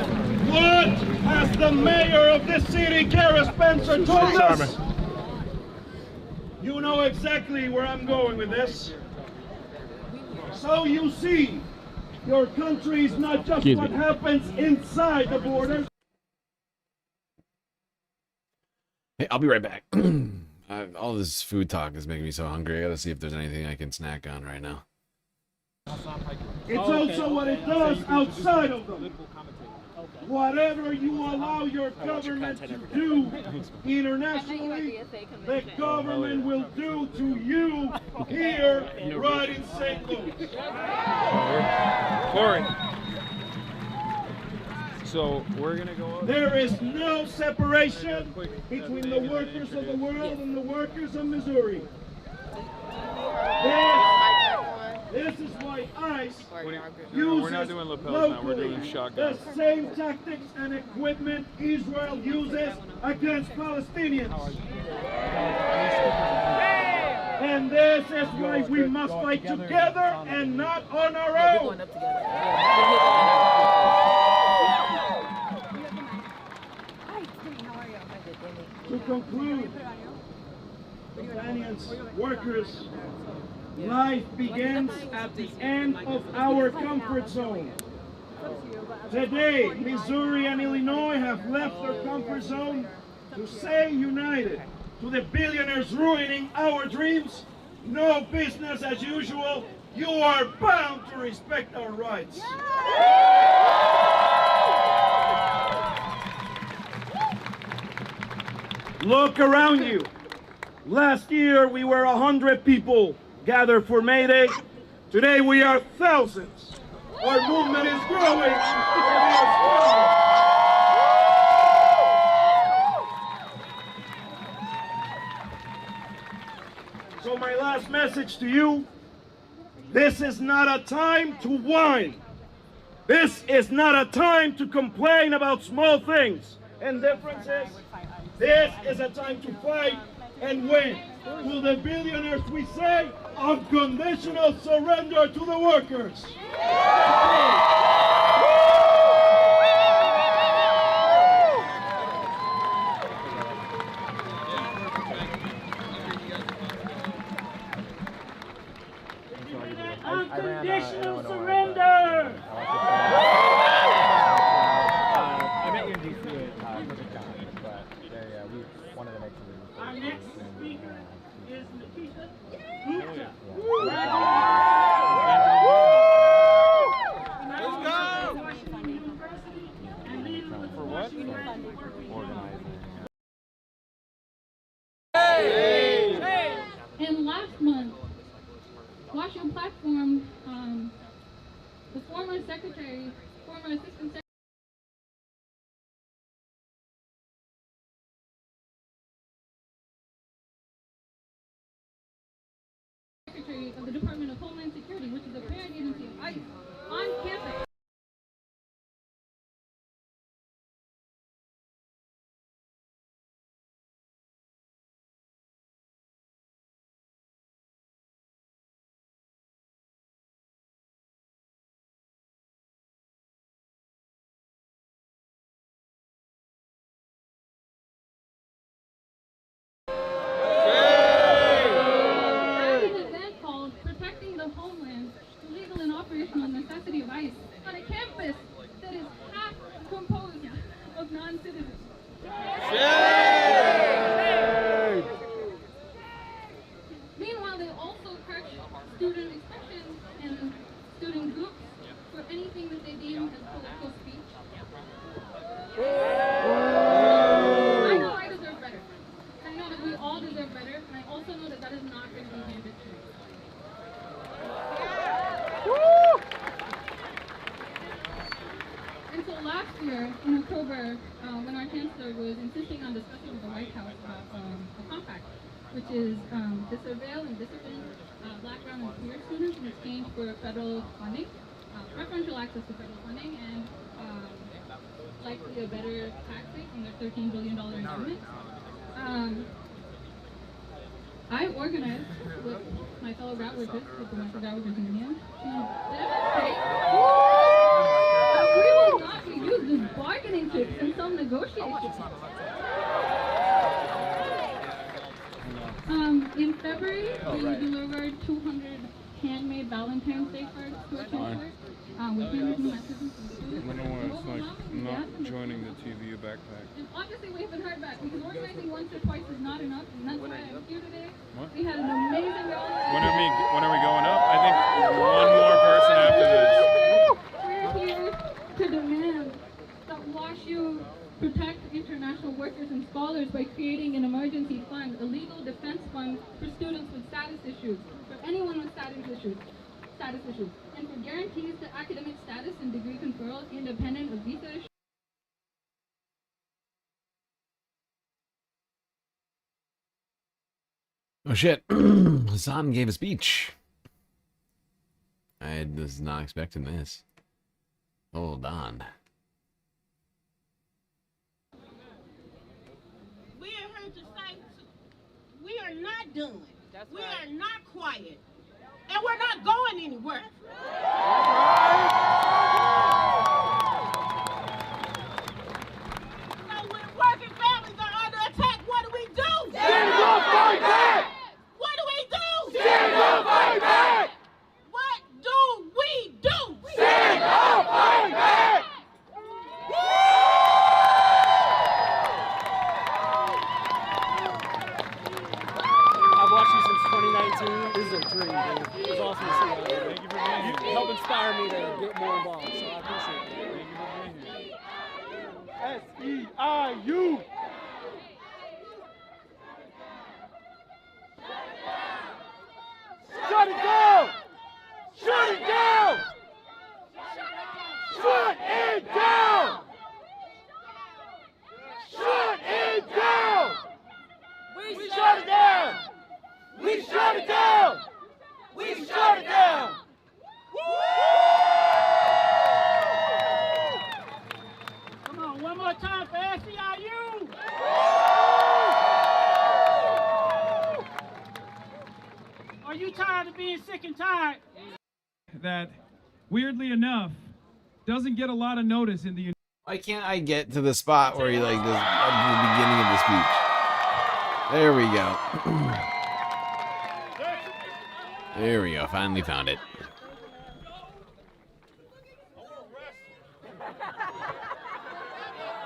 Speaker 9: what has the mayor of this city, Kara Spencer, told us? You know exactly where I'm going with this. So you see, Your country is not just what happens inside the borders.
Speaker 1: Hey, I'll be right back. All this food talk is making me so hungry. I gotta see if there's anything I can snack on right now.
Speaker 9: It's also what it does outside of them. Whatever you allow your government to do internationally, the government will do to you here, right in St. Louis.
Speaker 24: Corey. So we're gonna go up.
Speaker 9: There is no separation between the workers of the world and the workers of Missouri. This is why ICE uses
Speaker 24: We're not doing lapels now, we're doing shotguns.
Speaker 9: the same tactics and equipment Israel uses against Palestinians. And this is why we must fight together and not on our own. To conclude, companions, workers, life begins at the end of our comfort zone. Today, Missouri and Illinois have left their comfort zone to say united to the billionaires ruining our dreams. No business as usual. You are bound to respect our rights. Look around you. Last year we were 100 people gathered for May Day. Today we are thousands. Our movement is growing. So my last message to you, this is not a time to whine. This is not a time to complain about small things and differences. This is a time to fight and win. To the billionaires we say, unconditional surrender to the workers. Unconditional surrender!
Speaker 2: I met you in DC at Perfect Time, but we wanted to make some.
Speaker 9: Our next speaker is Nikita Gupta.
Speaker 24: Let's go! For what?
Speaker 10: And last month, Washington platform, the former assistant secretary of the Department of Homeland Security, which is a parent agency of ICE, on campus. Necessity of ICE on a campus that is half composed of non-citizens. Meanwhile, they also crush student expressions and student groups for anything that they deem as political speech. I know I deserve better. I know that we all deserve better, and I also know that that is not going to be handed to me. And so last year, in October, when our chancellor was insisting on discussing with the White House about a compact, which is to surveil and discipline Black, brown, and queer students in exchange for federal funding, preferential access to federal funding, and likely a better tax rate from their $13 billion endowment. I organized with my fellow grad workers, with the Metro Grad Workers Union, to demonstrate that we will not be used as bargaining chips in some negotiations. In February, we delivered 200 handmade Valentine's Day cards to a chancellor. We came with new messages from students.
Speaker 24: I don't want it's like not joining the TVU backpack.
Speaker 10: And obviously we haven't heard back because organizing once or twice is not enough, and that's why I'm here today.
Speaker 24: What?
Speaker 10: We had an amazing rally.
Speaker 24: When are we going up? I think one more person after this.
Speaker 10: We're here to demand that WashU protect international workers and scholars by creating an emergency fund, a legal defense fund for students with status issues, for anyone with status issues, and for guarantees to academic status and degree conferral independent of visa issues.
Speaker 1: Oh shit. Hassan gave a speech. I was not expecting this. Hold on.
Speaker 11: We are here to say we are not done. We are not quiet. And we're not going anywhere. So when working families are under attack, what do we do? Stand up, fight back! What do we do? Stand up, fight back! What do we do? Stand up, fight back!
Speaker 2: I've watched you since 2019. This is a dream, dude. It was awesome to see you. Thank you for being here. You helped inspire me to get more involved, so I appreciate it. Thank you for being here. S-E-I-U! Shut it down! Shut it down! Shut it down! Shut it down! We shut it down! We shut it down! We shut it down! Come on, one more time for SEIU! Are you tired of being sick and tired?
Speaker 24: That, weirdly enough, doesn't get a lot of notice in the.
Speaker 1: Why can't I get to the spot where he like does at the beginning of the speech? There we go. There we go. Finally found it.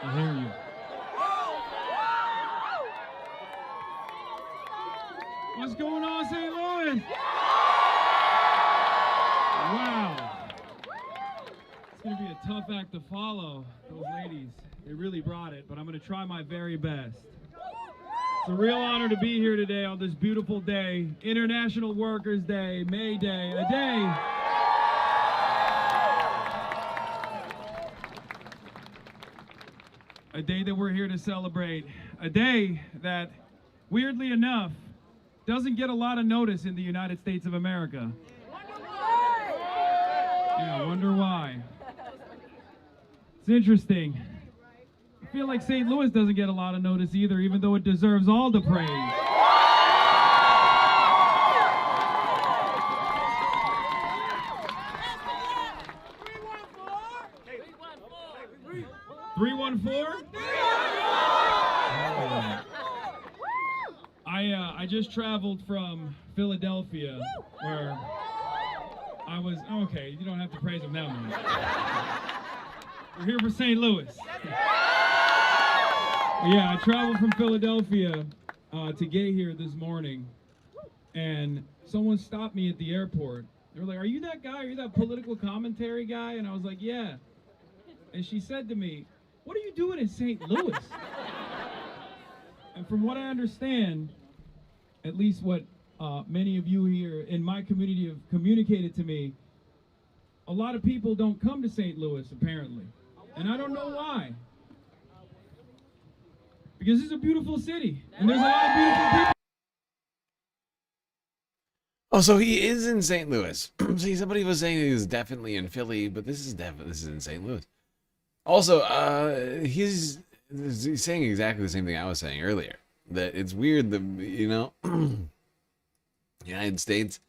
Speaker 24: I hear you. What's going on, St. Louis? Wow. It's going to be a tough act to follow. Those ladies, they really brought it, but I'm going to try my very best. It's a real honor to be here today on this beautiful day, International Workers' Day, May Day, a day that we're here to celebrate, a day that, weirdly enough, doesn't get a lot of notice in the United States of America. Yeah, I wonder why. It's interesting. I feel like St. Louis doesn't get a lot of notice either, even though it deserves all the praise. I just traveled from Philadelphia, where I was. Okay, you don't have to praise them that much. We're here for St. Louis. Yeah, I traveled from Philadelphia to get here this morning, and someone stopped me at the airport. They were like, "Are you that guy? Are you that political commentary guy?" And I was like, "Yeah." And she said to me, "What are you doing in St. Louis?" And from what I understand, at least what many of you here in my community have communicated to me, a lot of people don't come to St. Louis, apparently. And I don't know why. Because it's a beautiful city, and there's a lot of beautiful people.
Speaker 1: Oh, so he is in St. Louis. See, somebody was saying he was definitely in Philly, but this is in St. Louis. Also, he's saying exactly the same thing I was saying earlier. That it's weird that, you know, the United States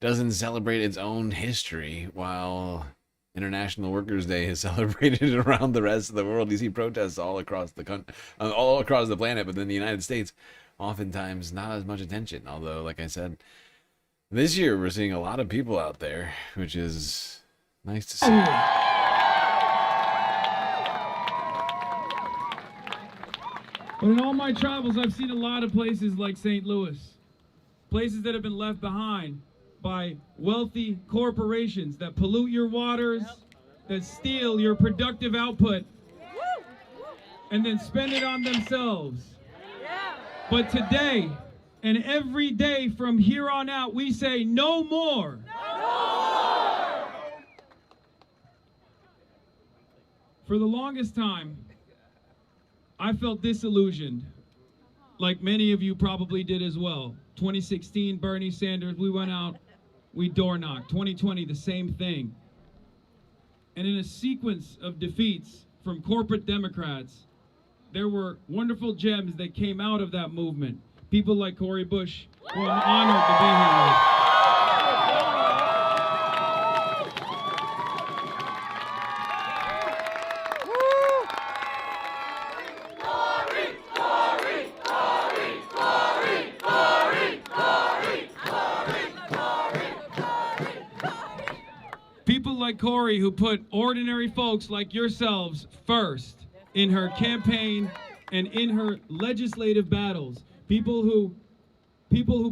Speaker 1: doesn't celebrate its own history while International Workers' Day is celebrated around the rest of the world. You see protests all across the country, all across the planet, but then the United States, oftentimes not as much attention. Although, like I said, this year we're seeing a lot of people out there, which is Nice to see.
Speaker 8: But in all my travels, I've seen a lot of places like St. Louis. Places that have been left behind by wealthy corporations that pollute your waters, that steal your productive output, and then spend it on themselves. But today, and every day from here on out, we say no more. For the longest time, I felt disillusioned, like many of you probably did as well. 2016, Bernie Sanders, we went out, we door knocked. 2020, the same thing. And in a sequence of defeats from corporate Democrats, there were wonderful gems that came out of that movement. People like Cori Bush, who I'm honored to be here with. People like Cori who put ordinary folks like yourselves first in her campaign and in her legislative battles. People who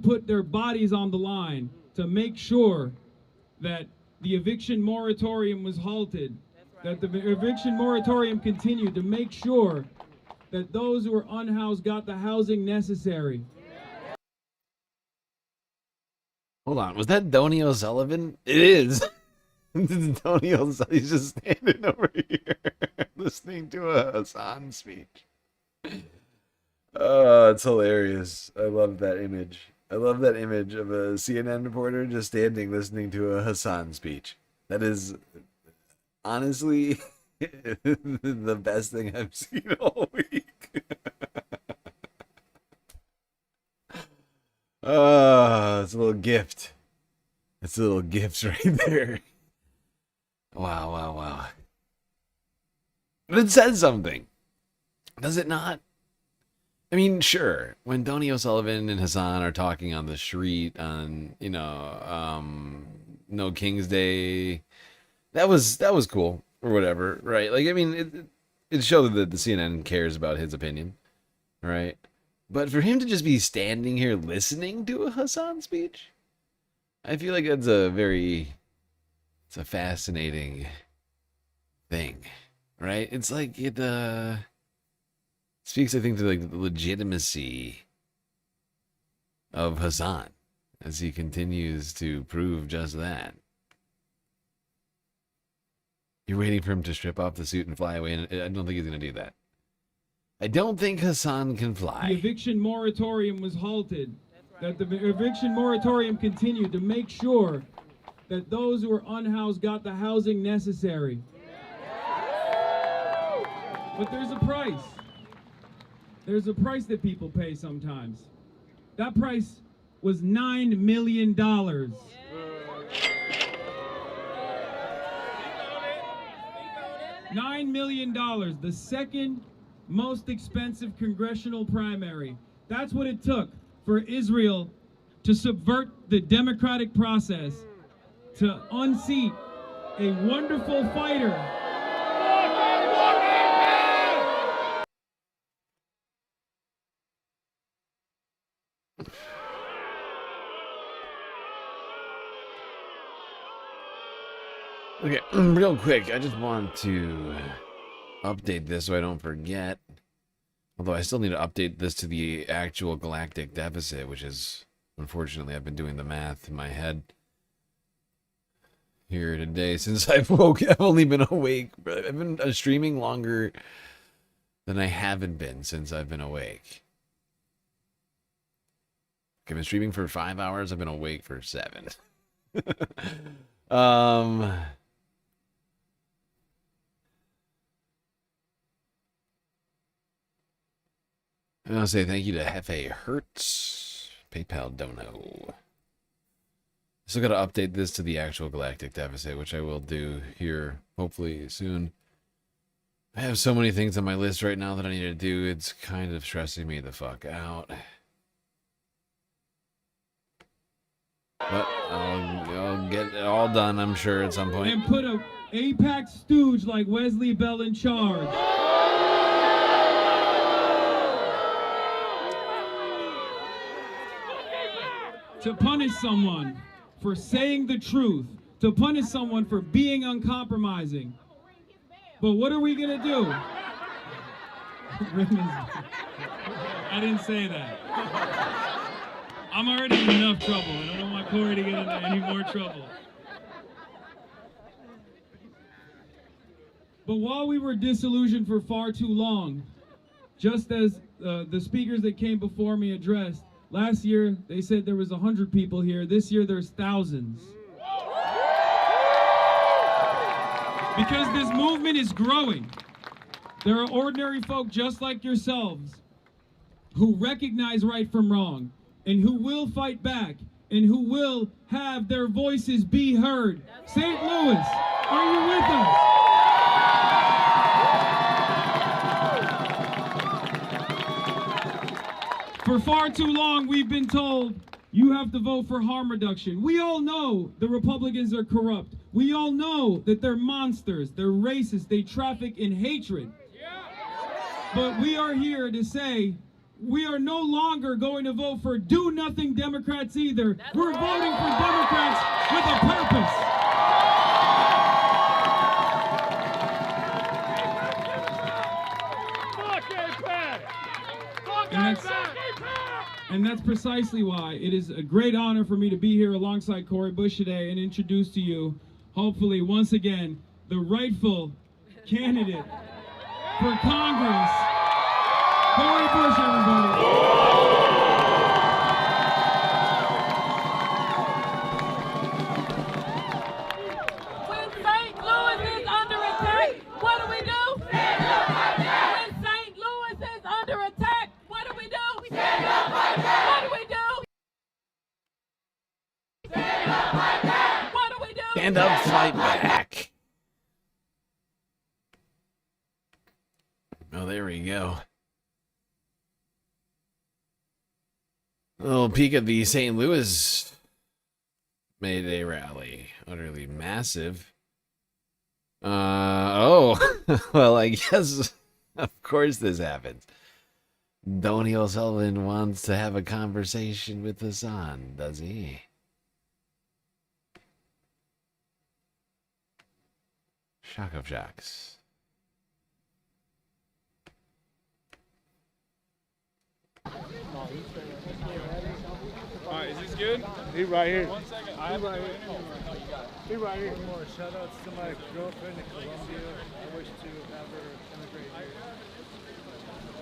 Speaker 8: put their bodies on the line to make sure that the eviction moratorium was halted, that the eviction moratorium continued, to make sure that those who were unhoused got the housing necessary.
Speaker 1: Hold on, was that Donny O'Sullivan? It is. Donny O'Sullivan, he's just standing over here listening to a Hassan speech. Oh, it's hilarious. I love that image. I love that image of a CNN reporter just standing listening to a Hassan speech. That is honestly the best thing I've seen all week. Oh, it's a little gift. It's a little gift right there. Wow, wow, wow. But it says something. Does it not? I mean, sure, when Donny O'Sullivan and Hassan are talking on the street on, No King's Day, that was cool, or whatever, right? Like, I mean, it showed that the CNN cares about his opinion, right? But for him to just be standing here listening to a Hassan speech, I feel like that's it's a fascinating thing, right? It's like it speaks, I think, to like the legitimacy of Hassan as he continues to prove just that. You're waiting for him to strip off the suit and fly away, and I don't think he's going to do that. I don't think Hassan can fly.
Speaker 8: The eviction moratorium was halted, that the eviction moratorium continued to make sure that those who were unhoused got the housing necessary. But there's a price. There's a price that people pay sometimes. That price was $9 million. $9 million, the second most expensive congressional primary. That's what it took for Israel to subvert the democratic process, to unseat a wonderful fighter.
Speaker 1: Okay, real quick, I just want to update this so I don't forget. Although I still need to update this to the actual galactic deficit, which is, unfortunately, I've been doing the math in my head here today since I've only been awake. I've been streaming longer than I haven't been since I've been awake. I've been streaming for 5 hours. I've been awake for 7. I want to say thank you to Hefe Hertz, PayPal dono. Still got to update this to the actual galactic deficit, which I will do here hopefully soon. I have so many things on my list right now that I need to do. It's kind of stressing me the fuck out. But I'll get it all done, I'm sure, at some point.
Speaker 8: And put a AIPAC stooge like Wesley Bell in charge. To punish someone for saying the truth, to punish someone for being uncompromising. But what are we gonna do? I didn't say that. I'm already in enough trouble. I don't want Corey to get into any more trouble. But while we were disillusioned for far too long, just as the speakers that came before me addressed, last year they said there was 100 people here. This year there's thousands. Because this movement is growing. There are ordinary folk just like yourselves who recognize right from wrong and who will fight back and who will have their voices be heard. St. Louis, are you with us? For far too long, we've been told you have to vote for harm reduction. We all know the Republicans are corrupt. We all know that they're monsters, they're racist, they traffic in hatred. But we are here to say we are no longer going to vote for do-nothing Democrats either. We're voting for Democrats with a purpose. And that's precisely why it is a great honor for me to be here alongside Cori Bush today and introduce to you, hopefully once again, the rightful candidate for Congress, Cori Bush, everybody.
Speaker 11: When St. Louis is under attack, what do we do? Stand up, fight back. When St. Louis is under attack, what do we do? Stand up, fight back. What do we do? Stand up, fight back. What do we do?
Speaker 1: Stand up, fight back. Oh, there we go. A little peek at the St. Louis May Day rally. Utterly massive. Oh, well, I guess, of course this happens. Tony O'Sullivan wants to have a conversation with Hassan, does he? Shock of shocks.
Speaker 12: Alright, is this good?
Speaker 2: He right here.
Speaker 12: 1 second.
Speaker 2: He right here. He right here.
Speaker 13: One more shout outs to my girlfriend in Colombia. I wish to have her immigrate here.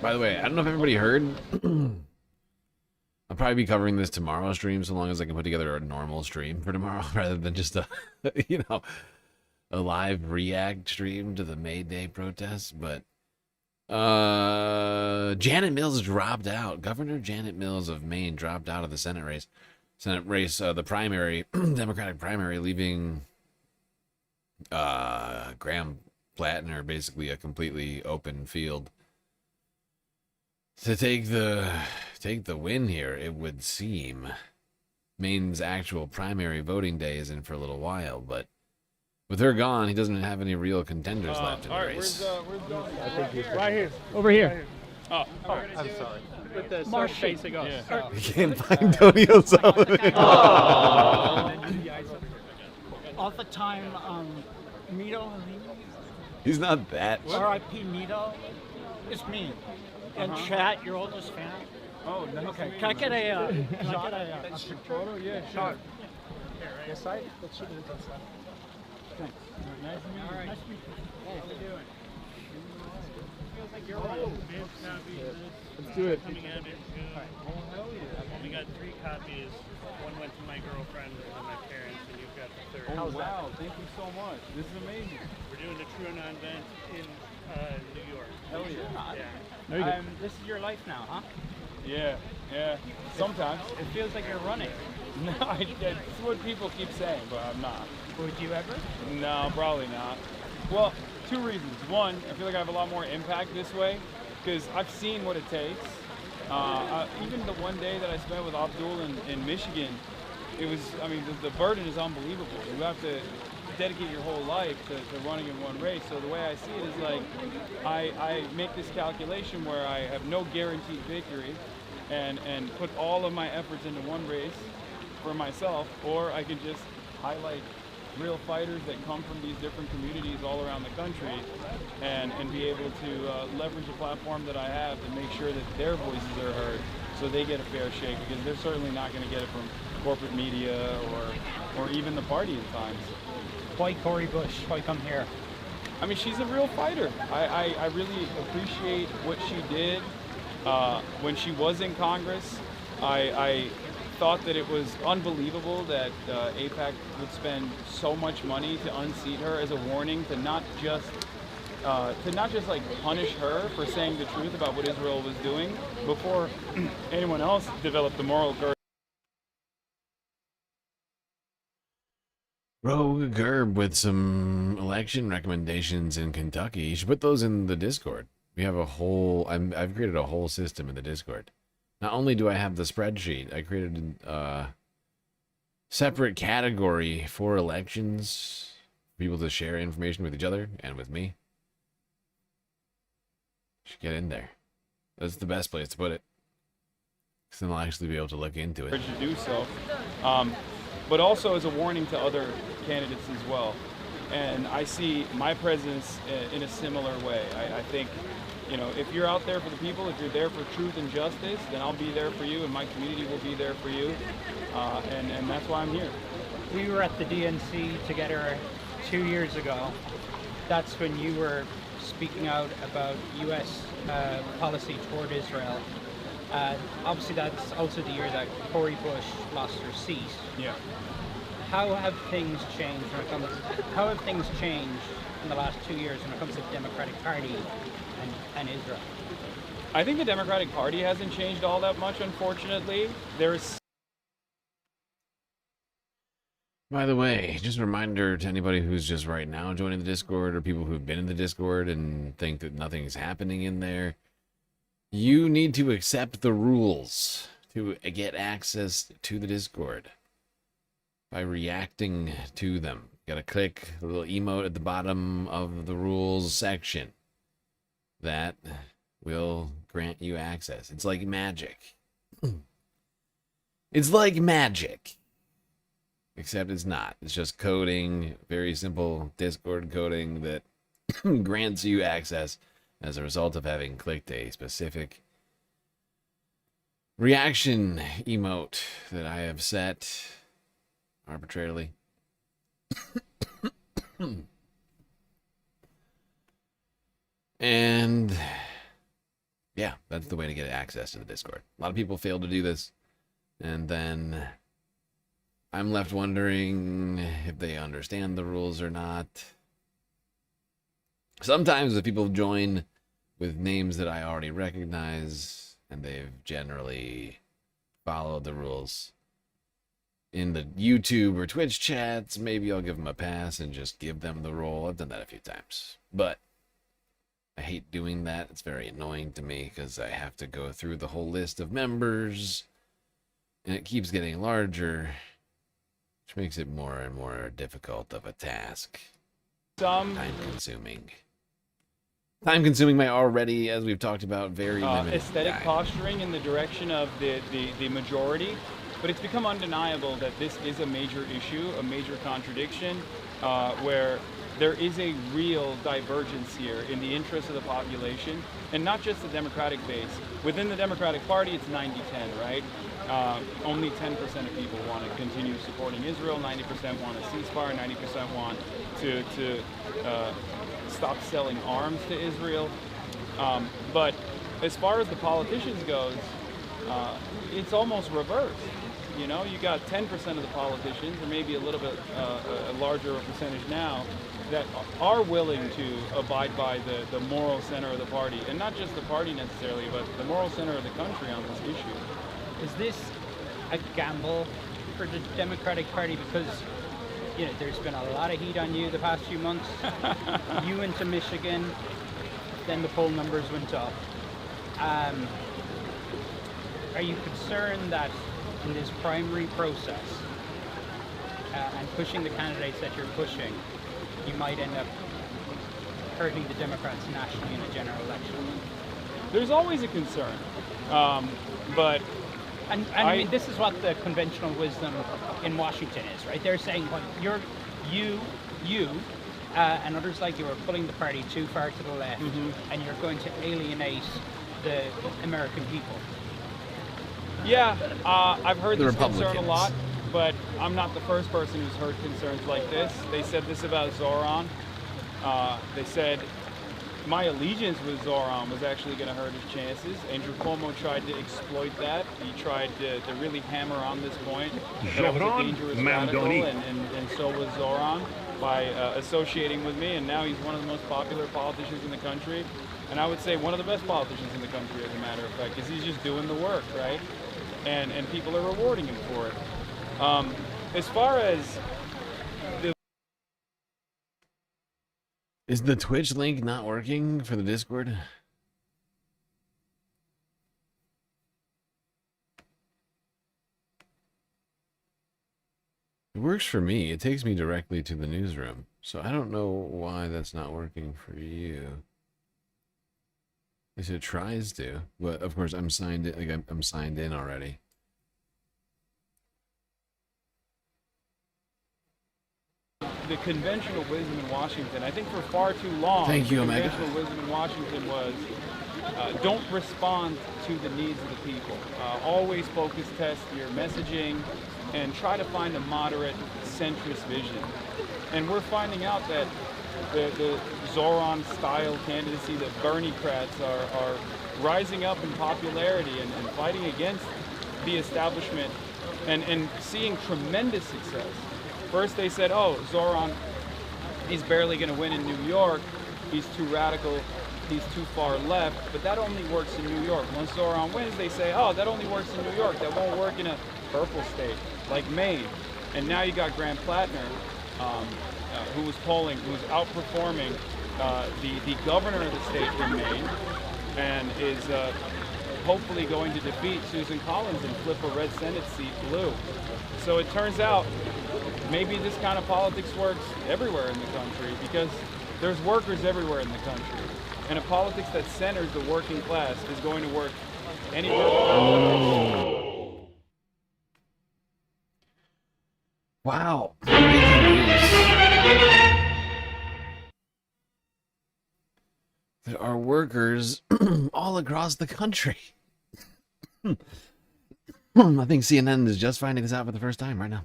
Speaker 1: By the way, I don't know if everybody heard. I'll probably be covering this tomorrow stream so long as I can put together a normal stream for tomorrow rather than just a, you know, a live react stream to the May Day protests. But Janet Mills dropped out. Governor Janet Mills of Maine dropped out of the Senate race. The primary, Democratic primary, leaving Graham Plattner basically a completely open field to take the win here. It would seem Maine's actual primary voting day isn't for a little while, but with her gone, he doesn't have any real contenders left in the race.
Speaker 12: Where's Donnie?
Speaker 2: I think he's right here.
Speaker 12: Over here.
Speaker 2: Oh,
Speaker 12: I'm sorry.
Speaker 2: With the
Speaker 12: Marsh
Speaker 2: facing us.
Speaker 12: Yeah.
Speaker 1: You can't find Tony O'Sullivan.
Speaker 14: All the time, Mito.
Speaker 1: He's not that.
Speaker 14: R.I.P. Mito. It's me. And chat, your oldest fan.
Speaker 12: Oh, nice.
Speaker 14: Okay. Can I get a
Speaker 12: photo? Yeah, sure.
Speaker 14: This side? Let's shoot it this side. Thanks.
Speaker 12: Nice to meet you.
Speaker 14: All right.
Speaker 12: Nice to meet you.
Speaker 14: Hey, how you doing? Feels like you're old.
Speaker 2: Let's do it.
Speaker 13: Coming at it. We got 3 copies. One went to my girlfriend and my parents, and you've got the 3rd.
Speaker 12: Oh, wow. Thank you so much. This is amazing.
Speaker 13: We're doing the TrueAnon event in New York.
Speaker 12: Hell yeah.
Speaker 13: Yeah.
Speaker 14: This is your life now, huh?
Speaker 12: Yeah, yeah. Sometimes.
Speaker 14: It feels like you're running.
Speaker 12: No, that's what people keep saying, but I'm not.
Speaker 14: Would you ever?
Speaker 12: No, probably not. Well, 2 reasons. One, I feel like I have a lot more impact this way because I've seen what it takes. Even the one day that I spent with Abdul in Michigan, I mean, the burden is unbelievable. You have to dedicate your whole life to running in one race. So the way I see it is like, I make this calculation where I have no guaranteed victory and put all of my efforts into one race for myself, or I can just highlight real fighters that come from these different communities all around the country and be able to leverage the platform that I have to make sure that their voices are heard so they get a fair shake, because they're certainly not going to get it from corporate media or even the party at times.
Speaker 3: Why Cori Bush? Why come here?
Speaker 12: I mean, she's a real fighter. I really appreciate what she did when she was in Congress. I thought that it was unbelievable that AIPAC would spend so much money to unseat her as a warning to not just like punish her for saying the truth about what Israel was doing before anyone else developed the moral courage.
Speaker 1: Rogue Gerb with some election recommendations in Kentucky. You should put those in the Discord. We have a whole, I've created a whole system in the Discord. Not only do I have the spreadsheet, I created a separate category for elections, people to share information with each other and with me. Should get in there. That's the best place to put it. Because then I'll actually be able to look into it.
Speaker 12: To do so, but also as a warning to other candidates as well. And I see my presence in a similar way. I think, you know, if you're out there for the people, if you're there for truth and justice, then I'll be there for you, and my community will be there for you. And that's why I'm here.
Speaker 3: We were at the DNC together 2 years ago. That's when you were speaking out about U.S. policy toward Israel. Obviously, that's also the year that Cori Bush lost her seat.
Speaker 12: Yeah.
Speaker 3: How have things changed when it comes? How have things changed in the last 2 years when it comes to the Democratic Party and Israel?
Speaker 12: I think the Democratic Party hasn't changed all that much, unfortunately. There's.
Speaker 1: By the way, just a reminder to anybody who's just right now joining the Discord, or people who've been in the Discord and think that nothing's happening in there. You need to accept the rules to get access to the Discord by reacting to them. You gotta click the little emote at the bottom of the rules section. That will grant you access. It's like magic. It's like magic. Except it's not. It's just coding, very simple Discord coding that grants you access as a result of having clicked a specific reaction emote that I have set arbitrarily. And yeah, that's the way to get access to the Discord. A lot of people fail to do this, and then I'm left wondering if they understand the rules or not. Sometimes if people join with names that I already recognize and they've generally followed the rules in the YouTube or Twitch chats, maybe I'll give them a pass and just give them the role. I've done that a few times, but I hate doing that. It's very annoying to me because I have to go through the whole list of members and it keeps getting larger, which makes it more and more difficult of a task. Time consuming. Time consuming my already, as we've talked about, very limited
Speaker 12: aesthetic
Speaker 1: time.
Speaker 12: posturing in the direction of the majority, but it's become undeniable that this is a major issue, a major contradiction, where there is a real divergence here in the interest of the population, and not just the Democratic base. Within the Democratic Party, it's 90-10, right? Only 10% of people want to continue supporting Israel, 90% want a ceasefire, 90% want to stop selling arms to Israel. But as far as the politicians goes, it's almost reversed. You know, you got 10% of the politicians, or maybe a little bit a larger percentage now, that are willing to abide by the moral center of the party, and not just the party necessarily, but the moral center of the country on this issue.
Speaker 3: Is this a gamble for the Democratic Party? Because, you know, there's been a lot of heat on you the past few months. You went to Michigan, then the poll numbers went up. Are you concerned that in this primary process and pushing the candidates that you're pushing, you might end up hurting the Democrats nationally in a general election.
Speaker 12: There's always a concern, but
Speaker 3: I mean, this is what the conventional wisdom in Washington is, right? They're saying, well, you and others like you are pulling the party too far to the left, and you're going to alienate the American people.
Speaker 12: Yeah, I've heard
Speaker 1: The
Speaker 12: this concern a
Speaker 1: Republicans.
Speaker 12: lot, but I'm not the first person who's heard concerns like this. They said this about Zoran. They said my allegiance with Zoran was actually going to hurt his chances. Andrew Cuomo tried to exploit that. He tried to really hammer on this point. That I was a dangerous radical, and so was Zoran by associating with me. And now he's one of the most popular politicians in the country. And I would say one of the best politicians in the country, as a matter of fact, because he's just doing the work, right? And people are rewarding him for it. As far as the...
Speaker 1: Is the Twitch link not working for the Discord? It works for me. It takes me directly to the newsroom. So I don't know why that's not working for you. At least it tries to. But of course I'm signed in, like I'm signed in already.
Speaker 12: The conventional wisdom in Washington, I think for far too long,
Speaker 1: Thank you,
Speaker 12: the
Speaker 1: Omega.
Speaker 12: conventional wisdom in Washington was don't respond to the needs of the people. Always focus test your messaging and try to find a moderate centrist vision. And we're finding out that the Zoran-style candidacy, the Bernie-crats are rising up in popularity and fighting against the establishment and seeing tremendous success. First they said, oh, Zoran, he's barely going to win in New York. He's too radical. He's too far left. But that only works in New York. Once Zoran wins, they say, oh, that only works in New York. That won't work in a purple state like Maine. And now you got Graham Plattner, who was outperforming the governor of the state in Maine, and is hopefully going to defeat Susan Collins and flip a red Senate seat blue. So it turns out maybe this kind of politics works everywhere in the country because there's workers everywhere in the country. And a politics that centers the working class is going to work anywhere.
Speaker 1: Wow. There are workers all across the country. I think CNN is just finding this out for the first time right now.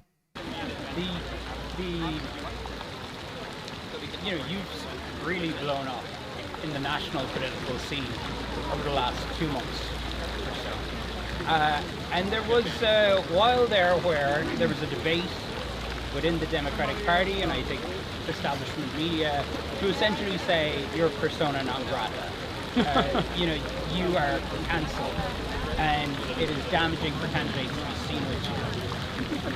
Speaker 3: You know, you've really blown up in the national political scene over the last 2 months or so. And there was a while there where there was a debate within the Democratic Party, and I think establishment media, to essentially say you're persona non grata. You know, you are cancelled, and it is damaging for candidates to be seen with you.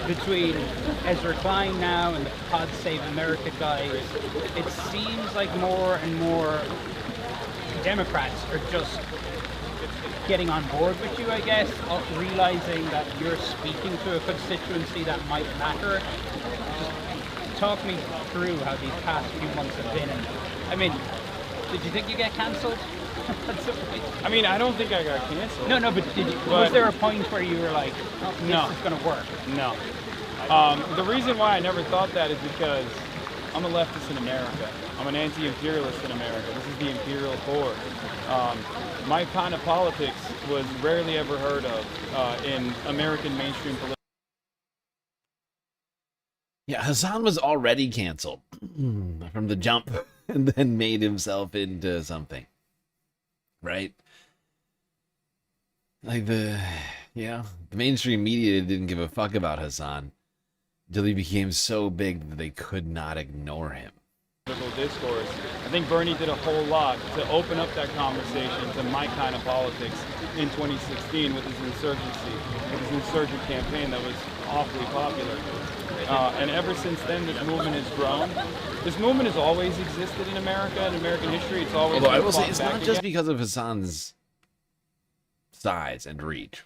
Speaker 3: Between Ezra Klein now and the Pod Save America guys, it seems like more and more Democrats are just getting on board with you, I guess, realizing that you're speaking to a constituency that might matter. Just talk me through how these past few months have been. And, I mean, did you think you get cancelled?
Speaker 12: I mean, I don't think I got canceled.
Speaker 3: No, but was there a point where you were like, oh, this is going to work?
Speaker 12: No. The reason why I never thought that is because I'm a leftist in America. I'm an anti-imperialist in America. This is the imperial core. My kind of politics was rarely ever heard of in American mainstream politics.
Speaker 1: Yeah, Hassan was already canceled from the jump and then made himself into something. Right? Like the mainstream media didn't give a fuck about Hassan until he became so big that they could not ignore him.
Speaker 12: Discourse. I think Bernie did a whole lot to open up that conversation to my kind of politics in 2016 with his insurgency, with his insurgent campaign that was awfully popular. And ever since then, this movement has grown. This movement has always existed in America, in American history. It's always.
Speaker 1: Although I will say, it's not just because of Hassan's size and reach.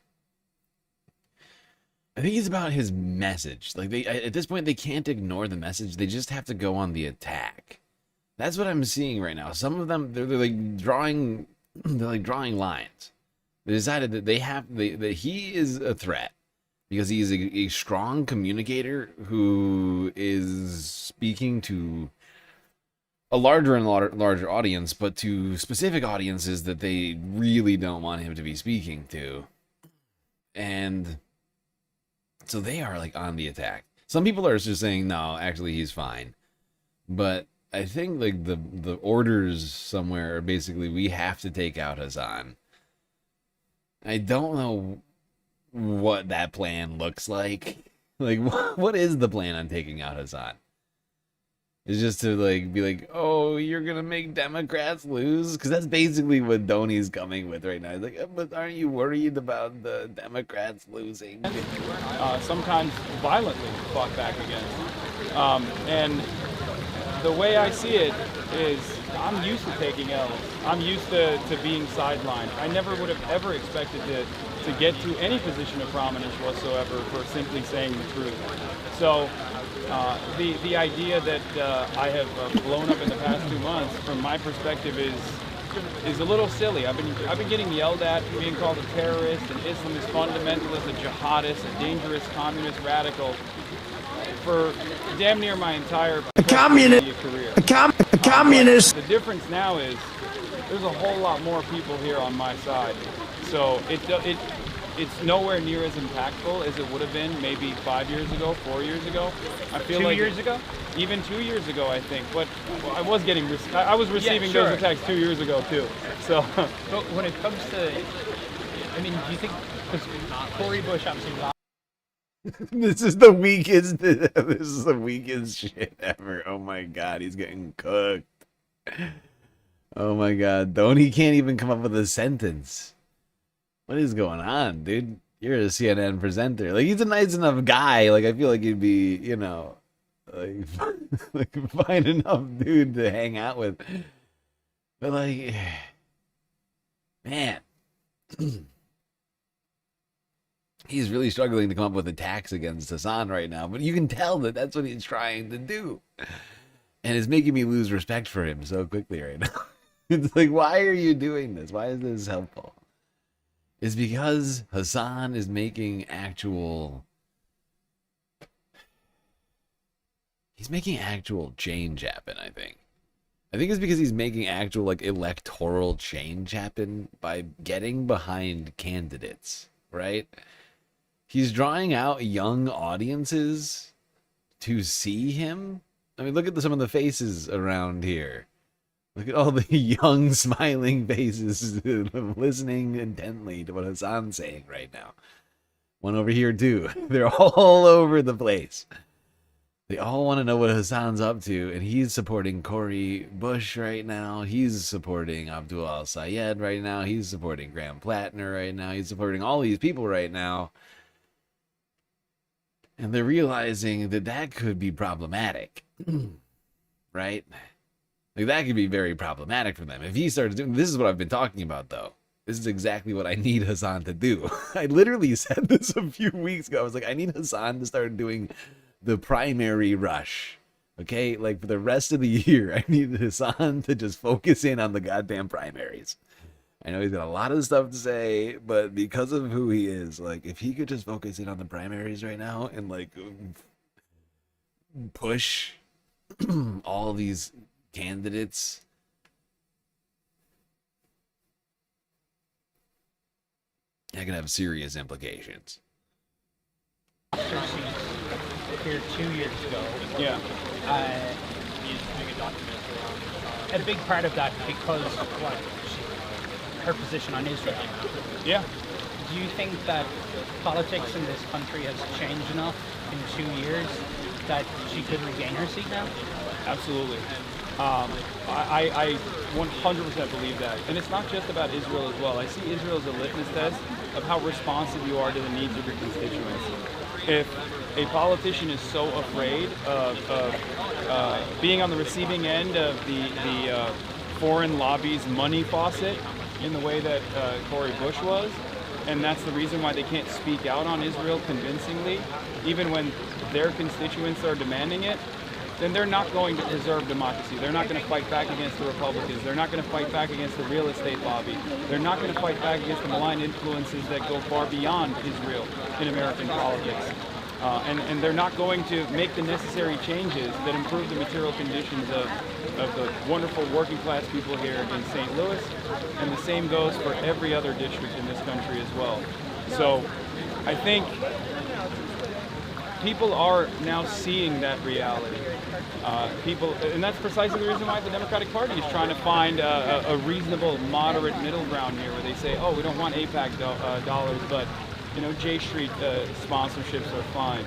Speaker 1: I think it's about his message. Like at this point, they can't ignore the message. They just have to go on the attack. That's what I'm seeing right now. Some of them, they're like drawing lines. They decided that that he is a threat because he is a strong communicator who is speaking to a larger and larger audience, but to specific audiences that they really don't want him to be speaking to. And so they are like on the attack. Some people are just saying, no, actually he's fine. But I think like the orders somewhere are basically, we have to take out Hassan. I don't know what that plan looks like. Like, what is the plan on taking out Hassan? It's just to like be like, oh, you're gonna make Democrats lose, because that's basically what Dhoni's coming with right now. He's like, but aren't you worried about the Democrats losing?
Speaker 12: Sometimes violently fought back against. And the way I see it is, I'm used to taking L's. I'm used to being sidelined. I never would have ever expected to get to any position of prominence whatsoever for simply saying the truth. So the idea that I have blown up in the past 2 months, from my perspective, is a little silly. I've been getting yelled at for being called a terrorist, an Islamist fundamentalist, a jihadist, a dangerous communist radical for damn near my entire career.
Speaker 4: A communist.
Speaker 12: The difference now is there's a whole lot more people here on my side, so it's nowhere near as impactful as it would have been maybe 5 years ago, 4 years ago. I feel
Speaker 3: 2
Speaker 12: like
Speaker 3: years ago?
Speaker 12: Even 2 years ago, I think. But I was receiving those attacks 2 years ago too. So,
Speaker 3: but when it comes to, I mean, do you think because Cori Bush obviously lost?
Speaker 1: This is the weakest. This is the weakest shit ever. Oh my god, he's getting cooked. Oh my god, Dhoni can't even come up with a sentence. What is going on, dude? You're a CNN presenter. Like, he's a nice enough guy. Like, I feel like he'd be, you know, like, like fine enough dude to hang out with. But like, man. He's really struggling to come up with attacks against Hassan right now, but you can tell that that's what he's trying to do. And it's making me lose respect for him so quickly right now. It's like, why are you doing this? Why is this helpful? It's because Hassan is making actual... He's making actual change happen, I think. I think it's because he's making actual, like, electoral change happen by getting behind candidates, right? He's drawing out young audiences to see him. I mean, look at some of the faces around here. Look at all the young, smiling faces listening intently to what Hassan's saying right now. One over here, too. They're all over the place. They all want to know what Hassan's up to, and he's supporting Cori Bush right now. He's supporting Abdul Al-Sayed right now. He's supporting Graham Plattner right now. He's supporting all these people right now. And they're realizing that that could be problematic, right? Like, that could be very problematic for them. If he starts doing... This is what I've been talking about, though. This is exactly what I need Hassan to do. I literally said this a few weeks ago. I was like, I need Hassan to start doing the primary rush, okay? Like, for the rest of the year, I need Hassan to just focus in on the goddamn primaries. I know he's got a lot of stuff to say, but because of who he is, like, if he could just focus in on the primaries right now and, like, push all these candidates, that could have serious implications.
Speaker 3: After she appeared 2 years ago,
Speaker 12: yeah,
Speaker 3: a big part of that because of what her position on Israel.
Speaker 12: Yeah.
Speaker 3: Do you think that politics in this country has changed enough in 2 years that she could regain her seat now?
Speaker 12: Absolutely. I 100% believe that. And it's not just about Israel as well. I see Israel as a litmus test of how responsive you are to the needs of your constituents. If a politician is so afraid of being on the receiving end of the foreign lobby's money faucet in the way that Cori Bush was, and that's the reason why they can't speak out on Israel convincingly, even when their constituents are demanding it, then they're not going to preserve democracy. They're not going to fight back against the Republicans. They're not going to fight back against the real estate lobby. They're not going to fight back against the malign influences that go far beyond Israel in American politics. And they're not going to make the necessary changes that improve the material conditions of the wonderful working class people here in St. Louis, and the same goes for every other district in this country as well. So I think people are now seeing that reality. And that's precisely the reason why the Democratic Party is trying to find a reasonable, moderate middle ground here, where they say, oh, we don't want AIPAC dollars, but J Street sponsorships are fine.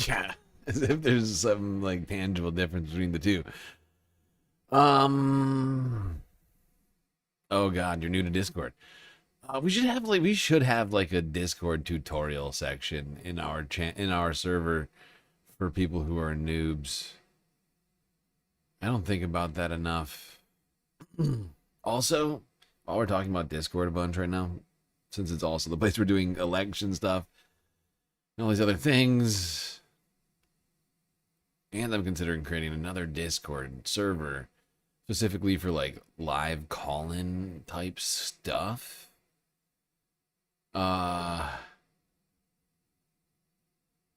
Speaker 1: Yeah, as if there's some like tangible difference between the two. Oh God, you're new to Discord. We should have like a Discord tutorial section in our server for people who are noobs. I don't think about that enough. Also, while we're talking about Discord a bunch right now, since it's also the place we're doing election stuff and all these other things, and I'm considering creating another Discord server specifically for like live call-in type stuff.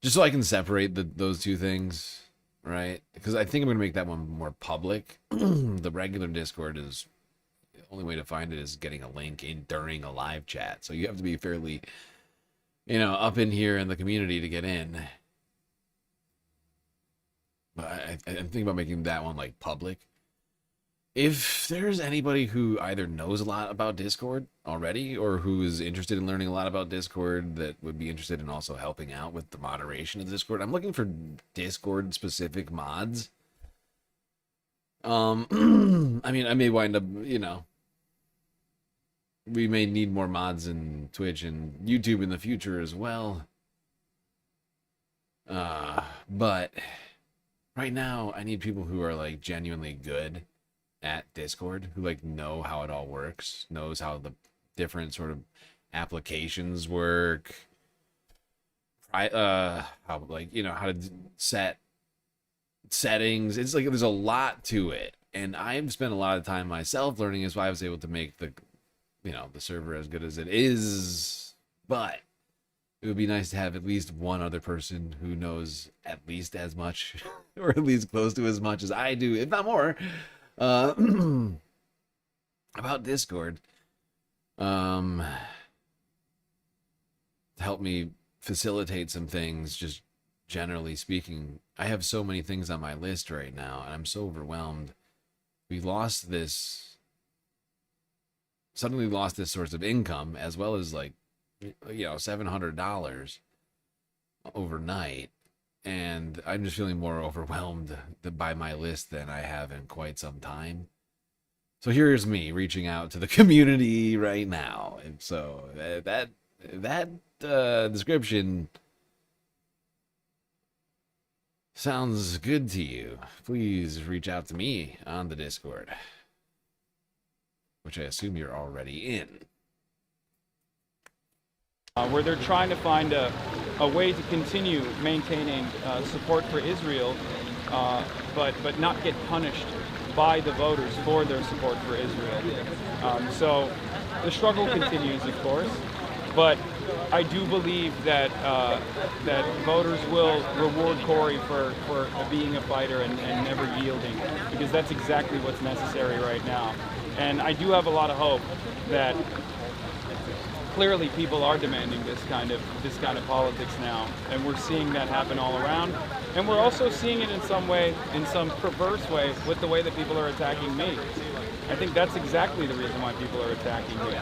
Speaker 1: Just so I can separate those two things, right? Because I think I'm going to make that one more public. The regular Discord is the only way to find it is getting a link in during a live chat. So you have to be fairly, up in here in the community to get in. But I'm thinking about making that one like public. If there's anybody who either knows a lot about Discord already, or who is interested in learning a lot about Discord that would be interested in also helping out with the moderation of Discord, I'm looking for Discord specific mods. I mean, I may wind up, we may need more mods in Twitch and YouTube in the future as well. But right now I need people who are like genuinely good at Discord, who like know how it all works, knows how the different sort of applications work, how like how to set settings. It's like there's a lot to it, and I've spent a lot of time myself learning. Is why I was able to make the the server as good as it is. But it would be nice to have at least one other person who knows at least as much or at least close to as much as I do, if not more, about Discord, to help me facilitate some things. Just generally speaking, I have so many things on my list right now, and I'm so overwhelmed. We suddenly lost this source of income, as well as like $700 overnight. And I'm just feeling more overwhelmed by my list than I have in quite some time. So here's me reaching out to the community right now. And so that description sounds good to you, please reach out to me on the Discord, which I assume you're already in.
Speaker 12: Where they're trying to find a way to continue maintaining support for Israel, but not get punished by the voters for their support for Israel. So the struggle continues, of course, but I do believe that that voters will reward Corey for being a fighter and never yielding, because that's exactly what's necessary right now. And I do have a lot of hope that clearly people are demanding this kind of politics now, and we're seeing that happen all around. And we're also seeing it in some way, in some perverse way, with the way that people are attacking me. I think that's exactly the reason why people are attacking me.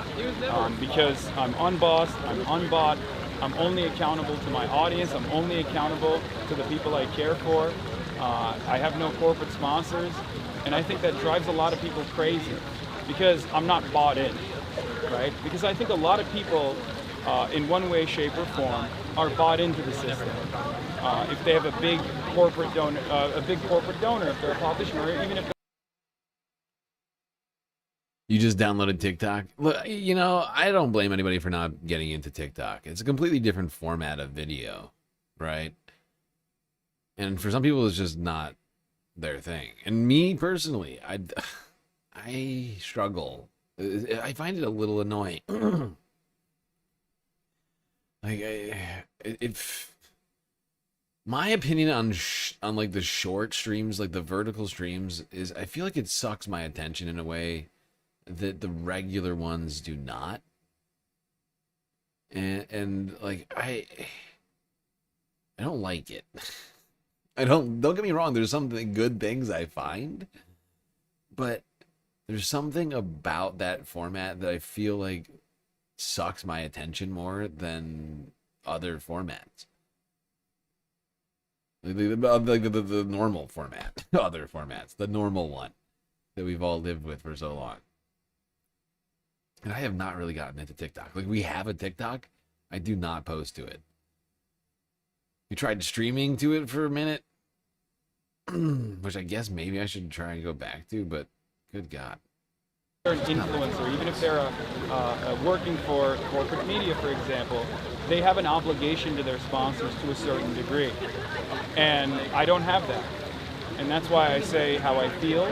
Speaker 12: Because I'm unbossed, I'm unbought, I'm only accountable to my audience, I'm only accountable to the people I care for. I have no corporate sponsors, and I think that drives a lot of people crazy, because I'm not bought in. Right? Because I think a lot of people, in one way, shape, or form, are bought into the system. If they have a big corporate donor, if they're a politician, or even if
Speaker 1: You just downloaded TikTok? Look, you know, I don't blame anybody for not getting into TikTok. It's a completely different format of video, right? And for some people, it's just not their thing. And me personally, I struggle. I find it a little annoying. My opinion on like the short streams, like the vertical streams, is I feel like it sucks my attention in a way that the regular ones do not. And like I don't like it. Don't get me wrong, there's some good things I find, but there's something about that format that I feel like sucks my attention more than other formats. Like the normal format, other formats, the normal one that we've all lived with for so long. And I have not really gotten into TikTok. Like, we have a TikTok. I do not post to it. We tried streaming to it for a minute, which I guess maybe I should try and go back to, but good God.
Speaker 12: They're an influencer, even if they're working for corporate media, for example, they have an obligation to their sponsors to a certain degree. And I don't have that. And that's why I say how I feel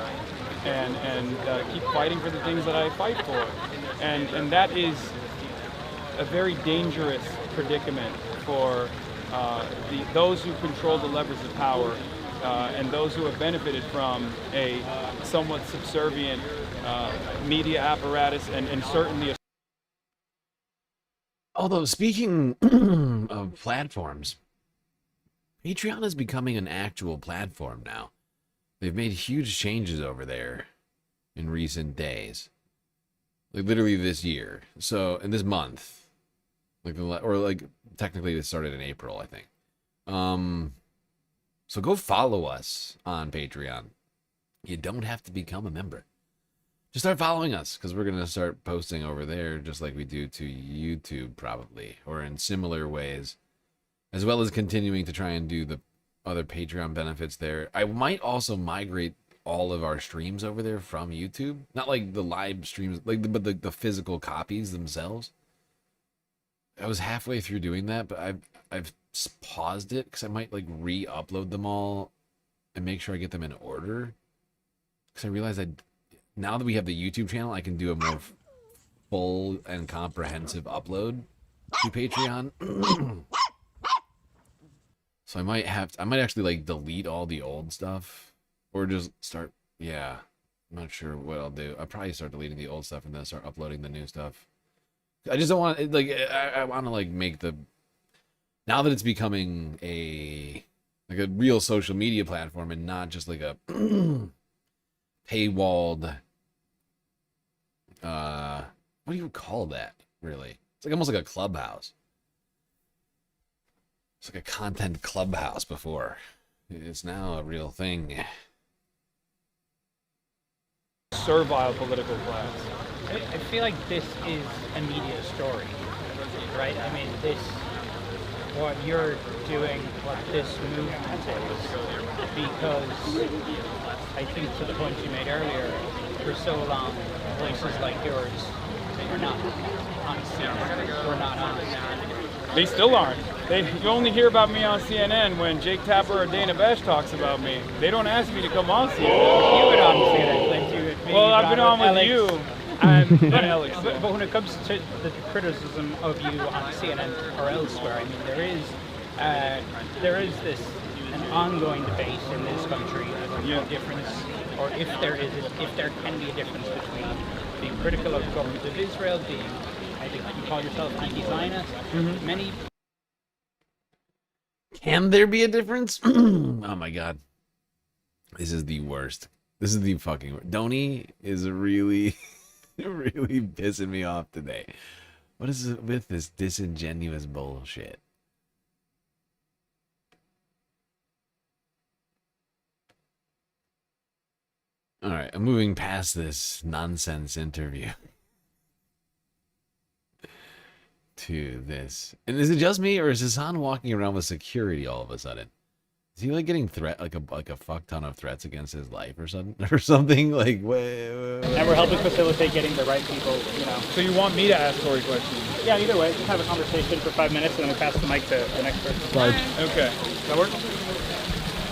Speaker 12: and keep fighting for the things that I fight for. And that is a very dangerous predicament for those who control the levers of power and those who have benefited from a somewhat subservient media apparatus and certainly.
Speaker 1: Although, speaking of platforms, Patreon is becoming an actual platform now. They've made huge changes over there in recent days. Like, literally this year. So, in this month. Like, technically it started in April, I think. So go follow us on Patreon. You don't have to become a member. Just start following us, because we're going to start posting over there just like we do to YouTube, probably, or in similar ways, as well as continuing to try and do the other Patreon benefits there. I might also migrate all of our streams over there from YouTube. Not like the live streams, but the physical copies themselves. I was halfway through doing that, but I've paused it because I might like re-upload them all and make sure I get them in order. Because I realized now that we have the YouTube channel, I can do a more full and comprehensive upload to Patreon. So I might actually like delete all the old stuff, or just start. Yeah, I'm not sure what I'll do. I'll probably start deleting the old stuff and then start uploading the new stuff. I just don't want like I want to like make the, now that it's becoming a real social media platform and not just like a paywalled what do you call that, really? It's like almost like a clubhouse. It's like a content clubhouse before. It's now a real thing.
Speaker 12: Servile political class.
Speaker 3: I feel like this is a media story, right? I mean, what you're doing, what this movement is, because I think to the point you made earlier, for so long, voices like yours were not on CNN, were not on.
Speaker 12: They still aren't. You only hear about me on CNN when Jake Tapper or Dana Bash talks about me. They don't ask me to come on CNN.
Speaker 3: You've been on CNN plenty with me.
Speaker 12: Well, I've been on with
Speaker 3: Alex.
Speaker 12: you.
Speaker 3: But when it comes to the criticism of you on CNN or elsewhere, I mean, there is an ongoing debate in this country about no difference, or if there can be a difference between being critical of the government of Israel, being, I think you call yourself anti-Zionist. Many.
Speaker 1: Can there be a difference? Oh my God, this is the worst. This is the fucking worst. Donnie is really. Really pissing me off today. What is it with this disingenuous bullshit? Alright, I'm moving past this nonsense interview to this. And is it just me, or is Hassan walking around with security all of a sudden? Is he like getting like a fuck ton of threats against his life or something? Like,
Speaker 3: And we're helping facilitate getting the right people, you know.
Speaker 12: So you want me to ask Corey questions?
Speaker 3: Yeah, either way, just have a conversation for 5 minutes and then we pass the mic to the next person.
Speaker 27: Sarge.
Speaker 12: Okay.
Speaker 3: That work?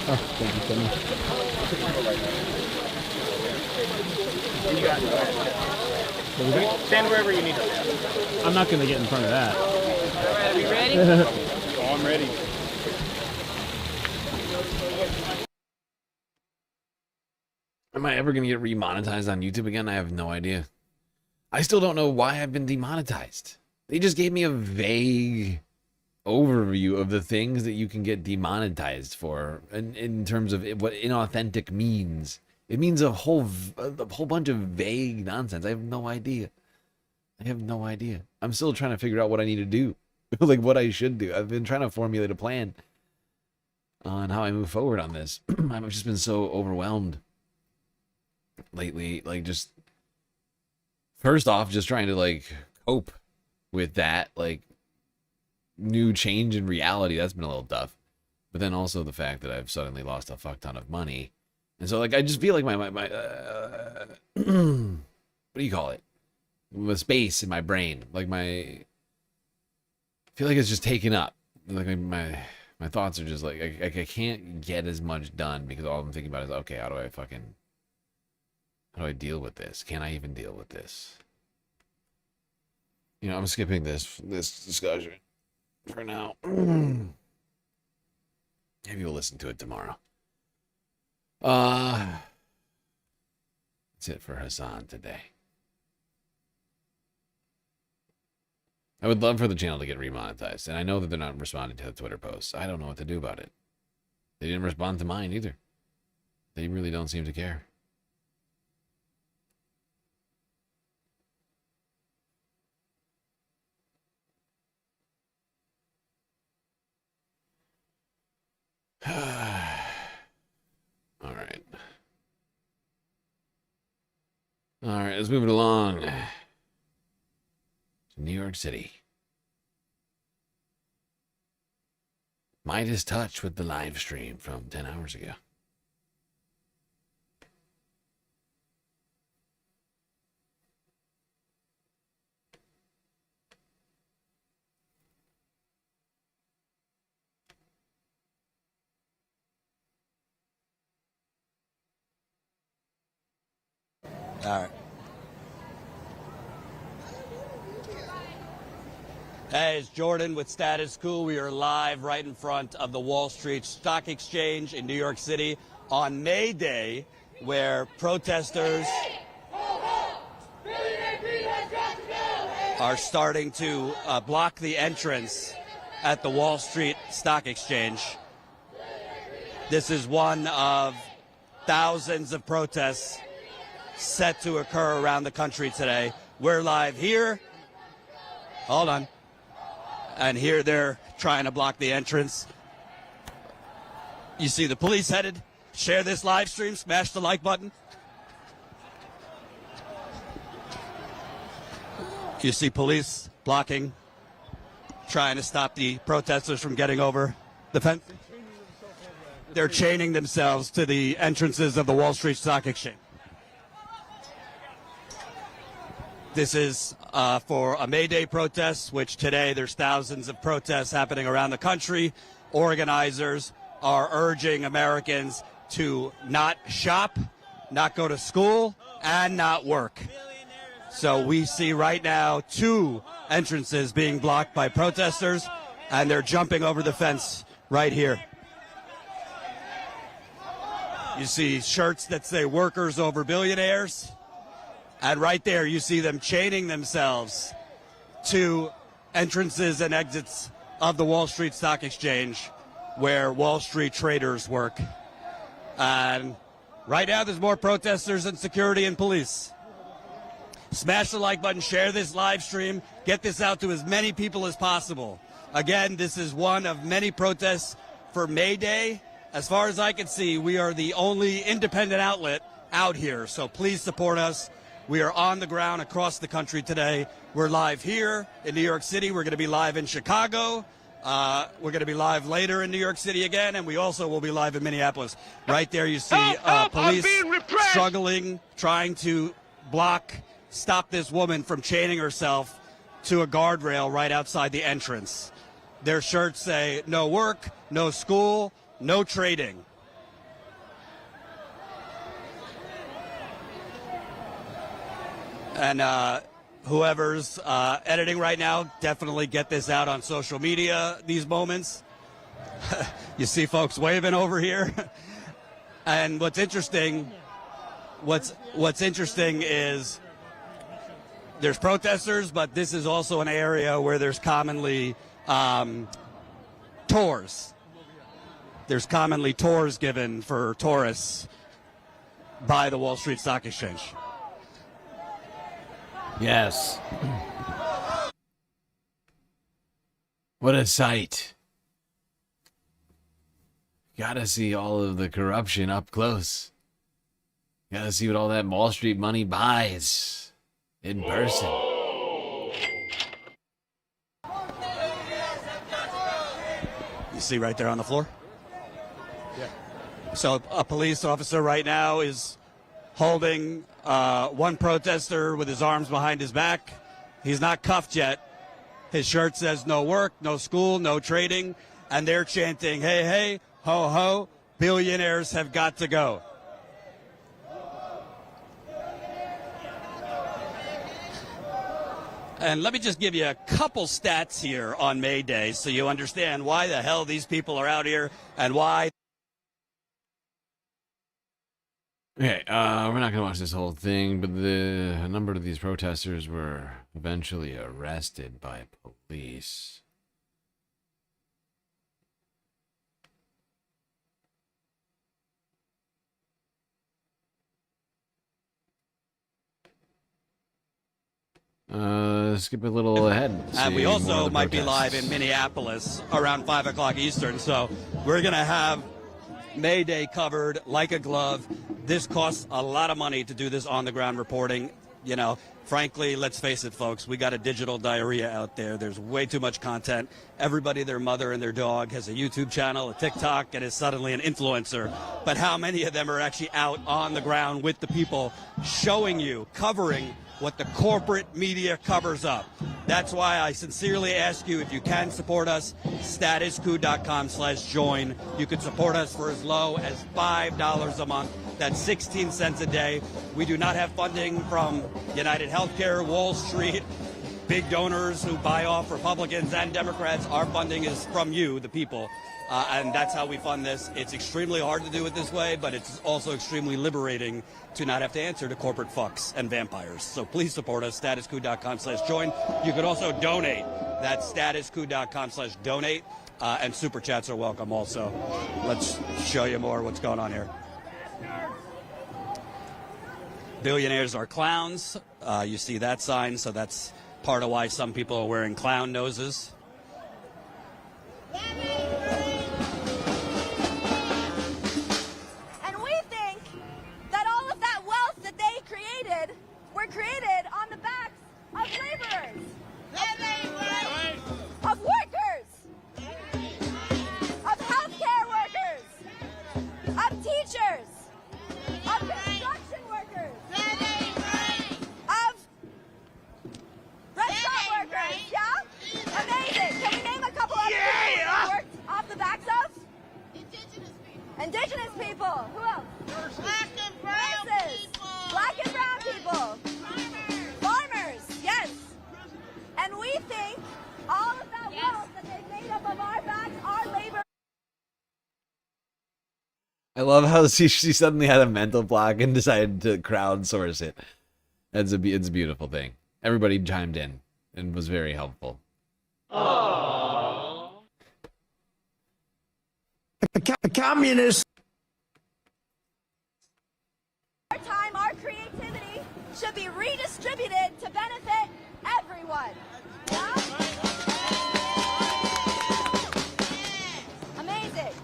Speaker 27: Oh, thank you so much.
Speaker 3: You got it. Stand wherever you need to.
Speaker 27: I'm not going to get in front of that.
Speaker 26: All right, are we ready?
Speaker 12: Oh, I'm ready.
Speaker 1: Am I ever going to get remonetized on YouTube again? I have no idea. I still don't know why I've been demonetized. They just gave me a vague overview of the things that you can get demonetized for in terms of what inauthentic means. It means a whole bunch of vague nonsense. I have no idea. I'm still trying to figure out what I need to do. Like what I should do. I've been trying to formulate a plan on how I move forward on this. I've just been so overwhelmed lately. Like, just first off, just trying to like cope with that like new change in reality. That's been a little tough. But then also the fact that I've suddenly lost a fuck ton of money. And so like I just feel like my what do you call it? The space in my brain. Like I feel like it's just taken up. Like my thoughts are just like I can't get as much done because all I'm thinking about is, okay, how do I deal with this? Can I even deal with this? You know, I'm skipping this discussion for now. Maybe we'll listen to it tomorrow. That's it for Hassan today. I would love for the channel to get remonetized, and I know that they're not responding to the Twitter posts. I don't know what to do about it. They didn't respond to mine either. They really don't seem to care. All right, let's move it along to New York City. Midas touch with the live stream from 10 hours ago.
Speaker 4: All right. Hey, it's Jordan with Status Quo. We are live right in front of the Wall Street Stock Exchange in New York City on May Day, where protesters are starting to block the entrance at the Wall Street Stock Exchange. This is one of thousands of protests set to occur around the country today. We're live here. Hold on. And here they're trying to block the entrance. You see the police headed. Share this live stream. Smash the like button. You see police blocking, trying to stop the protesters from getting over the fence. They're chaining themselves to the entrances of the Wall Street Stock Exchange. This is for a May Day protest, which today there's thousands of protests happening around the country. Organizers are urging Americans to not shop, not go to school, and not work. So we see right now 2 entrances being blocked by protesters, and they're jumping over the fence right here. You see shirts that say "Workers over Billionaires." And right there, you see them chaining themselves to entrances and exits of the Wall Street Stock Exchange, where Wall Street traders work. And right now, there's more protesters and security and police. Smash the like button, share this live stream, get this out to as many people as possible. Again, this is one of many protests for May Day. As far as I can see, we are the only independent outlet out here, so please support us. We are on the ground across the country today. We're live here in New York City. We're going to be live in Chicago. We're going to be live later in New York City again, and we also will be live in Minneapolis. Right there you see police struggling, trying to stop this woman from chaining herself to a guardrail right outside the entrance. Their shirts say, no work, no school, no trading. And whoever's editing right now, definitely get this out on social media, these moments. You see folks waving over here. And what's interesting is there's protesters, but this is also an area where there's commonly tours. There's commonly tours given for tourists by the Wall Street Stock Exchange.
Speaker 1: Yes. What a sight. Gotta see all of the corruption up close. Gotta see what all that Wall Street money buys in person.
Speaker 4: You see right there on the floor? Yeah. So a police officer right now is holding one protester with his arms behind his back. He's not cuffed yet. His shirt says no work, no school, no trading. And they're chanting, hey, hey, ho, ho, billionaires have got to go. And let me just give you a couple stats here on May Day so you understand why the hell these people are out here and why.
Speaker 1: Okay, we're not going to watch this whole thing, but a number of these protesters were eventually arrested by police. Skip a little ahead.
Speaker 4: And we also might be live in Minneapolis around 5 o'clock Eastern, so we're going to have May Day covered like a glove. This costs a lot of money to do this on-the-ground reporting. You know, frankly, let's face it, folks, we got a digital diarrhea out there. There's way too much content. Everybody, their mother and their dog has a YouTube channel, a TikTok, and is suddenly an influencer. But how many of them are actually out on the ground with the people showing you, covering what the corporate media covers up? That's why I sincerely ask you, if you can support us, statuscoup.com/join. You can support us for as low as $5 a month. That's 16 cents a day. We do not have funding from United Healthcare, Wall Street, big donors who buy off Republicans and Democrats. Our funding is from you, the people. And that's how we fund this. It's extremely hard to do it this way, but it's also extremely liberating to not have to answer to corporate fucks and vampires. So please support us, statuscoup.com/join. You could also donate. That's statuscoup.com/donate. And super chats are welcome also. Let's show you more what's going on here. Billionaires are clowns. You see that sign, so that's part of why some people are wearing clown noses.
Speaker 15: Were created on the backs of laborers, of workers, of healthcare workers, of teachers, of construction workers, of restaurant workers. Yeah? Amazing. Can we name a couple other people that worked off the backs of? Indigenous people. Who else? Black and brown people. Black and brown people. Farmers. Yes. And we think all of that wealth that they've made up of our backs, our labor.
Speaker 1: I love how she suddenly had a mental block and decided to crowdsource it. It's a beautiful thing. Everybody chimed in and was very helpful.
Speaker 15: Aww.
Speaker 16: The communist.
Speaker 15: Our time, our creativity should be redistributed to benefit everyone. Yeah? Amazing.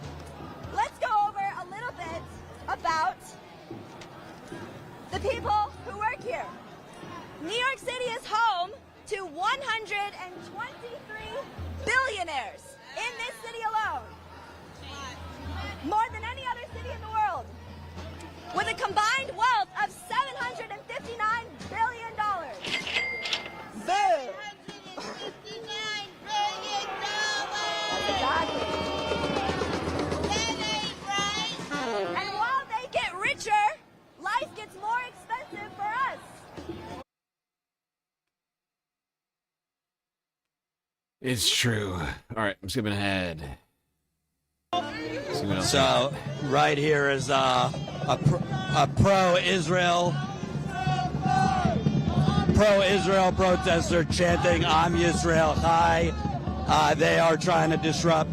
Speaker 15: Let's go over a little bit about the people who work here. New York City is home to 123 billionaires. in this city alone. More than any other city in the world. With a combined wealth of $759 billion. Boo! Exactly. And while they get richer, life gets more expensive for us.
Speaker 1: It's true. All right, I'm skipping ahead. See what else
Speaker 4: So right here is a pro-Israel protester chanting "Am Yisrael Chai." They are trying to disrupt.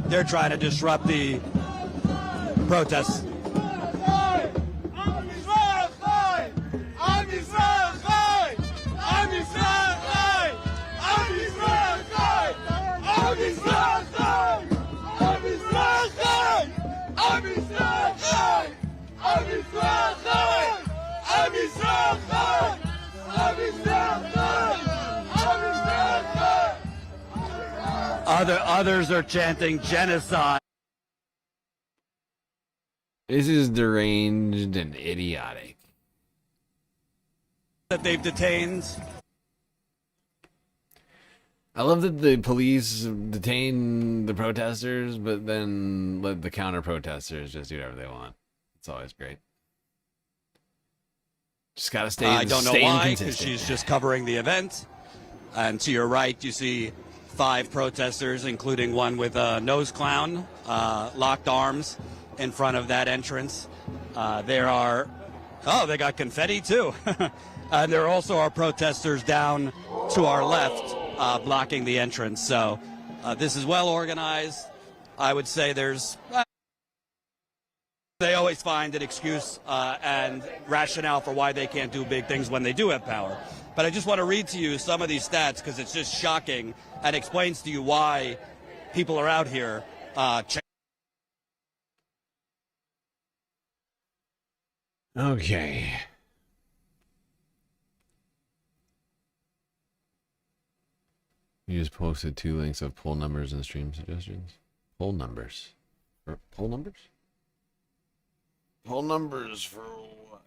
Speaker 4: They're trying to disrupt the protests. Others are chanting genocide.
Speaker 1: This is deranged and idiotic.
Speaker 4: That they've detained.
Speaker 1: I love that the police detain the protesters, but then let the counter-protesters just do whatever they want. It's always great. Just gotta stay.
Speaker 4: I don't know why, because
Speaker 1: consistent.
Speaker 4: she's just covering the event. And to your right, you see 5 protesters, including one with a nose clown, locked arms in front of that entrance. There are, they got confetti too. And there also are protesters down to our left, blocking the entrance. So this is well organized. I would say they always find an excuse and rationale for why they can't do big things when they do have power. But I just want to read to you some of these stats because it's just shocking and explains to you why people are out here.
Speaker 1: Okay. You just posted 2 links of poll numbers and stream suggestions. Poll numbers. Poll numbers? Poll numbers for what?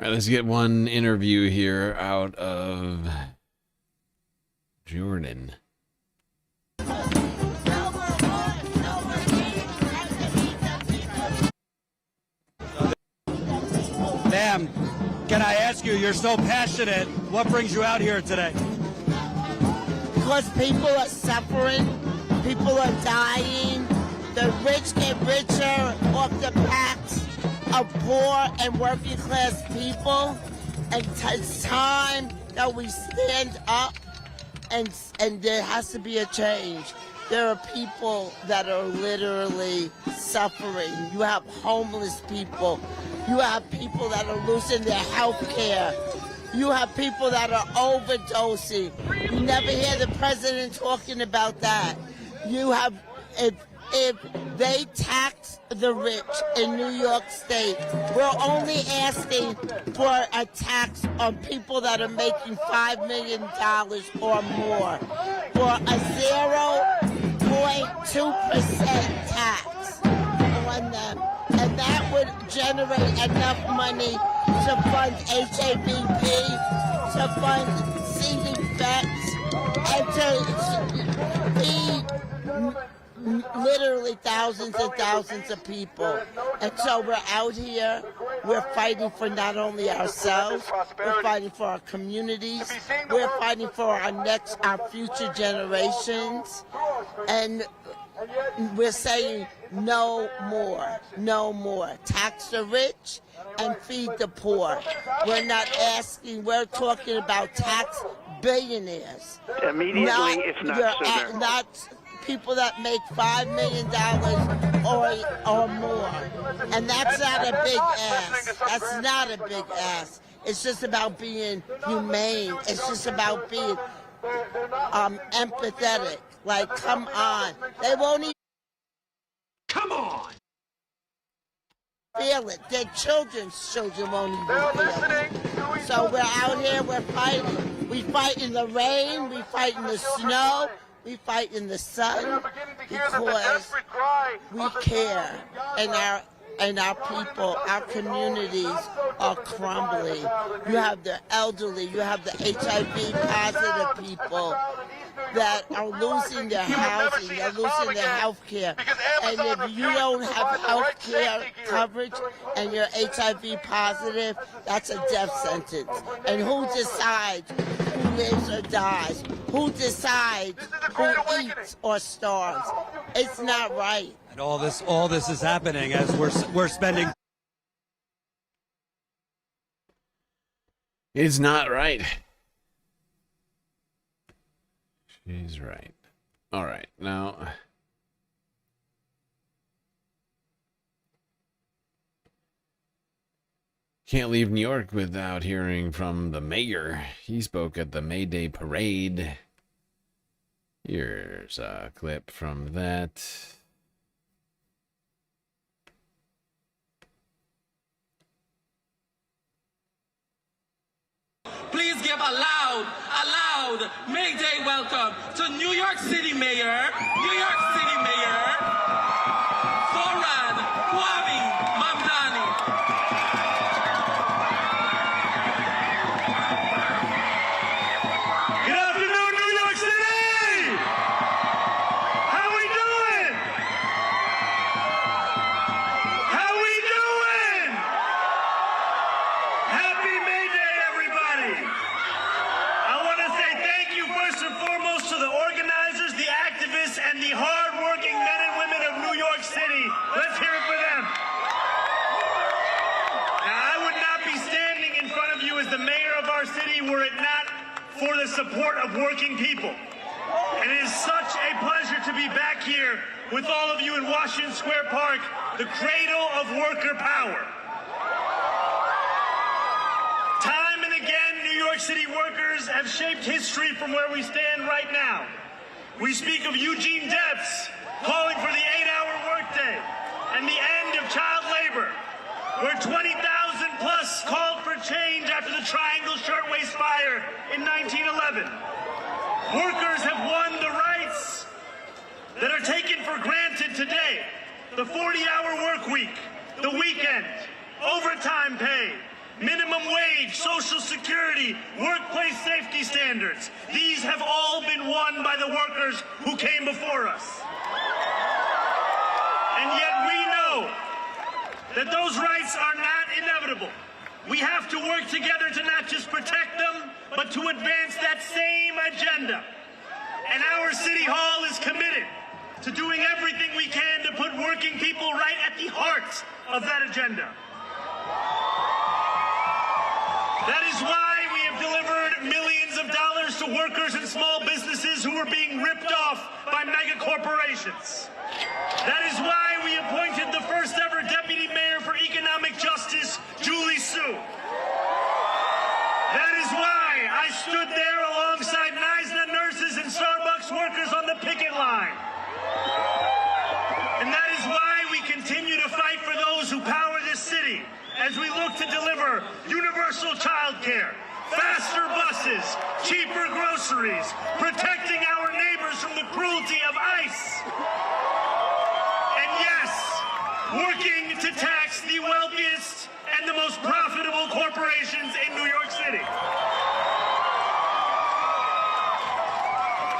Speaker 1: All right, let's get one interview here out of Jordan.
Speaker 4: Ma'am, can I ask you, you're so passionate, what brings you out here today?
Speaker 5: Because people are suffering, people are dying, the rich get richer off the backs of poor and working class people, and it's time that we stand up and there has to be a change. There are people that are literally suffering. You have homeless people. You have people that are losing their health care. You have people that are overdosing. You never hear the president talking about that. You have, if they tax the rich in New York State, we're only asking for a tax on people that are making $5 million or more for a 0.2% tax on them. And that would generate enough money to fund HABP, to fund seeding vets, and to feed literally thousands and thousands of people. And so we're out here, we're fighting for not only ourselves, we're fighting for our communities, we're fighting for our future generations, and we're saying no more, no more. Tax the rich and feed the poor. We're not asking, we're talking about tax billionaires.
Speaker 17: Immediately, if not sooner.
Speaker 5: Not people that make $5 million or more. And that's not a big ask. That's not a big ask. It's just about being humane. It's just about being empathetic. Like, come on. They won't even... Come on! Feel it. Their children's children won't even feel it. So we're out here, we're fighting. We fight in the rain, we fight in the snow, we fight in the sun because we care, and our people, our communities are crumbling. You have the elderly, you have the HIV positive people that are losing their housing, they're losing their health care. And if you don't have health care coverage and you're HIV positive, that's a death sentence. And who decides who lives or dies? Who decides who eats or starves? It's not right.
Speaker 4: And all this is happening as we're spending.
Speaker 1: It's not right. She's right. All right, now. Can't leave New York without hearing from the mayor. He spoke at the May Day parade. Here's a clip from that.
Speaker 7: Please give a loud May Day welcome to New York City Mayor, Zoran Kwame Mamdani.
Speaker 9: Good afternoon, New York City! How we doing? How we doing? Happy May Day, everybody! I want to say thank you first and foremost to the organizers, the activists, and the hard-working men and women of New York City. Let's hear it for them. Now, I would not be standing in front of you as the mayor of our city were it not for the support of working people. And it is such a pleasure to be back here with all of you in Washington Square Park, the cradle of worker power. Time and again, New York City workers have shaped history from where we stand right now. We speak of Eugene Debs calling for the 8-hour workday and the end of child labor, where 20,000 plus called for change after the Triangle Shirtwaist Fire in 1911. Workers have won the rights that are taken for granted today. The 40-hour work week, the weekend, overtime pay, minimum wage, Social Security, workplace safety standards. These have all been won by the workers who came before us. And yet we know that those rights are not inevitable. We have to work together to not just protect them, but to advance that same agenda. And our City Hall is committed to doing everything we can to put working people right at the heart of that agenda. That is why we have delivered millions of dollars to workers and small businesses who are being ripped off by mega corporations. That is why we appointed the first ever deputy mayor for economic justice, Julie Sue. That is why I stood there alongside NYSNA nurses and Starbucks workers on the picket line. And that is why we continue to fight for those who power this city as we look to deliver universal child care, faster buses, cheaper groceries, protecting our neighbors from the cruelty of ICE. And yes, working to tax the wealthiest and the most profitable corporations in New York City.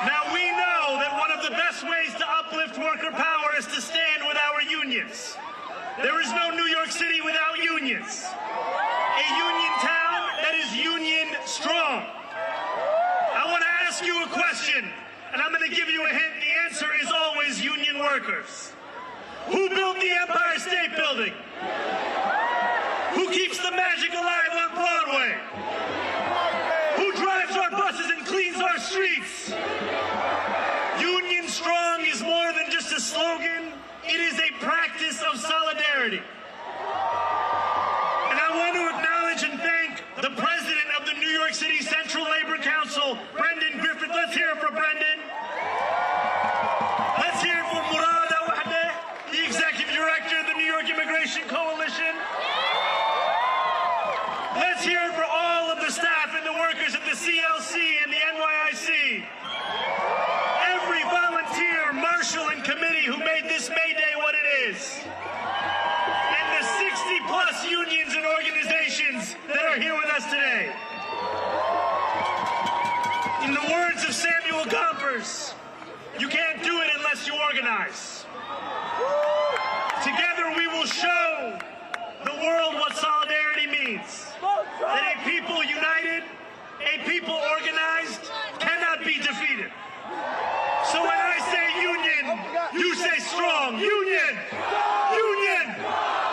Speaker 9: Now we know that one of the best ways to uplift worker power is to stand with our unions. There is no New York City without unions. A union town that is union strong. I want to ask you a question, and I'm going to give you a hint. The answer is always union workers. Who built the Empire State Building? Who keeps the magic alive on Broadway? Who drives our buses and cleans our streets? Union strong is the president of the New York City Central Labor Council, Brendan Griffith. Let's hear it for Brendan. Let's hear it for Murad Al-Wahdeh, the executive director of the New York Immigration Coalition. Let's hear it for all of the staff and the workers at the CLC and the NYIC. Every volunteer, marshal, and committee who made this May Day what it is. And the 60+ unions and organizations that are here with us today. In the words of Samuel Gompers, you can't do it unless you organize. Together we will show the world what solidarity means. That a people united, a people organized, cannot be defeated. So when I say union, you say strong. Union! Union!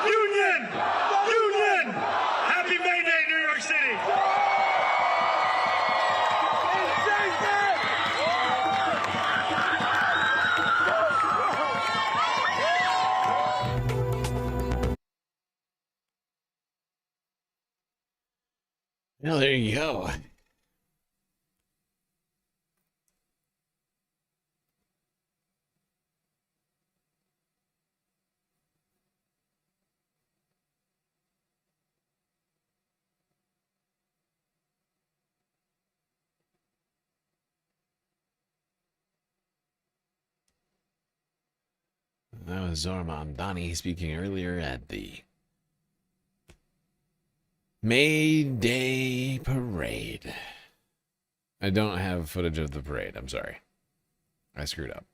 Speaker 9: Union! Union! Happy May Day, New York City!
Speaker 1: Well, there you go. That was Zohar Mamdani speaking earlier at the May Day Parade. I don't have footage of the parade. I'm sorry. I screwed up.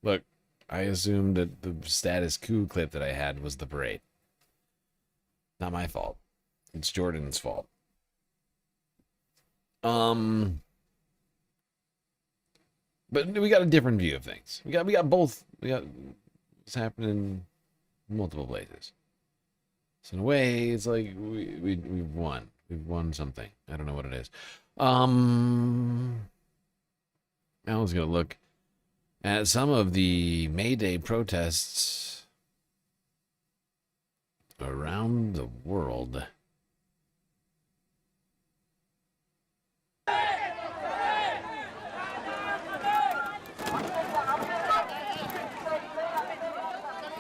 Speaker 1: Look, I assumed that the status quo clip that I had was the parade. Not my fault. It's Jordan's fault. But we got a different view of things. We got both. We got what's happening in multiple places. So in a way, it's like we've won. We've won something. I don't know what it is. Alan's gonna look at some of the May Day protests around the world.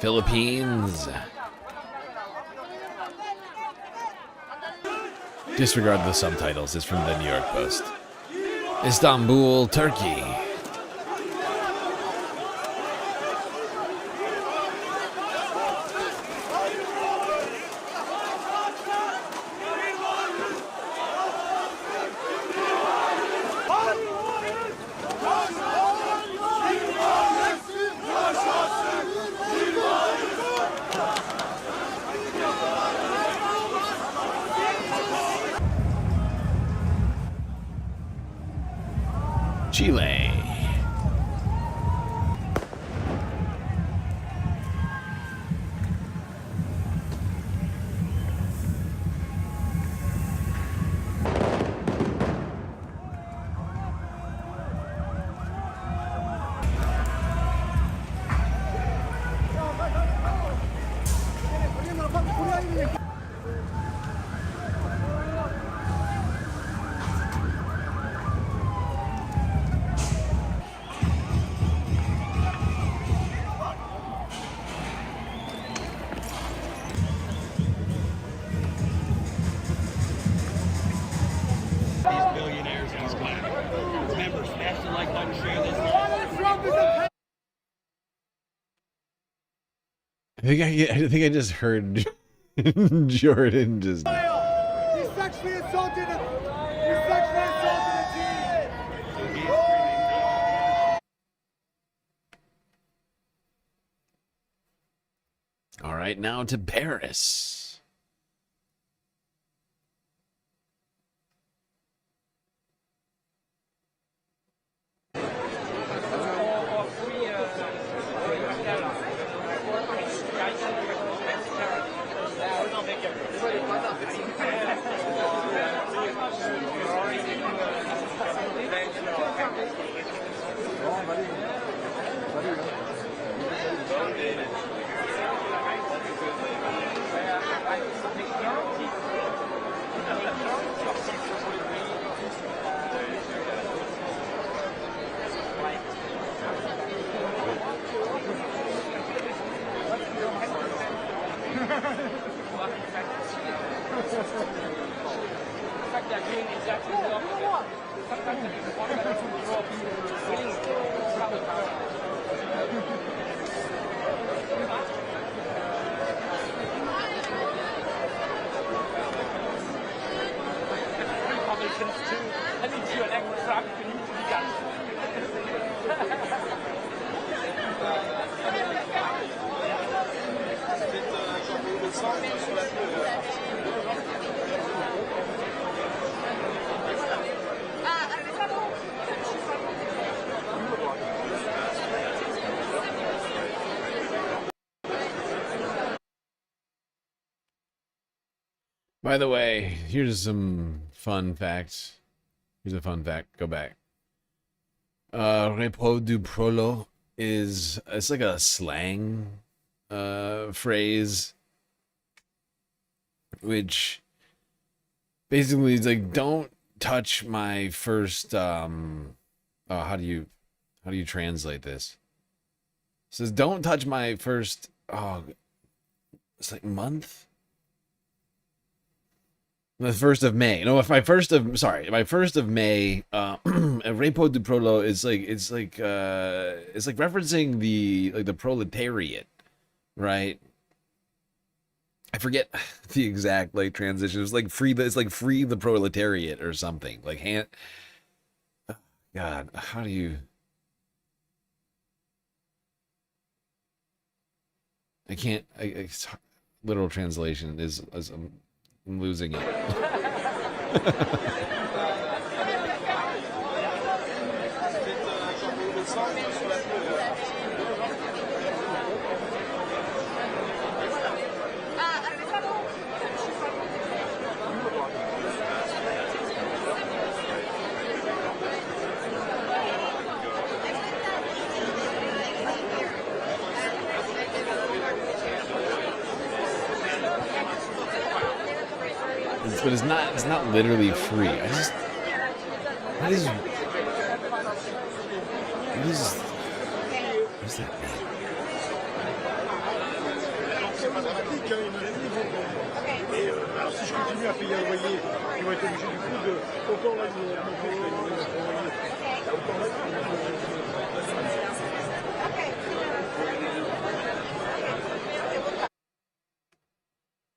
Speaker 1: Philippines. Disregard the subtitles. It's from the New York Post. Istanbul, Turkey. Chile. I think I just heard Jordan just.
Speaker 17: He sexually assaulted a teen.
Speaker 1: All right, now to Paris. By the way, here's some fun facts. Here's a fun fact. Go back. Repos du prolo it's like a slang phrase, which basically is like, don't touch my first how do you translate this? It says, don't touch my first it's like month. The 1st of May. No, if my 1st of May, Repos du Prolo is like it's like referencing the proletariat, right? I forget the exact like transition. It's like free the proletariat or something. Like God, how do you? I can't. Literal translation is I'm losing it. But it's not literally free. What is that mean?
Speaker 17: Alors si je continue à payer un loyer, ils vont être obligés du coup de autant là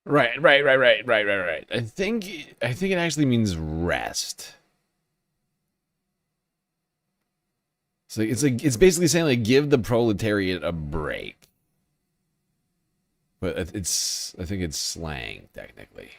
Speaker 1: Right. I think it actually means rest. So it's basically saying like give the proletariat a break. But I think it's slang technically.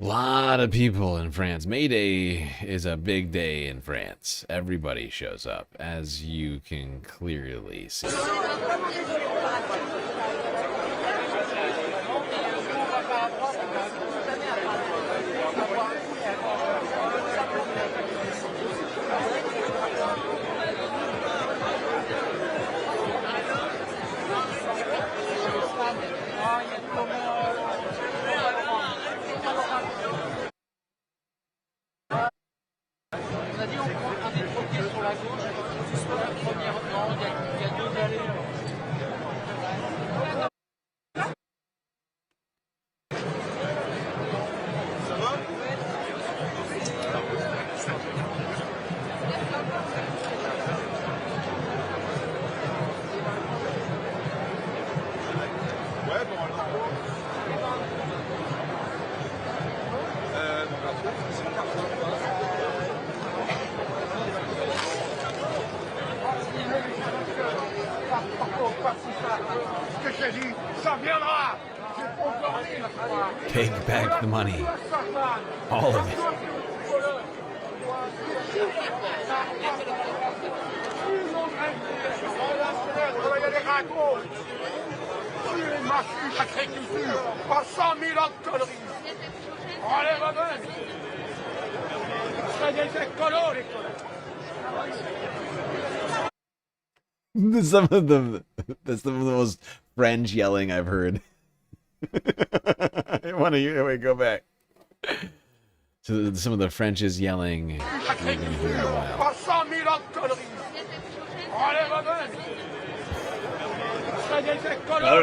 Speaker 1: Lot of people in France. May Day is a big day in France. Everybody shows up, as you can clearly see. Take back the money. All of it.
Speaker 17: tuer ma fille, sacrée culture, par 100 000 ans de conneries. Allez, va-t'en. C'est des écolos, les connards.
Speaker 1: Some of the that's some of the most French yelling I've heard. I want to hear. Wait, go back. So some of the French is yelling.
Speaker 17: Sacrée culture, par 100 000 ans de conneries. Allez, va-t'en. C'est des écolos.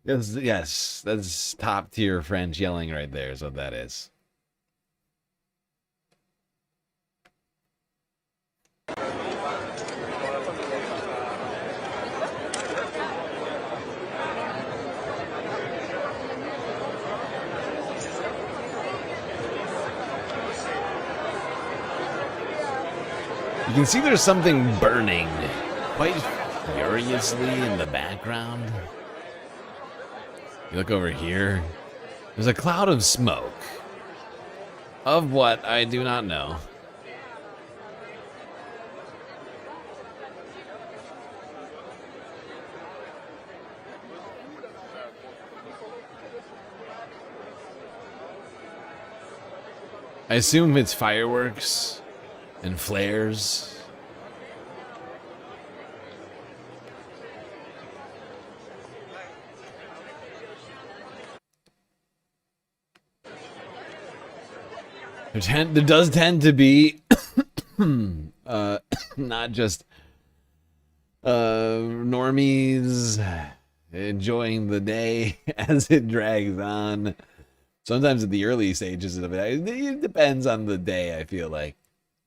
Speaker 1: Yes, yes, that's top tier French yelling right there. Is what that is. You can see there's something burning quite furiously in the background. You look over here. There's a cloud of smoke. Of what, I do not know. I assume it's fireworks and flares. There does tend to be not just normies enjoying the day as it drags on. Sometimes at the early stages of it, it depends on the day, I feel like.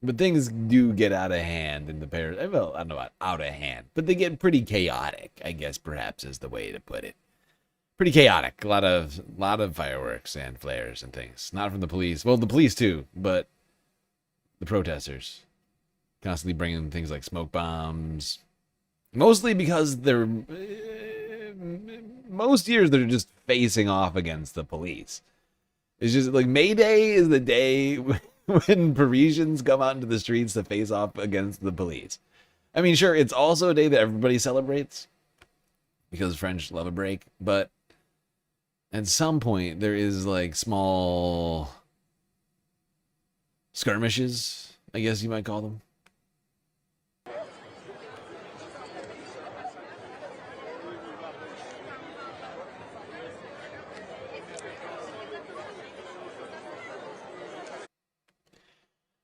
Speaker 1: But things do get out of hand in the Paris. Well, I don't know about out of hand, but they get pretty chaotic, I guess perhaps is the way to put it. Pretty chaotic. A lot of fireworks and flares and things. Not from the police. Well, the police too, but the protesters. Constantly bringing things like smoke bombs. Mostly because they're... most years they're just facing off against the police. It's just like May Day is the day when Parisians come out into the streets to face off against the police. I mean, sure, it's also a day that everybody celebrates because French love a break, but at some point there is like small skirmishes, I guess you might call them.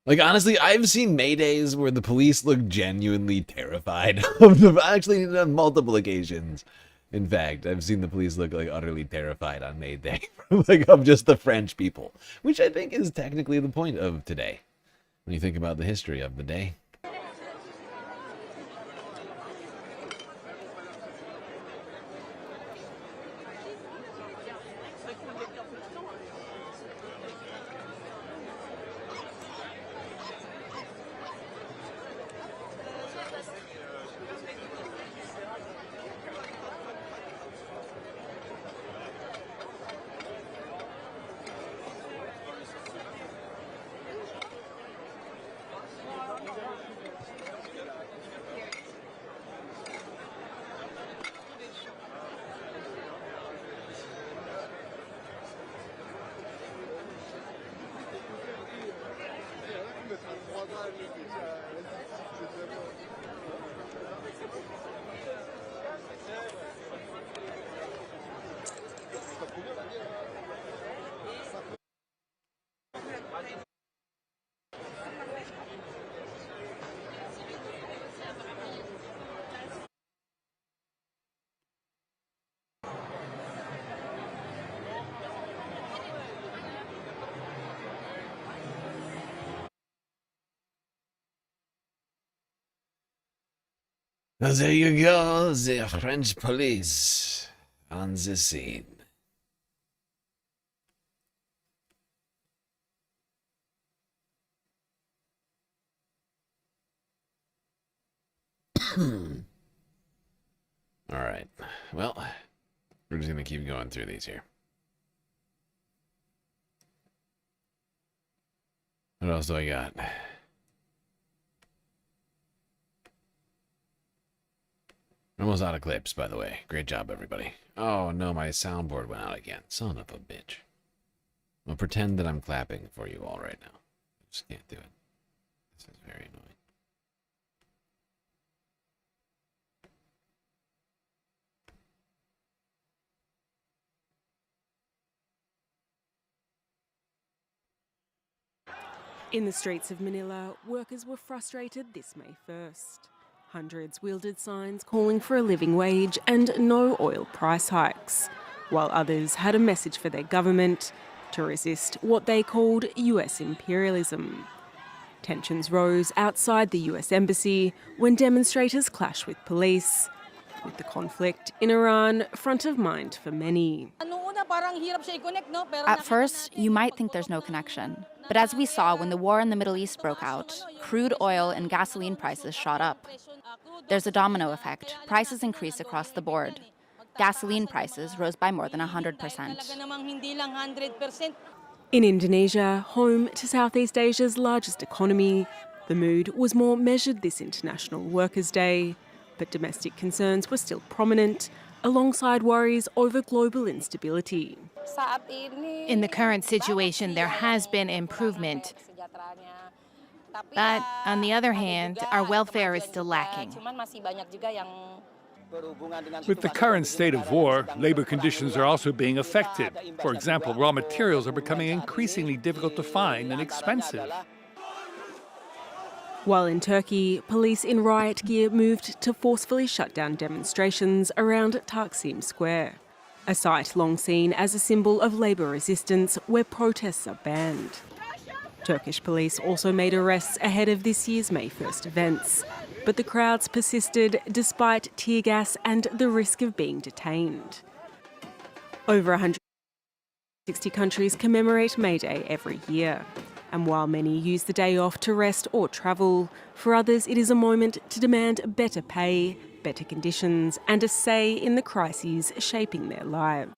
Speaker 1: Like, honestly, I've seen Maydays where the police look genuinely terrified of them. Actually, on multiple occasions. In fact, I've seen the police look like utterly terrified on May Day. Like, of just the French people. Which I think is technically the point of today. When you think about the history of the day. Well, there you go, the French police on the scene. Alright, well, we're just gonna keep going through these here. What else do I got? Almost out of clips, by the way. Great job, everybody. Oh, no, my soundboard went out again. Son of a bitch. I'll pretend that I'm clapping for you all right now. I just can't do it. This is very annoying.
Speaker 6: In the streets of Manila, workers were frustrated this May 1st. Hundreds wielded signs calling for a living wage and no oil price hikes, while others had a message for their government to resist what they called US imperialism. Tensions rose outside the US embassy when demonstrators clashed with police, with the conflict in Iran front of mind for many.
Speaker 18: At first, you might think there's no connection. But as we saw when the war in the Middle East broke out, crude oil and gasoline prices shot up. There's a domino effect. Prices increase across the board. Gasoline prices rose by more than 100%.
Speaker 6: In Indonesia, home to Southeast Asia's largest economy, the mood was more measured this International Workers' Day, but domestic concerns were still prominent, alongside worries over global instability.
Speaker 19: In the current situation, there has been improvement. But on the other hand, our welfare is still lacking.
Speaker 20: With the current state of war, labor conditions are also being affected. For example, raw materials are becoming increasingly difficult to find and expensive.
Speaker 6: While in Turkey, police in riot gear moved to forcefully shut down demonstrations around Taksim Square, a site long seen as a symbol of labour resistance where protests are banned. Turkish police also made arrests ahead of this year's May 1st events, but the crowds persisted despite tear gas and the risk of being detained. Over 160 countries commemorate May Day every year. And while many use the day off to rest or travel, for others it is a moment to demand better pay, better conditions, and a say in the crises shaping their lives.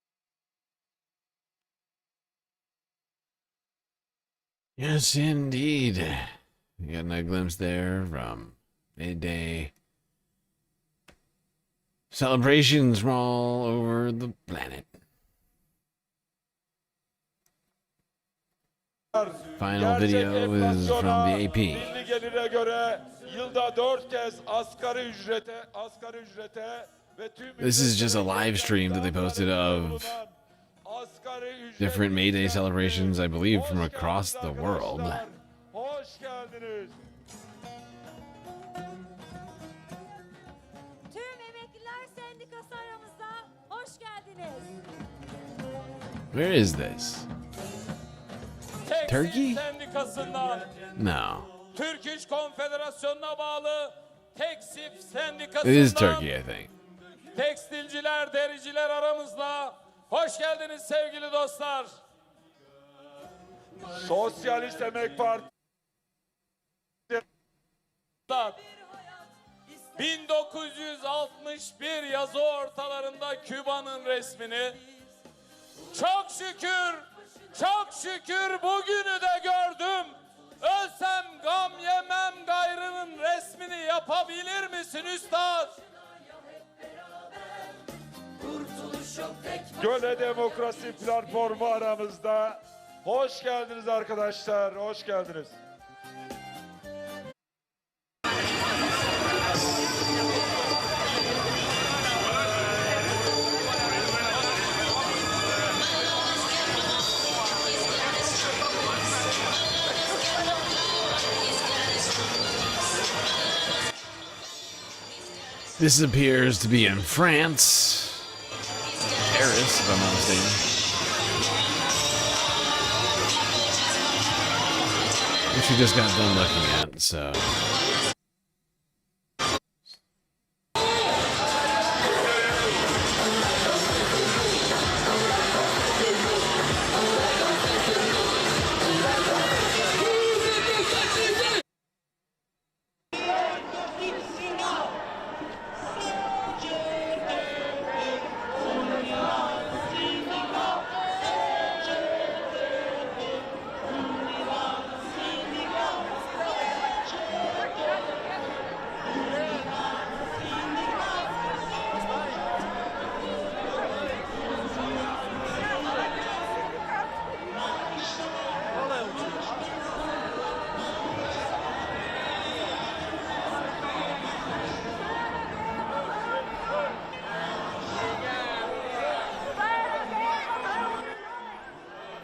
Speaker 1: Yes, indeed. You got a glimpse there from May Day celebrations from all over the planet. Final video is from the AP. This is just a live stream that they posted of different May Day celebrations, I believe, from across the world. Where is this? Turkey? No. It is Turkey, I think.
Speaker 21: Tekstilciler, dericiler aramızda. Hoş geldiniz sevgili dostlar.
Speaker 17: Sosyalist Emek Partisi
Speaker 21: 1961 yazı ortalarında Küba'nın resmini çok şükür bugünü de gördüm. Ölsem gam yemem gayrının resmini yapabilir misin üstad?
Speaker 17: Göle Demokrasi Platformu aramızda. Hoş geldiniz arkadaşlar, hoş geldiniz.
Speaker 1: This appears to be in France. Paris, if I'm not mistaken. Which we just got done looking at, so.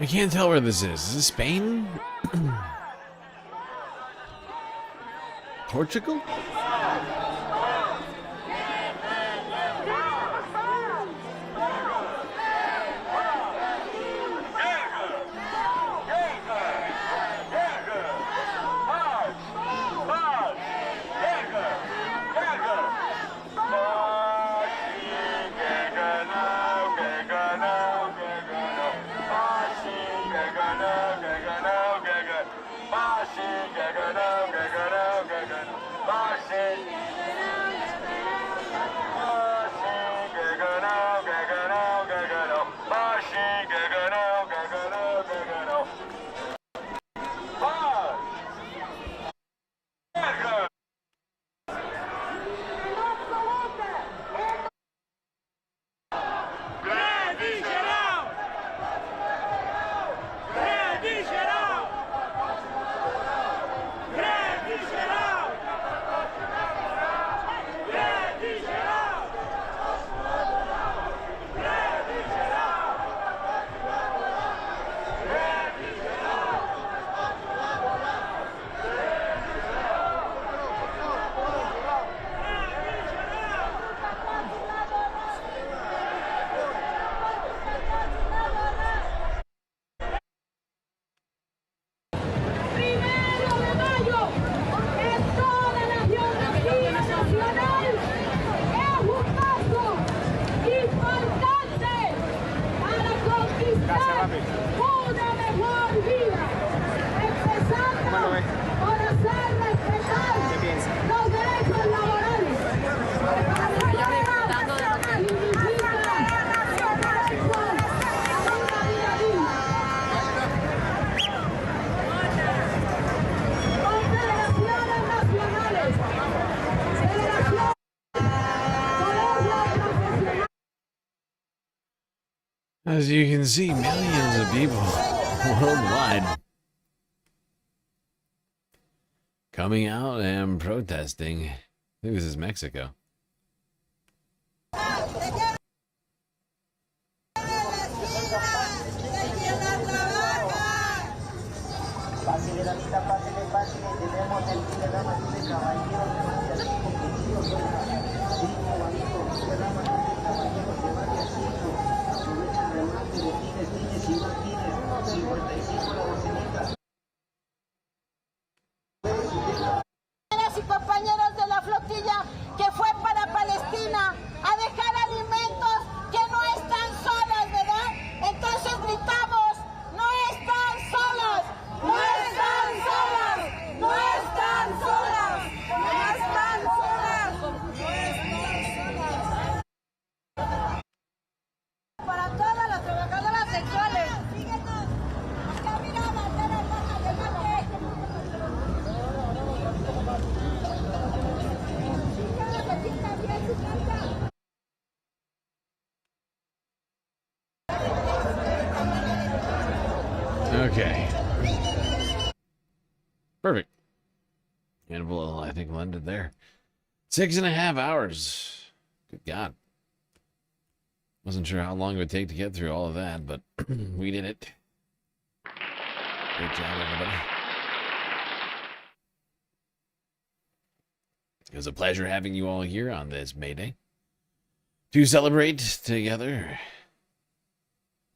Speaker 1: I can't tell where this is. Is this Spain? Portugal? As you can see, millions of people worldwide coming out and protesting. I think this is Mexico.
Speaker 15: Y compañeros de la flotilla que fue para Palestina a dejar alimentos que no están solas, ¿verdad? Entonces gritamos, no están solas, no están solas, no están solas, no están solas, no están solas. Para todas las trabajadoras sexuales.
Speaker 1: Okay. Perfect. And I think we'll end it there. 6.5 hours. Good God. Wasn't sure how long it would take to get through all of that, but we did it. Great job, everybody. It was a pleasure having you all here on this May Day to celebrate together.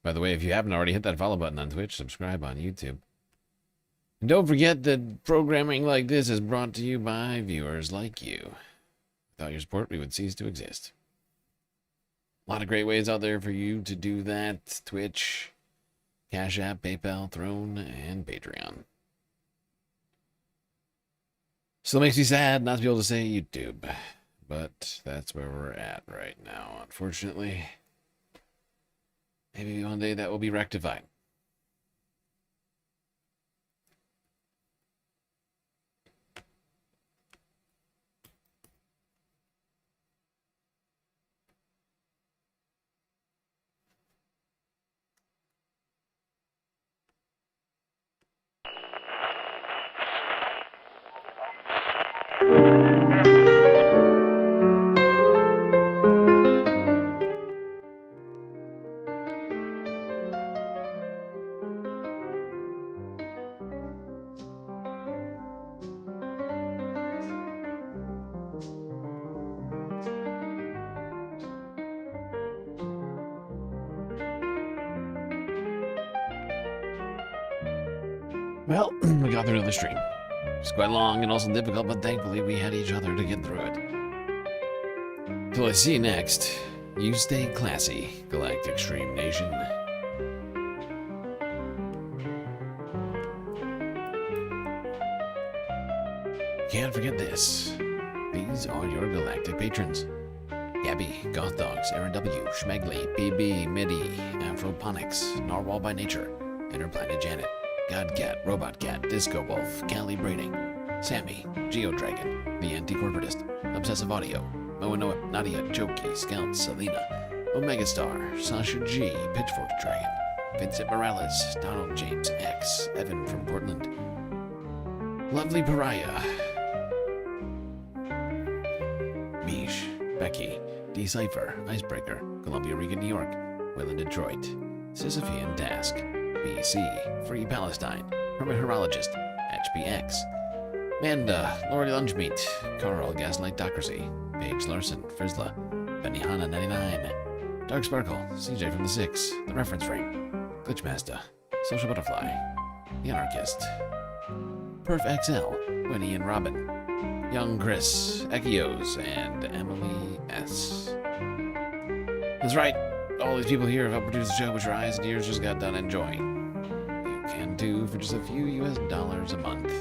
Speaker 1: By the way, if you haven't already, hit that follow button on Twitch, subscribe on YouTube. And don't forget that programming like this is brought to you by viewers like you. Without your support, we would cease to exist. A lot of great ways out there for you to do that. Twitch, Cash App, PayPal, Throne, and Patreon. Still makes me sad not to be able to say YouTube. But that's where we're at right now, unfortunately. Maybe one day that will be rectified. Well, we got through the stream. It's quite long and also difficult, but thankfully we had each other to get through it. Till I see you next, you stay classy, Galactic Stream Nation. Can't forget this. These are your Galactic patrons. Gabby, Goth Dogs, Aaron W, Schmegley, BB, Midi, Afroponics, Narwhal by Nature, Interplanet Janet, Godcat, Robot Cat, Disco Wolf, Cali Braiding, Sammy, Geodragon, The Anti-Corporatist, Obsessive Audio, Moanoa, Nadia, Jokey, Scout, Selena, Omegastar, Sasha G, Pitchfork Dragon, Vincent Morales, Donald James X, Evan from Portland, Lovely Pariah, Mish, Becky, Decipher, Icebreaker, Columbia Riga, New York, Will in Detroit, Sisyphean Task, BC, Free Palestine, Hermit Horologist, HPX, Manda, Lori Lunchmeat, Carl, Gaslight Docracy, Paige Larson, Frizzla, Benihana 99, Dark Sparkle, CJ from the 6, The Reference Frame, Glitchmaster, Social Butterfly, The Anarchist, Perf XL, Winnie and Robin, Young Chris, Echios, and Emily S. That's right, all these people here have helped produce the show, which your eyes and ears just got done enjoying. You can do for just a few US dollars a month.